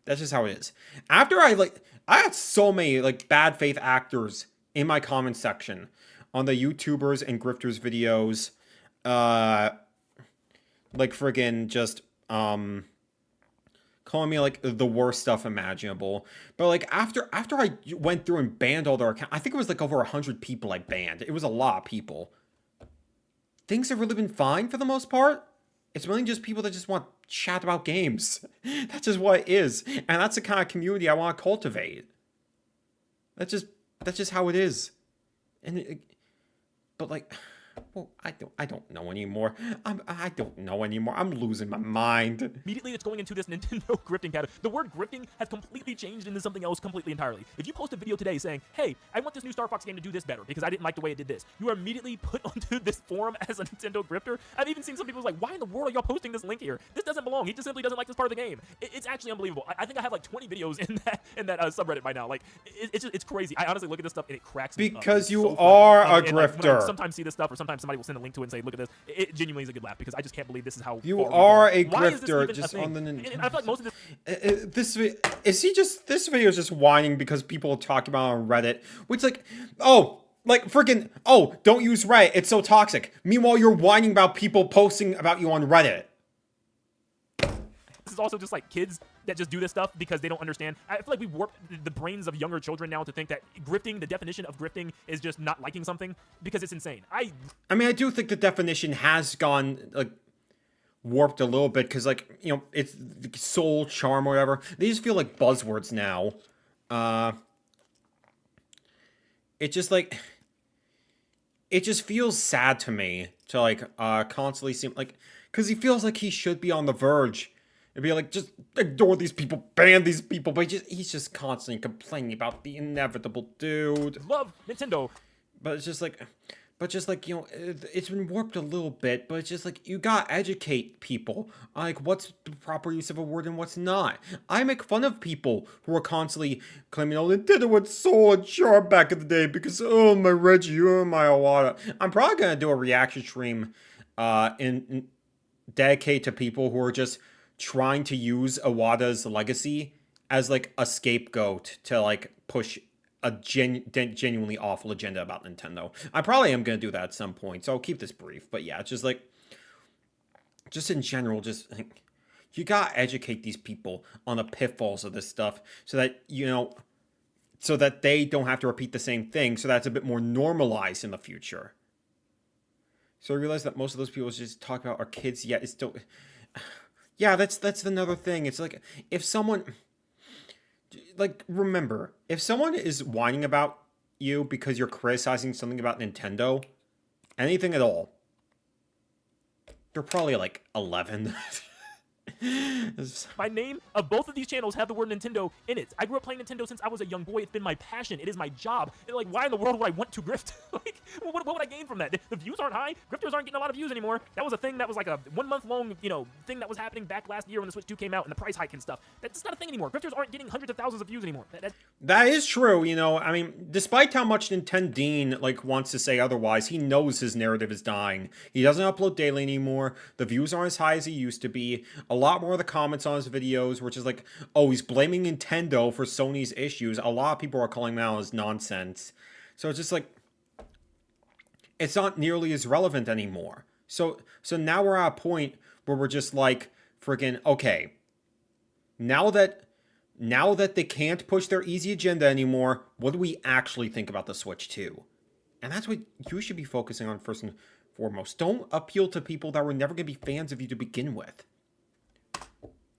Speaker 1: That's just how it is. After I had so many bad faith actors in my comment section on the YouTubers and grifters videos. Friggin' just, calling me, the worst stuff imaginable. But, after I went through and banned all their accounts, I think it was, over 100 people I banned. It was a lot of people. Things have really been fine for the most part. It's really just people that just want to chat about games. That's just what it is. And that's the kind of community I want to cultivate. That's just how it is. And, Well, I don't know anymore. I don't know anymore. I'm losing my mind.
Speaker 11: Immediately it's going into this Nintendo grifting category. The word grifting has completely changed into something else completely entirely. If you post a video today saying, hey, I want this new Star Fox game to do this better because I didn't like the way it did this, you are immediately put onto this forum as a Nintendo grifter. I've even seen some people like, why in the world are y'all posting this link here? This doesn't belong. He just simply doesn't like this part of the game. It's actually unbelievable. I think I have like 20 videos in that subreddit by now. Like, it's crazy. I honestly look at this stuff and it cracks me up.
Speaker 1: Because you
Speaker 11: so
Speaker 1: are a
Speaker 11: and, like, when I
Speaker 1: grifter.
Speaker 11: sometimes see this stuff, or sometimes somebody will send a link to it and say, look at this. It genuinely is a good laugh because I just can't believe this is how
Speaker 1: You
Speaker 11: far we've
Speaker 1: are
Speaker 11: gone.
Speaker 1: a
Speaker 11: Why is this
Speaker 1: grifter
Speaker 11: even
Speaker 1: just
Speaker 11: a thing?
Speaker 1: on the Nintendo.
Speaker 11: And I feel like most of this
Speaker 1: This video is just whining because people are talking about it on Reddit, which like, oh, like freaking, oh, don't use Reddit, it's so toxic. Meanwhile, you're whining about people posting about you on Reddit.
Speaker 11: This is also just like kids that just do this stuff because they don't understand. I feel like we warped the brains of younger children now to think that grifting, the definition of grifting, is just not liking something because it's insane. I
Speaker 1: mean, I do think the definition has gone, like, warped a little bit because, like, you know, it's soul, charm, or whatever. They just feel like buzzwords now. It just, like, it just feels sad to me to, like, constantly seem, like, because he feels like he should be on the verge. It'd be like, just ignore these people, ban these people, but he's just constantly complaining about the inevitable, dude.
Speaker 11: Love Nintendo.
Speaker 1: But it's just like, you know, it's been warped a little bit, but it's just like, you gotta educate people. Like, what's the proper use of a word and what's not. I make fun of people who are constantly claiming, oh, Nintendo was so sharp back in the day because, oh, my Reggie, oh, my Iwata. I'm probably gonna do a reaction stream, in dedicated to people who are just trying to use Iwata's legacy as, like, a scapegoat to, like, push a genuinely awful agenda about Nintendo. I probably am going to do that at some point, so I'll keep this brief. But yeah, it's just, like, just in general, just, like, you gotta educate these people on the pitfalls of this stuff so that, you know, so that they don't have to repeat the same thing, so that's a bit more normalized in the future. So I realize that most of those people just talk about are kids, yet it's still... Yeah, that's another thing. It's like, if someone, like, remember, if someone is whining about you because you're criticizing something about Nintendo, anything at all, they're probably like 11.
Speaker 11: My name of both of these channels have the word Nintendo in it. I grew up playing Nintendo since I was a young boy. It's been my passion. It is my job. And, like, why in the world would I want to grift? Like, what would I gain from that? The views aren't high. Grifters aren't getting a lot of views anymore. That was a thing that was like a 1 month long, you know, thing that was happening back last year when the Switch 2 came out and the price hike and stuff. That's not a thing anymore. Grifters aren't getting hundreds of thousands of views anymore.
Speaker 1: That is true, you know. I mean, despite how much Nintendo like wants to say otherwise, he knows his narrative is dying. He doesn't upload daily anymore. The views aren't as high as he used to be. A lot more of the comments on his videos, which is like, oh, he's blaming Nintendo for Sony's issues. A lot of people are calling him out as nonsense. So it's just like, it's not nearly as relevant anymore. So now we're at a point where we're just like, freaking, okay, now that they can't push their easy agenda anymore, what do we actually think about the Switch 2? And that's what you should be focusing on first and foremost. Don't appeal to people that were never going to be fans of you to begin with.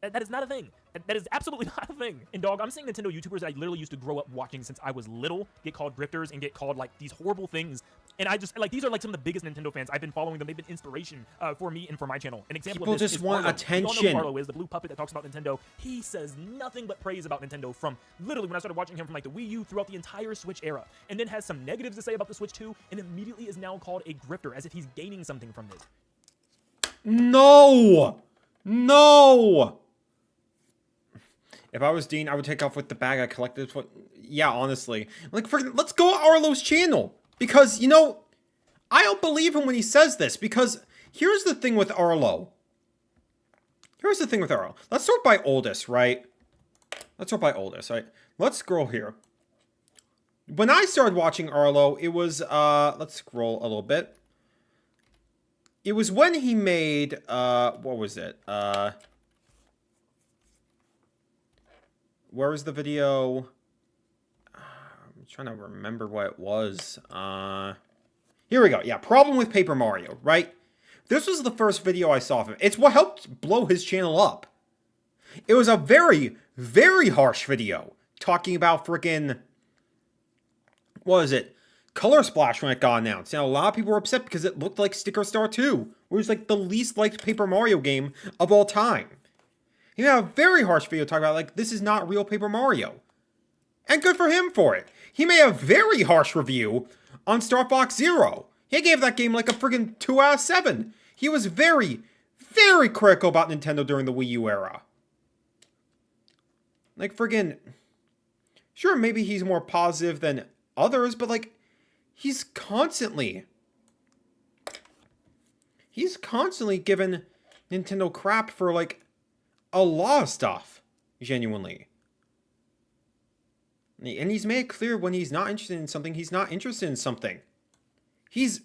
Speaker 11: That is not a thing. That is absolutely not a thing. And dog, I'm seeing Nintendo YouTubers that I literally used to grow up watching since I was little get called grifters and get called, like, these horrible things. And I just, like, these are, like, some of the biggest Nintendo fans. I've been following them. They've been inspiration for me and for my channel. An example
Speaker 1: People
Speaker 11: of this
Speaker 1: just
Speaker 11: is
Speaker 1: want
Speaker 11: Arlo.
Speaker 1: attention.
Speaker 11: You all know who Arlo is, the blue puppet that talks about Nintendo. He says nothing but praise about Nintendo from literally when I started watching him from, like, the Wii U throughout the entire Switch era. And then has some negatives to say about the Switch 2 and immediately is now called a grifter as if he's gaining something from this.
Speaker 1: No! No! If I was Dean, I would take off with the bag I collected. Yeah, honestly. Like, let's go Arlo's channel. Because, you know, I don't believe him when he says this. Because here's the thing with Arlo. Let's sort by oldest, right? Let's scroll here. When I started watching Arlo, it was, let's scroll a little bit. It was when he made, what was it? Where was the video? I'm trying to remember what it was. Here we go. Yeah, problem with Paper Mario, right? This was the first video I saw of him. It's what helped blow his channel up. It was a very, very harsh video talking about freaking, what was it? Color Splash when it got announced, and a lot of people were upset because it looked like Sticker Star 2, which was like the least liked Paper Mario game of all time. He had a very harsh video talking about like, this is not real Paper Mario. And good for him for it. He made a very harsh review on Star Fox Zero. He gave that game like a friggin' 2 out of 7. He was very, very critical about Nintendo during the Wii U era. Like friggin', sure, maybe he's more positive than others, but like, he's constantly given Nintendo crap for like a lot of stuff, genuinely. And he's made it clear when he's not interested in something, he's not interested in something. He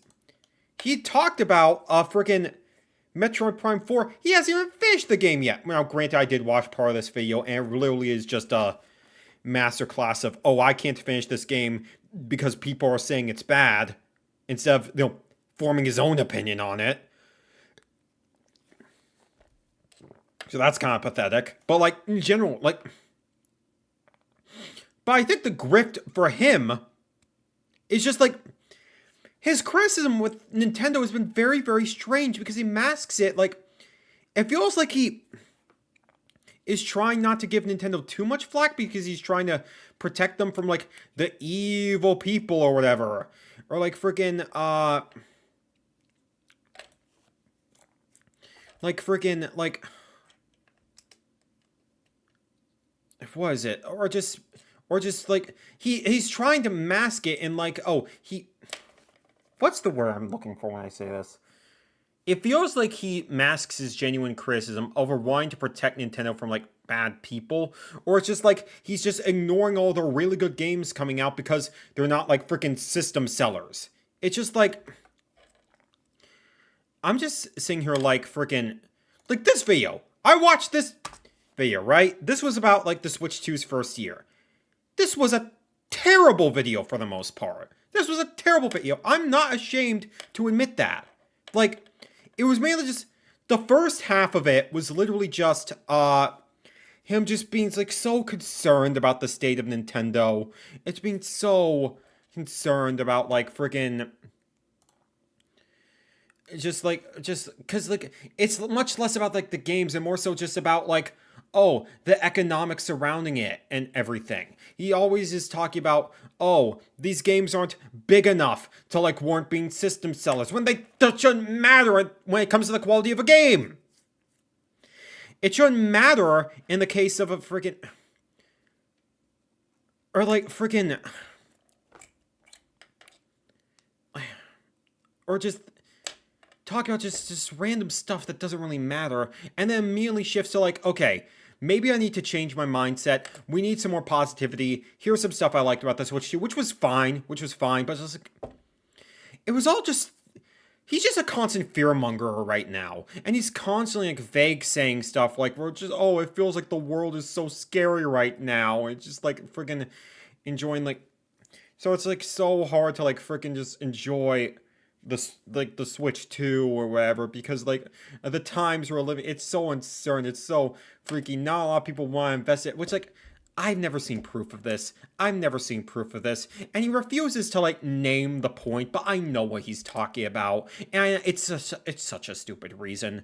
Speaker 1: talked about friggin' Metroid Prime 4. He hasn't even finished the game yet. Now, granted, I did watch part of this video, and it literally is just a masterclass of, oh, I can't finish this game because people are saying it's bad, instead of, you know, forming his own opinion on it. So that's kind of pathetic. But, like, in general, like... But I think the grift for him is just, like... His criticism with Nintendo has been very, very strange because he masks it, like... It feels like he is trying not to give Nintendo too much flack because he's trying to protect them from, like, the evil people or whatever. Or, like, freaking, like, freaking, like... What is it? Or just, like, he's trying to mask it in, like, oh, what's the word I'm looking for when I say this? It feels like he masks his genuine criticism over wanting to protect Nintendo from, like, bad people. Or it's just like, he's just ignoring all the really good games coming out because they're not, like, freaking system sellers. It's just like... I'm just sitting here like, freaking... Like, this video. I watched this video, right? This was about, like, the Switch 2's first year. This was a terrible video for the most part. This was a terrible video. I'm not ashamed to admit that. Like... It was mainly just, the first half of it was literally just, him just being, like, so concerned about the state of Nintendo. It's being so concerned about, like, friggin', because, like, it's much less about, like, the games and more so just about, like, oh, the economics surrounding it and everything. He always is talking about, oh, these games aren't big enough to, like, warrant being system sellers, when that shouldn't matter when it comes to the quality of a game. It shouldn't matter in the case of a freaking... Or, like, freaking... Or just... Talking about just random stuff that doesn't really matter, and then immediately shifts to, like, okay, maybe I need to change my mindset. We need some more positivity. Here's some stuff I liked about the Switch 2, which was fine, but just like, it was all just... He's just a constant fearmonger right now, and he's constantly, like, vague saying stuff like, we're just, oh, it feels like the world is so scary right now. It's just, like, freaking enjoying, like... So it's, like, so hard to, like, freaking just enjoy... the Switch 2 or whatever, because, like, the times we're living, it's so uncertain, it's so freaky, not a lot of people want to invest it, which, like, I've never seen proof of this, and he refuses to, like, name the point, but I know what he's talking about, and it's such a stupid reason.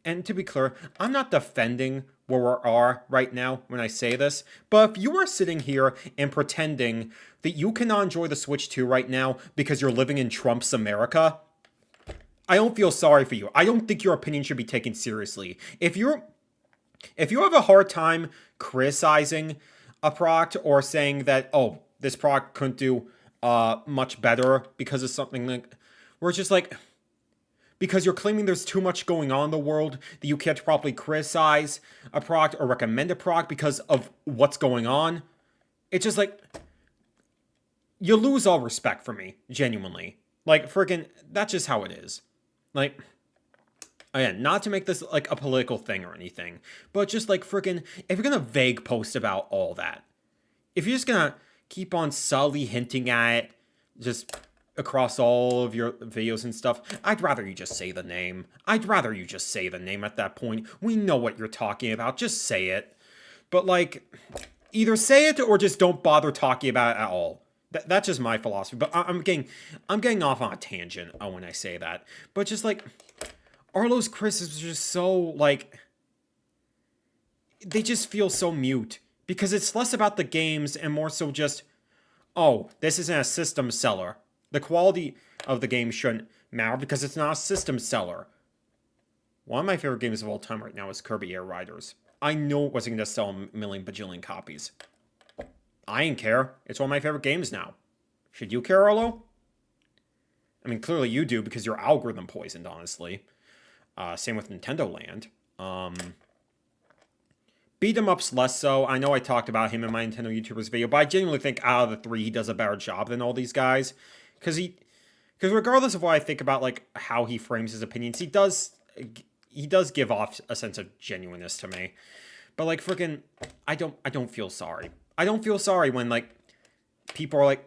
Speaker 1: And to be clear, I'm not defending where we are right now when I say this, but if you are sitting here and pretending that you cannot enjoy the Switch 2 right now because you're living in Trump's America, I don't feel sorry for you. I don't think your opinion should be taken seriously. If you have a hard time criticizing a product or saying that, oh, this product couldn't do much better because of something like, where it's just like, because you're claiming there's too much going on in the world that you can't properly criticize a product or recommend a product because of what's going on, it's just like, you lose all respect for me, genuinely. Like, friggin', that's just how it is. Like, again, not to make this, like, a political thing or anything, but just, like, friggin', if you're gonna vague post about all that, if you're just gonna keep on subtly hinting at it, just across all of your videos and stuff, I'd rather you just say the name. I'd rather you just say the name at that point. We know what you're talking about, just say it. But, like, either say it or just don't bother talking about it at all. That's just my philosophy. But I'm getting off on a tangent when I say that. But just like Arlo's criticisms are just so like they just feel so mute because it's less about the games and more so just, oh, this isn't a system seller. The quality of the game shouldn't matter because it's not a system seller. One of my favorite games of all time right now is Kirby Air Riders. I know it wasn't going to sell a million bajillion copies. I didn't care. It's one of my favorite games now. Should you care, Arlo? I mean, clearly you do because your algorithm poisoned, honestly. Same with Nintendo Land. Beat 'em ups less so. I know I talked about him in my Nintendo YouTubers video, but I genuinely think out of the three, he does a better job than all these guys. Because regardless of what I think about like how he frames his opinions, he does give off a sense of genuineness to me. But like freaking, I don't feel sorry. I don't feel sorry when like people are like,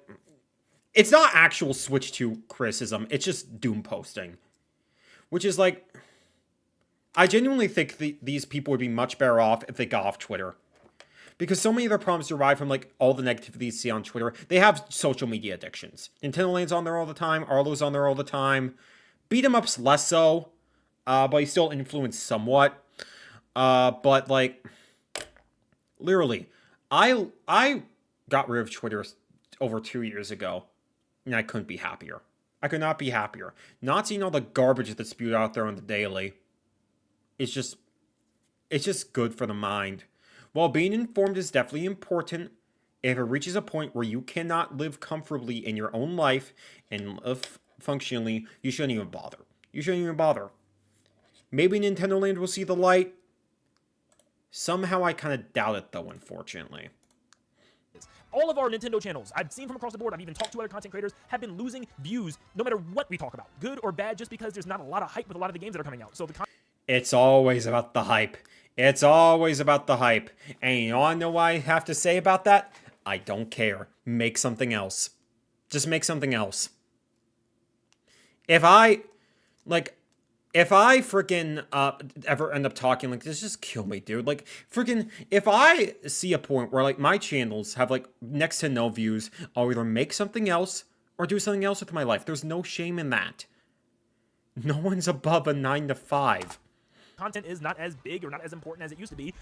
Speaker 1: it's not actual Switch 2 criticism. It's just doom posting, which is like, I genuinely think these people would be much better off if they got off Twitter. Because so many of their problems derive from, like, all the negativity you see on Twitter. They have social media addictions. Nintendo Land's on there all the time. Arlo's on there all the time. Beat 'em ups less so. But he's still influenced somewhat. But, like, literally, I got rid of Twitter over 2 years ago. And I couldn't be happier. I could not be happier. Not seeing all the garbage that's spewed out there on the daily. It's just good for the mind. While being informed is definitely important, if it reaches a point where you cannot live comfortably in your own life and live functionally, you shouldn't even bother. You shouldn't even bother. Maybe Nintendo Land will see the light. Somehow I kind of doubt it though, unfortunately.
Speaker 11: All of our Nintendo channels, I've seen from across the board, I've even talked to other content creators, have been losing views no matter what we talk about, good or bad, just because there's not a lot of hype with a lot of the games that are coming out. So
Speaker 1: it's always about the hype. It's always about the hype. And you want to know what I have to say about that? I don't care. Make something else. Just make something else. If I freaking ever end up talking like this, just kill me, dude. Like, freaking, if I see a point where, like, my channels have, like, next to no views, I'll either make something else or do something else with my life. There's no shame in that. No one's above a 9 to 5.
Speaker 11: Content is not as big or not as important as it used to be.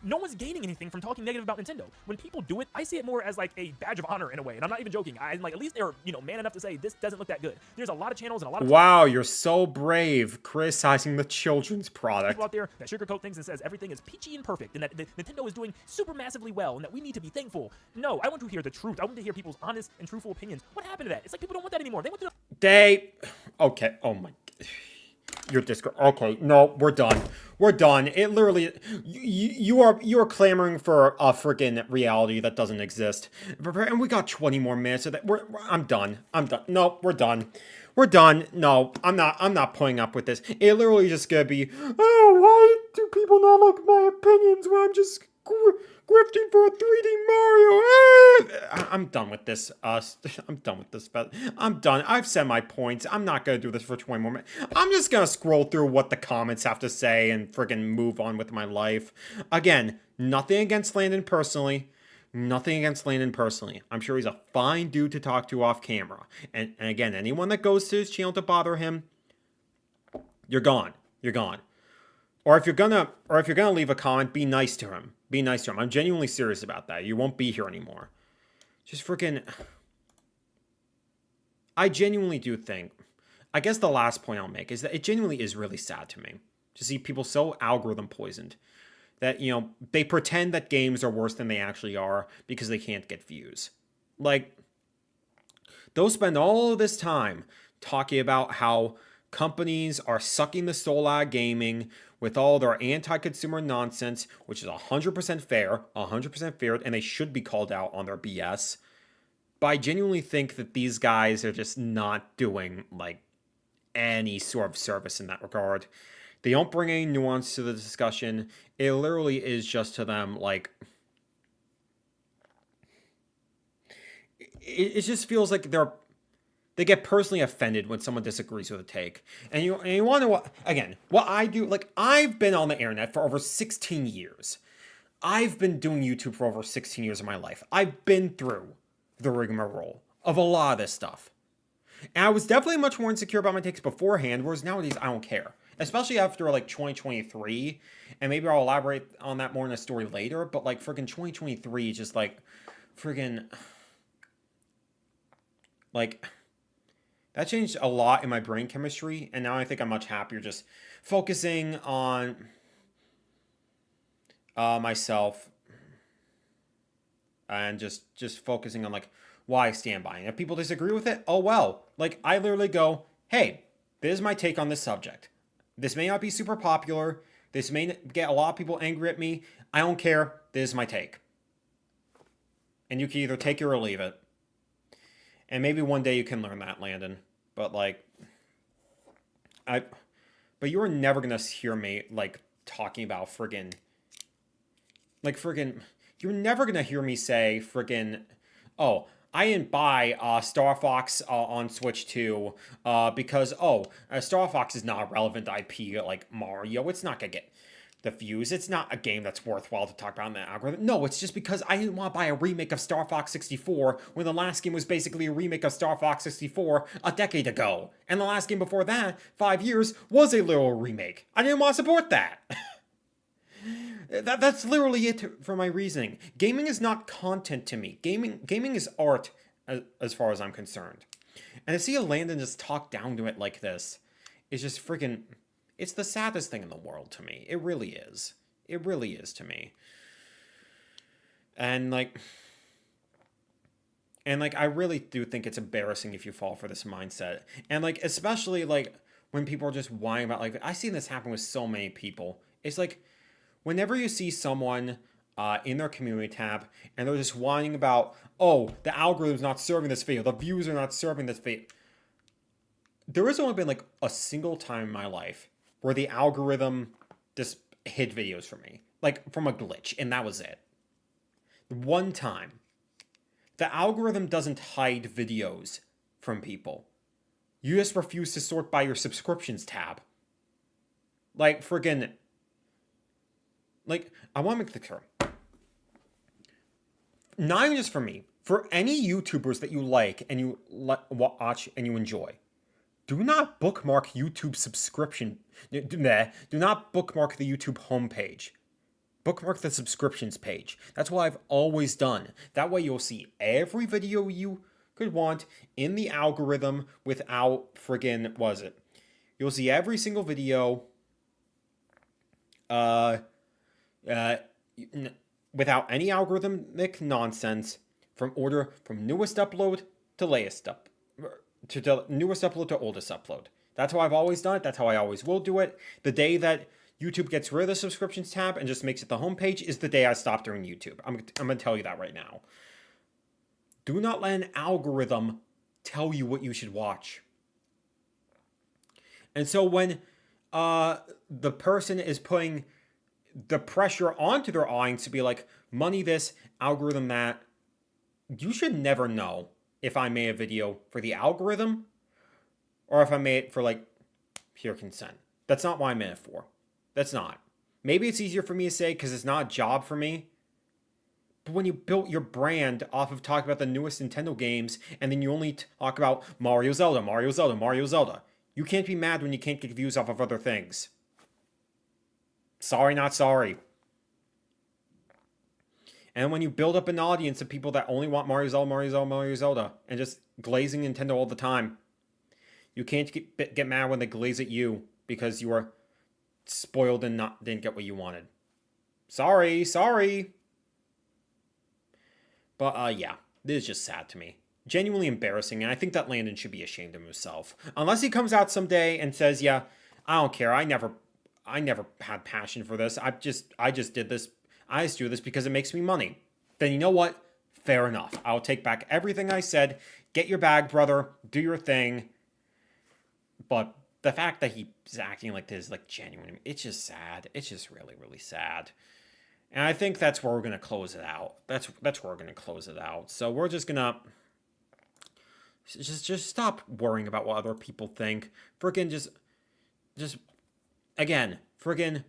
Speaker 11: No one's gaining anything from talking negative about Nintendo. When people do it, I see it more as like a badge of honor in a way, and I'm not even joking. I'm like, at least they're, man enough to say this doesn't look that good. There's a lot of channels and a lot of
Speaker 1: wow, you're so brave criticizing the children's product.
Speaker 11: People out there that sugarcoat things and says everything is peachy and perfect, and that Nintendo is doing super massively well, and that we need to be thankful. No, I want to hear the truth. I want to hear people's honest and truthful opinions. What happened to that? It's like people don't want that anymore. They want to.
Speaker 1: Okay. Oh my. Your Discord. Okay, no, we're done. We're done. It literally, you are clamoring for a freaking reality that doesn't exist, and we got 20 more minutes of that. I'm done. I'm done. No, we're done. We're done. No, I'm not putting up with this. It literally just gonna be, oh, why do people not like my opinions when I'm just grifting for a 3D Mario? I'm done with this. I'm done with this. But I'm done. I've said my points. I'm not gonna do this for 20 more minutes. I'm just gonna scroll through what the comments have to say and friggin' move on with my life. Again, nothing against Landon personally. Nothing against Landon personally. I'm sure he's a fine dude to talk to off camera. And again, anyone that goes to his channel to bother him, you're gone. You're gone. Or if you're gonna leave a comment, be nice to him. Be nice to him. I'm genuinely serious about that. You won't be here anymore. Just freaking. I genuinely do think. I guess the last point I'll make is that it genuinely is really sad to me to see people so algorithm poisoned that, they pretend that games are worse than they actually are because they can't get views. Like, they'll spend all this time talking about how companies are sucking the soul out of gaming with all their anti-consumer nonsense, which is 100% fair, and they should be called out on their BS. But I genuinely think that these guys are just not doing, like, any sort of service in that regard. They don't bring any nuance to the discussion. It literally is just to them, like, it just feels like they get personally offended when someone disagrees with a take. And you want to know what I do? Like, I've been on the internet for over 16 years. I've been doing YouTube for over 16 years of my life. I've been through the rigmarole of a lot of this stuff. And I was definitely much more insecure about my takes beforehand, whereas nowadays I don't care. Especially after, like, 2023. And maybe I'll elaborate on that more in a story later. But, like, friggin' 2023 is just, like, friggin'... Like, that changed a lot in my brain chemistry. And now I think I'm much happier just focusing on myself. And just focusing on, like, why I stand by. And if people disagree with it, oh well. Like, I literally go, hey, this is my take on this subject. This may not be super popular. This may get a lot of people angry at me. I don't care. This is my take. And you can either take it or leave it. And maybe one day you can learn that, Landon. But, like, but you are never going to hear me, like, talking about friggin', like, friggin', you're never going to hear me say friggin', oh, I didn't buy Star Fox on Switch 2 because, Star Fox is not a relevant IP like Mario. It's not going to get the views. It's not a game that's worthwhile to talk about in the algorithm. No, it's just because I didn't want to buy a remake of Star Fox 64 when the last game was basically a remake of Star Fox 64 a decade ago. And the last game before that, 5 years, was a literal remake. I didn't want to support that. That's literally it for my reasoning. Gaming is not content to me. Gaming is art as far as I'm concerned. And to see a Landon just talk down to it like this is just freaking... It's the saddest thing in the world to me. It really is. It really is to me. And like, I really do think it's embarrassing if you fall for this mindset. And like, especially like when people are just whining about, like, I've seen this happen with so many people. It's like, whenever you see someone in their community tab and they're just whining about, oh, the algorithm's not serving this video, the views are not serving this video. There has only been like a single time in my life where the algorithm just hid videos for me, like from a glitch, and that was it. One time. The algorithm doesn't hide videos from people. You just refuse to sort by your subscriptions tab. Like, friggin'... Like, I want to make the term. Not even just for me. For any YouTubers that you like and you watch and you enjoy. Do not bookmark YouTube subscription. Do not bookmark the YouTube homepage. Bookmark the subscriptions page. That's what I've always done. That way you'll see every video you could want in the algorithm without friggin', what is it? You'll see every single video without any algorithmic nonsense from newest upload to latest newest upload to oldest upload. That's how I've always done it. That's how I always will do it. The day that YouTube gets rid of the subscriptions tab and just makes it the homepage is the day I stop doing YouTube. I'm going to tell you that right now. Do not let an algorithm tell you what you should watch. And so when the person is putting the pressure onto their audience to be like, money this, algorithm that, you should never know if I made a video for the algorithm or if I made it for like pure consent. That's not what I made it for. That's not. Maybe it's easier for me to say because it's not a job for me. But when you built your brand off of talking about the newest Nintendo games and then you only talk about Mario, Zelda, Mario, Zelda, Mario, Zelda, you can't be mad when you can't get views off of other things. Sorry, not sorry. And when you build up an audience of people that only want Mario, Zelda, Mario, Zelda, Mario, Zelda, and just glazing Nintendo all the time, you can't get mad when they glaze at you because you are spoiled and didn't get what you wanted. Sorry. But yeah, this is just sad to me. Genuinely embarrassing, and I think that Landon should be ashamed of himself. Unless he comes out someday and says, yeah, I don't care, I never had passion for this. I just did this. I just do this because it makes me money. Then you know what? Fair enough. I'll take back everything I said. Get your bag, brother. Do your thing. But the fact that he's acting like this is like genuine, it's just sad. It's just really, really sad. And I think that's where we're gonna close it out. That's where we're gonna close it out. So we're just gonna just stop worrying about what other people think. Freaking just again, friggin',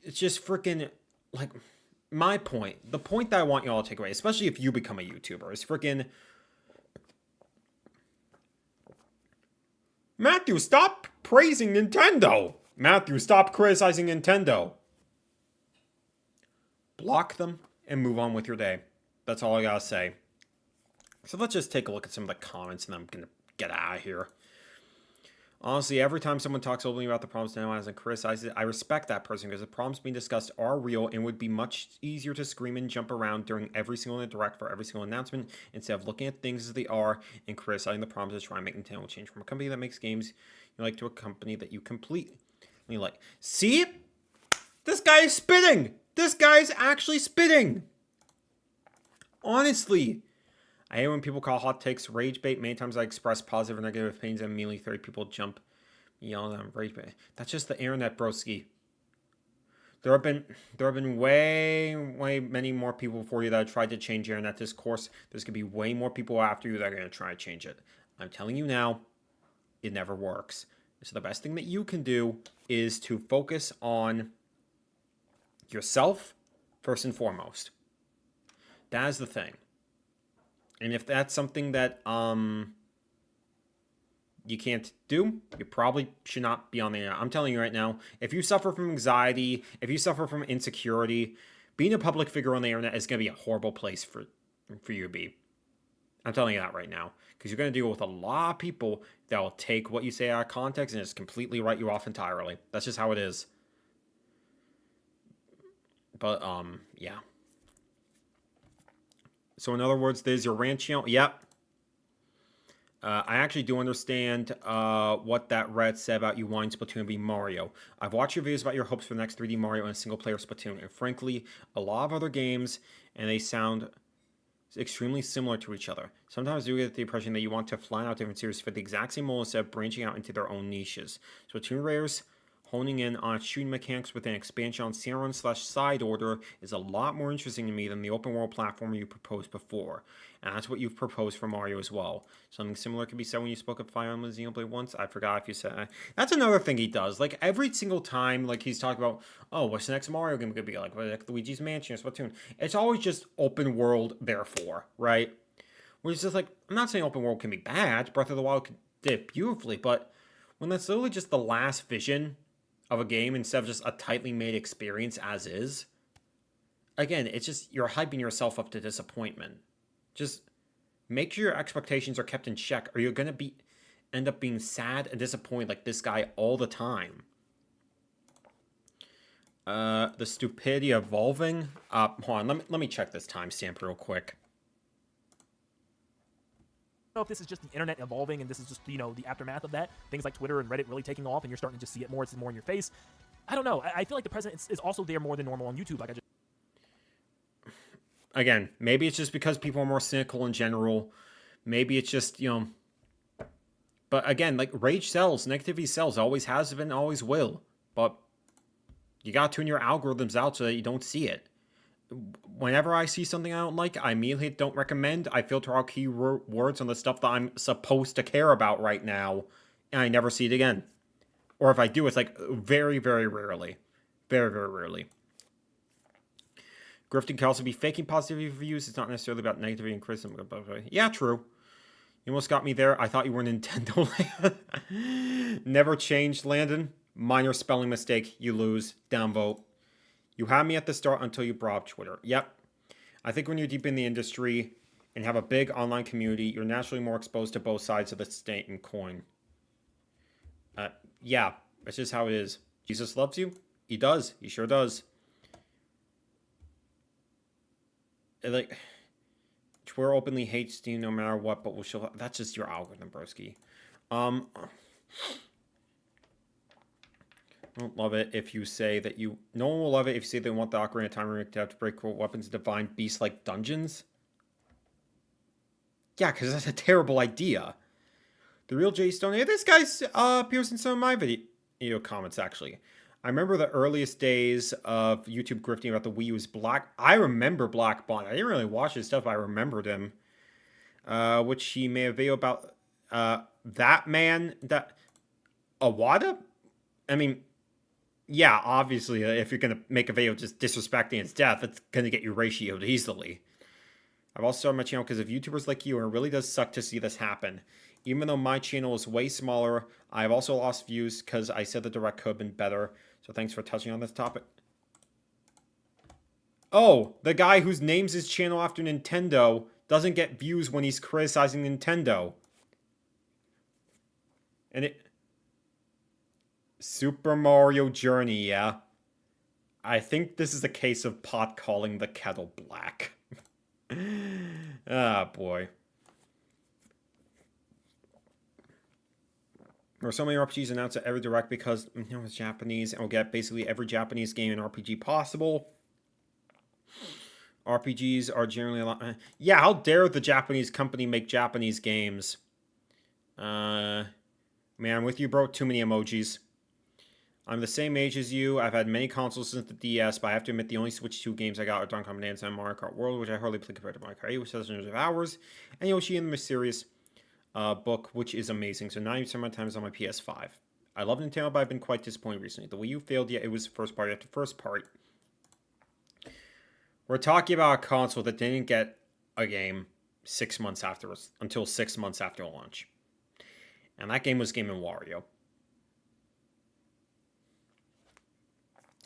Speaker 1: it's just freaking, like, my point, the point that I want you all to take away, especially if you become a YouTuber, is freaking... Matthew, stop praising Nintendo! Matthew, stop criticizing Nintendo! Block them and move on with your day. That's all I gotta say. So let's just take a look at some of the comments and I'm gonna get out of here. Honestly, every time someone talks openly about the problems now and criticizes it, I respect that person because the problems being discussed are real and would be much easier to scream and jump around during every single direct for every single announcement instead of looking at things as they are and criticizing the problems to try and make Nintendo change from a company that makes games you like to a company that you completely like. See? This guy is spitting! This guy is actually spitting! Honestly. I hate when people call hot takes rage bait. Many times I express positive or negative opinions and immediately 30 people jump, yell at them, rage bait. That's just the internet, broski. There have been way many more people before you that have tried to change internet discourse. There's gonna be way more people after you that are gonna try to change it. I'm telling you now, it never works. So the best thing that you can do is to focus on yourself first and foremost. That is the thing. And if that's something that you can't do, you probably should not be on the internet. I'm telling you right now, if you suffer from anxiety, if you suffer from insecurity, being a public figure on the internet is going to be a horrible place for you to be. I'm telling you that right now. Because you're going to deal with a lot of people that will take what you say out of context and just completely write you off entirely. That's just how it is. But, yeah. So in other words, there's your rant channel. Yep. I actually do understand what that Red said about you wanting Splatoon to be Mario. I've watched your videos about your hopes for the next 3D Mario and a single-player Splatoon. And frankly, a lot of other games, and they sound extremely similar to each other. Sometimes I do get the impression that you want to fly out different series for the exact same mold instead of branching out into their own niches. Splatoon Rares honing in on shooting mechanics with an expansion on Sand/side order is a lot more interesting to me than the open world platform you proposed before. And that's what you've proposed for Mario as well. Something similar could be said when you spoke of Fire Emblem Xenoblade once. I forgot if you said that's another thing he does. Like every single time, like he's talking about, oh, what's the next Mario game gonna be like? Like Luigi's Mansion or Splatoon. It's always just open world, therefore, right? Which is just like, I'm not saying open world can be bad. Breath of the Wild did it beautifully, but when that's literally just the last vision of a game instead of just a tightly made experience as is, again, it's just you're hyping yourself up to disappointment. Just make sure your expectations are kept in check, or you're gonna end up being sad and disappointed like this guy all the time. The stupidity evolving. Hold on, let me check this timestamp real quick.
Speaker 11: Know if this is just the internet evolving and this is just, you know, the aftermath of that, things like Twitter and Reddit really taking off and you're starting to just see it more, it's more in your face. I don't know. I feel like the president is also there more than normal on YouTube. Like
Speaker 1: Again, maybe it's just because people are more cynical in general. Maybe it's just, you know, but again, like rage sells, negativity sells, always has been, always will. But you gotta tune your algorithms out so that you don't see it. Whenever I see something I don't like, I immediately don't recommend. I filter out key words on the stuff that I'm supposed to care about right now, and I never see it again. Or if I do, it's like very, very rarely. Very, very rarely. Grifting can also be faking positivity reviews. It's not necessarily about negativity and criticism. Yeah, true. You almost got me there. I thought you were Nintendo. Never changed, Landon. Minor spelling mistake. You lose. Downvote. You had me at the start until you brought up Twitter. Yep. I think when you're deep in the industry and have a big online community, you're naturally more exposed to both sides of the state and coin. Yeah, that's just how it is. Jesus loves you? He does. He sure does. Like, Twitter openly hates Steam no matter what, but will show... That's just your algorithm, broski. I don't love it if you say that you... No one will love it if you say they want the Ocarina of Time remake to have to break weapons and divine beasts like dungeons. Yeah, because that's a terrible idea. The real Jay Stone... Hey, this guy appears in some of my video comments, actually. I remember the earliest days of YouTube grifting about the Wii U's Black... I remember Black Bond. I didn't really watch his stuff, but I remembered him. Which he made a video about... that man... That... Awada? I mean... yeah, obviously, if you're gonna make a video just disrespecting its death, it's gonna get you ratioed easily. I've also started my channel because of YouTubers like you, and it really does suck to see this happen. Even though my channel is way smaller, I've also lost views because I said the direct could have been better. So thanks for touching on this topic. Oh, the guy who names his channel after Nintendo doesn't get views when he's criticizing Nintendo. And it... Super Mario Journey, yeah. I think this is a case of pot calling the kettle black. Ah, boy. There are so many RPGs announced at every direct because it's Japanese, and we'll get basically every Japanese game and RPG possible. RPGs are generally a lot... Yeah, how dare the Japanese company make Japanese games? Man, I'm with you, bro. Too many emojis. I'm the same age as you. I've had many consoles since the DS, but I have to admit the only Switch 2 games I got are Donkey Kong Bonanza and Mario Kart World, which I hardly play compared to Mario Kart 8, which has hundreds of hours, and Yoshi and the Mysterious book, which is amazing. So 90% of my time is on my PS5. I love Nintendo, but I've been quite disappointed recently. The Wii U failed, yet it was first party after first party. We're talking about a console that didn't get a game 6 months after, until 6 months after launch. And that game was Game & Wario.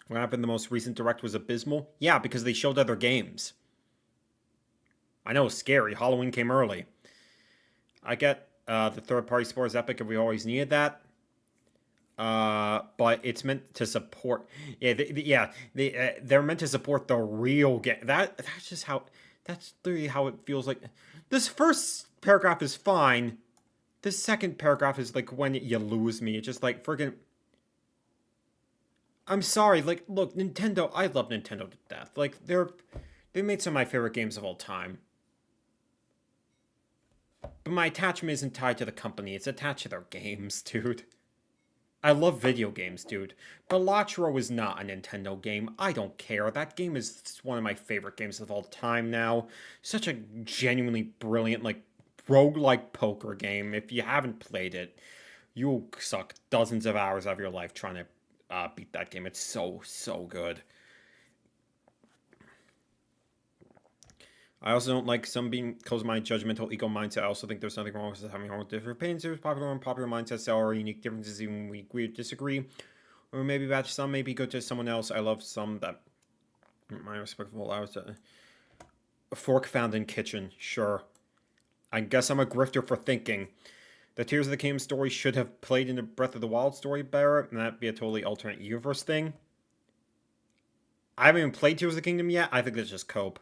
Speaker 1: What happened? The most recent direct was abysmal? Yeah, because they showed other games. I know, scary. Halloween came early. I get the third-party support is epic if we always needed that. But it's meant to support... Yeah, they're meant to support the real game. That's just how... That's literally how it feels like. This first paragraph is fine. This second paragraph is like when you lose me. It's just like friggin'... I'm sorry, like, look, Nintendo, I love Nintendo to death. Like, they made some of my favorite games of all time. But my attachment isn't tied to the company, it's attached to their games, dude. I love video games, dude. Balatro is not a Nintendo game. I don't care. That game is one of my favorite games of all time now. Such a genuinely brilliant, like, roguelike poker game. If you haven't played it, you'll suck dozens of hours of your life trying to beat that game. It's so good. I also don't like some being closed-minded, judgmental, ego mindset. I also think there's nothing wrong with having wrong with different opinions. There's popular and unpopular mindsets. There are unique differences, even when we agree or disagree. Or maybe bad to some, maybe good to someone else. I love some that my respectful allows to... A fork found in kitchen, sure. I guess I'm a grifter for thinking. The Tears of the Kingdom story should have played in the Breath of the Wild story better, and that'd be a totally alternate universe thing. I haven't even played Tears of the Kingdom yet. I think that's just cope.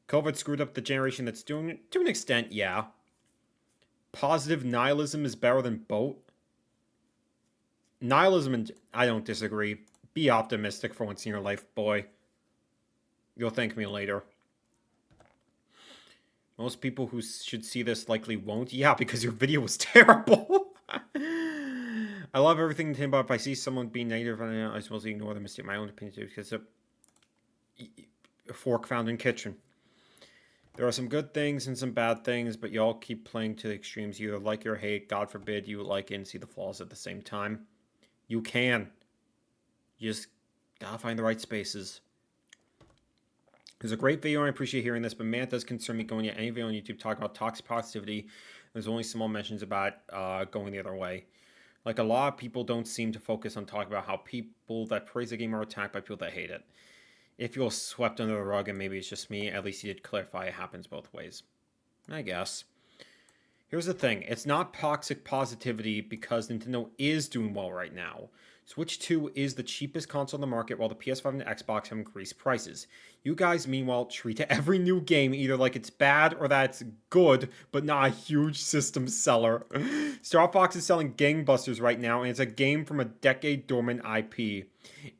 Speaker 1: COVID screwed up the generation that's doing it. To an extent, yeah. Positive nihilism is better than boat. Nihilism, and I don't disagree. Be optimistic for once in your life, boy. You'll thank me later. Most people who should see this likely won't. Yeah, because your video was terrible. I love everything to him, but if I see someone being negative, I suppose ignore them and state my own opinion too, because a fork found in kitchen. There are some good things and some bad things, but you all keep playing to the extremes. You either like or hate. God forbid you like it and see the flaws at the same time. You can. You just gotta find the right spaces. There's a great video, and I appreciate hearing this, but man, it does concern me going to any video on YouTube talking about toxic positivity. There's only small mentions about going the other way. Like, a lot of people don't seem to focus on talking about how people that praise the game are attacked by people that hate it. It feels swept under the rug, and maybe it's just me. At least he did clarify it happens both ways. I guess. Here's the thing. It's not toxic positivity because Nintendo is doing well right now. Switch 2 is the cheapest console on the market, while the PS5 and the Xbox have increased prices. You guys, meanwhile, treat every new game either like it's bad or that it's good, but not a huge system seller. Star Fox is selling gangbusters right now, and it's a game from a decade-dormant IP.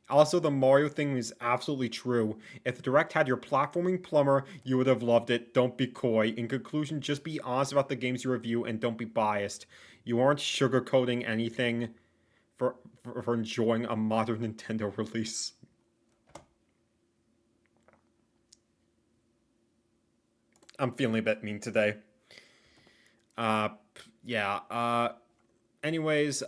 Speaker 1: Also, the Mario thing is absolutely true. If the Direct had your platforming plumber, you would have loved it. Don't be coy. In conclusion, just be honest about the games you review and don't be biased. You aren't sugarcoating anything for enjoying a modern Nintendo release. I'm feeling a bit mean today. Yeah. Anyways,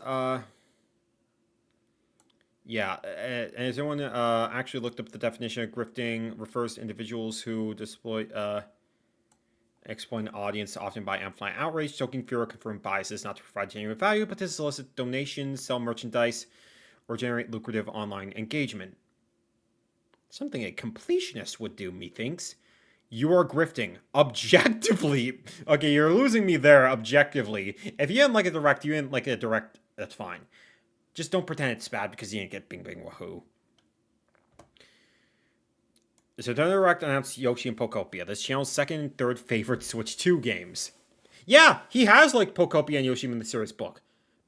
Speaker 1: Yeah, and has anyone actually looked up the definition of grifting? Refers to individuals who exploit an audience, often by amplifying outrage, stoking fear, or confirming biases, not to provide genuine value, but to solicit donations, sell merchandise, or generate lucrative online engagement. Something a completionist would do, methinks. You are grifting. Objectively. Okay, you're losing me there, objectively. If you didn't like a direct, you didn't like a direct, that's fine. Just don't pretend it's bad because you didn't get Bing Bing Wahoo. So Nintendo Direct announced Yoshi and Pokopia, this channel's second and third favorite Switch 2 games. Yeah, he has liked Pokopia and Yoshi in the series book.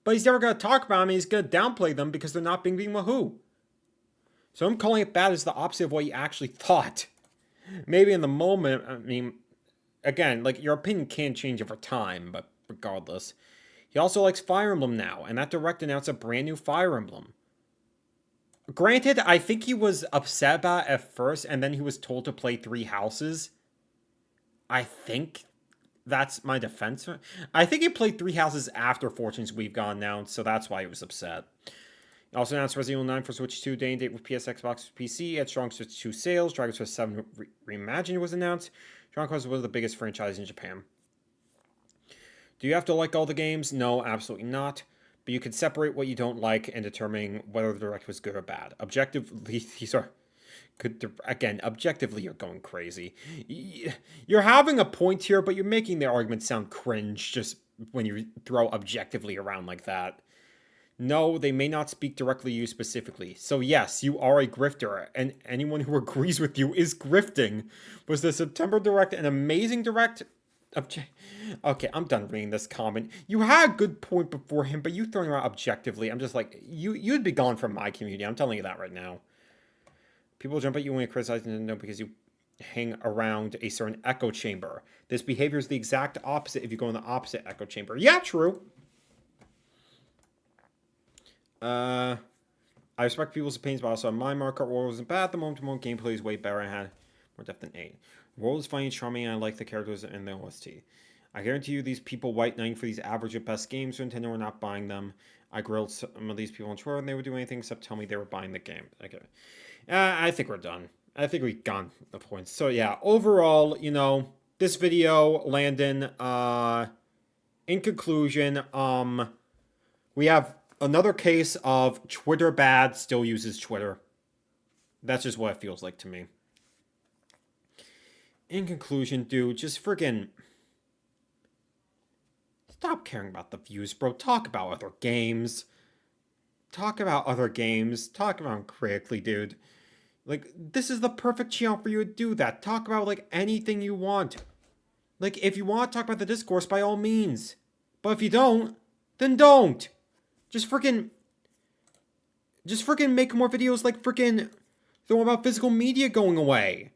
Speaker 1: But he's never going to talk about them and he's going to downplay them because they're not Bing Bing Wahoo. So I'm calling it bad is the opposite of what you actually thought. Maybe in the moment, I mean, again, like, your opinion can change over time, but regardless. He also likes Fire Emblem now, and that Direct announced a brand new Fire Emblem. Granted, I think he was upset about it at first, and then he was told to play 3 Houses. I think that's my defense. I think he played 3 Houses after Fortune's We've Gone announced, so that's why he was upset. He also announced Resident Evil 9 for Switch 2 day and date with PS, Xbox, PC. Had strong Switch 2 sales. Dragon Quest 7 Reimagined was announced. Dragon Quest was one of the biggest franchises in Japan. Do you have to like all the games? No, absolutely not. But you can separate what you don't like and determine whether the Direct was good or bad. Objectively, these are good. Again, objectively, you're going crazy. You're having a point here, but you're making the argument sound cringe just when you throw objectively around like that. No, they may not speak directly to you specifically. So yes, you are a grifter, and anyone who agrees with you is grifting. Was the September Direct an amazing Direct? Okay, I'm done reading this comment. You had a good point before him, but you throwing around objectively. I'm just like, you'd be gone from my community. I'm telling you that right now. People jump at you when you criticize Nintendo because you hang around a certain echo chamber. This behavior is the exact opposite if you go in the opposite echo chamber. Yeah, true. I respect people's opinions, but also my Mario Kart World wasn't bad at the moment. Gameplay is way better. I had more depth than 8. The world is funny and charming, and I like the characters and the OST. I guarantee you these people white knighting for these average at best games, so Nintendo are not buying them. I grilled some of these people on Twitter, and they would do anything except tell me they were buying the game. Okay. I think we're done. I think we've gone the points. So yeah, overall, you know, this video, Landon, in conclusion, we have another case of Twitter bad still uses Twitter. That's just what it feels like to me. In conclusion, dude, just friggin' stop caring about the views, bro. Talk about other games. Talk about other games. Talk about them critically, dude. Like, this is the perfect channel for you to do that. Talk about, like, anything you want. Like, if you want to talk about the discourse, by all means. But if you don't, then don't. Just freaking make more videos like freaking the one about physical media going away.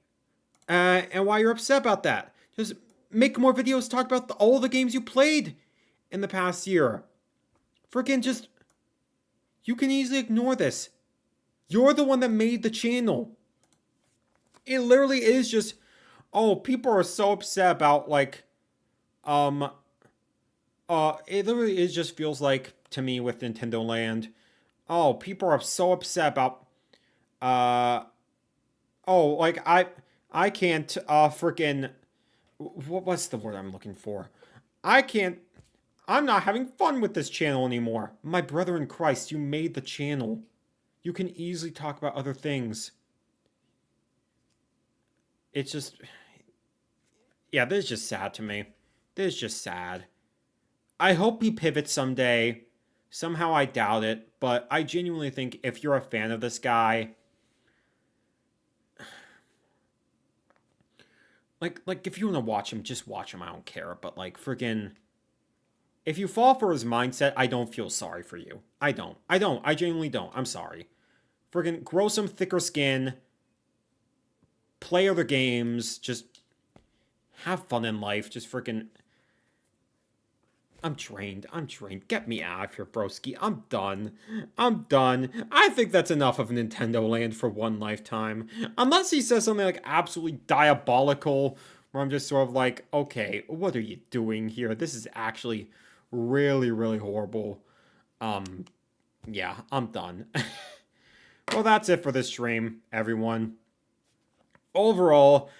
Speaker 1: And why you're upset about that. Just make more videos talk about all the games you played in the past year. Freaking just, you can easily ignore this. You're the one that made the channel. It literally is just, oh, people are so upset about like, it literally is just feels like to me with Nintendo Land. Oh, people are so upset about, oh, like I can't, freaking, what's the word I'm looking for? I'm not having fun with this channel anymore. My brother in Christ, you made the channel. You can easily talk about other things. It's just, yeah, this is just sad to me. This is just sad. I hope he pivots someday. Somehow I doubt it, but I genuinely think if you're a fan of this guy, like if you want to watch him, just watch him. I don't care. But like friggin', if you fall for his mindset, I don't feel sorry for you. I don't. I genuinely don't. I'm sorry. Friggin' grow some thicker skin. Play other games. Just have fun in life. Just friggin'. I'm drained. Get me out of here, broski. I'm done. I think that's enough of Nintendo Land for one lifetime. Unless he says something like absolutely diabolical, where I'm just sort of like, okay, what are you doing here? This is actually really, really horrible. Yeah, I'm done. Well, that's it for this stream, everyone. Overall,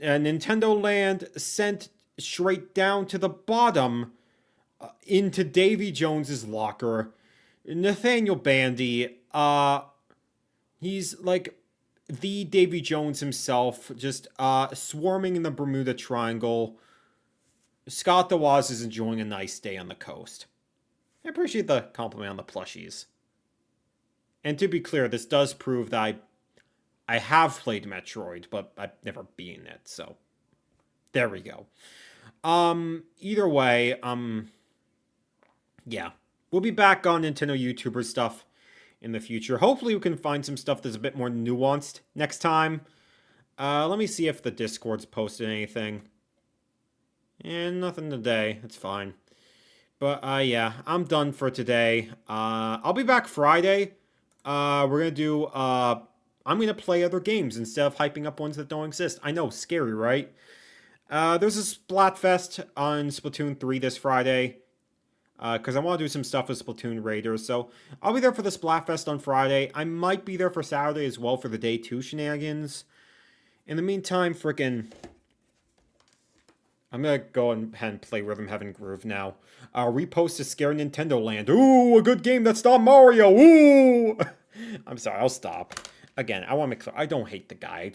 Speaker 1: Nintendo Land sent straight down to the bottom into Davy Jones's locker. Nathaniel Bandy, he's like the Davy Jones himself, just swarming in the Bermuda Triangle. Scott the Woz is enjoying a nice day on the coast. I appreciate the compliment on the plushies. And to be clear, this does prove that I have played Metroid, but I've never beaten it, so there we go. Either way, yeah. We'll be back on Nintendo YouTuber stuff in the future. Hopefully we can find some stuff that's a bit more nuanced next time. Let me see if the Discord's posted anything. And nothing today. It's fine. But, yeah, I'm done for today. I'll be back Friday. We're gonna do, I'm gonna play other games instead of hyping up ones that don't exist. I know, scary, right? There's a Splatfest on Splatoon 3 this Friday. Because I want to do some stuff with Splatoon Raiders. So, I'll be there for the Splatfest on Friday. I might be there for Saturday as well for the Day 2 shenanigans. In the meantime, frickin'... I'm gonna go ahead and play Rhythm Heaven Groove now. Repost to Scare Nintendo Land. Ooh, a good game that's not Mario. Ooh! I'm sorry, I'll stop. Again, I want to make clear, I don't hate the guy.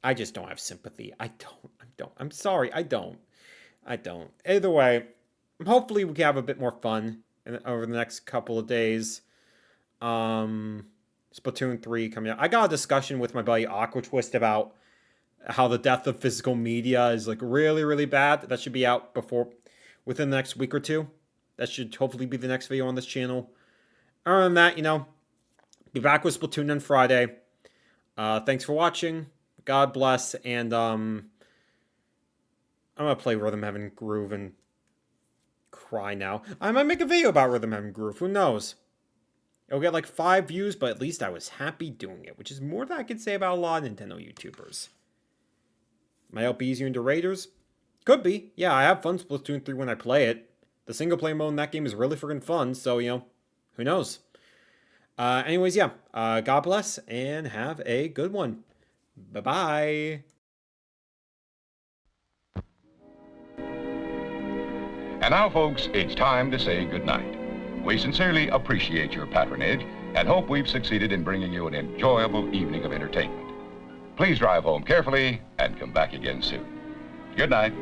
Speaker 1: I just don't have sympathy. I don't. I'm sorry, I don't. Either way, hopefully we can have a bit more fun over the next couple of days. Splatoon 3 coming out. I got a discussion with my buddy Aquatwist about how the death of physical media is like really, really bad. That should be out within the next week or two. That should hopefully be the next video on this channel. Other than that, be back with Splatoon on Friday. Thanks for watching. God bless. And I'm gonna play Rhythm Heaven Groove and cry now. I might make a video about Rhythm Heaven Groove. Who knows? It'll get like 5 views, but at least I was happy doing it, which is more than I can say about a lot of Nintendo YouTubers. Might help be easier into Raiders? Could be. Yeah, I have fun Splatoon 3 when I play it. The single player mode in that game is really freaking fun, so, who knows? Anyways, yeah. God bless, and have a good one. Bye-bye.
Speaker 13: And now, folks, it's time to say goodnight. We sincerely appreciate your patronage and hope we've succeeded in bringing you an enjoyable evening of entertainment. Please drive home carefully and come back again soon. Good night.